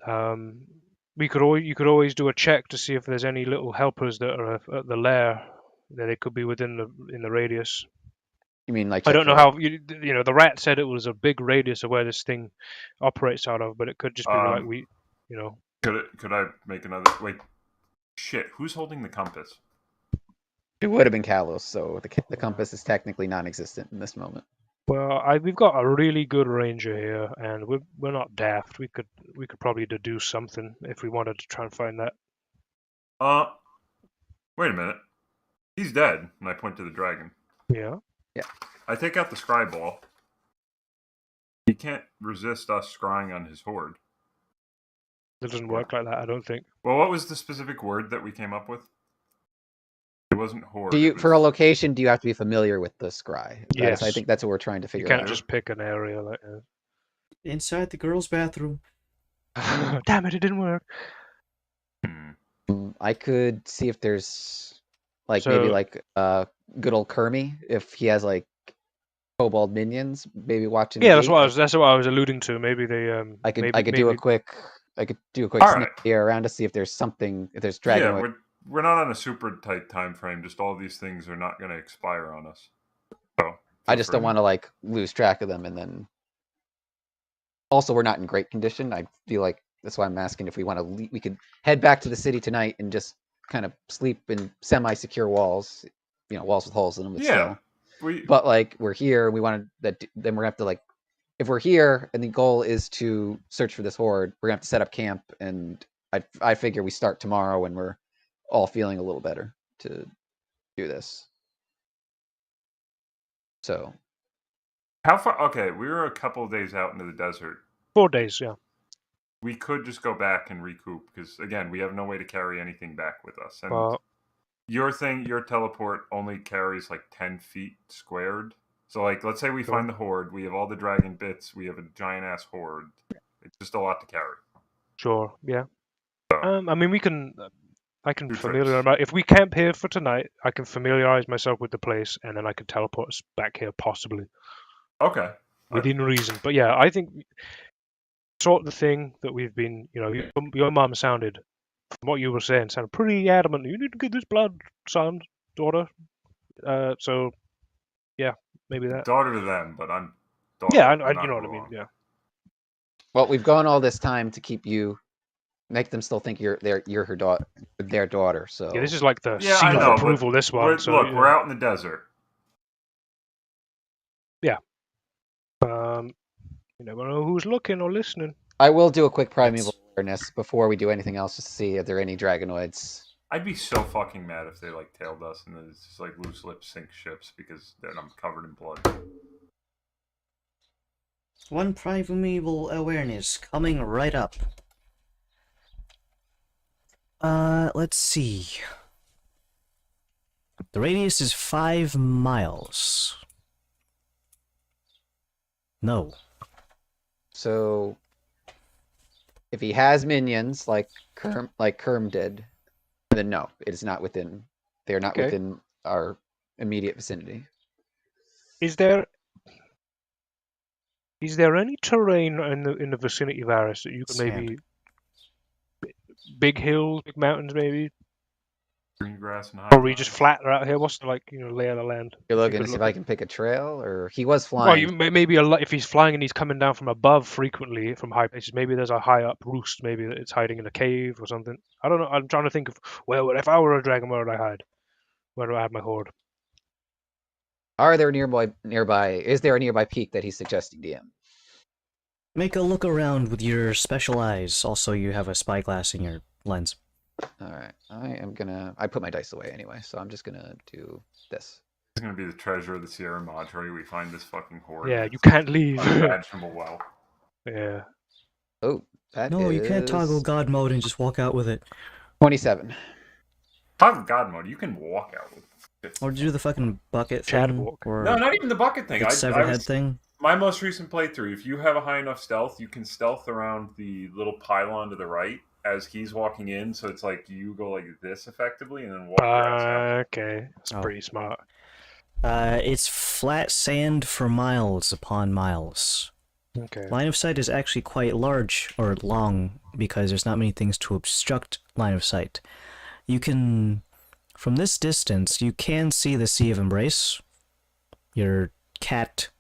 You could always do a check to see if there's any little helpers that are at the lair. That it could be within the radius. You mean like? I check don't know for, how you know. The rat said it was a big radius of where this thing operates out of, but it could just be like we, you know. Could I make another? Wait, shit. Who's holding the compass? It would have been Kalos, so the compass is technically non-existent in this moment. Well, we've got a really good ranger here, and we're not daft. We could probably deduce something if we wanted to try and find that. Wait a minute. He's dead. And I point to the dragon. Yeah. Yeah. I take out the scry ball. He can't resist us scrying on his horde. It doesn't work like that, I don't think. Well, what was the specific word that we came up with? It wasn't horde. Do you, it for a was- location, do you have to be familiar with the scry? Yes. I think that's what we're trying to You figure can't out. just pick an area like that. Inside the girls' bathroom. Damn it! It didn't work. I could see if there's maybe good old Kermie, if he has like kobold minions, maybe watching. Yeah, the gate. that's what I was alluding to. Maybe they I could maybe, do a quick All sneak right. here around to see if there's something, if there's dragon. Yeah, we're not on a super tight time frame. Just all these things are not going to expire on us. So I just don't want to lose track of them, and then also we're not in great condition. I feel like that's why I'm asking if we want to. We could head back to the city tonight and just kind of sleep in semi-secure walls, walls with holes in them. But Yeah, still. But we're here, we wanted that. Then we're gonna have to if we're here and the goal is to search for this horde, we're gonna have to set up camp, and I figure we start tomorrow when we're all feeling a little better to do this. So how far? Okay, we were a couple of days out into the desert. 4 days, yeah. We could just go back and recoup because again, we have no way to carry anything back with us. And Well, your teleport only carries like 10 feet squared. So let's say we find the horde, we have all the dragon bits, we have a giant ass horde. It's just a lot to carry. sure, yeah. So, I mean, I can Two familiarize. trips. If we camp here for tonight, I can familiarize myself with the place, and then I can teleport us back here, possibly okay. within reason. But yeah, I think sort the thing that we've been. Your mom sounded, from what you were saying, sounded pretty adamant. You need to get this blood, son, daughter. So, yeah, maybe that. Daughter to them, but I'm daughter. Yeah, I'm you not know what I wrong. mean. Yeah. well, we've gone all this time to keep you, make them still think you're her daughter, their daughter. So Yeah, this is like the Yeah, seal I of know, but approval. This one. So, Look, yeah. we're out in the desert. You never know who's looking or listening. I will do a quick primeval awareness before we do anything else, just to see if there are any dragonoids. I'd be so fucking mad if they tailed us and then it's just loose lips sink ships because then I'm covered in blood. One primeval awareness coming right up. Let's see. The radius is 5 miles. No. So, if he has minions like Kerm did, then no, it is not within. They are not Okay. within our immediate vicinity. Is there any terrain in the vicinity of Aris that you can maybe big hills, big mountains, maybe, Green grass and high. or are we just flat out here? What's the lay of the land? You're looking could to see if look I at- can pick a trail, or he was Well, flying. maybe if he's flying and he's coming down from above frequently from high places, maybe there's a high up roost, maybe that it's hiding in a cave or something. I don't know. I'm trying to think of if I were a dragon, where would I hide? Where do I have my horde? Are there nearby? Is there a nearby peak that he's suggesting to him? Make a look around with your special eyes. Also, you have a spyglass in your lens. All right, I put my dice away anyway, so I'm just gonna do this. It's gonna be the treasure of the Sierra Madre. We find this fucking horde. Yeah, you can't leave. Unimaginable wealth. Yeah. Oh, that No, you can't toggle is God mode and just walk out with it. 27. Toggle God mode. You can walk out with it. Or do the fucking bucket Chad thing. walk. Or No, not even the bucket thing. the severed head thing. My most recent playthrough, if you have a high enough stealth, you can stealth around the little pylon to the right, as he's walking in, so it's like you go like this effectively, and then walk your ass out. Okay, that's Oh. pretty smart. It's flat sand for miles upon miles. Okay. Line of sight is actually quite large or long because there's not many things to obstruct line of sight. You can, from this distance, you can see the Sea of Embrace. Your cat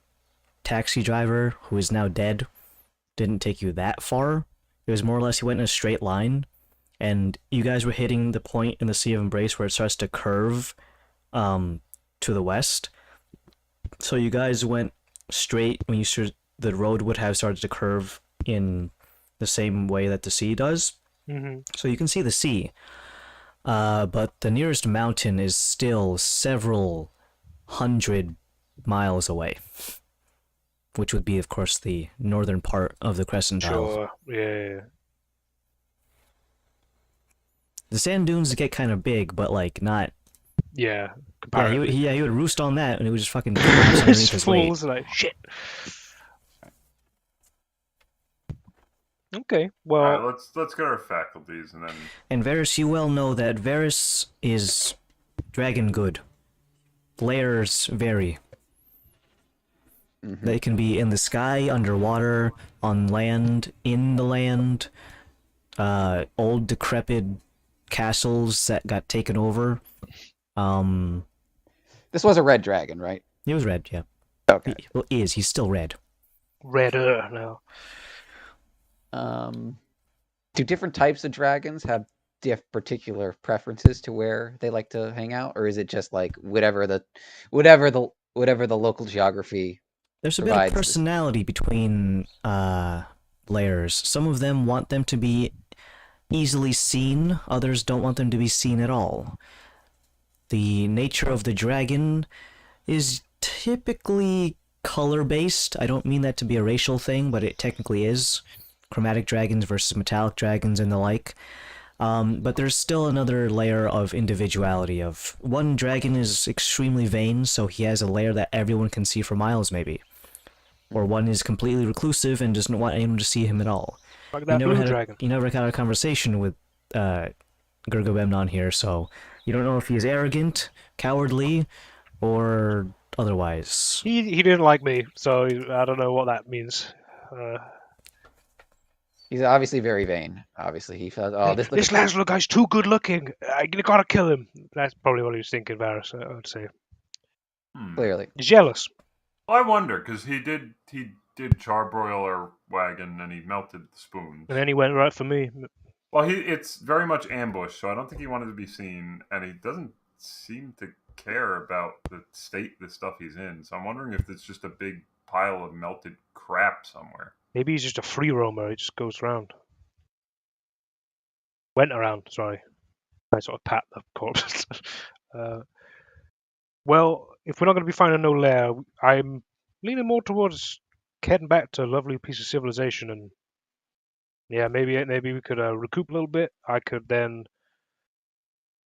taxi driver, who is now dead, didn't take you that far. It was more or less he went in a straight line, and you guys were hitting the point in the Sea of Embrace where it starts to curve to the west. So you guys went straight when the road would have started to curve in the same way that the sea does. Mm-hmm. So you can see the sea. But the nearest mountain is still several hundred miles away, which would be, of course, the northern part of the Crescent Isle. Sure. Yeah. The sand dunes get kind of big, but like not. Yeah. Yeah, he would roost on that, and it would just fucking collapse underneath his weight. Falls like shit. Okay. Well. All right, let's get our faculties, and then. And Varys, you well know that Varys is dragon good. Layers vary. Mm-hmm. They can be in the sky, underwater, on land, in the land, old decrepit castles that got taken over. This was a red dragon, right? He was red, yeah. Okay. He's still red. Redder now. Do different types of dragons have particular preferences to where they like to hang out, or is it just like whatever the local geography? There's a bit of personality between layers. Some of them want them to be easily seen, others don't want them to be seen at all. The nature of the dragon is typically color-based. I don't mean that to be a racial thing, but it technically is. Chromatic dragons versus metallic dragons and the like. But there's still another layer of individuality. Of one dragon is extremely vain, so he has a layer that everyone can see for miles, maybe. Or one is completely reclusive and doesn't want anyone to see him at all. Like that blue dragon. You never had a conversation with Gurgabemnon here, so you don't know if he's arrogant, cowardly, or otherwise. He didn't like me, so I don't know what that means. He's obviously very vain. Obviously, he felt, oh, this Lancelot guy's too good looking. I gotta kill him. That's probably what he was thinking, Varys, I would say. Clearly. He's jealous. Well, I wonder, because he did charbroil our wagon, and he melted the spoons. And then he went right for me. Well, it's very much ambush, so I don't think he wanted to be seen, and he doesn't seem to care about the state the stuff he's in. So I'm wondering if it's just a big pile of melted crap somewhere. Maybe he's just a free roamer. He just goes around. Went around, sorry. I sort of pat the corpse. Well, if we're not going to be finding no lair, I'm leaning more towards heading back to a lovely piece of civilization, and yeah, maybe we could recoup a little bit. I could then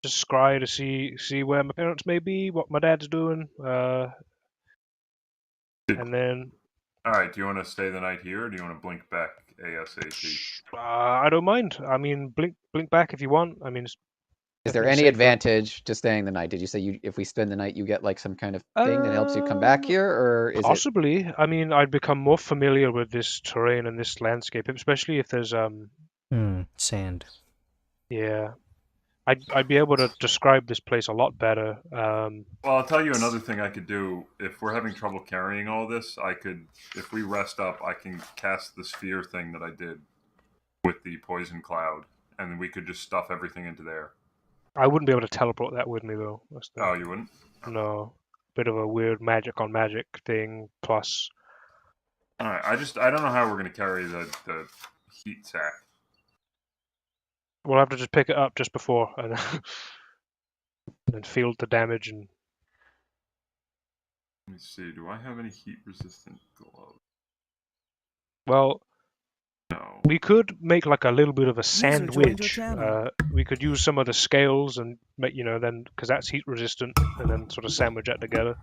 just scry to see where my parents may be, what my dad's doing, and then. All right, do you want to stay the night here, or do you want to blink back ASAP? I don't mind. I mean, blink back if you want. I mean, is there any advantage to staying the night? Did you say if we spend the night, you get like some kind of thing that helps you come back here, or is possibly? It... I mean, I'd become more familiar with this terrain and this landscape, especially if there's sand. Yeah, I'd be able to describe this place a lot better. Well, I'll tell you another thing I could do. If we're having trouble carrying all this, if we rest up, I can cast the sphere thing that I did with the poison cloud, and then we could just stuff everything into there. I wouldn't be able to teleport that with me, though. Oh, you wouldn't? No. Bit of a weird magic on magic thing, plus... Alright, I don't know how we're going to carry the heat sack. We'll have to just pick it up just before, and then field the damage, and... Let me see, do I have any heat-resistant gloves? Well... No. We could make like a little bit of a sandwich. We could use some of the scales and make, then because that's heat resistant, and then sort of sandwich that together.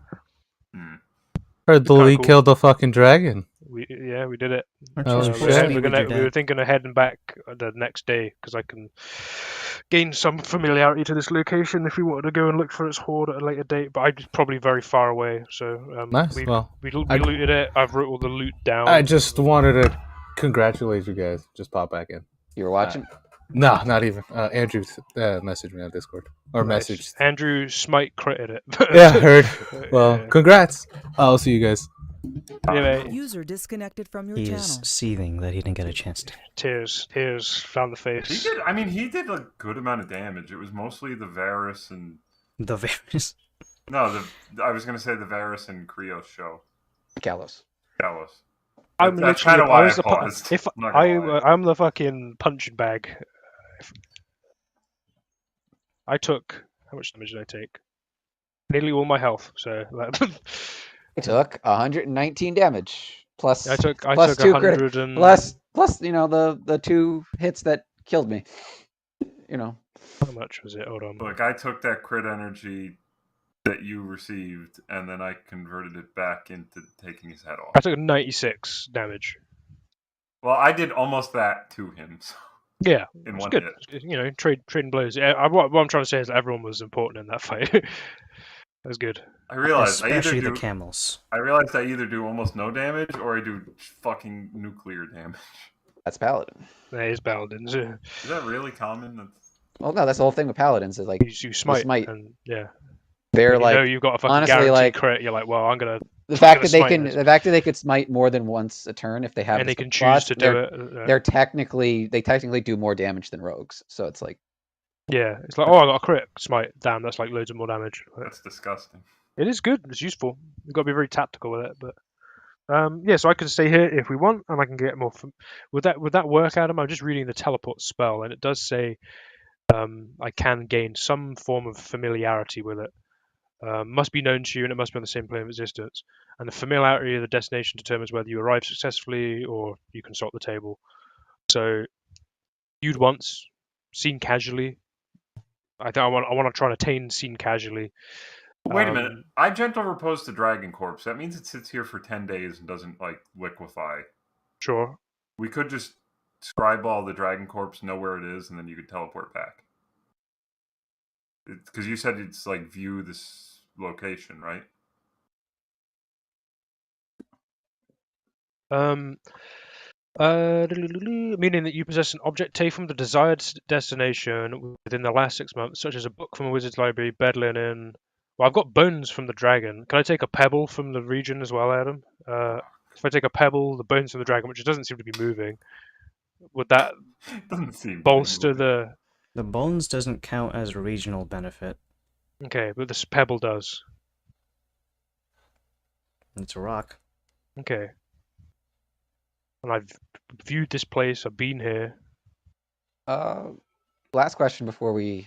Heard the Lee killed the fucking dragon. we did it. Or Oh, just shit. force We me were with your we were dad. thinking of heading back the next day because I can gain some familiarity to this location if we wanted to go and look for its hoard at a later date. But I'm probably very far away, so Nice. we Well, we I- looted it. I've wrote all the loot down. I just wanted to congratulate you guys. Just pop back in. You were watching? No, not even. Andrew messaged me on Discord or Nice. messaged. Andrew Smite critted it. Yeah, heard. Well, Yeah. congrats. I'll see you guys. Yeah, mate. User disconnected from your He channel. is seething that he didn't get a chance to. Tears down the He face. did. I mean, he did a good amount of damage. It was mostly the Varus and The various. no, I was gonna say the Varus and Krios show. Gallows. Kalos. I'm That's literally kind of why I was the paused. if I'm not gonna lie. I'm the fucking punching bag. I took how much damage did I take? Nearly all my health. So I took 119 damage plus I took plus 100 and plus the 2 hits that killed me. how much was it? Hold on. Look, I took that crit energy that you received, and then I converted it back into taking his head off. I took 96 damage. Well, I did almost that to him. So Yeah, in it's one good. hit. Trading blows. What I'm trying to say is that everyone was important in that fight. That was good. I realized Especially the camels. I realized I either do almost no damage or I do fucking nuclear damage. That's paladin. There is paladins. Is that really common? Well, no, that's the whole thing with paladins is like You smite, smite. and yeah, they're you like know you've got a fucking honestly, guaranteed like, crit. You're like, well, I'm gonna. the fact gonna that they smite can this. smite more than once a turn if they have And the they can spell choose slots, to do it. They technically do more damage than rogues. So it's like Yeah, it's like, oh, I got a crit smite. Damn, that's like loads of more damage. That's disgusting. It is good. It's useful. You've got to be very tactical with it. But yeah, so I can stay here if we want, and I can get more. Would that work, Adam? I'm just reading the teleport spell, and it does say I can gain some form of familiarity with it. Must be known to you, and it must be on the same plane of existence. And the familiarity of the destination determines whether you arrive successfully or you consult the table. So, viewed once, seen casually. I think I want to try and attain seen casually. Wait a minute. I gentle repose the dragon corpse. That means it sits here for 10 days and doesn't like liquefy. Sure. We could just scribe all the dragon corpse, know where it is, and then you could teleport back. Because you said it's like view this location, right? Meaning that you possess an object taken from the desired destination within the last 6 months, such as a book from a wizard's library, bed linen. Well, I've got bones from the dragon. Can I take a pebble from the region as well, Adam? If I take a pebble, the bones from the dragon, which doesn't seem to be moving, would that doesn't seem bolster the? The bones doesn't count as a regional benefit. Okay, but this pebble does. It's a rock. Okay. And I've viewed this place. I've been here. last question before we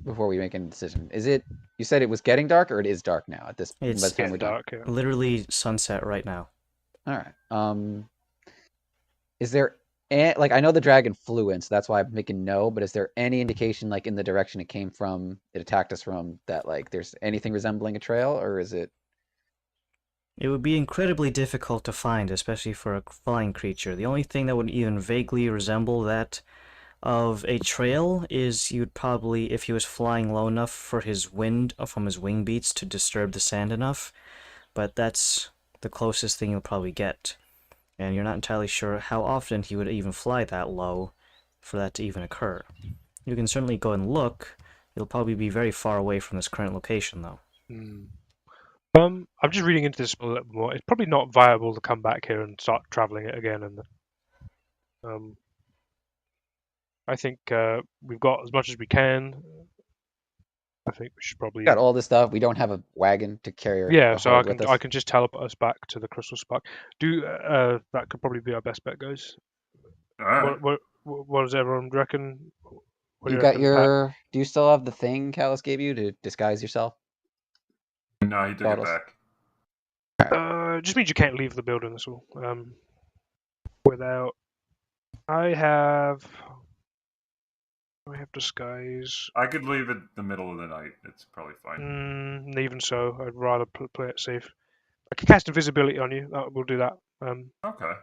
make any decision. Is it? You said it was getting dark, or it is dark now at this? It's by the time we're done? Dark. Yeah. Literally sunset right now. All right. Is there like I know the dragon flew in, so that's why I'm thinking no. But is there any indication, like in the direction it came from, it attacked us from, that like there's anything resembling a trail, or is it? It would be incredibly difficult to find, especially for a flying creature. The only thing that would even vaguely resemble that of a trail is you'd probably, if he was flying low enough for his wind from his wing beats to disturb the sand enough, but that's the closest thing you'll probably get. And you're not entirely sure how often he would even fly that low for that to even occur. You can certainly go and look. You'll probably be very far away from this current location, though. I'm just reading into this a little more. It's probably not viable to come back here and start traveling it again. And I think we've got as much as we can. I think we should probably. Got all this stuff. We don't have a wagon to carry. Yeah, so I can just teleport us back to the Crystal Spark. That could probably be our best bet, guys. All right. What does everyone reckon? What You do got reckon, Pat? your. Do you still have the thing Callus gave you to disguise yourself? No, he took Bottles. it back. Just means you can't leave the building. That's all. Without, I have disguise. I could leave it the middle of the night. It's probably fine. Even so, I'd rather play it safe. I can cast invisibility on you. We'll do that. Okay.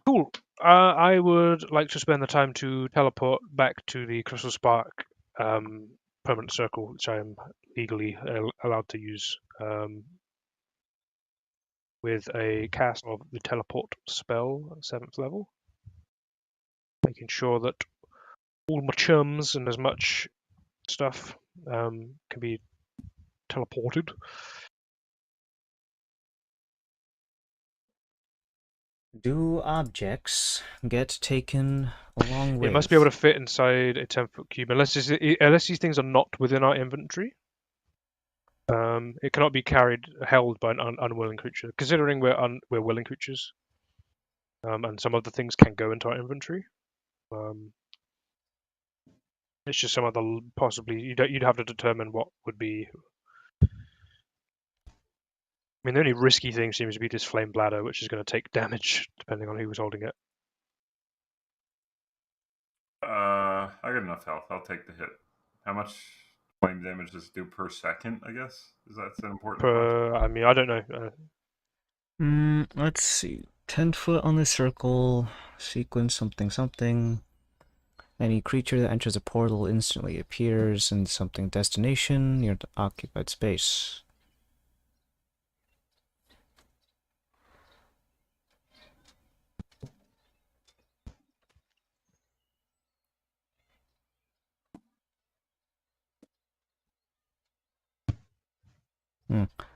Cool. I would like to spend the time to teleport back to the Crystal Spark permanent circle, which I am legally allowed to use, with a cast of the teleport spell at 7th level, making sure that all my chums and as much stuff can be teleported. Do objects get taken along with? It must be able to fit inside a 10-foot cube, unless these things are not within our inventory. It cannot be held by an unwilling creature. Considering we're willing creatures, and some of the things can go into our inventory. It's just some of the possibly you'd have to determine what would be. I mean, the only risky thing seems to be this flame bladder, which is going to take damage depending on who was holding it. I got enough health. I'll take the hit. How much flame damage does it do per second? I guess is that an important question? I mean, I don't know. Let's see. 10 foot on the circle, sequence something. Any creature that enters a portal instantly appears in something destination near the occupied space.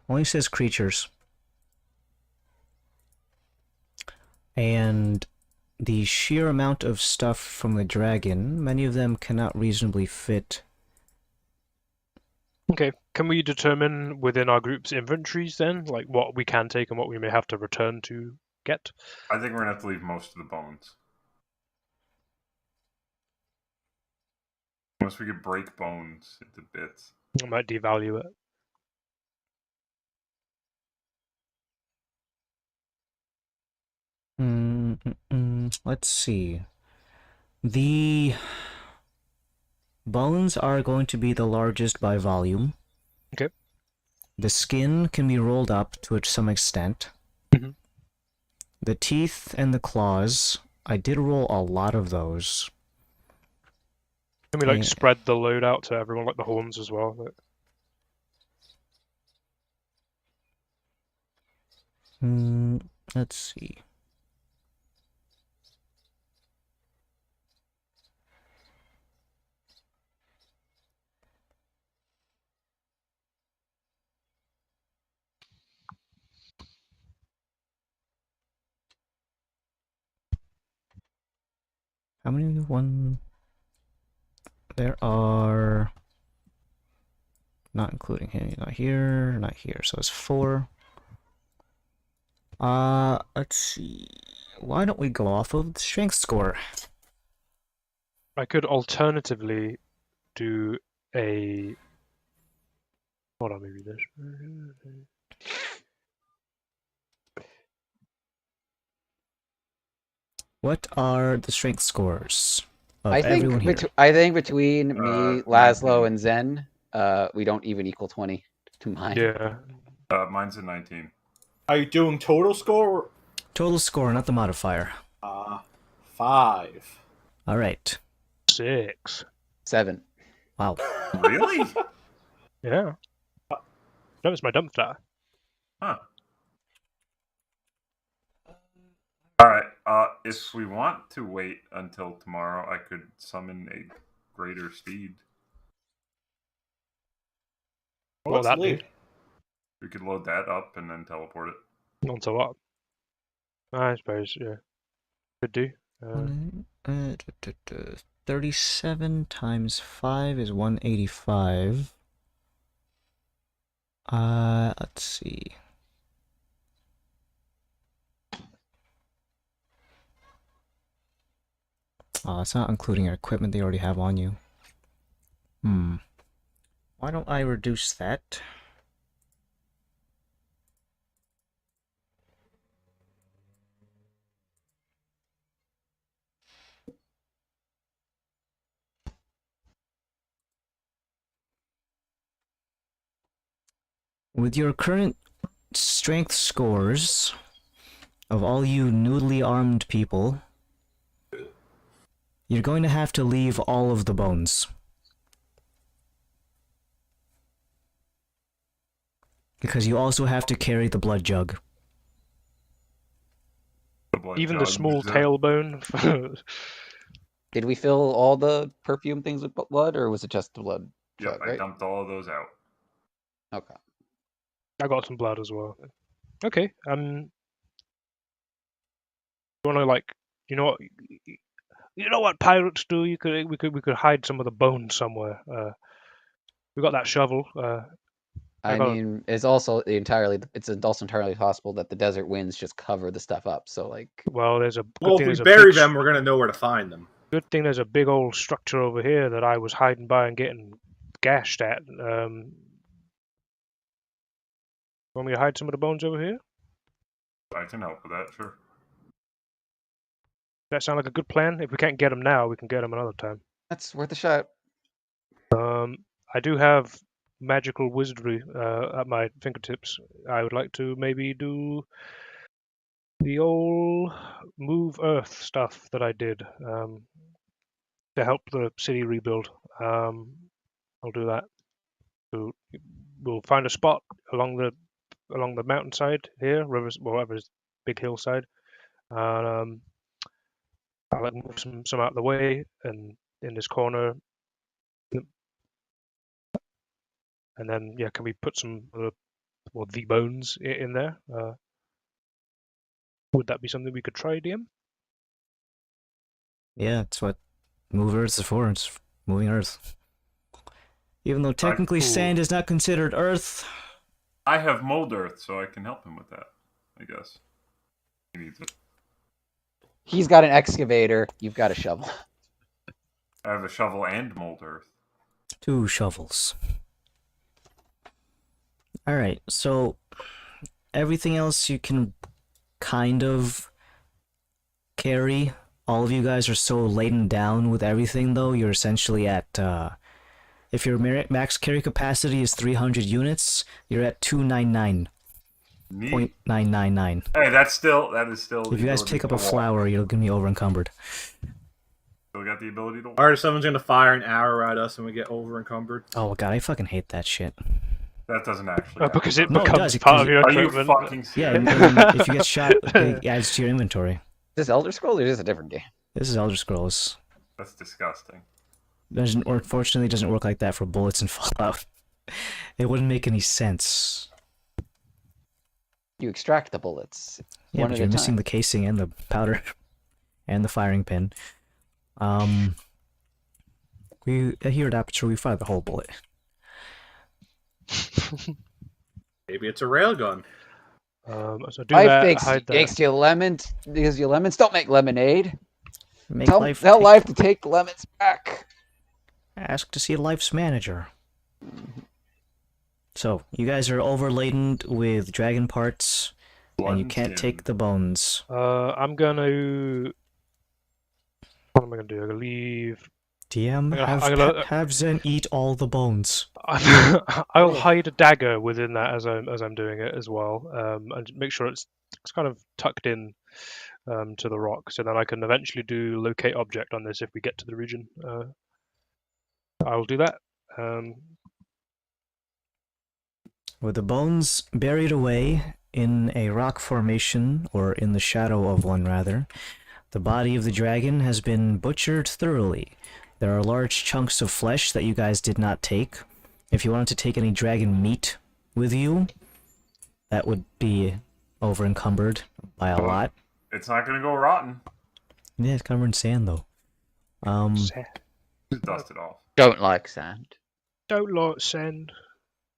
Only says creatures. And the sheer amount of stuff from the dragon, many of them cannot reasonably fit. Okay, can we determine within our group's inventories then, like what we can take and what we may have to return to get? I think we're gonna have to leave most of the bones. Unless we could break bones into bits. I might devalue it. Let's see. The bones are going to be the largest by volume. Okay. The skin can be rolled up to some extent. Mhm. The teeth and the claws, I did roll a lot of those. Can we like Yeah. spread the load out to everyone, like the horns as well? Let's see. How many? One. There are. Not including him. Not here. Not here. So it's 4. Let's see. Why don't we go off of the strength score? I could alternatively do a. Hold on, maybe this. What are the strength scores of I everyone think here? I think between me, 19. Laszlo, and Zen, we don't even equal 20 to mine. Yeah. Mine's a 19. Are you doing total score? Total score, not the modifier. 5. All right. 6. 7. Wow. Really? Yeah. That was my dump star. Huh. Alright, if we want to wait until tomorrow, I could summon a greater steed. What would that do? We could load that up and then teleport it. Onto what? I suppose, yeah. Could do. 37 times 5 is 185. Let's see. Oh, it's not including your equipment they already have on you. Why don't I reduce that? With your current strength scores of all you newly armed people, you're going to have to leave all of the bones. Because you also have to carry the blood jug. Even the small tailbone. Did we fill all the perfume things with blood, or was it just the blood Yep, jug, I right? dumped all of those out. Okay. I got some blood as well. Okay. You want to like, you know what? You know what pirates do? We could hide some of the bones somewhere. We got that shovel. I got- mean, it's also entirely possible that the desert winds just cover the stuff up. So like, Well, there's a good Well, thing. if we There's a bury big them, we're gonna know where to find them. Good thing there's a big old structure over here that I was hiding by and getting gashed at. Want me to hide some of the bones over here? I can help with that, sure. That sound like a good plan? If we can't get them now, we can get them another time. that's worth a shot. I do have magical wizardry at my fingertips. I would like to maybe do the old move earth stuff that I did to help the city rebuild. I'll do that. So we'll find a spot along the mountainside here, rivers, whatever's big hillside, and I'll let move some out of the way, and in this corner, and then yeah, can we put some the bones in there? Would that be something we could try, DM? Yeah, it's what Move Earth is for. It's moving Earth. Even though technically cool. sand is not considered Earth. I have mold earth, so I can help him with that, I guess. He needs it. He's got an excavator. You've got a shovel. I have a shovel and mold earth. 2 shovels. Alright, so everything else you can kind of carry. All of you guys are so laden down with everything, though, you're essentially at, if your max carry capacity is 300 units, you're at 299. Neat. 0.999. Hey, that is still. If you guys pick up a flower, you're gonna be over encumbered. Still got the ability to walk. Alright, someone's gonna fire an arrow at us and we get over encumbered. Oh god, I fucking hate that shit. That doesn't actually happen. Because it No, it becomes does, part of your Are you equipment. fucking Yeah, serious? and if you get shot, it adds to your inventory. Is this Elder Scrolls or is this a different game? This is Elder Scrolls. That's disgusting. Unfortunately, it doesn't work like that for bullets and Fallout. It wouldn't make any sense. You extract the bullets. Yeah, one but at you're a missing time. the casing and the powder and the firing pin. Here at Aperture, we fire the whole bullet. Maybe it's a railgun. So do Life that. makes Hide that. you lemons because you lemons don't make lemonade. Make Tell life life to take the lemons back. Ask to see Life's manager. So, you guys are overladen with dragon parts, and you can't take the bones. I'm gonna. What am I gonna do? I'm gonna leave. DM, have Zen eat all the bones. I'll hide a dagger within that as I'm doing it as well, and make sure it's kind of tucked in to the rock, so then I can eventually do locate object on this if we get to the region. I will do that. With the bones buried away in a rock formation, or in the shadow of one rather, the body of the dragon has been butchered thoroughly. There are large chunks of flesh that you guys did not take. If you wanted to take any dragon meat with you, that would be over encumbered by a lot. It's not gonna go rotten. Yeah, it's covered in sand though. Dust it off. Don't like sand. Don't like sand.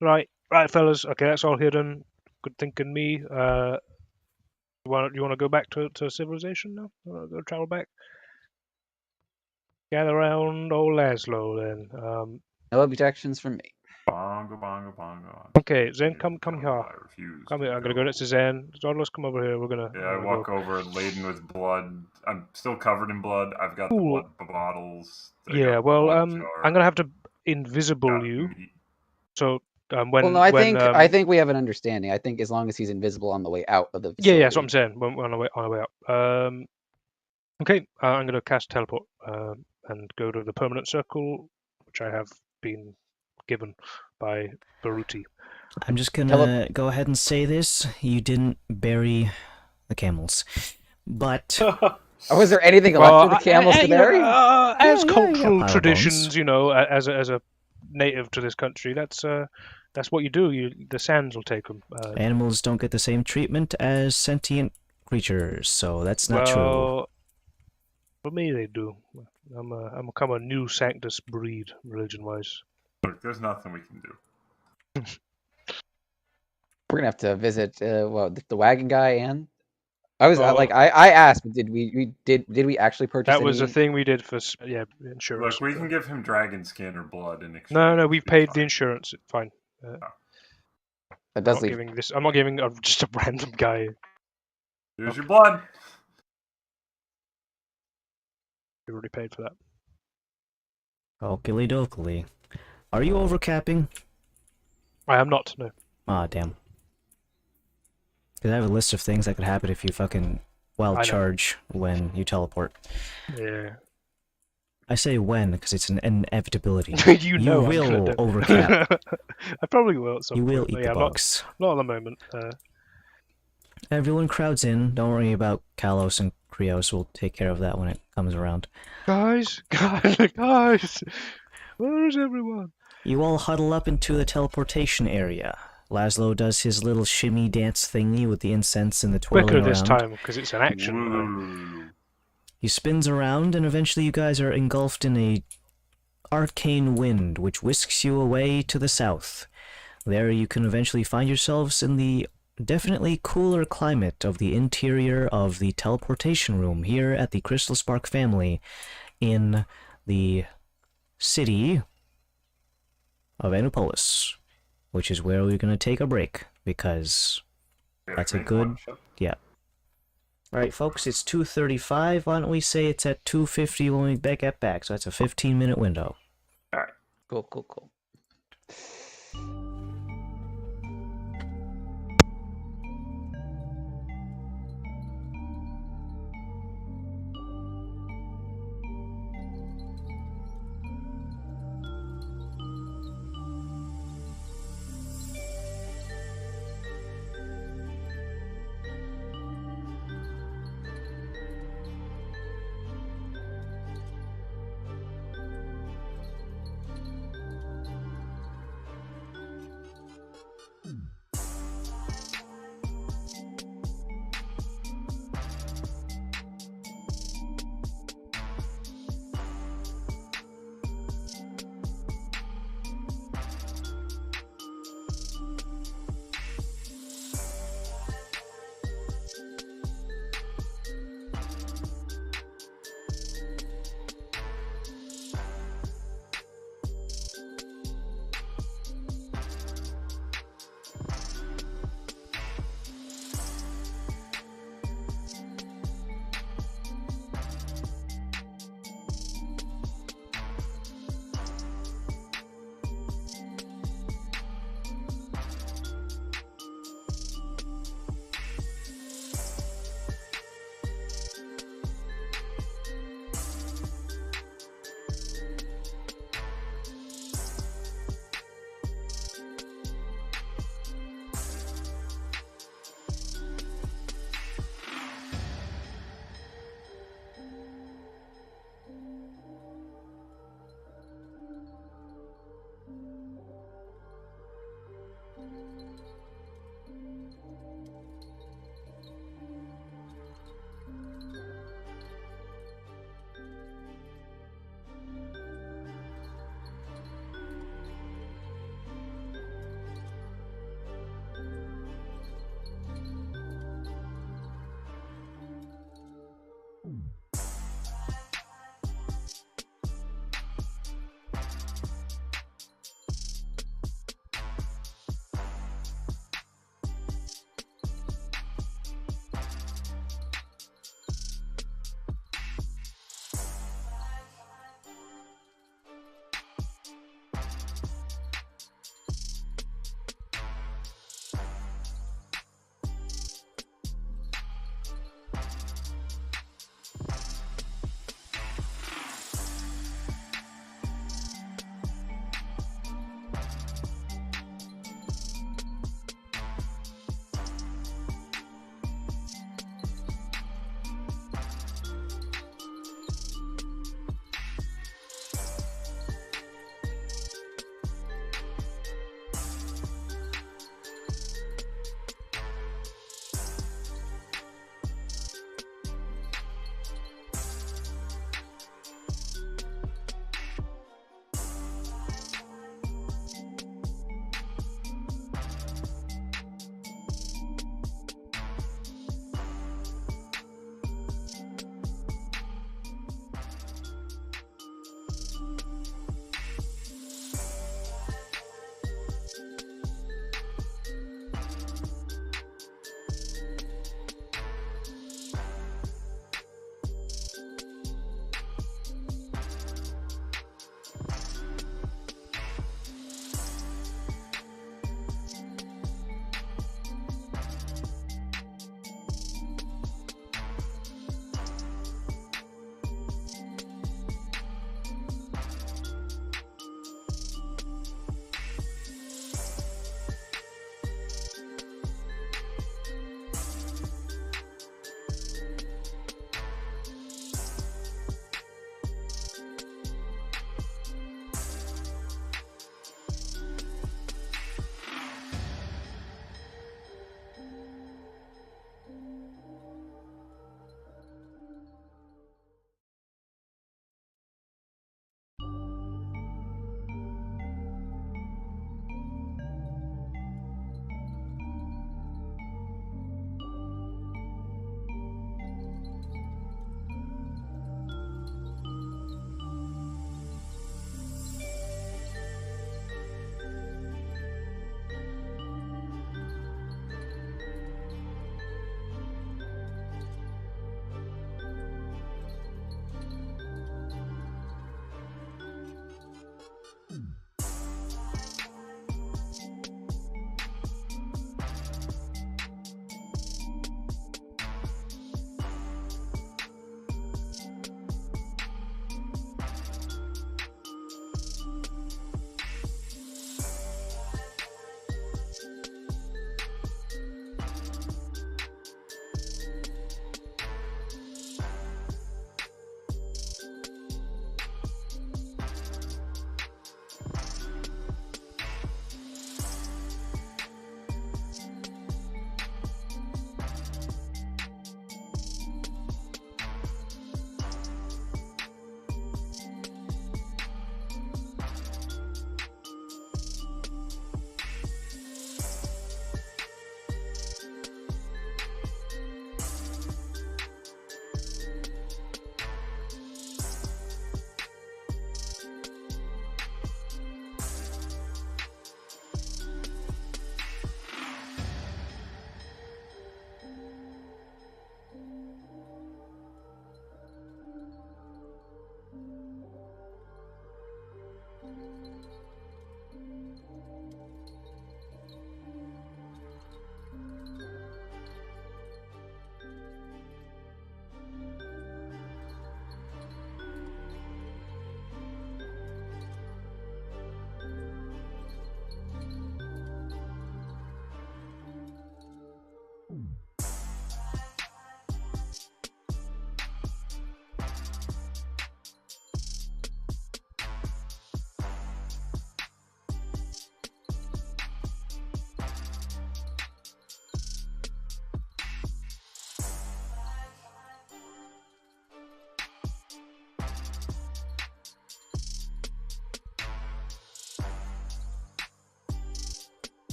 Right, fellas. Okay, that's all hidden. Good thinking, me. You want to go back to civilization now? Go travel back. Gather around old Laszlo then. No objections from me. Bongo, bongo, bongo. Okay, Zen, come here. I refuse. Come here. I'm gonna go next to Zen. Zodlos, come over here. We're gonna. Yeah, I walk over laden with blood. I'm still covered in blood. I've got the blood bottles. I got Yeah, the well, blood I'm jar, gonna have to invisible you. meat. So When no, I when think we have an understanding. I think as long as he's invisible on the way out of the yeah, facility. that's what I'm saying. When on the way up. Okay, I'm going to cast teleport and go to the permanent circle, which I have been given by Baruti. I'm just gonna go ahead and say this: you didn't bury the camels, but Was there anything left of the camels to bury? As Yeah, you got cultural pile of traditions, as a native to this country, that's what you do. The sands will take them. animals don't get the same treatment as sentient creatures, so that's not true. Well, for me, they do. I'm become a new Sanctus breed, religion-wise. Look, there's nothing we can do. We're gonna have to visit the wagon guy and I was Oh. I asked, but did we actually purchase? That was any... a thing we did for insurance. Look, we can give him dragon skin or blood in exchange. No, we've It's paid fine. the insurance. It's fine. That does leave. I'm not giving just a random guy. Here's your blood. We already paid for that. Oakley dokley. Are you overcapping? I am not. No. Ah, damn. Because I have a list of things that could happen if you fucking wild I know. charge when you teleport. Yeah. I say when because it's an inevitability. you know will I'm gonna do it. overcap. I probably will at some You point. will but eat yeah, the bugs. Not at the moment. Everyone crowds in. Don't worry about Kalos and Krios. We'll take care of that when it comes around. Guys, where is everyone? You all huddle up into the teleportation area. Laszlo does his little shimmy dance thingy with the incense and the twirling Quicker around. this time because it's an action. Ooh. He spins around, and eventually you guys are engulfed in a arcane wind, which whisks you away to the south. There you can eventually find yourselves in the definitely cooler climate of the interior of the teleportation room here at the Crystal Spark family in the city of Anupolis, which is where we're going to take a break, because that's a good... Yeah. Alright, folks, it's 2:35. Why don't we say it's at 2:50 when we get back? So that's a 15-minute window. Cool.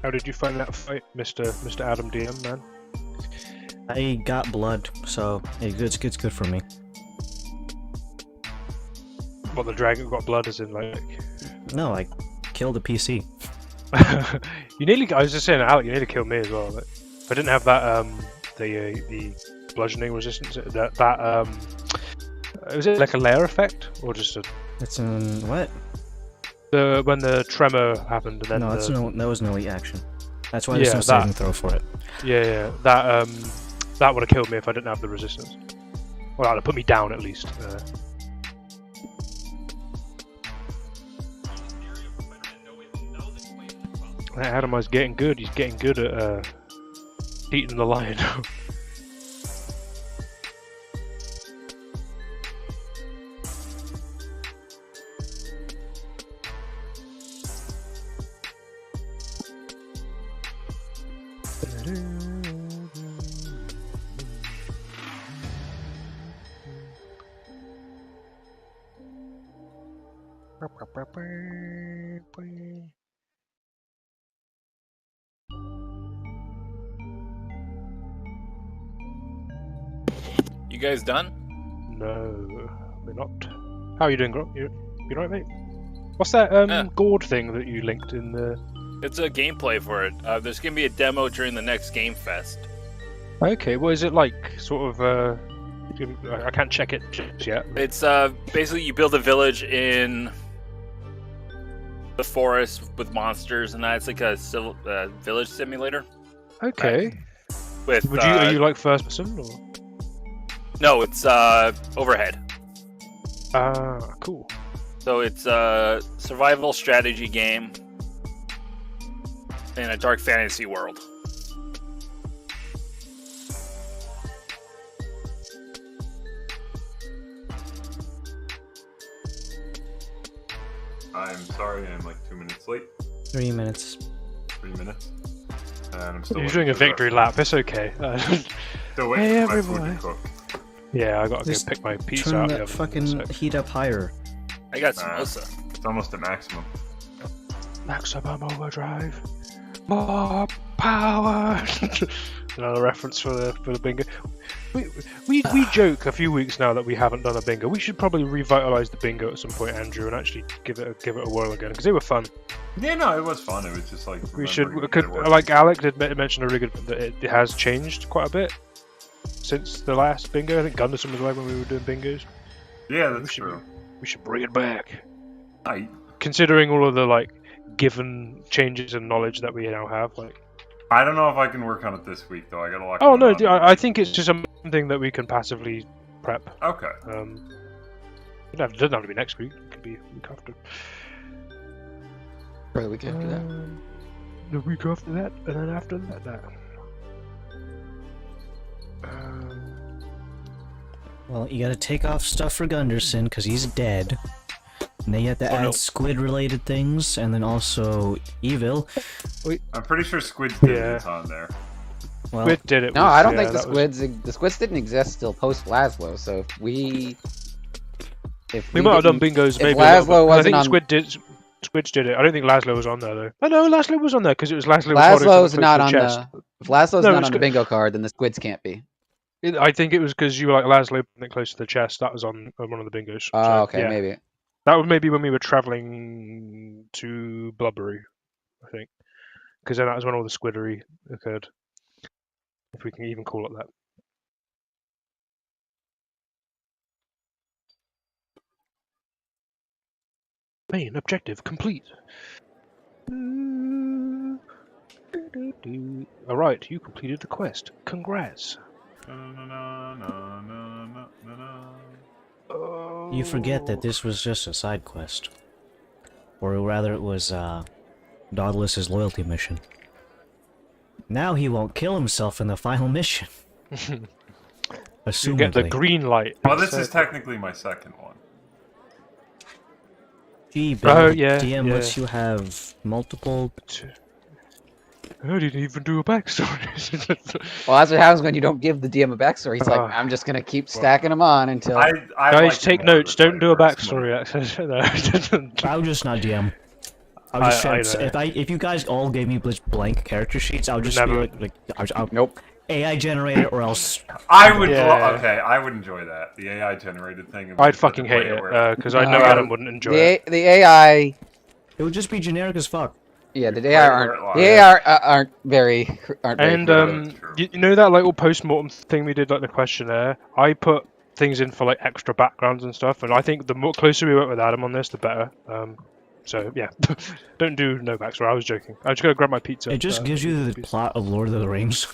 How did you find that fight, Mr. Adam DM, man? I got blood, so it's good for me. Well, the dragon got blood, as in like. No, I killed a PC. You nearly. I was just saying, Alec, you nearly killed me as well. Like, if I didn't have that the bludgeoning resistance, was it like a layer effect or just a? It's in what? When the tremor happened and then No, that was no elite action. That's why Yeah, there's no saving throw for it. Yeah, that would have killed me if I didn't have the resistance. Well, that would have put me down at least. That Adamized getting good. He's getting good at eating the lion. You guys done? No, we're not. How are you doing, Grok? You right, mate? What's that gourd thing that you linked in the? It's a gameplay for it. There's gonna be a demo during the next Game Fest. Okay, what is it like? Sort of. I can't check it just yet. It's basically you build a village in the forest with monsters, and that's like a village simulator. Okay. With are you like first person or? No, it's overhead. Ah, cool. So it's a survival strategy game in a dark fantasy world. I'm sorry, I'm like 2 minutes late. 3 minutes. 3 minutes. And I'm still. You're doing a victory lap. It's okay. Still waiting Hey, for my food everybody. to cook. Yeah, I gotta go Just pick my pizza Turn out. that fucking heat up higher. I got samosa. It's almost at maximum. Maximum overdrive. More power. Another reference for the bingo. We joke a few weeks now that we haven't done a bingo. We should probably revitalize the bingo at some point, Andrew, and actually give it a whirl again because they were fun. Yeah, no, it was fun. It was just like We should. remembering what they were. Like Alec did mention a really good that it has changed quite a bit since the last bingo. I think Gunderson was like when we were doing bingos. Yeah, that's true. We should bring it back. Considering all of the like given changes in knowledge that we now have, like. I don't know if I can work on it this week though. I got a lot. Oh no, going on. I think it's just something that we can passively prep. Okay. It doesn't have to be next week. It could be a week after. Or the week after that. The week after that, and then after that. Well, you gotta take off stuff for Gunderson because he's dead. And then you have to add squid-related things, and then also evil. I'm pretty sure Squid did it on there. Well, Squid did it. No, I don't think the squids didn't exist till post Laszlo. So if we might have done bingos. If Maybe Laszlo I wasn't think on, Squids did it. I don't think Laszlo was on there though. Oh no, Laszlo was on there because it was Laszlo. Laszlo's not on the. If Laszlo's No, not it's on the bingo card, then the squids can't be. I think it was because you were like Laszlo putting it close to the chest. That was on one of the bingos. Oh, So, okay, yeah. maybe. That was maybe when we were traveling to Blubbery, I think, because then that was when all the squiddery occurred, if we can even call it that. Main objective complete. Alright, you completed the quest. Congrats. you forget that this was just a side quest. Or rather, it was, Dauntless's loyalty mission. Now he won't kill himself in the final mission. Assumedly. You get the green light. Well, this is technically my second one. Gee, DM lets you have multiple... I didn't even do a backstory. Well, that's what happens when you don't give the DM a backstory. He's like, I'm just gonna keep stacking them on until. Guys, take notes. Don't do a backstory. I'll just not DM. I would just I if you guys all gave me just blank character sheets, I would just Never- be like Nope. AI generated or else. I would. Yeah. Okay, I would enjoy that. The AI generated thing. I'd fucking hate it because I know Uh, Adam wouldn't enjoy it. The AI. It would just be generic as fuck. Yeah, the Right AI where it aren't. lies. The AI aren't very. Aren't very And creative. True. you know that like little post-mortem thing we did, like the questionnaire. I put things in for like extra backgrounds and stuff, and I think the more closer we work with Adam on this, the better. So yeah, don't do no backstory. I was joking. I just gotta grab my pizza. It just gives you the plot of Lord of the Rings.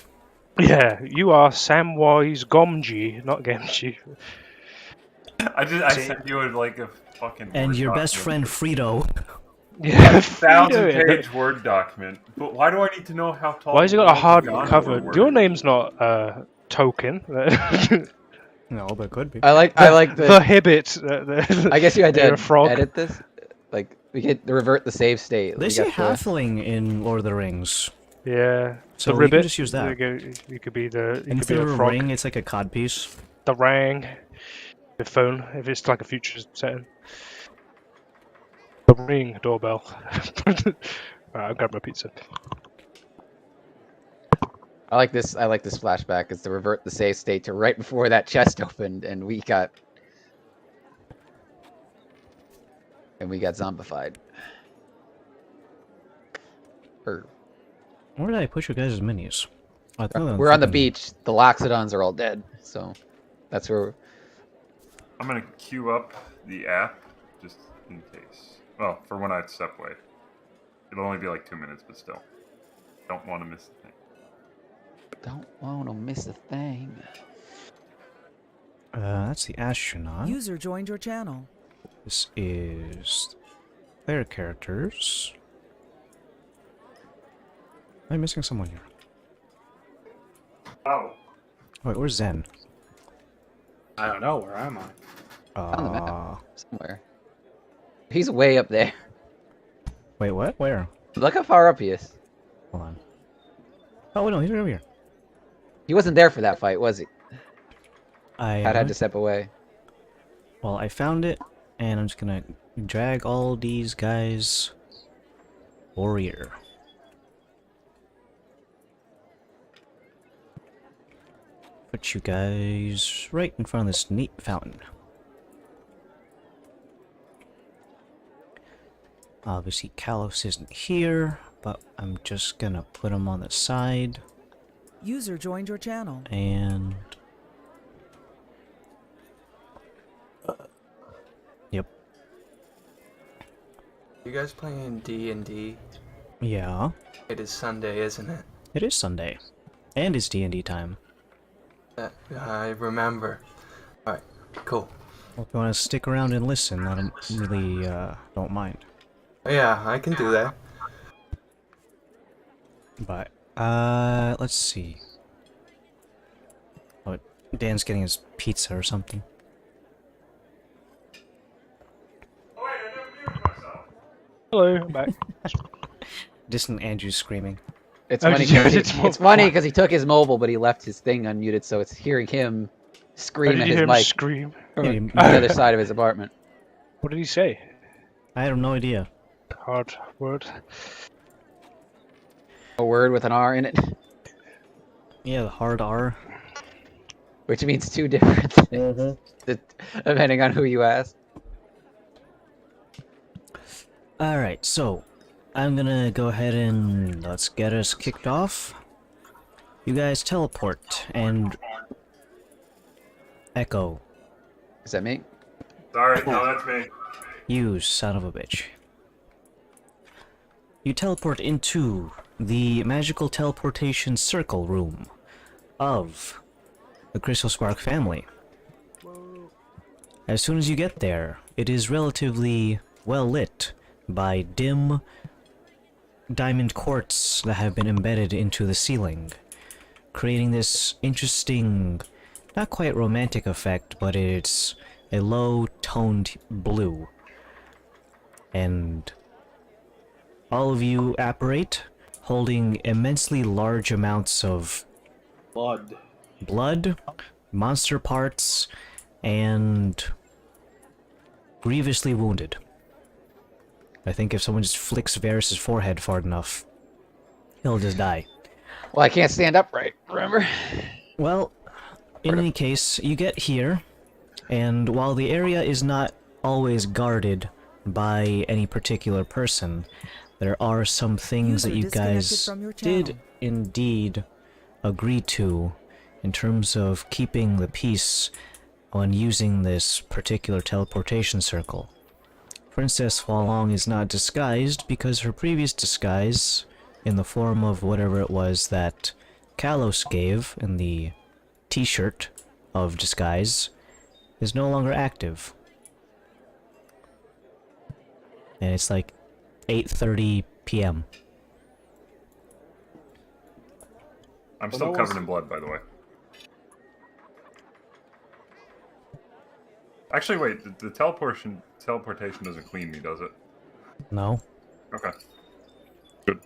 Yeah, you are Samwise Gamgee, not Gamgee. I sent you like a fucking. And Word your best document. friend Frito. Yeah, 1,000-page Word document. But why do I need to know how tall? Why has he got a the hard Gondor cover? were? Your name's not Token. No, but it could be. I like the the. Hibbit. I guess you had You're to a frog. edit this. Like we could revert the save state. They We say got the- halfling in Lord of the Rings. Yeah. So the you ribbit. can just use that. You could be the. You And could be instead a of a frog. ring, it's like a codpiece. The rang. The phone, if it's like a future setting. The ring doorbell. Alright, I'll grab my pizza. I like this. I like this flashback. It's to revert the save state to right before that chest opened, and we got zombified. Or Where did I put your guys' minis? Oh, I thought they were we're on the fucking- beach. The Loxodons are all dead, so that's where. I'm gonna queue up the app just in case. Well, for when I step away. It'll only be like 2 minutes, but still. Don't want to miss the thing. Don't want to miss a thing. That's the astronaut. User joined your channel. This is their characters. Am I missing someone here? Oh. Wait, where's Zen? I don't know. Where am I? On the map. Somewhere. He's way up there. Wait, what? Where? Look how far up he is. Hold on. Oh, no, he's right over here. He wasn't there for that fight, was he? I Had to step away. Well, I found it, and I'm just gonna drag all these guys over here. Put you guys right in front of this neat fountain. Obviously, Kalos isn't here, but I'm just gonna put him on the side, User joined your channel. and... Yep. You guys playing D&D? Yeah. It is Sunday, isn't it? It is Sunday. And it's D&D time. I remember. Alright, cool. Well, if you want to stick around and listen, I don't really, don't mind. Yeah, I can do that. But, let's see. Oh, Dan's getting his pizza or something. Hello, I'm back. Distant Andrew screaming. It's Oh, funny did you- because it's more it's funny fun. because he took his mobile, but he left his thing unmuted, so it's hearing him Oh, scream did at you his hear him mic scream? from Yeah, the other side of his apartment. What did he say? I have no idea. Hard word. A word with an R in it, Yeah, the hard R. which means two different things, depending on who you ask. Alright, so, I'm gonna go ahead and let's get us kicked off. You guys teleport and echo. Is that me? Sorry, no, that's me. You son of a bitch. You teleport into the magical teleportation circle room of the Crystal Spark family. As soon as you get there, it is relatively well lit by dim diamond quartz that have been embedded into the ceiling, creating this interesting, not quite romantic effect, but it's a low-toned blue. And all of you apparate, holding immensely large amounts of blood, monster parts, and grievously wounded. I think if someone just flicks Varys' forehead far enough, he'll just die. Well, I can't stand upright, remember? Well, in any case, you get here, and while the area is not always guarded by any particular person, there are some things that User you disconnected guys from your did channel. indeed agree to in terms of keeping the peace on using this particular teleportation circle. Princess Hualong is not disguised because her previous disguise, in the form of whatever it was that Kalos gave in the t-shirt of disguise, is no longer active. And it's like 8:30 p.m. I'm still covered in blood, by the way. Actually, wait. The teleportation doesn't clean me, does it? No. Okay. Good.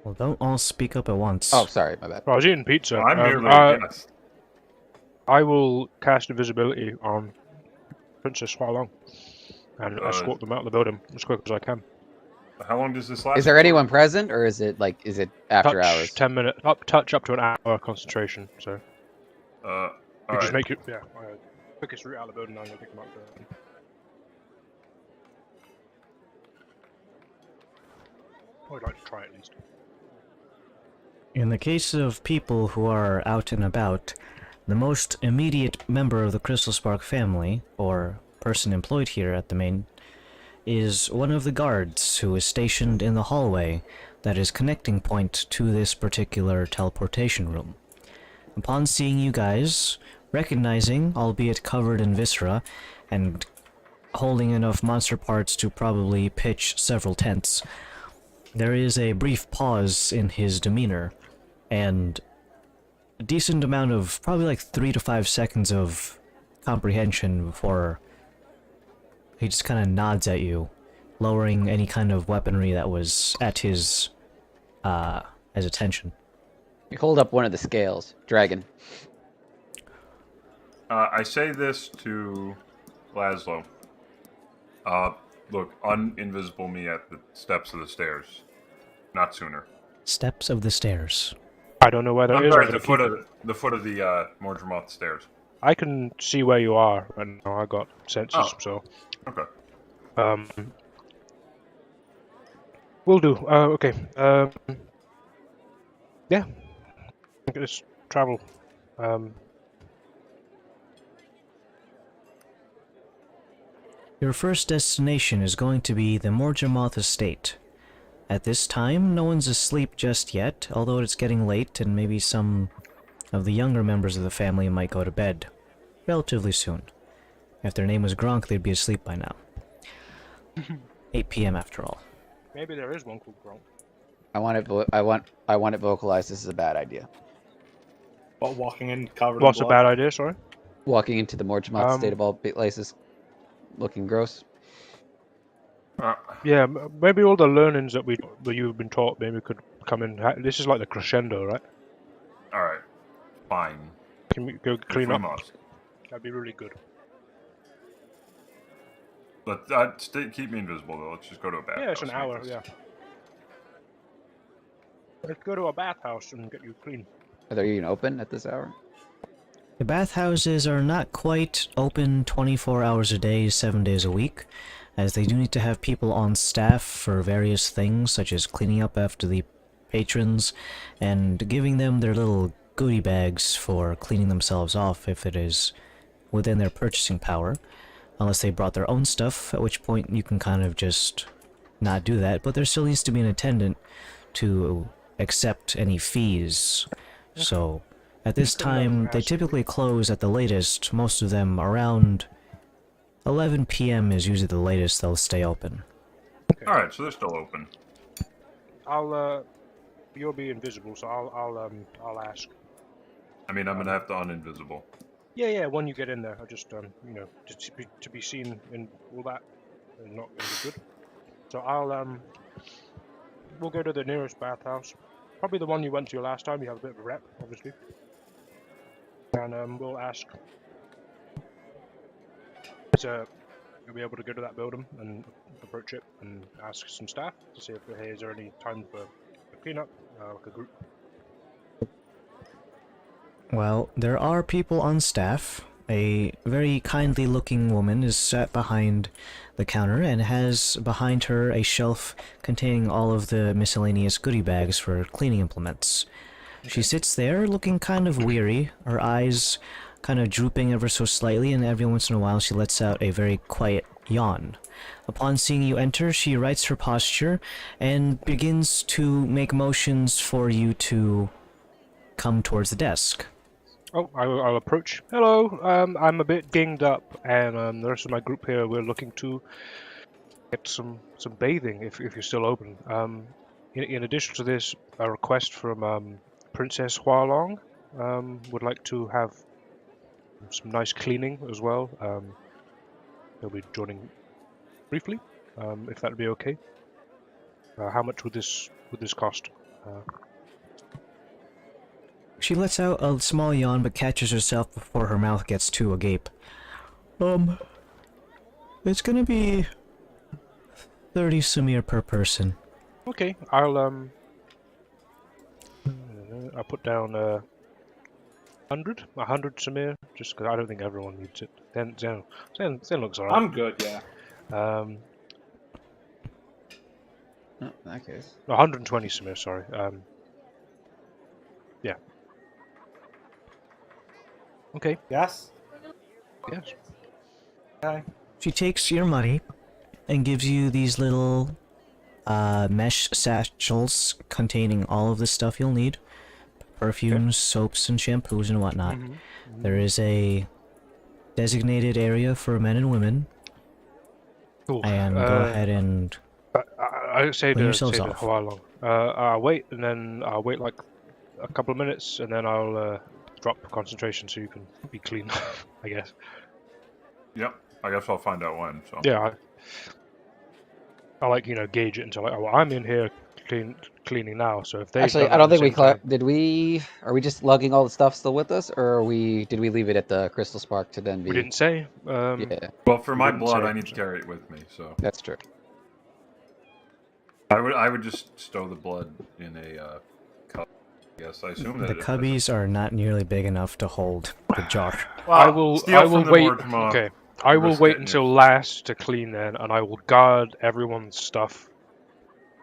Well, don't all speak up at once. Oh, sorry, my bad. I was eating pizza. I'm merely a guest. I will cast invisibility on Princess Hualong and escort them out of the building as quick as I can. How long does this last? Is there anyone present, or is it after touch, hours? 10 minutes. Touch up to an hour concentration. So. You just make it. Yeah. Quickest route out of the building. I'm gonna pick them up. I'd like to try at least. In the case of people who are out and about, the most immediate member of the Crystal Spark family, or person employed here at the main, is one of the guards who is stationed in the hallway that is connecting point to this particular teleportation room. Upon seeing you guys, recognizing, albeit covered in viscera, and holding enough monster parts to probably pitch several tents, there is a brief pause in his demeanor, and a decent amount of, probably like 3 to 5 seconds of comprehension before he just kind of nods at you, lowering any kind of weaponry that was at his attention. You hold up one of the scales, dragon. I say this to Laszlo. Look, uninvisible me at the steps of the stairs. Not sooner. Steps of the stairs. I don't know where that I'm is. sorry, the foot of the Mordremoth stairs. I can see where you are, and I got senses, so. Okay. Will do. Okay. Yeah. Look at this travel. Your first destination is going to be the Morjamoth Estate. At this time, no one's asleep just yet, although it's getting late and maybe some of the younger members of the family might go to bed relatively soon. If their name was Gronk, they'd be asleep by now. 8 p.m. after all. Maybe there is one called Gronk. I want it vocalized. This is a bad idea. What, walking in covered What's in a blood? bad idea, sorry? Walking into the Morjamoth state of all places, looking gross. Yeah, maybe all the learnings that you've been taught maybe could come in. This is like the crescendo, right? Alright. Fine. Can we go clean we up? must. That'd be really good. But keep me invisible, though. Let's just go to a bathhouse. Yeah, it's an hour, yeah. Let's go to a bathhouse and get you clean. Are they even open at this hour? The bathhouses are not quite open 24 hours a day, 7 days a week, as they do need to have people on staff for various things, such as cleaning up after the patrons, and giving them their little goodie bags for cleaning themselves off if it is within their purchasing power, unless they brought their own stuff, at which point you can kind of just not do that, but there still needs to be an attendant to accept any fees. So, at this time, they typically close at the latest, most of them around 11 p.m. is usually the latest they'll stay open. Okay. Alright, so they're still open. You'll be invisible, so I'll ask. I mean, I'm gonna have to uninvisible. Yeah, when you get in there, I just, to be seen in all that is not really good. So we'll go to the nearest bathhouse. Probably the one you went to last time, you have a bit of a rep, obviously. and we'll ask. So you'll be able to go to that building and approach it and ask some staff to see if hey, is there any time for a cleanup, like a group. Well, there are people on staff. A very kindly looking woman is sat behind the counter and has behind her a shelf containing all of the miscellaneous goodie bags for cleaning implements. She sits there looking kind of weary, her eyes kind of drooping ever so slightly, and every once in a while she lets out a very quiet yawn. Upon seeing you enter, she rights her posture and begins to make motions for you to come towards the desk. Oh, I'll approach. Hello, I'm a bit ginged up, and the rest of my group here, we're looking to get some bathing, if you're still open. In addition to this, a request from Princess Hualong would like to have some nice cleaning as well. They'll be joining briefly, if that'd be okay. How much would this cost? She lets out a small yawn but catches herself before her mouth gets too agape. It's gonna be 30 sumir per person. Okay, I'll put down 100 Samir, just because I don't think everyone needs it. Then looks alright. I'm good, yeah. Oh, in that case. 120 Samir, sorry. Yeah. Okay. Yes? Yes. Okay. She takes your money and gives you these little mesh satchels containing all of the stuff you'll need. Perfumes, soaps, and shampoos and whatnot. There is a designated area for men and women. Cool. And go ahead and I say clean to yourselves off. Hualong. I'll wait, and then I'll wait like a couple of minutes, and then I'll drop concentration so you can be clean, I guess. Yep. I guess I'll find out when. So. Yeah. I like gauge it until like, oh, I'm in here cleaning now. So if they Actually, I don't think did we. Are we just lugging all the stuff still with us, or did we leave it at the Crystal Spark to then be? We didn't say. Yeah. Well, for my didn't blood, say, I need to carry it with me. So That's true. I would just stow the blood in a cup. Yes, I assume that the cubbies are not nearly big enough to hold the jar. Well, I will wait. Mortimer. Okay. I will wait until last to clean then, and I will guard everyone's stuff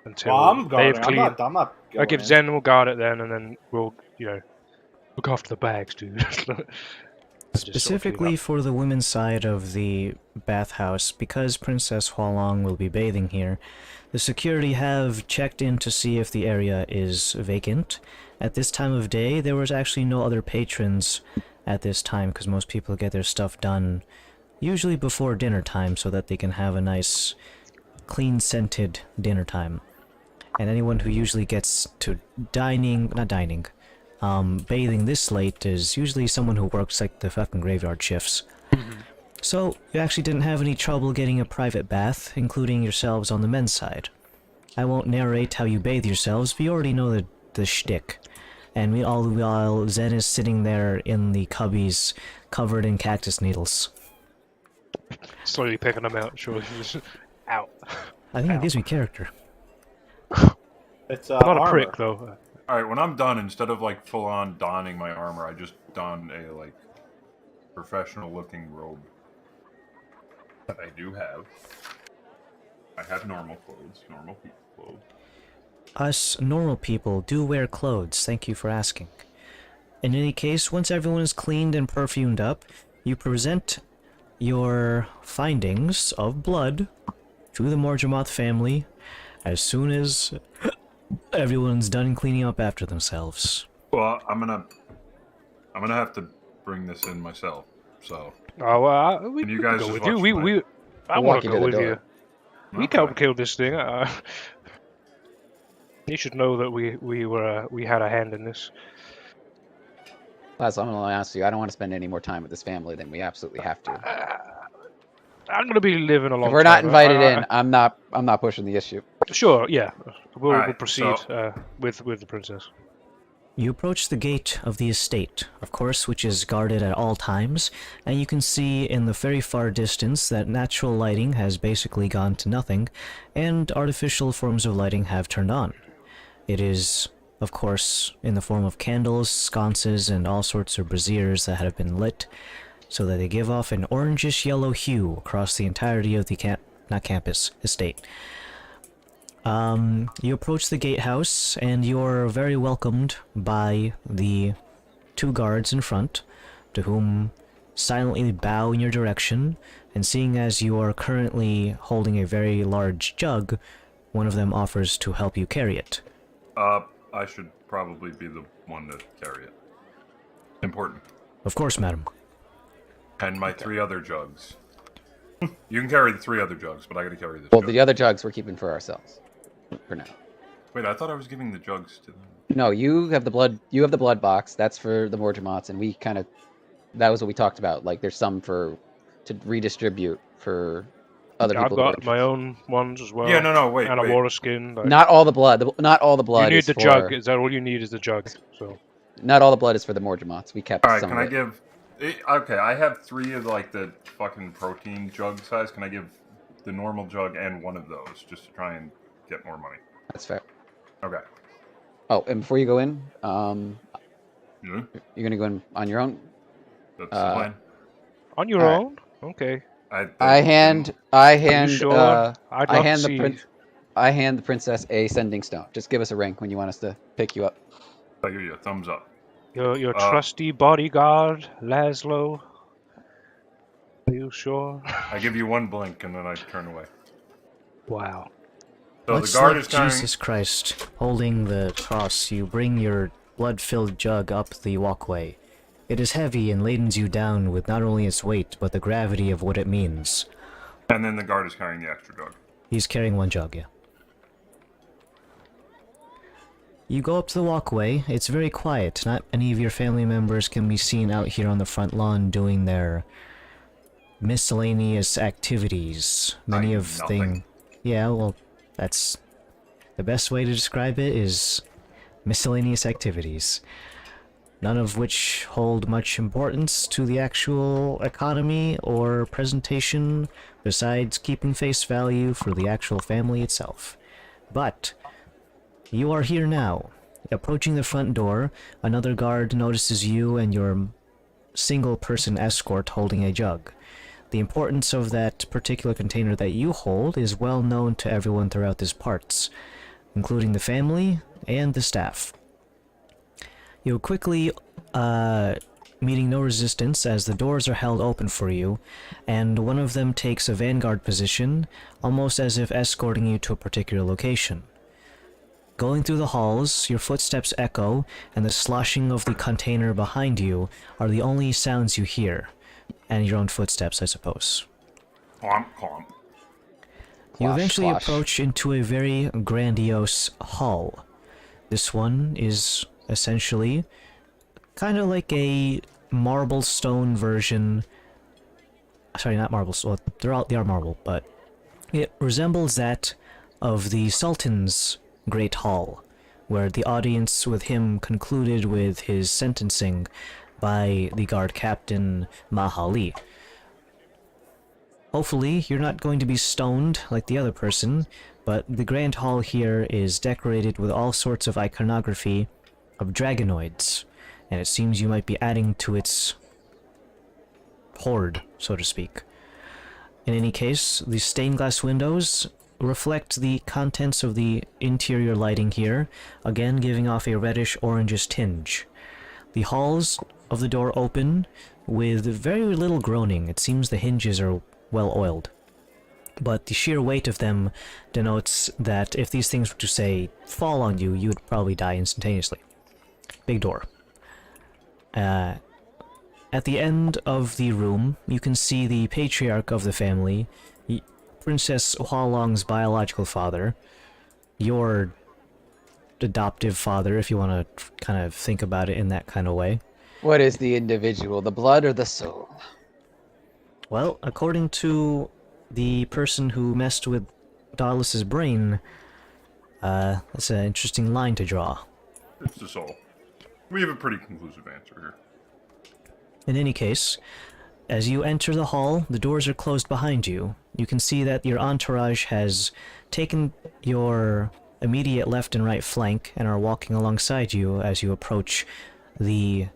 until Well, I'm they've guarding. cleaned. I'm not I going give in. Zen will guard it then, and then we'll look after the bags, dude. Specifically for the women's side of the bathhouse, because Princess Hualong will be bathing here, the security have checked in to see if the area is vacant. At this time of day, there was actually no other patrons at this time, because most people get their stuff done usually before dinner time so that they can have a nice clean-scented dinner time. And anyone who usually gets to bathing this late is usually someone who works like the fucking graveyard shifts. So, you actually didn't have any trouble getting a private bath, including yourselves on the men's side. I won't narrate how you bathe yourselves, but you already know the shtick. And while Zen is sitting there in the cubbies covered in cactus needles. Slowly picking them out, sure. Out. I think it gives me character. It's I'm not armor. a prick, though. Alright, when I'm done, instead of like full on donning my armor, I just don a like professional looking robe. That I do have. I have normal clothes, normal people clothes. Us normal people do wear clothes, thank you for asking. In any case, once everyone is cleaned and perfumed up, you present your findings of blood to the Morjamoth family as soon as everyone's done cleaning up after themselves. Well, I'm gonna have to bring this in myself. So. We can you guys go just with you. watch I want to go with door. you. We can kill this thing. You should know that we had a hand in this. Plus, I'm gonna ask you. I don't want to spend any more time with this family than we absolutely have to. I'm gonna be living a long time. If we're not invited in, I'm not pushing the issue. Sure, yeah. We'll Alright, proceed so- with the princess. You approach the gate of the estate, of course, which is guarded at all times, and you can see in the very far distance that natural lighting has basically gone to nothing, and artificial forms of lighting have turned on. It is, of course, in the form of candles, sconces, and all sorts of braziers that have been lit, so that they give off an orangish-yellow hue across the entirety of the estate. You approach the gatehouse, and you're very welcomed by the 2 guards in front, to whom silently bow in your direction, and seeing as you are currently holding a very large jug, one of them offers to help you carry it. I should probably be the one to carry it. Important. Of course, madam. And my 3 other jugs. You can carry the 3 other jugs, but I gotta carry this Well, jug. the other jugs we're keeping for ourselves. For now. Wait, I thought I was giving the jugs to them. No, you have the blood. You have the blood box. That's for the Morgemons, and we kind of. That was what we talked about. Like, there's some to redistribute for other I've people. who are got my own ones as well. Yeah, no, wait, And wait. a water skin. Like, Not all the blood. Not all the blood. you need is the for, jug. Is that all you need? Is the jug? So. Not all the blood is for the Morgemons. We kept Alright, some can of I it. give... Okay, I have 3 of, like, the fucking protein jug size. Can I give the normal jug and one of those, just to try and get more money? That's fair. Okay. Oh, and before you go in, Yeah, you're gonna go in on your own. that's the plan. On your Alright. own? Okay. I hand sure? I'd I love hand to the see. I hand the princess a sending stone. Just give us a ring when you want us to pick you up. I give you a thumbs up. Your trusty bodyguard, Laszlo. Are you sure? I give you 1 blink and then I turn away. Wow. So Much the guard like is carrying... Jesus Christ, holding the cross, you bring your blood-filled jug up the walkway. It is heavy and ladens you down with not only its weight, but the gravity of what it means. And then the guard is carrying the extra jug. He's carrying 1 jug, yeah. You go up to the walkway. It's very quiet. Not any of your family members can be seen out here on the front lawn doing their miscellaneous activities. Many of nothing. Yeah, well, that's the best way to describe it is miscellaneous activities. None of which hold much importance to the actual economy or presentation, besides keeping face value for the actual family itself. But you are here now. Approaching the front door, another guard notices you and your single-person escort holding a jug. The importance of that particular container that you hold is well known to everyone throughout these parts, including the family and the staff. You'll quickly, meeting no resistance as the doors are held open for you, and one of them takes a vanguard position, almost as if escorting you to a particular location. Going through the halls, your footsteps echo, and the sloshing of the container behind you are the only sounds you hear. And your own footsteps, I suppose. Clomp, clomp. You Closh, eventually closh. approach into a very grandiose hall. This one is essentially kind of like a marble stone version. Sorry, not marble. Well, they are marble, but it resembles that of the Sultan's Great Hall, where the audience with him concluded with his sentencing by the guard captain Mahali. Hopefully, you're not going to be stoned like the other person, but the Grand Hall here is decorated with all sorts of iconography of dragonoids, and it seems you might be adding to its hoard, so to speak. In any case, the stained glass windows reflect the contents of the interior lighting here, again giving off a reddish-orangish tinge. The halls of the door open with very little groaning. It seems the hinges are well oiled. But the sheer weight of them denotes that if these things were to, say, fall on you, you would probably die instantaneously. Big door. At the end of the room, you can see the patriarch of the family, Princess Hualong's biological father, your adoptive father, if you want to kind of think about it in that kind of way. What is the individual, the blood or the soul? Well, according to the person who messed with Darlis's brain, that's an interesting line to draw. It's the soul. We have a pretty conclusive answer here. In any case, as you enter the hall, the doors are closed behind you. You can see that your entourage has taken your immediate left and right flank and are walking alongside you as you approach the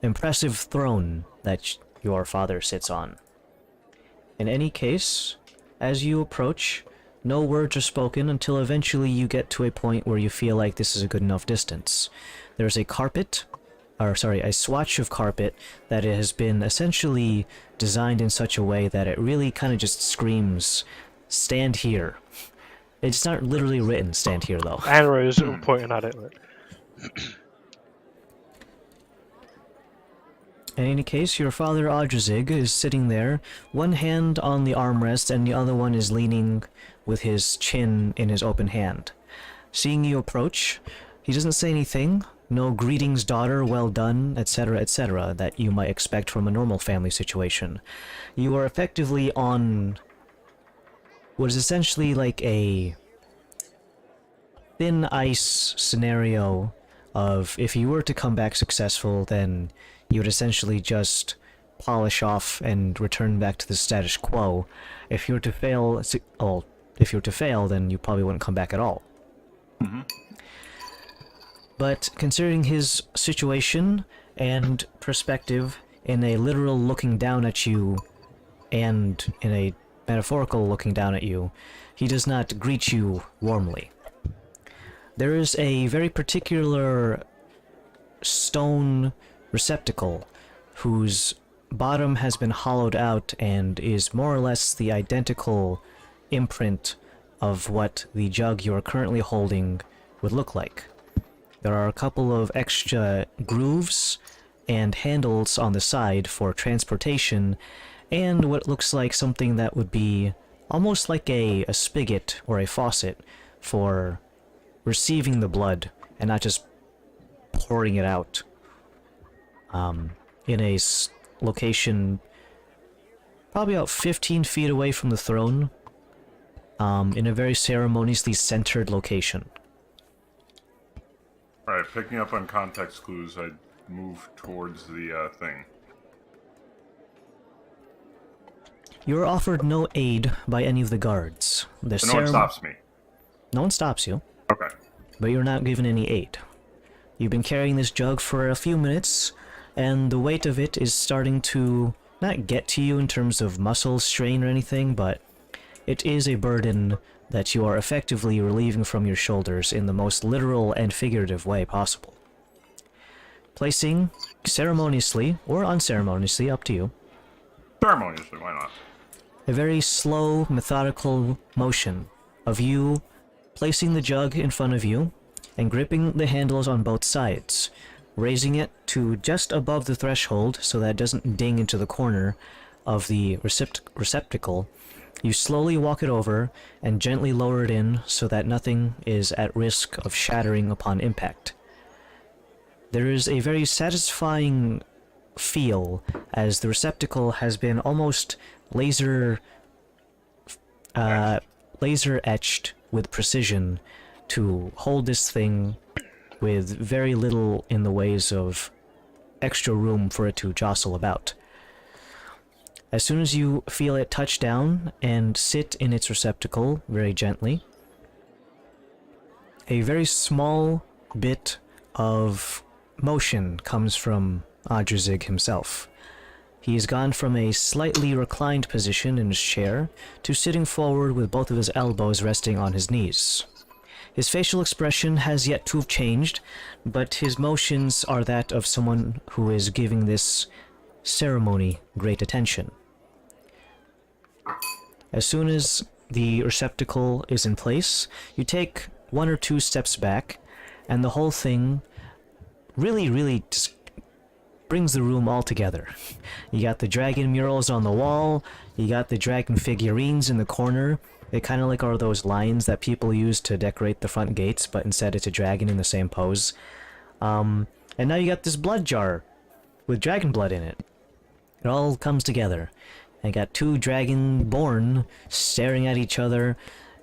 impressive throne that your father sits on. In any case, as you approach, no words are spoken until eventually you get to a point where you feel like this is a good enough distance. There's a a swatch of carpet that has been essentially designed in such a way that it really kind of just screams, stand here. It's not literally written, stand here, though. Arrows are pointing at it. In any case, your father Audrazig is sitting there, one hand on the armrest and the other one is leaning with his chin in his open hand. Seeing you approach, he doesn't say anything, no greetings daughter, well done, etc., etc., that you might expect from a normal family situation. You are effectively on what is essentially like a thin ice scenario of if you were to come back successful, then you would essentially just polish off and return back to the status quo. If you were to fail, then you probably wouldn't come back at all. Mm-hmm. But considering his situation and perspective in a literal looking down at you and in a metaphorical looking down at you, he does not greet you warmly. There is a very particular stone receptacle whose bottom has been hollowed out and is more or less the identical imprint of what the jug you are currently holding would look like. There are a couple of extra grooves and handles on the side for transportation, and what looks like something that would be almost like a spigot or a faucet for receiving the blood and not just pouring it out. In a location probably about 15 feet away from the throne, in a very ceremoniously centered location. Alright, picking up on context clues, I move towards the thing. You're offered no aid by any of the guards. So no one stops me. No one stops you. Okay. But you're not given any aid. You've been carrying this jug for a few minutes, and the weight of it is starting to not get to you in terms of muscle strain or anything, but it is a burden that you are effectively relieving from your shoulders in the most literal and figurative way possible. Placing ceremoniously, or unceremoniously, up to you, Ceremoniously, why not? a very slow, methodical motion of you placing the jug in front of you and gripping the handles on both sides, raising it to just above the threshold so that it doesn't ding into the corner of the receptacle. You slowly walk it over and gently lower it in so that nothing is at risk of shattering upon impact. There is a very satisfying feel as the receptacle has been almost laser etched with precision to hold this thing with very little in the ways of extra room for it to jostle about. As soon as you feel it touch down and sit in its receptacle very gently, a very small bit of motion comes from Audrazig himself. He has gone from a slightly reclined position in his chair to sitting forward with both of his elbows resting on his knees. His facial expression has yet to have changed, but his motions are that of someone who is giving this ceremony great attention. As soon as the receptacle is in place, you take one or two steps back, and the whole thing really just brings the room all together. You got the dragon murals on the wall, you got the dragon figurines in the corner. They kind of like are those lions that people use to decorate the front gates, but instead it's a dragon in the same pose. And now you got this blood jar with dragon blood in it. It all comes together. And got two dragonborn staring at each other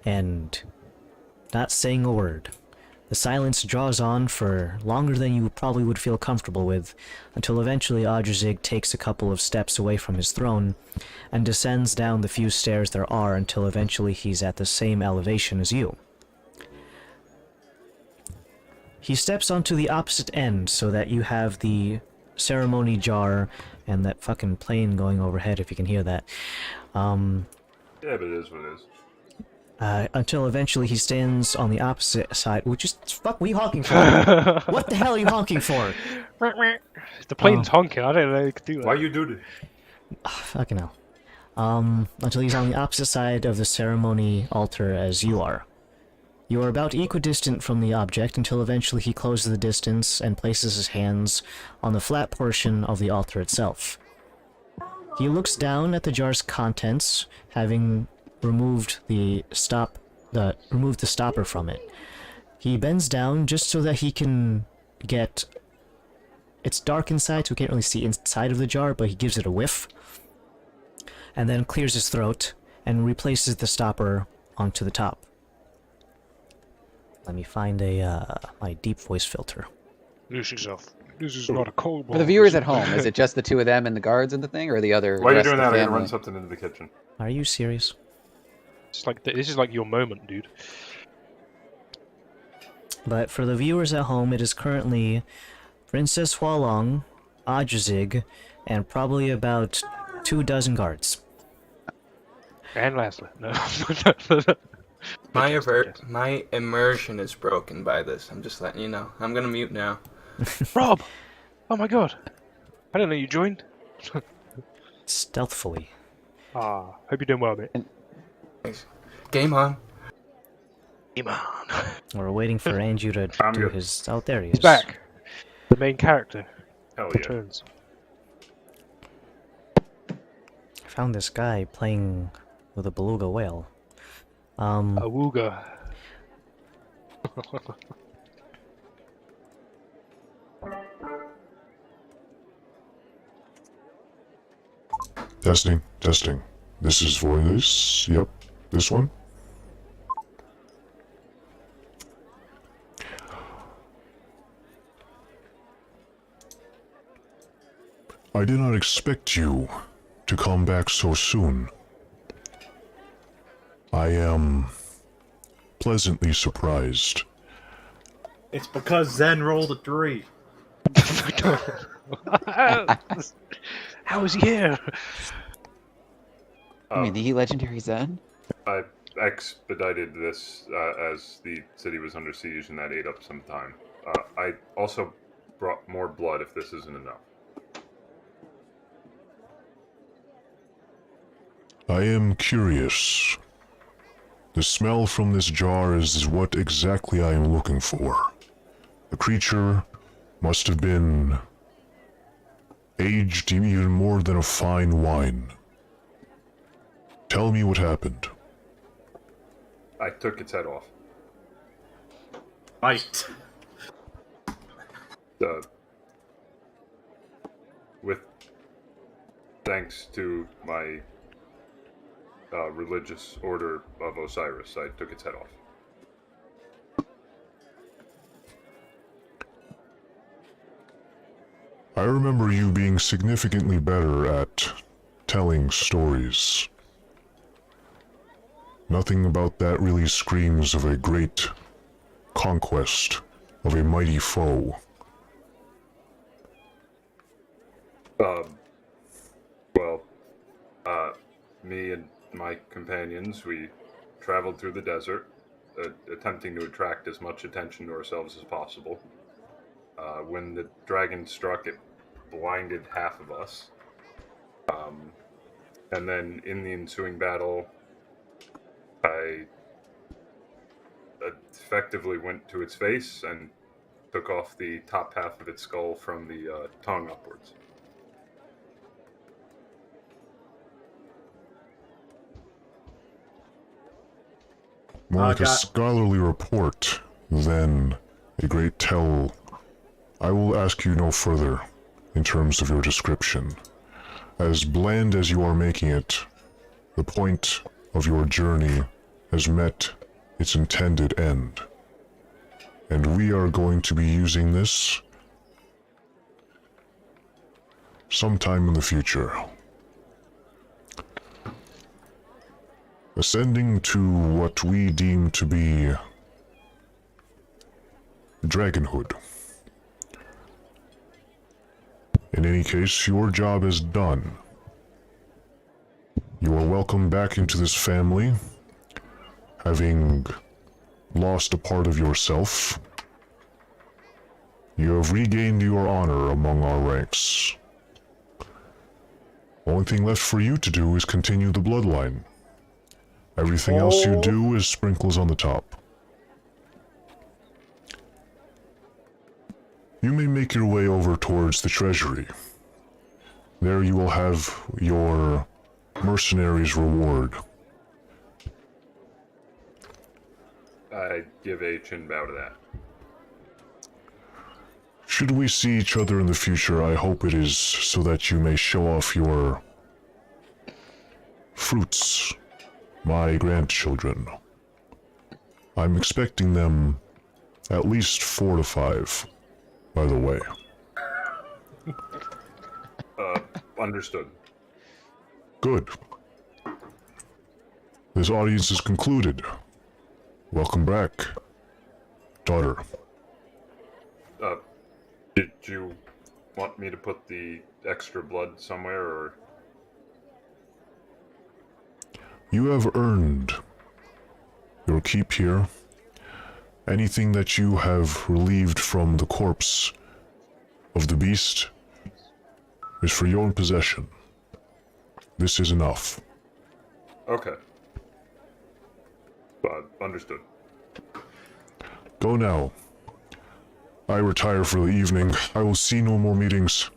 and not saying a word. The silence draws on for longer than you probably would feel comfortable with, until eventually Adrzig takes a couple of steps away from his throne, and descends down the few stairs there are until eventually he's at the same elevation as you. He steps onto the opposite end so that you have the ceremony jar and that fucking plane going overhead, if you can hear that. Yeah, but it is what it is. Until eventually he stands on the opposite side. Well, just fuck, what are you honking for? What the hell are you honking for? The plane's honking. I don't know how you could do that. Why you do this? Fucking hell. Until he's on the opposite side of the ceremony altar as you are. You are about equidistant from the object until eventually he closes the distance and places his hands on the flat portion of the altar itself. He looks down at the jar's contents, having removed the stopper from it. He bends down just so that he can get... It's dark inside, so we can't really see inside of the jar, but he gives it a whiff, and then clears his throat and replaces the stopper onto the top. Let me find my deep voice filter. This is not a cold For the viewers at home, is it just the two of them and the guards and the thing, or the other? While you're rest doing of that, the I gotta family? run something into the kitchen. Are you serious? It's like this is like your moment, dude. But for the viewers at home, it is currently Princess Hualong, Adrzig, and probably about 24 guards. And lastly, no. My immersion is broken by this. I'm just letting you know. I'm gonna mute now. Rob! Oh my god. I didn't know you joined. Stealthfully. Hope you're doing well, mate. Thanks. Game on. Game on. We're waiting for Andrew to I'm do good. his... Oh, there he is. He's back. The main character Hell yeah. returns. I found this guy playing with a beluga whale. Awooga. Testing, testing. This is voice. Yep, this one. I did not expect you to come back so soon. I am pleasantly surprised. It's because Zen rolled a 3. How is he here? I mean, the legendary Zen? I expedited this as the city was under siege, and that ate up some time. I also brought more blood if this isn't enough. I am curious. The smell from this jar is what exactly I am looking for. The creature must have been aged even more than a fine wine. Tell me what happened. I took its head off. Right. With thanks to my religious order of Osiris, I took its head off. I remember you being significantly better at telling stories. Nothing about that really screams of a great conquest of a mighty foe. Me and my companions, we traveled through the desert, attempting to attract as much attention to ourselves as possible. When the dragon struck, it blinded half of us. And then in the ensuing battle, I effectively went to its face and took off the top half of its skull from the tongue upwards. More like a scholarly report than a great tell. I will ask you no further in terms of your description. As bland as you are making it, the point of your journey has met its intended end. and we are going to be using this sometime in the future. Ascending to what we deem to be dragonhood. In any case, your job is done. You are welcome back into this family, having lost a part of yourself. You have regained your honor among our ranks. Only thing left for you to do is continue the bloodline. Everything else you do is sprinkles on the top. You may make your way over towards the treasury. There you will have your mercenary's reward. I give a chin bow to that. Should we see each other in the future, I hope it is so that you may show off your fruits, my grandchildren. I'm expecting them at least 4 to 5, by the way. Understood. Good. This audience is concluded. Welcome back, daughter. Did you want me to put the extra blood somewhere, or? You have earned your keep here. Anything that you have relieved from the corpse of the beast is for your own possession. This is enough. Okay. Understood. Go now. I retire for the evening. I will see no more meetings.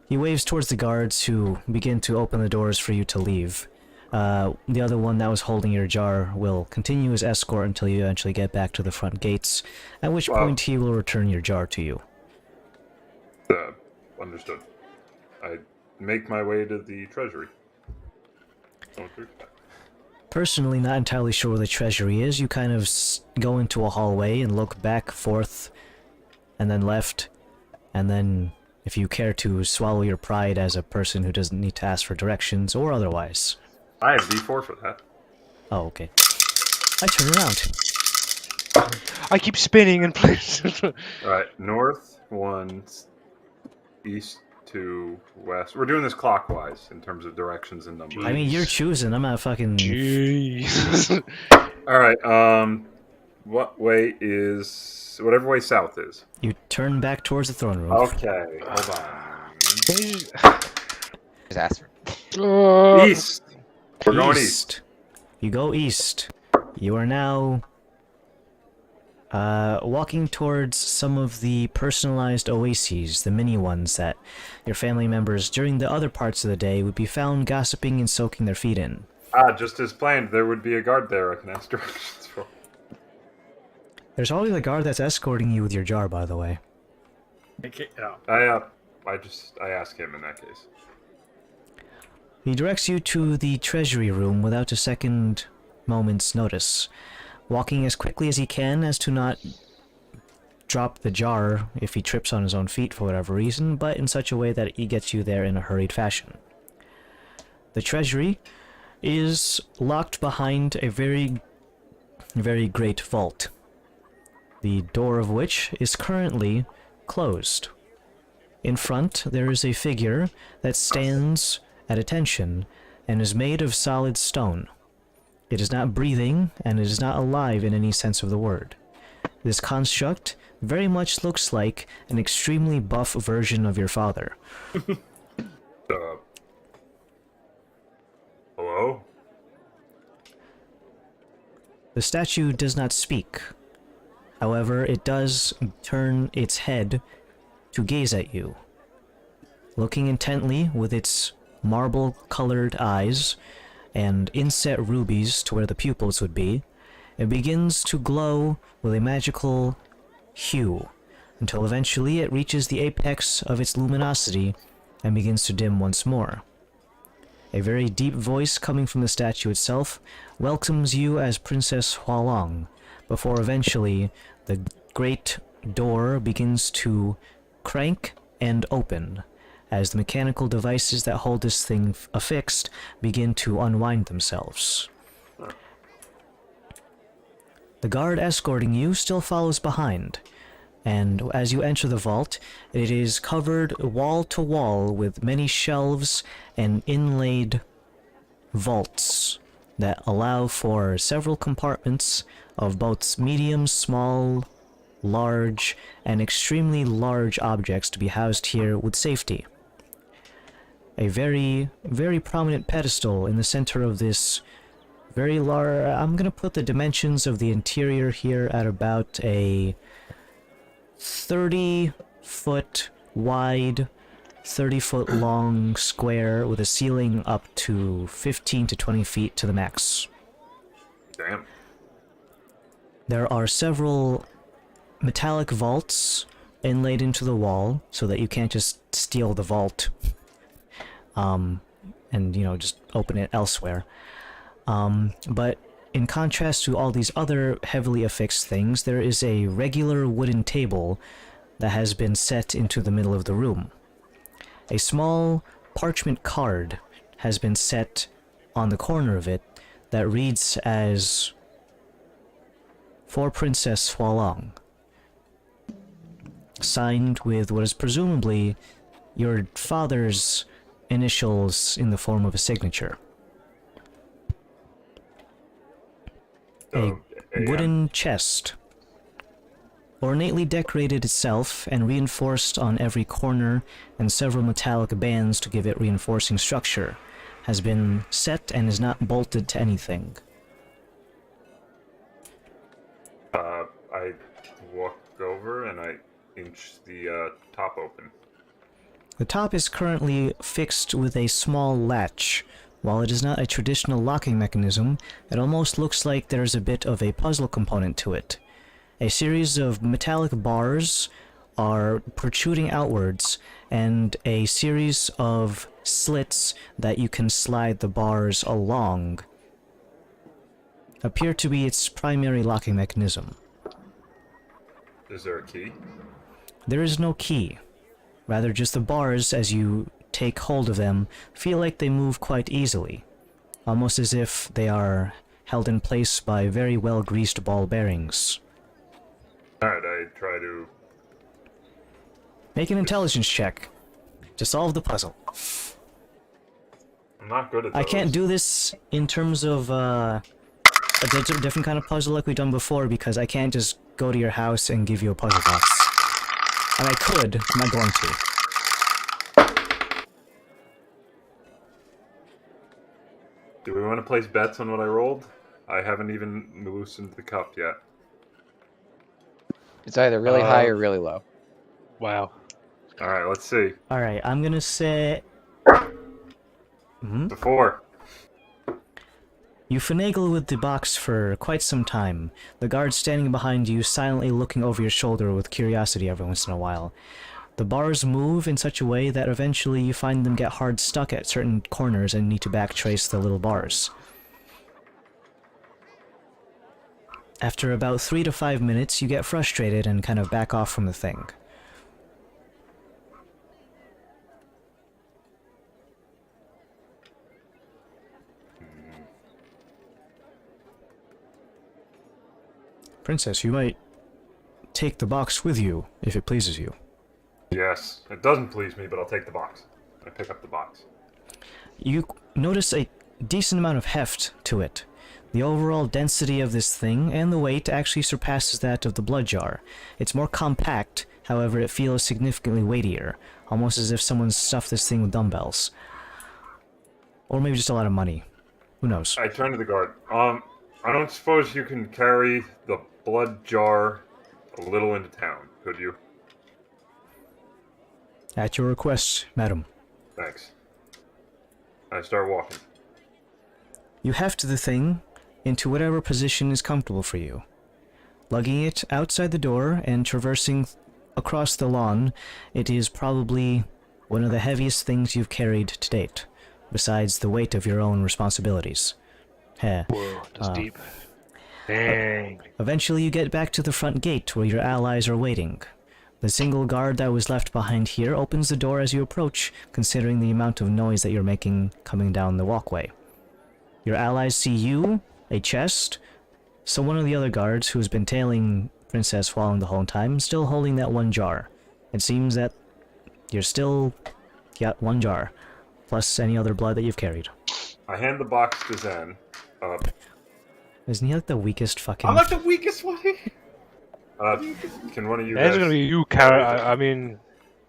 He waves towards the guards who begin to open the doors for you to leave. The other one that was holding your jar will continue his escort until you eventually get back to the front gates, at which point he will return your jar to you. Understood. I make my way to the treasury. Personally, not entirely sure where the treasury is. You kind of go into a hallway and look back, forth, and then left, and then, if you care to, swallow your pride as a person who doesn't need to ask for directions or otherwise. I have D4 for that. Oh, okay. I turn around. I keep spinning in place. Alright, north 1, east 2, west. We're doing this clockwise in terms of directions and numbers. I mean, you're choosing. I'm not fucking... Jeez. Alright, what way is... Whatever way south is. You turn back towards the throne room. Okay, hold on. Just ask for East! We're going east. You go east. You are now walking towards some of the personalized oases, the mini ones that your family members during the other parts of the day would be found gossiping and soaking their feet in. Just as planned, there would be a guard there I can ask directions for. There's always a guard that's escorting you with your jar, by the way. I ask him in that case. He directs you to the treasury room without a second moment's notice, walking as quickly as he can as to not drop the jar if he trips on his own feet for whatever reason, but in such a way that he gets you there in a hurried fashion. The treasury is locked behind a very, very great vault, the door of which is currently closed. In front, there is a figure that stands at attention and is made of solid stone. It is not breathing, and it is not alive in any sense of the word. This construct very much looks like an extremely buff version of your father. Hello? The statue does not speak. However, it does turn its head to gaze at you. Looking intently with its marble-colored eyes and inset rubies to where the pupils would be, it begins to glow with a magical hue, until eventually it reaches the apex of its luminosity and begins to dim once more. A very deep voice coming from the statue itself welcomes you as Princess Hualong, before eventually The great door begins to crank and open as the mechanical devices that hold this thing affixed begin to unwind themselves. The guard escorting you still follows behind, and as you enter the vault, it is covered wall to wall with many shelves and inlaid vaults that allow for several compartments of both medium, small, large, and extremely large objects to be housed here with safety. A very, very prominent pedestal in the center of this very large... I'm gonna put the dimensions of the interior here at about a 30-foot wide, 30-foot long square with a ceiling up to 15 to 20 feet to the max. Damn. There are several metallic vaults inlaid into the wall so that you can't just steal the vault and, you know, just open it elsewhere. But in contrast to all these other heavily affixed things, there is a regular wooden table that has been set into the middle of the room. A small parchment card has been set on the corner of it that reads as For Princess Hualong, signed with what is presumably your father's initials in the form of a signature. A wooden chest, ornately decorated itself and reinforced on every corner, and several metallic bands to give it reinforcing structure, has been set and is not bolted to anything. I walk over and I inch the top open. The top is currently fixed with a small latch. While it is not a traditional locking mechanism, it almost looks like there's a bit of a puzzle component to it. A series of metallic bars are protruding outwards, and a series of slits that you can slide the bars along appear to be its primary locking mechanism. Is there a key? There is no key. Rather, just the bars, as you take hold of them, feel like they move quite easily, almost as if they are held in place by very well-greased ball bearings. Alright, I try to... Make an intelligence check to solve the puzzle. I'm not good at those. I can't do this in terms of a different kind of puzzle like we've done before, because I can't just go to your house and give you a puzzle box. And I could, I'm not going to. Do we want to place bets on what I rolled? I haven't even loosened the cup yet. It's either really high or really low. Wow. Alright, let's see. Alright, I'm gonna say... The 4. You finagle with the box for quite some time, the guard standing behind you silently looking over your shoulder with curiosity every once in a while. The bars move in such a way that eventually you find them get hard stuck at certain corners and need to backtrace the little bars. After about 3 to 5 minutes, you get frustrated and kind of back off from the thing. Princess, you might take the box with you, if it pleases you. Yes, it doesn't please me, but I'll take the box. I pick up the box. You notice a decent amount of heft to it. The overall density of this thing and the weight actually surpasses that of the blood jar. It's more compact, however it feels significantly weightier, almost as if someone stuffed this thing with dumbbells. Or maybe just a lot of money. Who knows? I turn to the guard. I don't suppose you can carry the blood jar a little into town, could you? At your request, madam. Thanks. I start walking. You heft the thing into whatever position is comfortable for you. Lugging it outside the door and traversing across the lawn, it is probably one of the heaviest things you've carried to date, besides the weight of your own responsibilities. Whoa, that's deep. Dang. Eventually, you get back to the front gate where your allies are waiting. The single guard that was left behind here opens the door as you approach, considering the amount of noise that you're making coming down the walkway. Your allies see you, a chest, so one of the other guards who's been tailing Princess Falling the whole time, still holding that one jar. It seems that you're still got one jar, plus any other blood that you've carried. I hand the box to Zen. Isn't he like the weakest fucking... I'm like the weakest one. Can one of you There's guys... gonna be you, Carrot. I mean,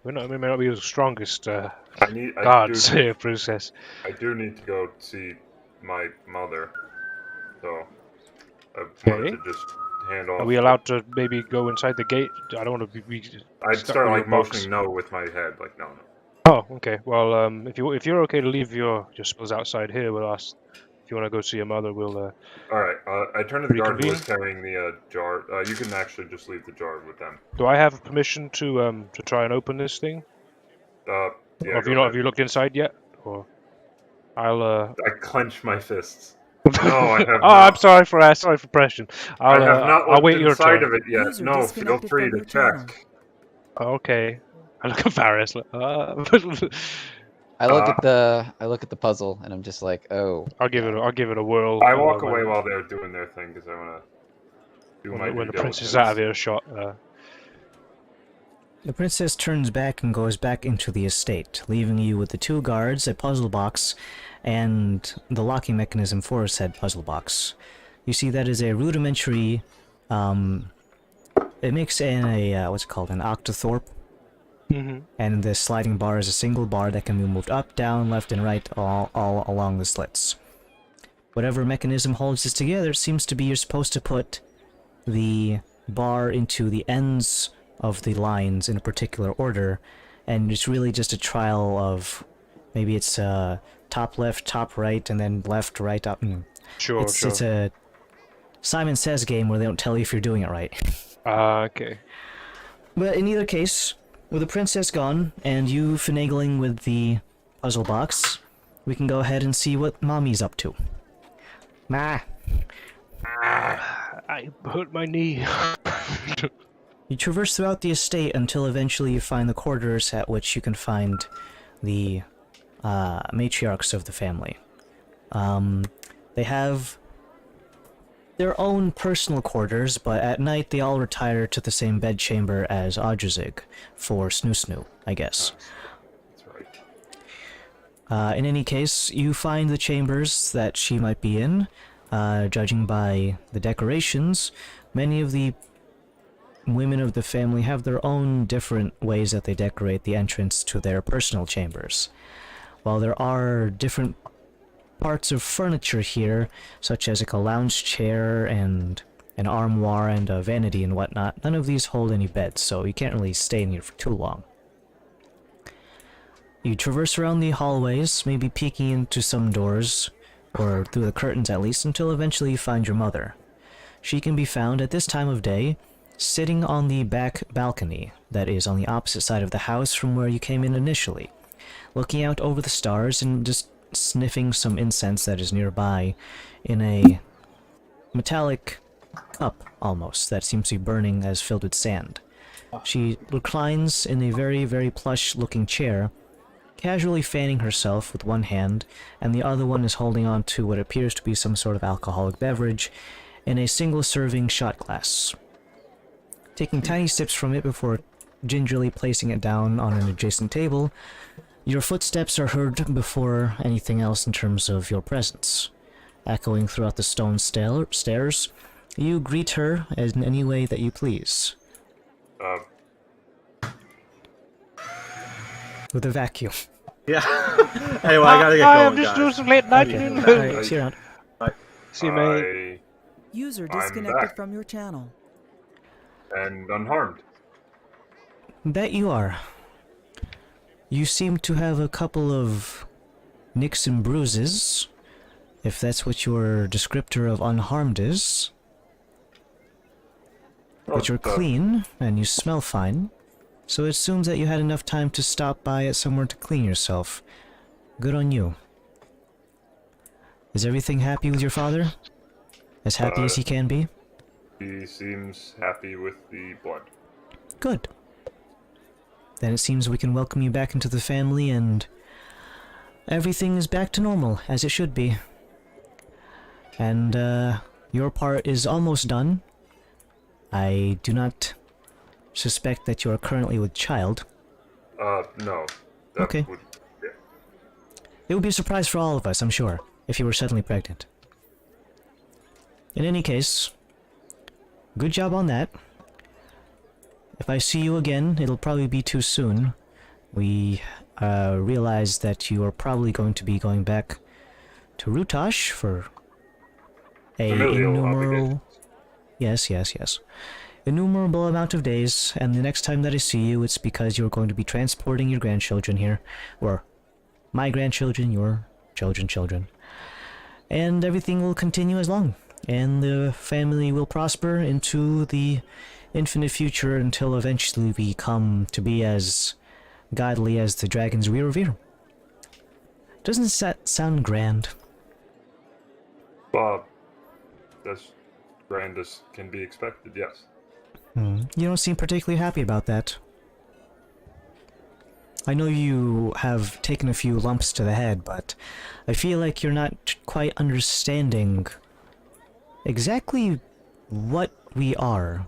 we may not be the strongest I guards do- here, Princess. I do need to go see my mother, so I wanted Okay. to just hand off. Are we allowed to maybe go inside the gate? I don't want to be I'd stuck start with like your box. motioning no with my head, like no. Oh, okay. Well, if you're okay to leave your spills outside here with us, if you want to go see your mother, we'll. All right. I turn to the guard who Reconvene? was carrying the jar. You can actually just leave the jar with them. Do I have permission to try and open this thing? Yeah. Or have go you not? ahead. Have you looked inside yet? Or I'll. I clench my fists. No, I have Oh, not. I'm sorry for pressing. I have not I'll looked wait your inside turn. of it yet. User No, feel disconnected free from to your channel. check. Okay. I look at Varys. I look at the puzzle and I'm just like, oh. I'll give it a whirl. I walk away while they're doing their thing because I want to do my when due the prince is diligence. out of earshot. The princess turns back and goes back into the estate, leaving you with the two guards, a puzzle box, and the locking mechanism for a said puzzle box. You see that is a rudimentary, it makes what's it called, an octothorpe, and the sliding bar is a single bar that can be moved up, down, left, and right, all along the slits. Whatever mechanism holds this together, it seems to be you're supposed to put the bar into the ends of the lines in a particular order, and it's really just a trial of maybe it's top left, top right, and then left, right, up. Sure, It's a Simon Says game where they don't tell you if you're doing it right. Okay. But in either case, with the princess gone and you finagling with the puzzle box, we can go ahead and see what Mommy's up to. Ma. I hurt my knee. You traverse throughout the estate until eventually you find the quarters at which you can find the matriarchs of the family. They have their own personal quarters, but at night they all retire to the same bedchamber as Audrazig for snoo-snoo, I guess. That's right. In any case, you find the chambers that she might be in. Judging by the decorations, many of the women of the family have their own different ways that they decorate the entrance to their personal chambers. While there are different parts of furniture here, such as like a lounge chair and an armoire and a vanity and whatnot, none of these hold any beds, so you can't really stay in here for too long. You traverse around the hallways, maybe peeking into some doors, or through the curtains at least, until eventually you find your mother. She can be found at this time of day, sitting on the back balcony that is on the opposite side of the house from where you came in initially, looking out over the stars and just sniffing some incense that is nearby in a metallic cup, almost, that seems to be burning as filled with sand. She reclines in a very, very plush-looking chair, casually fanning herself with one hand, and the other one is holding on to what appears to be some sort of alcoholic beverage in a single-serving shot glass. Taking tiny sips from it before gingerly placing it down on an adjacent table, your footsteps are heard before anything else in terms of your presence. Echoing throughout the stone stairs, you greet her in any way that you please. With a vacuum. Yeah. Anyway, I gotta get going, I'm just doing guys. some late night. Alright, see you around. See you, mate. User I'm disconnected back. from your channel. And unharmed. That you are. You seem to have a couple of nicks and bruises, if that's what your descriptor of unharmed is. But you're clean, and you smell fine, so it assumes that you had enough time to stop by at somewhere to clean yourself. Good on you. Is everything happy with your father? As happy as he can be? He seems happy with the blood. Good. Then it seems we can welcome you back into the family and everything is back to normal, as it should be. And, your part is almost done. I do not suspect that you are currently with child. No. Okay. Yeah. It would be a surprise for all of us, I'm sure, if you were suddenly pregnant. In any case, good job on that. If I see you again, it'll probably be too soon. We realize that you are probably going to be going back to Rutash for a Familial innumerable... Yes. Innumerable amount of days, and the next time that I see you, it's because you're going to be transporting your grandchildren here. Or my grandchildren, your children. And everything will continue as long. And the family will prosper into the infinite future until eventually we come to be as godly as the dragons we revere. Doesn't that sound grand? As grand as can be expected, yes. You don't seem particularly happy about that. I know you have taken a few lumps to the head, but I feel like you're not quite understanding exactly what we are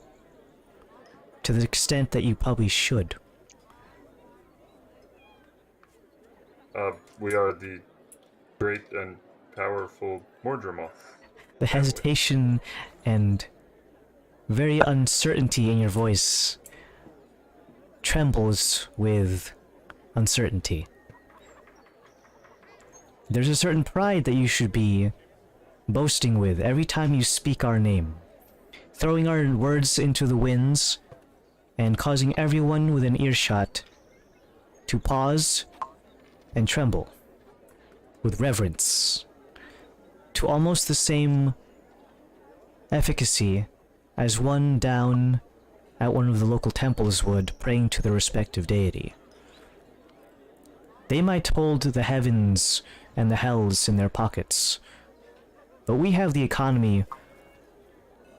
to the extent that you probably should. We are the great and powerful Mordremoth. The hesitation and very uncertainty in your voice trembles with uncertainty. There's a certain pride that you should be boasting with every time you speak our name, throwing our words into the winds and causing everyone within earshot to pause and tremble with reverence to almost the same efficacy as one down at one of the local temples would, praying to the respective deity. They might hold the heavens and the hells in their pockets, but we have the economy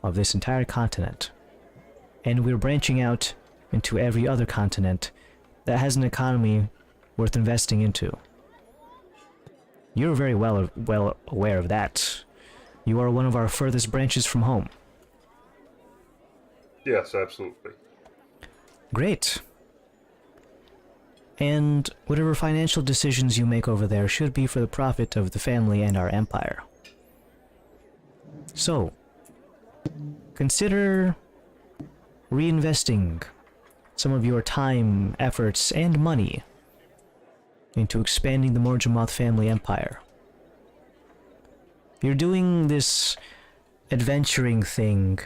of this entire continent, and we're branching out into every other continent that has an economy worth investing into. You're very well aware of that. You are one of our furthest branches from home. Yes, absolutely. Great. And whatever financial decisions you make over there should be for the profit of the family and our empire. So, consider reinvesting some of your time, efforts, and money into expanding the Morgemoth family empire. You're doing this adventuring thing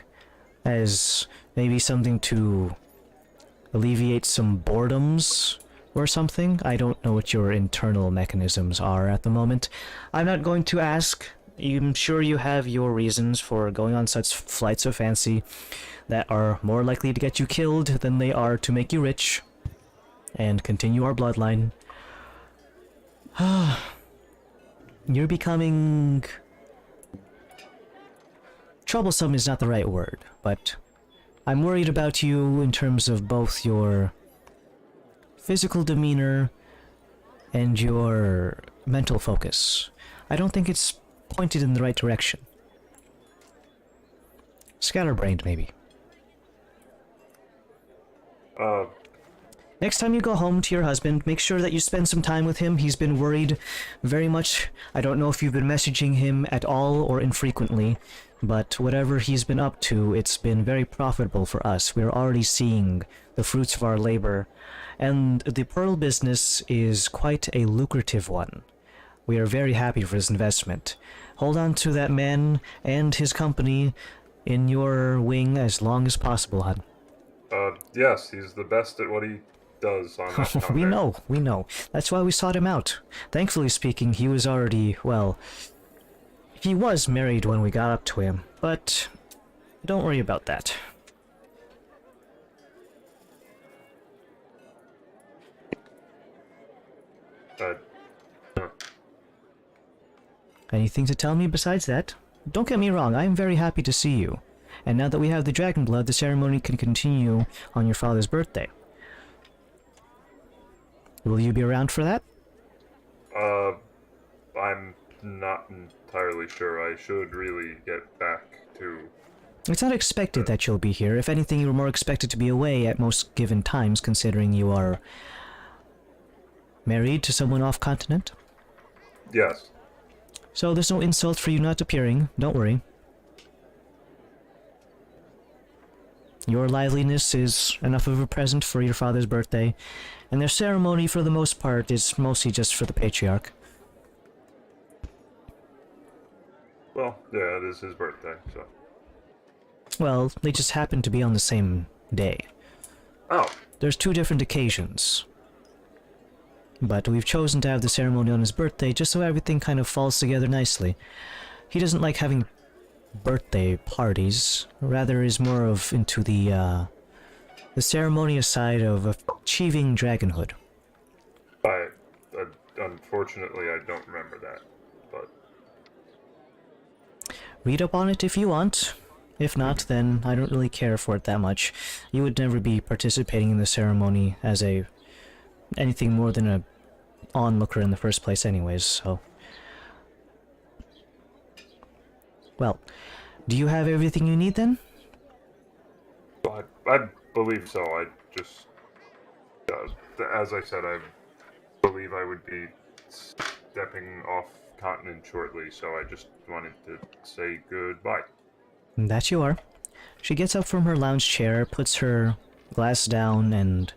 as maybe something to alleviate some boredoms or something. I don't know what your internal mechanisms are at the moment. I'm not going to ask. I'm sure you have your reasons for going on such flights of fancy that are more likely to get you killed than they are to make you rich and continue our bloodline. You're becoming... troublesome is not the right word, but I'm worried about you in terms of both your physical demeanor and your mental focus. I don't think it's pointed in the right direction. Scatterbrained, maybe. Next time you go home to your husband, make sure that you spend some time with him. He's been worried very much. I don't know if you've been messaging him at all or infrequently, but whatever he's been up to, it's been very profitable for us. We're already seeing the fruits of our labor, and the pearl business is quite a lucrative one. We are very happy for this investment. Hold on to that man and his company in your wing as long as possible, hon. Yes, he's the best at what he does on that contract. We know. That's why we sought him out. Thankfully speaking, he was already, well, he was married when we got up to him, but don't worry about that. No. Anything to tell me besides that? Don't get me wrong, I am very happy to see you. And now that we have the dragon blood, the ceremony can continue on your father's birthday. Will you be around for that? I'm not entirely sure. I should really get back to... It's not expected that you'll be here. If anything, you're more expected to be away at most given times, considering you are married to someone off-continent. Yes. So there's no insult for you not appearing. Don't worry. Your liveliness is enough of a present for your father's birthday, and their ceremony, for the most part, is mostly just for the patriarch. Well, yeah, it is his birthday, so... Well, they just happen to be on the same day. Oh. There's 2 different occasions. But we've chosen to have the ceremony on his birthday just so everything kind of falls together nicely. He doesn't like having birthday parties, rather is more of into the ceremonious side of achieving dragonhood. Unfortunately, I don't remember that, but... Read up on it if you want. If not, then I don't really care for it that much. You would never be participating in the ceremony as anything more than a onlooker in the first place anyways, so... Well, do you have everything you need then? I believe so. I just... as I said, I believe I would be stepping off continent shortly, so I just wanted to say goodbye. That you are. She gets up from her lounge chair, puts her glass down, and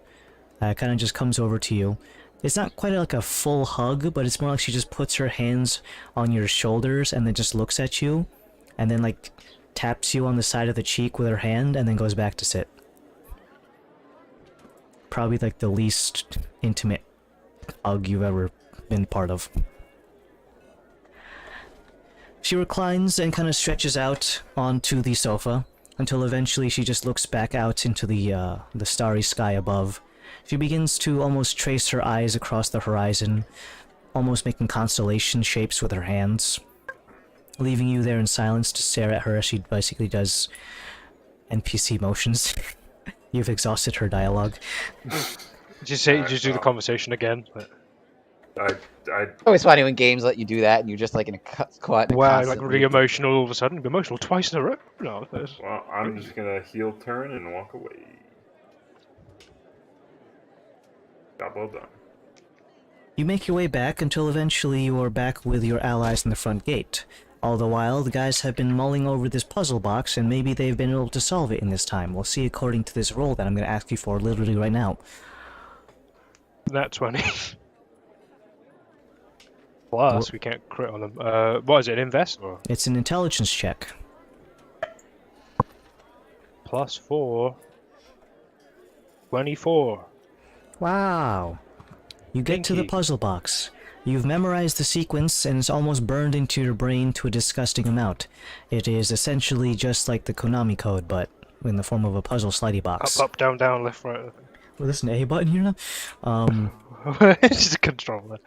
kind of just comes over to you. It's not quite like a full hug, but it's more like she just puts her hands on your shoulders and then just looks at you, and then like taps you on the side of the cheek with her hand, and then goes back to sit. Probably like the least intimate hug you've ever been part of. She reclines and kind of stretches out onto the sofa until eventually she just looks back out into the starry sky above. She begins to almost trace her eyes across the horizon, almost making constellation shapes with her hands, leaving you there in silence to stare at her as she basically does NPC motions. You've exhausted her dialogue. Just do the conversation again. Always funny when games let you do that, and you're just like in a quiet. Wow, like really emotional all of a sudden. Emotional twice in a row. No, well, I'm just gonna heel turn and walk away. Job well done. You make your way back until eventually you are back with your allies in the front gate. All the while, the guys have been mulling over this puzzle box, and maybe they've been able to solve it in this time. We'll see according to this roll that I'm going to ask you for literally right now. Nat 20. Plus, we can't crit on them. What is it, invest? Or? It's an intelligence check. +4. 24. Wow. You get to the puzzle box. You've memorized the sequence, and it's almost burned into your brain to a disgusting amount. It is essentially just like the Konami code, but in the form of a puzzle slidey box. Up, down, down, left, right. Well, there's an A button here now? It's just a controller.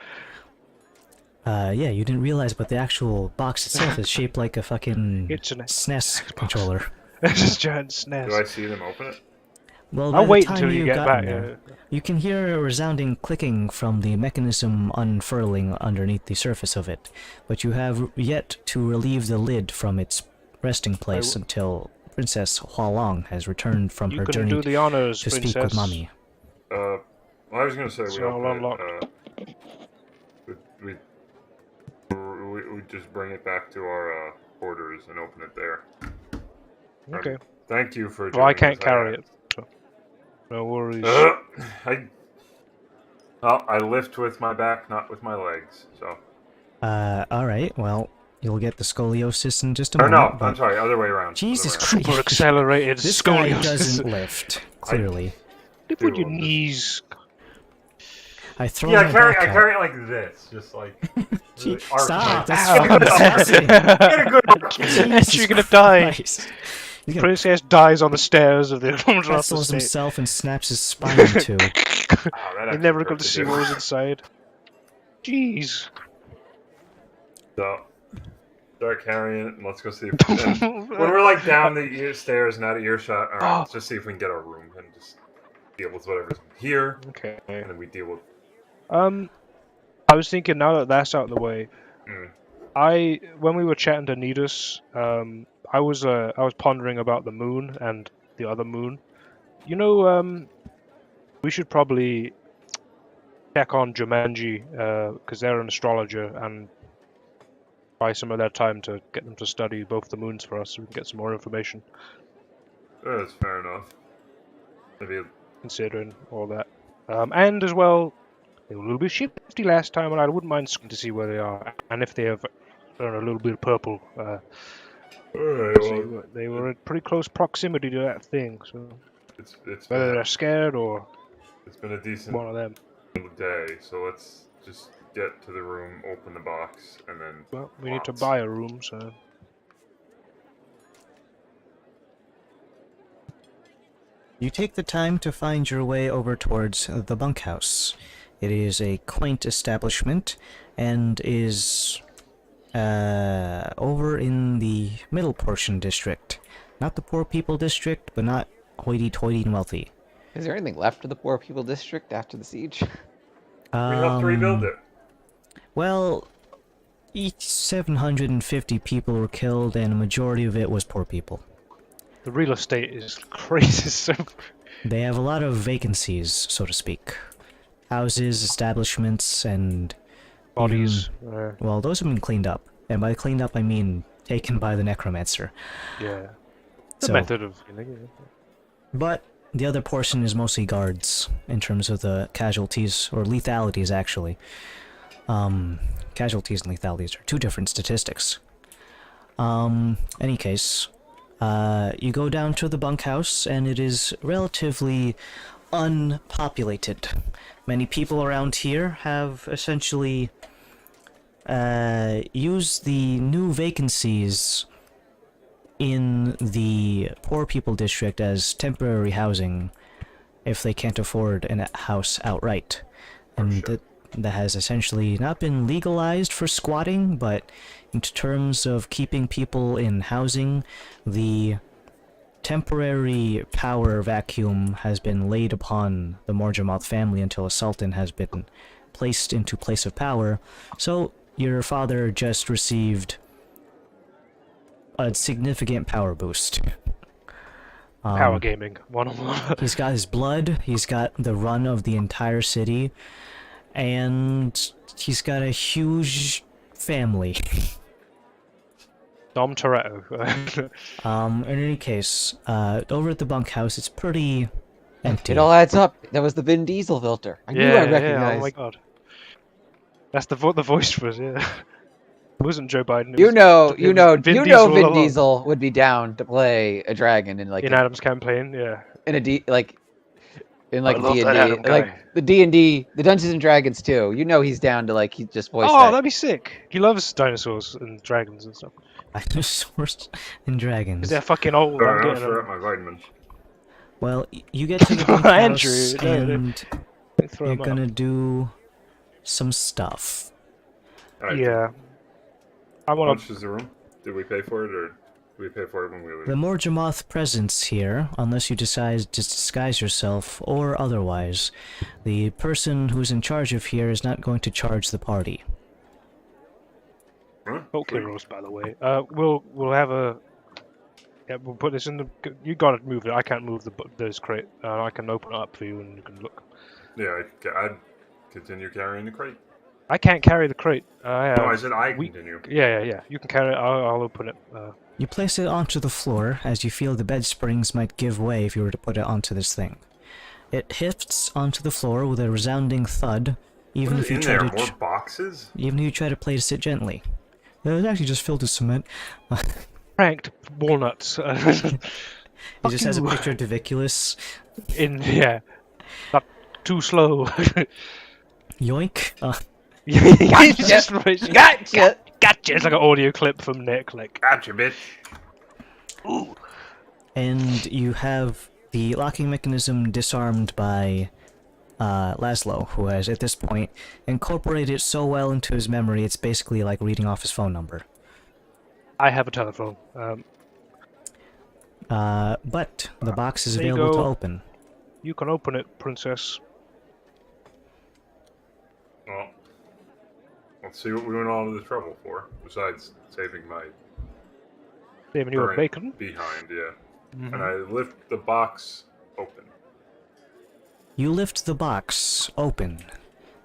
Yeah, you didn't realize, but the actual box itself is shaped like a fucking SNES controller. It's just giant SNES. Do I see them open it? Well, by I'll the wait time until you get back. there, you can hear a resounding clicking from the mechanism unfurling underneath the surface of it, but you have yet to relieve the lid from its resting place until Princess Hualong has returned from her journey do the honors, to Princess. speak with Mommy. Well, I was gonna say we just bring it back to our quarters and open it there. Okay. Thank you for. Well, I can't carry it. So. No worries. I lift with my back, not with my legs. So. Alright, well, you'll get the scoliosis in just a Or moment. no, I'm sorry, other way around. Jesus Christ. Super accelerated This scoliosis. guy doesn't lift, clearly. Lift with your knees. I throw I my carry back it like this, just like. Gee, arch stop! my- That's fucking disgusting. Get a good. You're gonna die. Christ. Princess dies on the stairs of the Wrestles himself and snaps his spine in two. You never got to see what was inside. Jeez. So start carrying it, and let's go see if when we're like down the stairs and out of earshot. All right, let's just see if we can get our room and just deal with whatever's here. Okay. And then we deal with. I was thinking now that that's out of the way. When we were chatting to Nidus, I was pondering about the moon and the other moon. You know, we should probably check on Jumanji, because they're an astrologer, and buy some of their time to get them to study both the moons for us so we can get some more information. That's fair enough. Maybe considering all that. And as well, they were a little bit shifty last time, and I wouldn't mind looking to see where they are, and if they have a little bit of purple. They were in pretty close proximity to that thing, so it's whether they're scared or it's been a decent one of them. day, so let's just get to the room, open the box, and then. Well, we need to buy a room, so. You take the time to find your way over towards the bunkhouse. It is a quaint establishment and is over in the middle portion district. Not the poor people district, but not hoity-toity and wealthy. Is there anything left of the poor people district after the siege? We have to rebuild it. Well, each 750 people were killed, and a majority of it was poor people. The real estate is crazy. So they have a lot of vacancies, so to speak. Houses, establishments, and bodies. Well, those have been cleaned up, and by cleaned up I mean taken by the necromancer. Yeah, the method of. But the other portion is mostly guards in terms of the casualties or lethalities, actually. Casualties and lethalities are two different statistics. Any case. You go down to the bunkhouse, and it is relatively unpopulated. Many people around here have essentially used the new vacancies in the poor people district as temporary housing if they can't afford a house outright. And that has essentially not been legalized for squatting, but in terms of keeping people in housing, the temporary power vacuum has been laid upon the Morjamoth family until a sultan has been placed into place of power. So your father just received a significant power boost. Power gaming, one-on-one. He's got his blood, he's got the run of the entire city, and he's got a huge family. Dom Toretto. In any case, over at the bunkhouse, it's pretty empty. It all adds up. That was the Vin Diesel filter. I knew I recognized. Yeah, oh my god. That's the voice was, yeah. It wasn't Joe Biden. Vin Diesel would be down to play a dragon in Adam's campaign, yeah. In D&D, like the D&D, the Dungeons and Dragons too. He's down to he just voice. Oh, that'd be sick. He loves dinosaurs and dragons and stuff. Dinosaurs and dragons. Because they're fucking old. I'm getting my vitamins. Well, you get to the bunkhouse and you're gonna do some stuff. Right. Yeah. How much is the room? Did we pay for it, or did we pay for it when we leave? The Morjamoth presence here, unless you decide to disguise yourself or otherwise, the person who's in charge of here is not going to charge the party. Huh? Okay, Rose, by the way. We'll have a. Yeah, we'll put this in the. You gotta move it. I can't move this crate. I can open it up for you and you can look. Yeah, I'd continue carrying the crate. I can't carry the crate. No, I said continue. Yeah. You can carry it. I'll open it. You place it onto the floor as you feel the bed springs might give way if you were to put it onto this thing. It hits onto the floor with a resounding thud, even if you try to. More boxes? Even if you try to place it gently. It was actually just filled with cement. Pranked walnuts. It just has a picture of Diviculus. Not too slow. Yoink. Gotcha. Gotcha. It's like an audio clip from Nick. Gotcha, bitch. Ooh. And you have the locking mechanism disarmed by Laszlo, who has at this point incorporated it so well into his memory it's basically like reading off his phone number. I have a telephone. But the box is There you available to go. open. You can open it, princess. Well, let's see what we went all to the trouble for, besides saving my Saving you a current bacon. behind, yeah. Mhm. And I lift the box open. You lift the box open.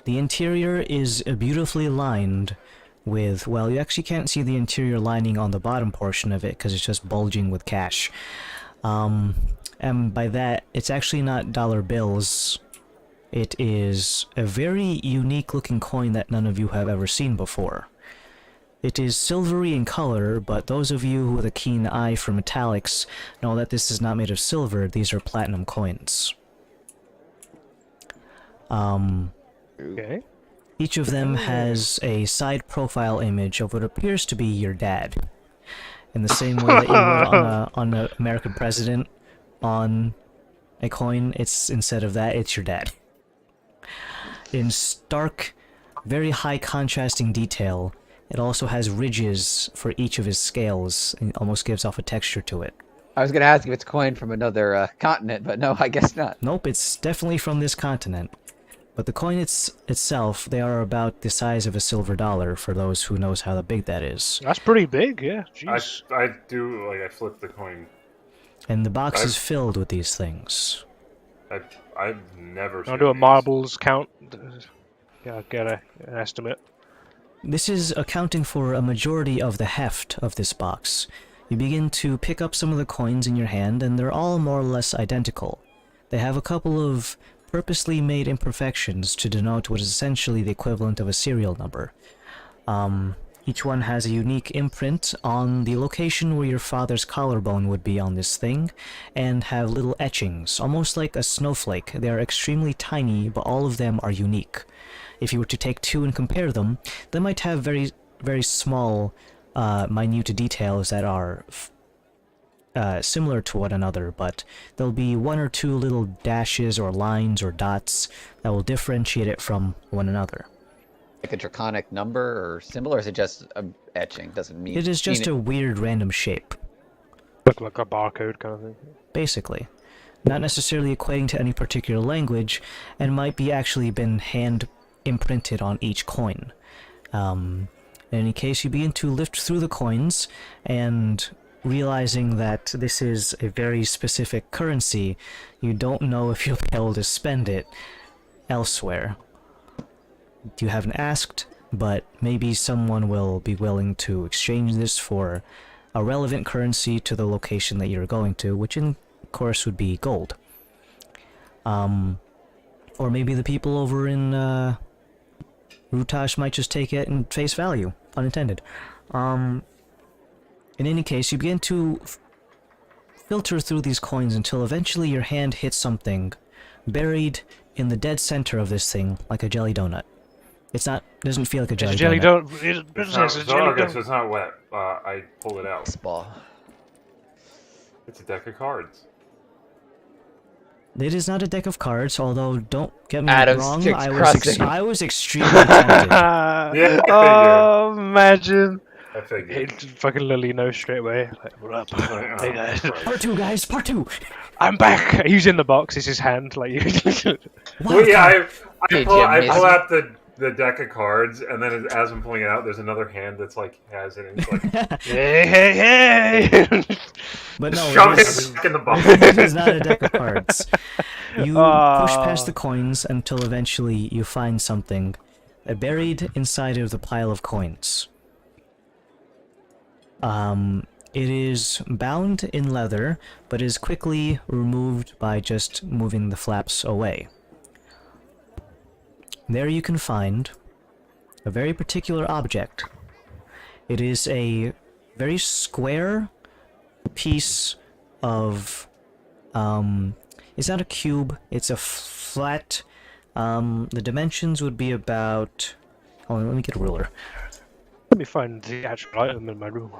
The interior is beautifully lined with, well, you actually can't see the interior lining on the bottom portion of it because it's just bulging with cash. And by that, it's actually not dollar bills. It is a very unique looking coin that none of you have ever seen before. It is silvery in color, but those of you with a keen eye for metallics know that this is not made of silver, these are platinum coins. Okay. Each of them has a side profile image of what appears to be your dad. In the same way that you would on an American president on a coin, it's instead of that, it's your dad. In stark, very high contrasting detail, it also has ridges for each of his scales, and almost gives off a texture to it. I was going to ask if it's coin from another continent, but no, I guess not. Nope, it's definitely from this continent. But the coin itself, they are about the size of a silver dollar, for those who knows how big that is. That's pretty big, yeah. Jeez. I do, like, I flip the coin. And the box is filled with these things. I've never seen I'll do a these. marbles count. Yeah, I'll get an estimate. This is accounting for a majority of the heft of this box. You begin to pick up some of the coins in your hand, and they're all more or less identical. They have a couple of purposely made imperfections to denote what is essentially the equivalent of a serial number. Each one has a unique imprint on the location where your father's collarbone would be on this thing, and have little etchings, almost like a snowflake. They are extremely tiny, but all of them are unique. If you were to take two and compare them, they might have very, very small, minute details that are similar to one another, but there'll be one or two little dashes or lines or dots that will differentiate it from one another. Like a draconic number or symbol, or is it just an etching? Doesn't mean It is just a weird random shape. Look like a barcode kind of thing. Basically. Not necessarily equating to any particular language, and might be actually been hand imprinted on each coin. In any case, you begin to lift through the coins, and realizing that this is a very specific currency, you don't know if you'll be able to spend it elsewhere. You haven't asked, but maybe someone will be willing to exchange this for a relevant currency to the location that you're going to, which in course would be gold. Or maybe the people over in Rutash might just take it in face value, pun intended. In any case, you begin to filter through these coins until eventually your hand hits something buried in the dead center of this thing, like a jelly donut. Doesn't feel like a jelly donut. Okay, so it's not wet. I pull it out. Ball. It's a deck of cards. It is not a deck of cards, although don't get me Adam's wrong, sticks I was extremely tempted. Yeah, Oh, imagine. I figured. It fucking Lily knows straight away. Like, what up? Hey guys. Part 2, guys, part 2! I'm back! He's in the box, it's his hand. Like, Well, yeah, Hey, I pull Jim, out the deck of cards, and then as I'm pulling it out, there's another hand that's like has it, and it's like, hey, hey, hey! But no, shove it is, it back in the box. it is not a deck of cards. You push past the coins until eventually you find something buried inside of the pile of coins. It is bound in leather, but is quickly removed by just moving the flaps away. There you can find a very particular object. It is a very square piece of, it's not a cube, it's a flat, the dimensions would be about, hold on, let me get a ruler. Let me find the actual item in my room.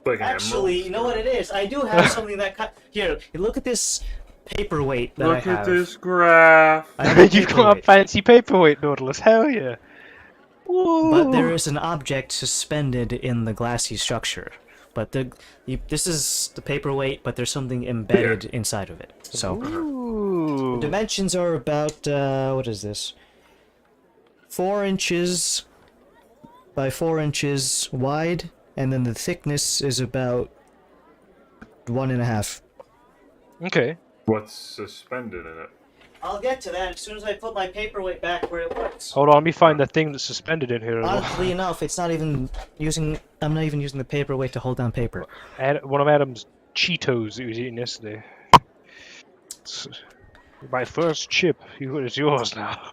Like an Actually, you know what it is? I do have something that here, look at this paperweight that I have. Look at this graph. I have a You've got a paperweight. fancy paperweight, Nautilus. Hell yeah. But there is an object suspended in the glassy structure. But this is the paperweight, but there's something embedded inside of it. So the dimensions are about what is this? 4 inches by 4 inches wide, and then the thickness is about 1.5. Okay. What's suspended in it? I'll get to that as soon as I put my paperweight back where it was. Hold on, let me find the thing that's suspended in here. Oddly enough, it's not even using. I'm not even using the paperweight to hold down paper. One of Adam's Cheetos that he was eating yesterday. It's my first chip. It's yours now.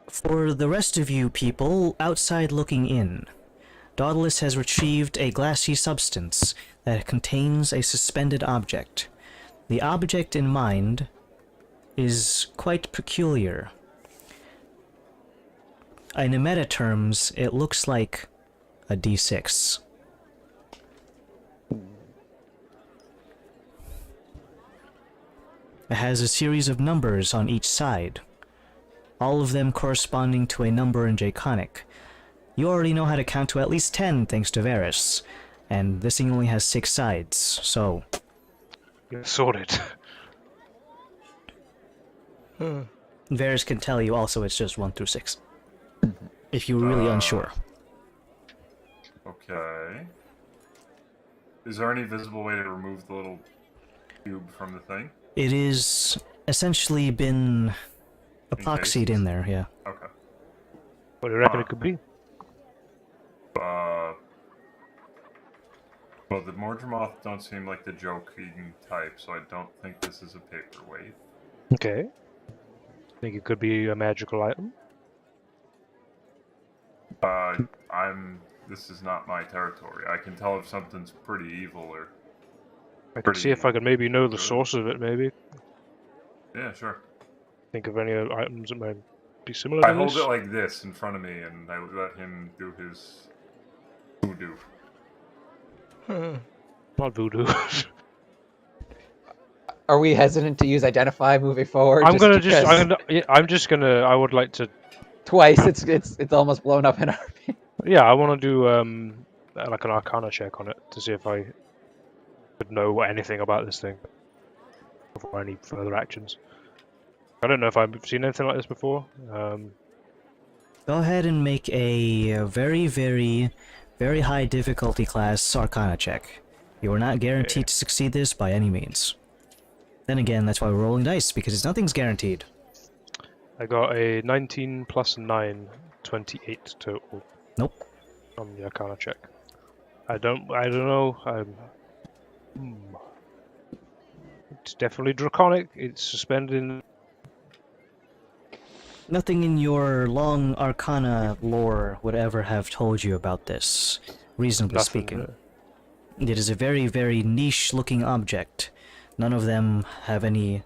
For the rest of you people outside looking in, Dauntless has retrieved a glassy substance that contains a suspended object. The object in mind is quite peculiar. In meta terms, it looks like a D6. It has a series of numbers on each side, all of them corresponding to a number in Draconic. You already know how to count to at least 10 thanks to Varys, and this thing only has 6 sides, so... You're sorted. Varys can tell you also it's just 1 through 6. If you're really unsure. Okay. Is there any visible way to remove the little cube from the thing? It is essentially been epoxied in there, yeah. Okay. What do you reckon it could be? Well, the Mordremoth don't seem like the joke-eating type, so I don't think this is a paperweight. Okay. Think it could be a magical item? This is not my territory. I can tell if something's pretty evil or... I could see if I could maybe know the source of it, maybe. Yeah, sure. Think of any other items that might be similar to I this? hold it like this in front of me, and I let him do his voodoo. Not voodoo. Are we hesitant to use identify moving forward? I'm because just gonna. I would like to. Twice, it's almost blown up in our. Yeah, I want to do like an Arcana check on it to see if I would know anything about this thing before any further actions. I don't know if I've seen anything like this before. Go ahead and make a very, very, very high difficulty class Arcana check. You are not guaranteed to succeed this by any means. Then again, that's why we're rolling dice, because nothing's guaranteed. I got a 19 plus 9, 28 total. Nope. On the Arcana check. I don't know. It's definitely draconic. It's suspended in. Nothing in your long Arcana lore would ever have told you about this, reasonably speaking. It is a very, very niche-looking object. None of them have any...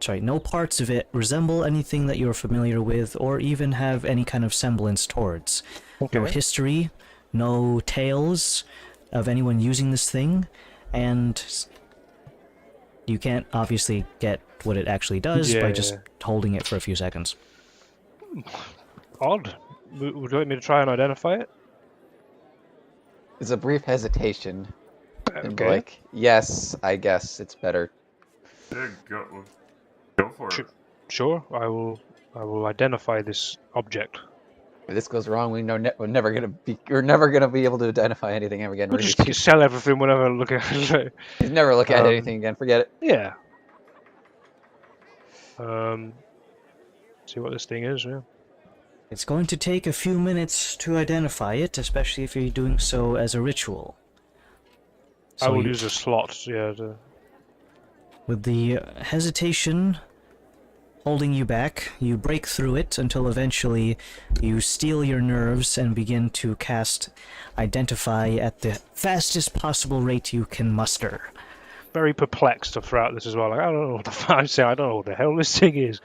Sorry, no parts of it resemble anything that you're familiar with, or even have any kind of semblance towards. Okay. No history, no tales of anyone using this thing, and you can't obviously get what it actually does by just holding it for a few seconds. Odd. Would you like me to try and identify it? There's a brief hesitation. And Okay. like, yes, I guess it's better. Yeah, go for it. Sure. I will identify this object. If this goes wrong, we're never gonna be able to identify anything ever again. We'll just sell everything whenever I look at it. Never look at anything again. Forget it. Yeah. See what this thing is, yeah. It's going to take a few minutes to identify it, especially if you're doing so as a ritual. I will use a slot, yeah. With the hesitation holding you back, you break through it until eventually you steel your nerves and begin to cast Identify at the fastest possible rate you can muster. Very perplexed throughout this as well. Like, I don't know what the fuck I'm saying. I don't know what the hell this thing is.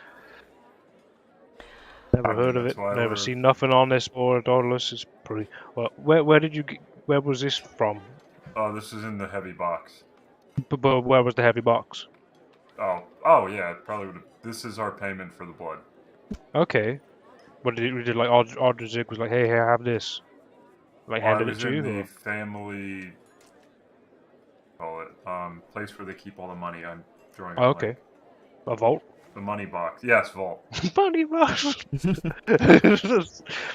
Never heard of it. Never seen nothing on this board. Dauntless is pretty. Well, where did you? Where was this from? Oh, this is in the heavy box. But where was the heavy box? Oh yeah, it probably would have. This is our payment for the blood. Okay. What did we did? Like Ardrizig was like, "Hey, here, have this." Like Well, I handed it was to in you. the Or? family. Call it place where they keep all the money. I'm drawing. Oh, okay. A vault. The money box. Yes, vault. Money box.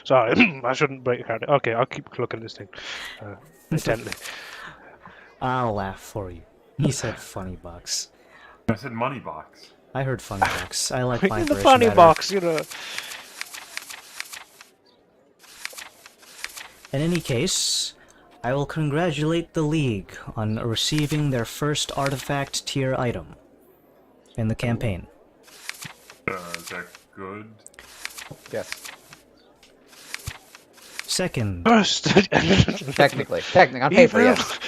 Sorry, I shouldn't break your Okay, I'll keep looking at this thing intently. I'll laugh for you. He said funny box. I said money box. I heard funny box. I like my the version funny better. box, you know. In any case, I will congratulate the League on receiving their first artifact tier item in the campaign. Is that good? Yes. Second. First. Technically, on paper, yes.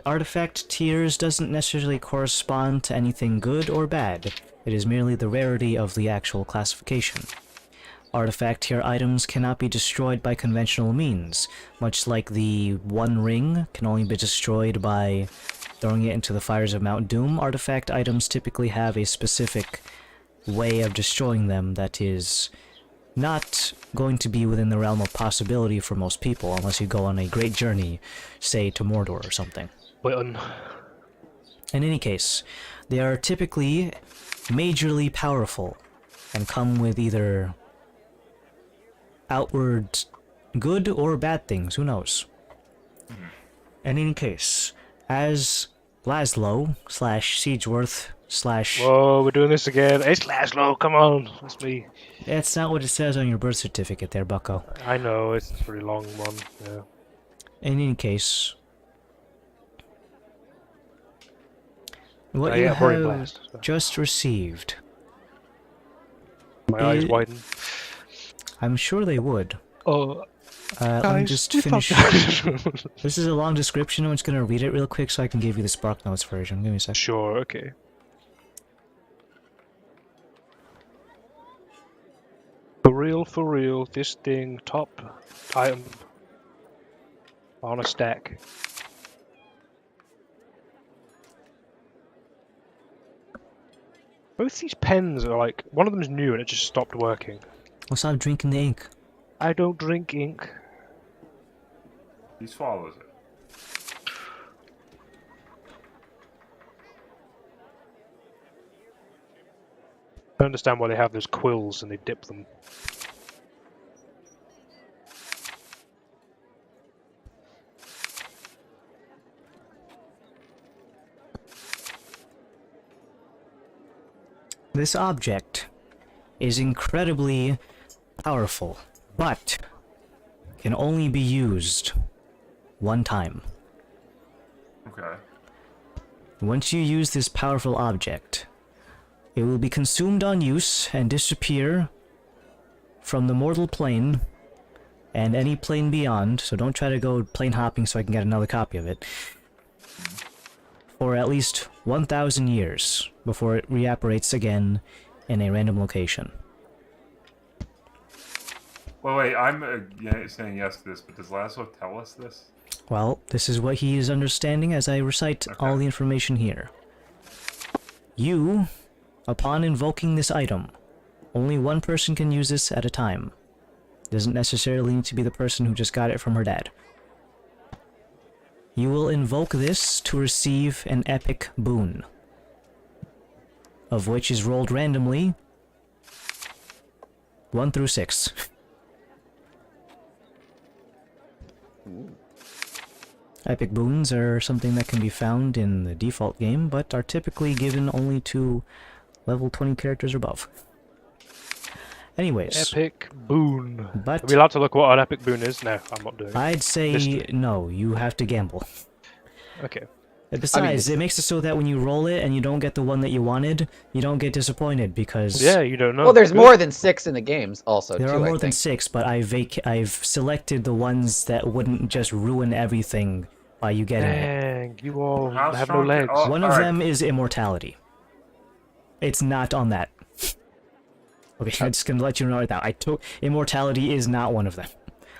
Artifact tiers doesn't necessarily correspond to anything good or bad. It is merely the rarity of the actual classification. Artifact tier items cannot be destroyed by conventional means, much like the One Ring can only be destroyed by throwing it into the fires of Mount Doom. Artifact items typically have a specific way of destroying them that is not going to be within the realm of possibility for most people, unless you go on a great journey, say to Mordor or something. In any case, they are typically majorly powerful, and come with either outward good or bad things, who knows. In any case, as Laszlo / Siegeworth / Whoa, we're doing this again. It's Laszlo, come on. That's me. That's not what it says on your birth certificate there, bucko. I know, it's a pretty long one, yeah. In any case, what you have just received... My eyes widen. I'm sure they would. Oh, let me just finish. This is a long description. I'm just gonna read it real quick so I can give you the Spark Notes version. Give me a sec. Sure, okay. For real, this thing, top item on a stack. Both these pens are like, one of them is new and it just stopped working. Well, stop drinking the ink. I don't drink ink. He swallows it. I don't understand why they have those quills and they dip them. This object is incredibly powerful, but can only be used one time. Okay. Once you use this powerful object, it will be consumed on use and disappear from the mortal plane and any plane beyond, so don't try to go plane hopping so I can get another copy of it, for at least 1,000 years before it reapparates again in a random location. Well, wait, I'm saying yes to this, but does Laszlo tell us this? Well, this is what he is understanding as I recite all the information here. You, upon invoking this item, only one person can use this at a time. Doesn't necessarily need to be the person who just got it from her dad. You will invoke this to receive an epic boon, of which is rolled randomly 1 through 6. Epic boons are something that can be found in the default game, but are typically given only to level 20 characters or above. Anyways. Epic boon. But are we allowed to look what an epic boon is? No, I'm not doing it. I'd say no, you have to gamble. Okay. Besides, it makes it so that when you roll it and you don't get the one that you wanted, you don't get disappointed because... Yeah, you don't know. Well, there's more than 6 in the games also, There too, are more I than think. 6, but I've selected the ones that wouldn't just ruin everything by you getting it. Dang, you all How have no strong legs. One of them is immortality. It's not on that. Okay, I'm just gonna let you know right now. Immortality is not one of them.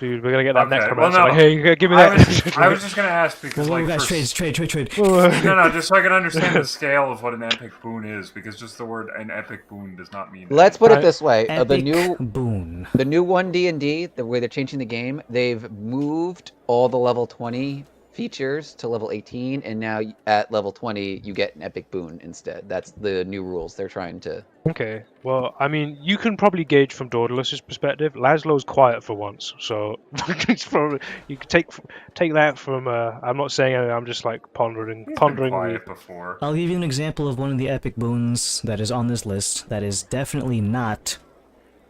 Dude, we're gonna get that Okay, necromancer. well, no. Like, hey, give me that. I was just gonna ask because, Whoa, like, guys, for trade. no, just so I can understand the scale of what an epic boon is, because just the word an epic boon does not mean. Let's put it this way: the Epic new boon. the new 1D&D, the way they're changing the game, they've moved all the level 20 features to level 18, and now at level 20 you get an epic boon instead. That's the new rules they're trying to. Okay, well, I mean, you can probably gauge from Daedalus's perspective. Laszlo's quiet for once, so it's probably, you can take that from. I'm not saying anything, I'm just like pondering. He's been quiet before. I'll give you an example of one of the epic boons that is on this list that is definitely not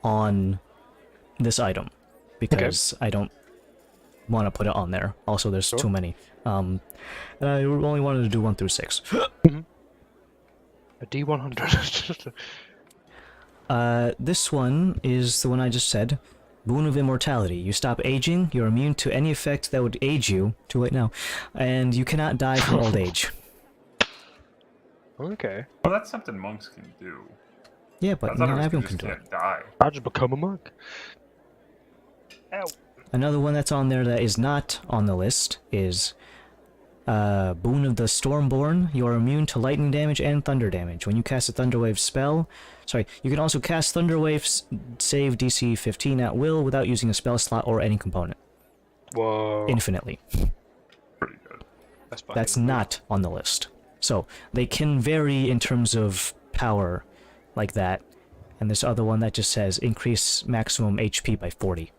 on this item, because I don't want to put it on there. Also, there's too many. And I only wanted to do 1 through 6. A D100. This one is the one I just said. Boon of Immortality. You stop aging, you're immune to any effect that would age you, too late now, and you cannot die from old age. Okay. Well, that's something monks can do. Yeah, but not everyone can do it. Die. I just become a monk. Ow. Another one that's on there that is not on the list is Boon of the Stormborn. You are immune to lightning damage and thunder damage. When you cast a Thunderwave spell... Sorry, you can also cast Thunderwave save DC 15 at will without using a spell slot or any component. Whoa. Infinitely. Pretty good. That's not on the list. So, they can vary in terms of power like that. And this other one that just says increase maximum HP by 40.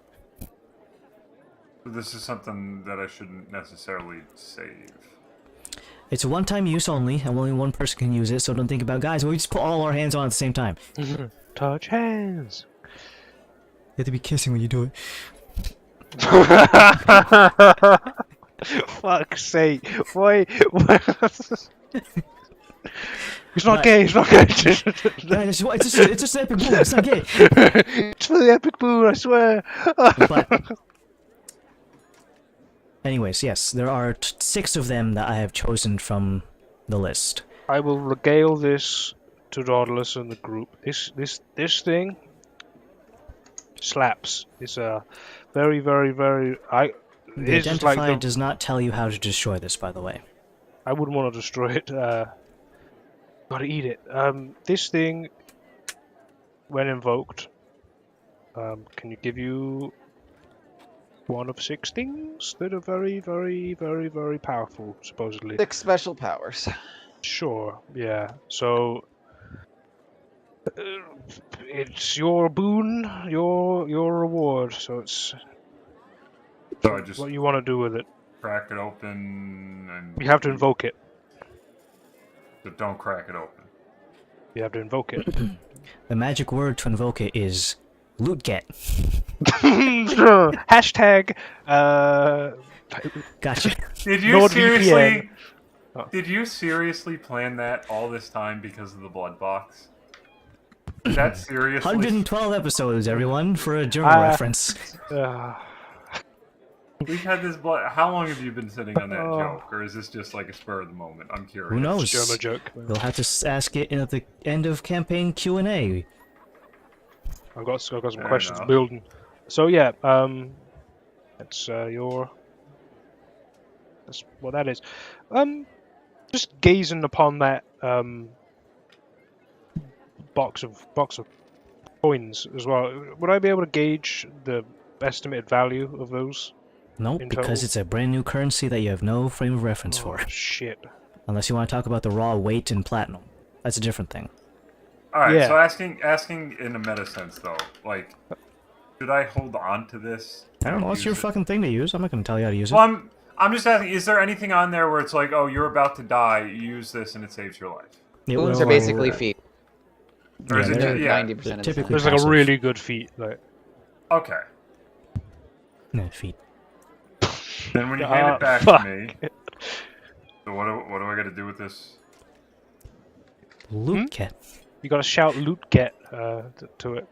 This is something that I shouldn't necessarily save. It's a one-time use only, and only one person can use it, so don't think about, guys, we just put all our hands on at the same time. Touch hands. You have to be kissing when you do it. Fuck's sake. Why? He's not gay, he's not gay. Guys, it's just an epic boon, it's not gay. It's for the epic boon, I swear. But... Anyways, yes, there are 6 of them that I have chosen from the list. I will regale this to Daedalus and the group. This thing slaps. It's a very, very, very. The It's identifier like does not tell you how to destroy this, by the way. I wouldn't want to destroy it. Gotta eat it. This thing, when invoked, can you give you one of 6 things that are very, very, very, very powerful, supposedly. 6 special powers. Sure, yeah. So it's your boon, your reward. So it's So I just what you want to do with it. Crack it open and... You have to invoke it. But don't crack it open. You have to invoke it. The magic word to invoke it is loot get. Hashtag. Gotcha. Did you seriously? Did you seriously plan that all this time because of the blood box? Is that seriously? 112 episodes, everyone, for a German reference. We've had this blood. How long have you been sitting on that joke, or is this just like a spur of the moment? I'm curious. Who knows? German joke. We'll have to ask it at the end of campaign Q&A. I've got some Fair questions enough. building. So yeah, that's that's what that is. Just gazing upon that box of coins as well. Would I be able to gauge the estimated value of those? Nope, in because total? it's a brand new currency that you have no frame of reference for. Shit. Unless you want to talk about the raw weight in platinum. That's a different thing. All right. Yeah. So asking in a meta sense though, like, should I hold on to this? I don't know, it's use your it? fucking thing to use. I'm not going to tell you how to use it. Well, I'm just asking. Is there anything on there where it's like, oh, you're about to die, you use this and it saves your life? Boons are basically feet. Or is it they're- yeah? 90% of the typically time. There's like a passive. really good feat. Like, Okay. No, feet. Then when you hand it back fuck. to me, so what do I got to do with this? Loot get. you gotta shout loot get to it.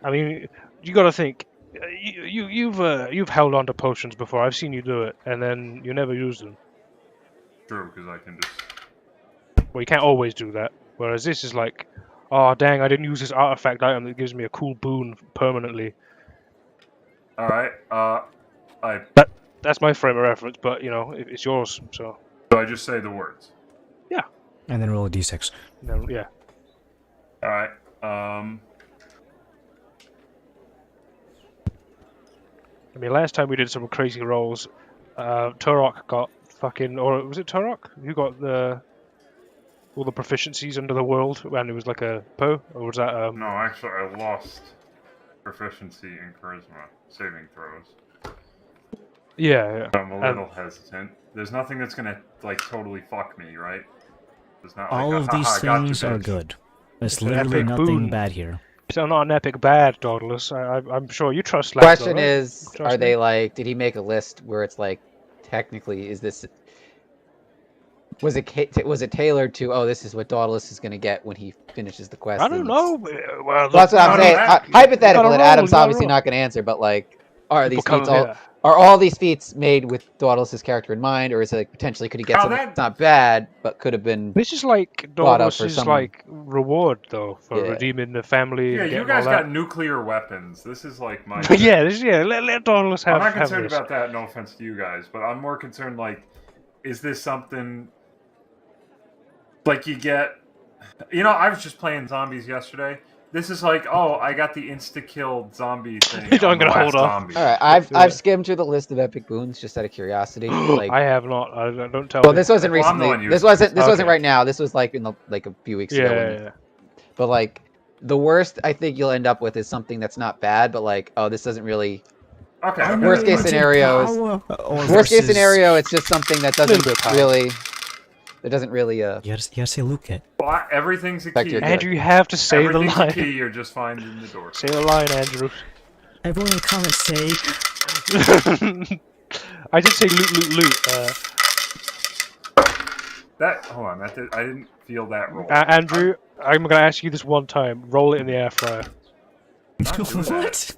I mean, you gotta think. You've held on to potions before. I've seen you do it, and then you never use them. True, because I can just. Well, you can't always do that. Whereas this is like, Oh dang! I didn't use this artifact item that gives me a cool boon permanently. All right. That's my frame of reference, but you know it's yours. So I just say the words. yeah. And then roll a d6. No, yeah. All right. I mean, last time we did some crazy rolls, Turok got fucking, or was it Turok who got all the proficiencies under the world, and it was like a Poe, or was that No, actually, I lost proficiency in charisma saving throws. Yeah. So I'm a little hesitant. There's nothing that's gonna like totally fuck me, right? There's not All like of a, these "Haha, got you, things are bitch." good. There's It's an literally epic nothing boon. bad here. It's not an epic bad, Dauntless. I'm sure you trust Slack. Question though, right? is, Trust are me? they like? Did he make a list where it's like, technically, is this? Was it tailored to? Oh, this is what Dauntless is going to get when he finishes the quest. I don't and know. Well, that's what I'm saying. Hypothetical, and Adam's you gotta obviously roll. not going to answer. But like, are People these feats come all? here. Are all these feats made with Dauntless's character in mind, or is it like potentially could he get something that's not bad but could have been? This is like bought up for Dauntless's someone. like reward though for Yeah. redeeming the family. Yeah, and you getting guys all got that. nuclear weapons. This is like my. Let Dauntless have. I'm not have concerned this. about that. No offense to you guys, but I'm more concerned. Like, is this something? Like you get. You know, I was just playing zombies yesterday. This is like, oh, I got the insta-kill zombie thing. I'm gonna hold off. Zombie. All right, I've skimmed through the list of epic boons just out of curiosity. Like, I have not. I don't tell well, me. this wasn't Well, I'm the recently. one This using wasn't right now. This was like in the like a few weeks ago. Yeah. But like, the worst I think you'll end up with is something that's not bad, but like, oh, this doesn't really. Okay. Worst case scenario is. Worst case scenario, it's just something that doesn't really. It doesn't really. You gotta say Luke it. Well, everything's a Affect key. your Andrew, you have to say the Everything's line. a key. You're just finding the door. Say the line, Andrew. Everyone in the comments say. I did say loot. That hold on. I didn't feel that roll. Andrew, I'm gonna ask you this one time. Roll it in the air fryer. What?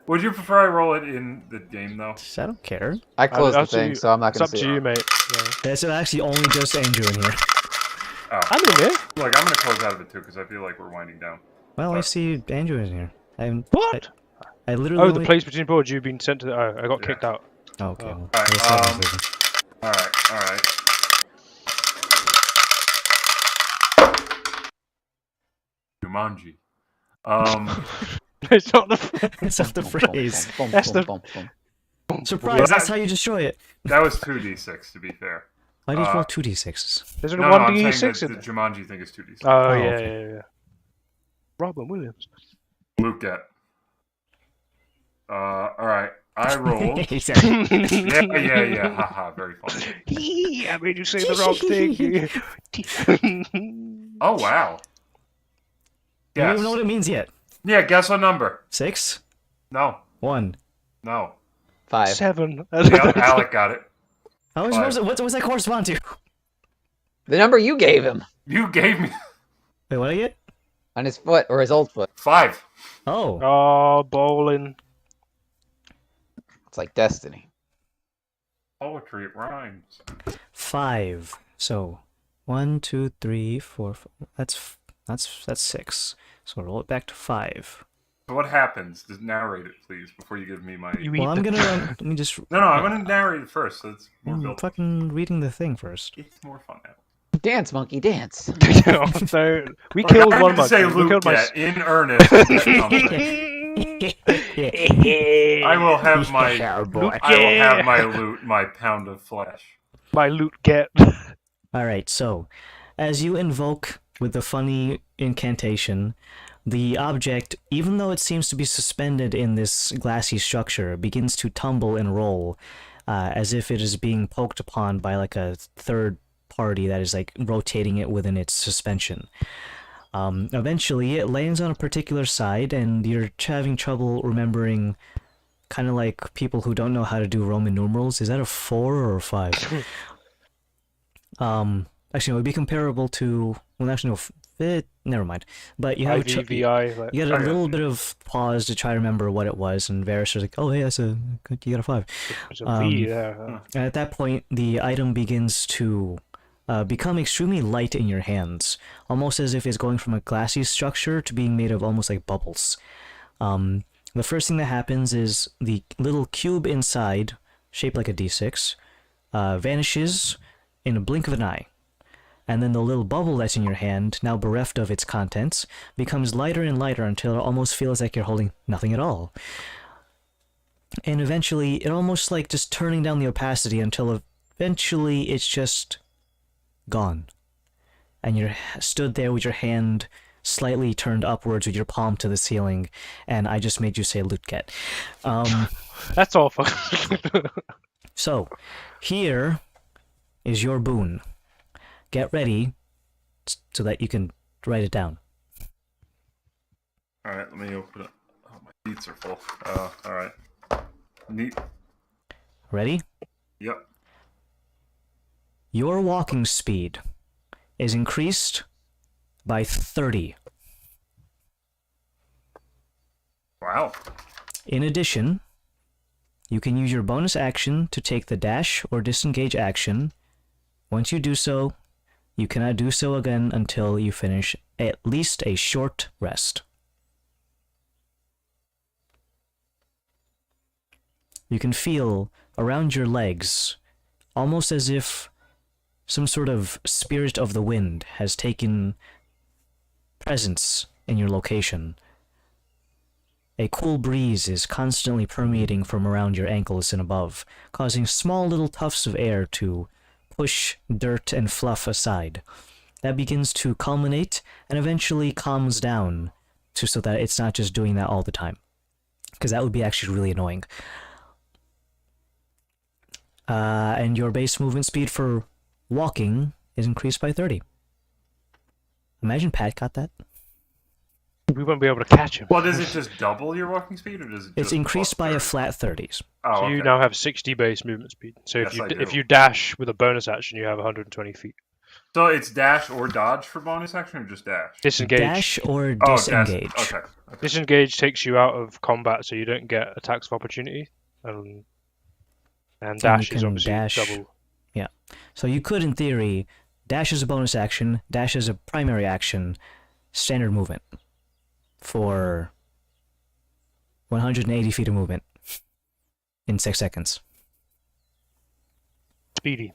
Would you prefer I roll it in the game though? I don't care. I closed the That's up thing, you- so I'm not It's gonna up see to it. you, mate. Yeah. It's actually only just Andrew in here. Oh. I'm in there. Look, I'm gonna close out of it too because I feel like we're winding down. Well, I see Andrew in here. What? I literally. Oh, the only... place between boards. You've been sent to the. Oh, I got kicked out. Oh, okay. Well, All I guess that was leaving. All right. Jumanji. It's not the. It's not the phrase. That's the. Surprise! That's how you destroy it. That was 2d6 to be fair. Why did you roll 2d6s? There's a No, one I'm saying d6 that in the there. Jumanji thing is 2d6. Oh, Oh, yeah, okay. yeah. Robin Williams. Luke get. All right. I rolled. yeah. Haha, very funny. I made you say the wrong thing. Oh wow. You don't Guess. even know what it means yet. Yeah, guess what number? 6? No. 1. No. 5. 7. Alec got it. How was Five. what does that correspond to? The number you gave him You gave me Wait, what did I get? on his foot or his old foot. 5. Oh. Oh, bowling. It's like destiny. Poetry, it rhymes. 5. So 1, 2, 3, 4. That's 6. So roll it back to 5. So what happens? Just narrate it, please, before you give me my. Well, I'm gonna let me just. No, I'm gonna narrate it first. So it's more I'm built. fucking reading the thing first. It's more fun now. Dance, monkey, dance. So we Look, killed I one didn't say monkey. We Luke killed my. yet, in earnest. I will have my. I will have my loot, my pound of flesh. My loot get. All right. So, as you invoke with the funny incantation, the object, even though it seems to be suspended in this glassy structure, begins to tumble and roll, as if it is being poked upon by like a third party that is like rotating it within its suspension. Eventually, it lands on a particular side, and you're having trouble remembering, kind of like people who don't know how to do Roman numerals. Is that a 4 or a 5? Actually, it would be comparable to. Well, actually, no. Never mind. But you have you get a little bit of pause to try to remember what it was, and Varys is like, "Oh, hey, you got a 5." It's a V, yeah. And at that point, the item begins to become extremely light in your hands, almost as if it's going from a glassy structure to being made of almost like bubbles. The first thing that happens is the little cube inside, shaped like a D6, vanishes in a blink of an eye. And then the little bubble that's in your hand, now bereft of its contents, becomes lighter and lighter until it almost feels like you're holding nothing at all. And eventually, it almost like just turning down the opacity until eventually it's just gone. And you're stood there with your hand slightly turned upwards with your palm to the ceiling, and I just made you say Lutket. That's awful. So, here is your boon. Get ready so that you can write it down. All right, let me open it. Oh, my beats are full. All right. Neat. Ready? Yep. Your walking speed is increased by 30. Wow. In addition, you can use your bonus action to take the dash or disengage action. Once you do so, you cannot do so again until you finish at least a short rest. You can feel around your legs, almost as if some sort of spirit of the wind has taken presence in your location. A cool breeze is constantly permeating from around your ankles and above, causing small little tufts of air to push dirt and fluff aside. That begins to culminate and eventually calms down so that it's not just doing that all the time, because that would be actually really annoying. And your base movement speed for walking is increased by 30. Imagine Pat got that. We won't be able to catch him. Well, does it just double your walking speed, or does it? It's just increased by a 30? flat 30s. Oh, So okay. you now have 60 base movement speed. So Yes, I do. if you dash with a bonus action, you have 120 feet. So it's dash or dodge for bonus action, or just dash? Disengage. Dash or Oh, disengage. dash. Okay. Disengage takes you out of combat, so you don't get attacks of opportunity. And dash you is can obviously dash. double. Yeah. So you could, in theory, dash as a bonus action, dash as a primary action, standard movement for 180 feet of movement in 6 seconds. Speedy.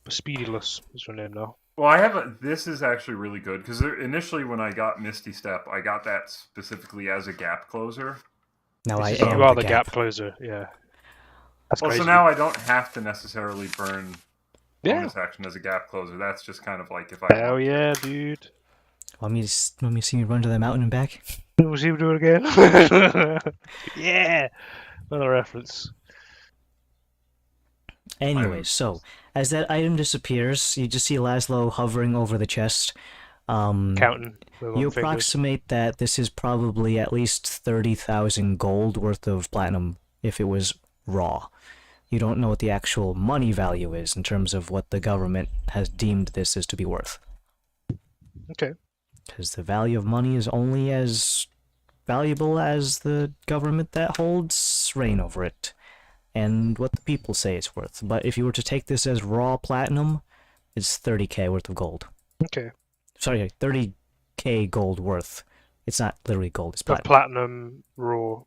Speedyless is your name now. Well, I have a. This is actually really good because initially when I got Misty Step, I got that specifically as a gap closer. Now I You am are the the gap closer, yeah. That's Well, crazy. so now I don't have to necessarily burn Yeah. bonus action as a gap closer. That's just kind of like if I. Hell yeah, dude. Want me to see me run to the mountain and back? We'll see him do it again. Yeah! Another reference. Anyway, so as that item disappears, you just see Laszlo hovering over the chest. Counting. with one You finger. approximate that this is probably at least 30,000 gold worth of platinum if it was raw. You don't know what the actual money value is in terms of what the government has deemed this is to be worth. Okay. Because the value of money is only as valuable as the government that holds reign over it, and what the people say it's worth. But if you were to take this as raw platinum, it's 30k worth of gold. Okay. Sorry, 30k gold worth. It's not literally gold, it's But platinum. platinum raw.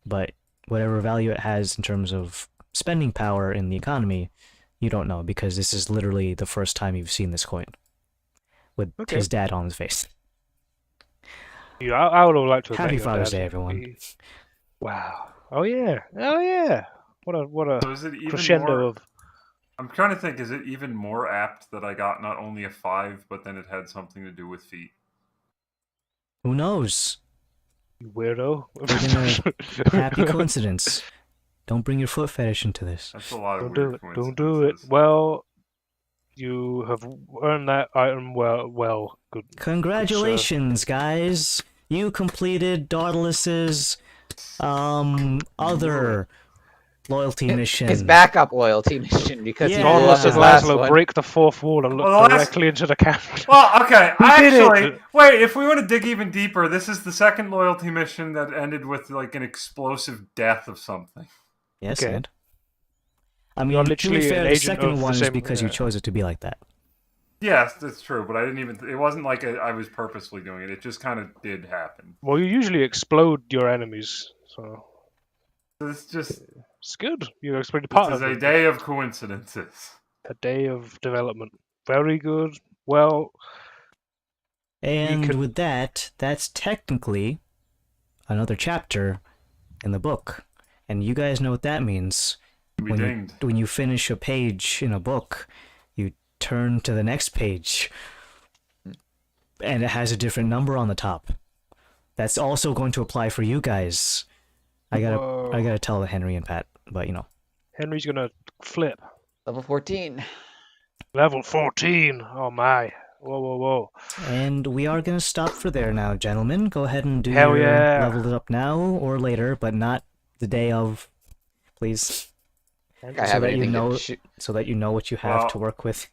But whatever value it has in terms of spending power in the economy, you don't know, because this is literally the first time you've seen this coin. With Okay. his dad on his face. Yeah, I would have liked to have Happy met your Father's dad. Day, everyone. Wow. Oh yeah. Oh yeah. What a So is it even crescendo more? of. I'm trying to think. Is it even more apt that I got not only a 5, but then it had something to do with feet? Who knows? You weirdo. Happy coincidence. Don't bring your foot fetish into this. That's a lot of Don't do weird it. Don't do it. Well, you have earned that item well. Good. Congratulations, guys! You completed Dauntless's other loyalty mission. His backup loyalty mission because he Yeah. blew up Dauntless his and last Laszlo one. break the fourth wall and look Well, the last- directly into the camera. Well, okay. We did Actually, it. wait. If we want to dig even deeper, this is the second loyalty mission that ended with like an explosive death of something. Yes, Okay. and? I mean, You're to be literally fair, an the agent second of the one is same- because you yeah. chose it to be like that. Yes, that's true, but I didn't even. It wasn't like I was purposely doing it. It just kind of did happen. Well, you usually explode your enemies, so It's just. it's good. You exploded This part is of a them. day of coincidences. A day of development. Very good. Well, And can- with that, that's technically another chapter in the book. And you guys know what that means. We When dinged. when you finish a page in a book, you turn to the next page, and it has a different number on the top. That's also going to apply for you guys. I gotta tell Henry and Pat, but you know. Henry's gonna flip. Level 14. Level 14. Oh my. Whoa, whoa, whoa. And we are gonna stop for there now, gentlemen. Go ahead and do Hell your yeah. level it up now or later, but not the day of, please. I So have that you anything know, to shoot. so that you know what you have Well, to work with.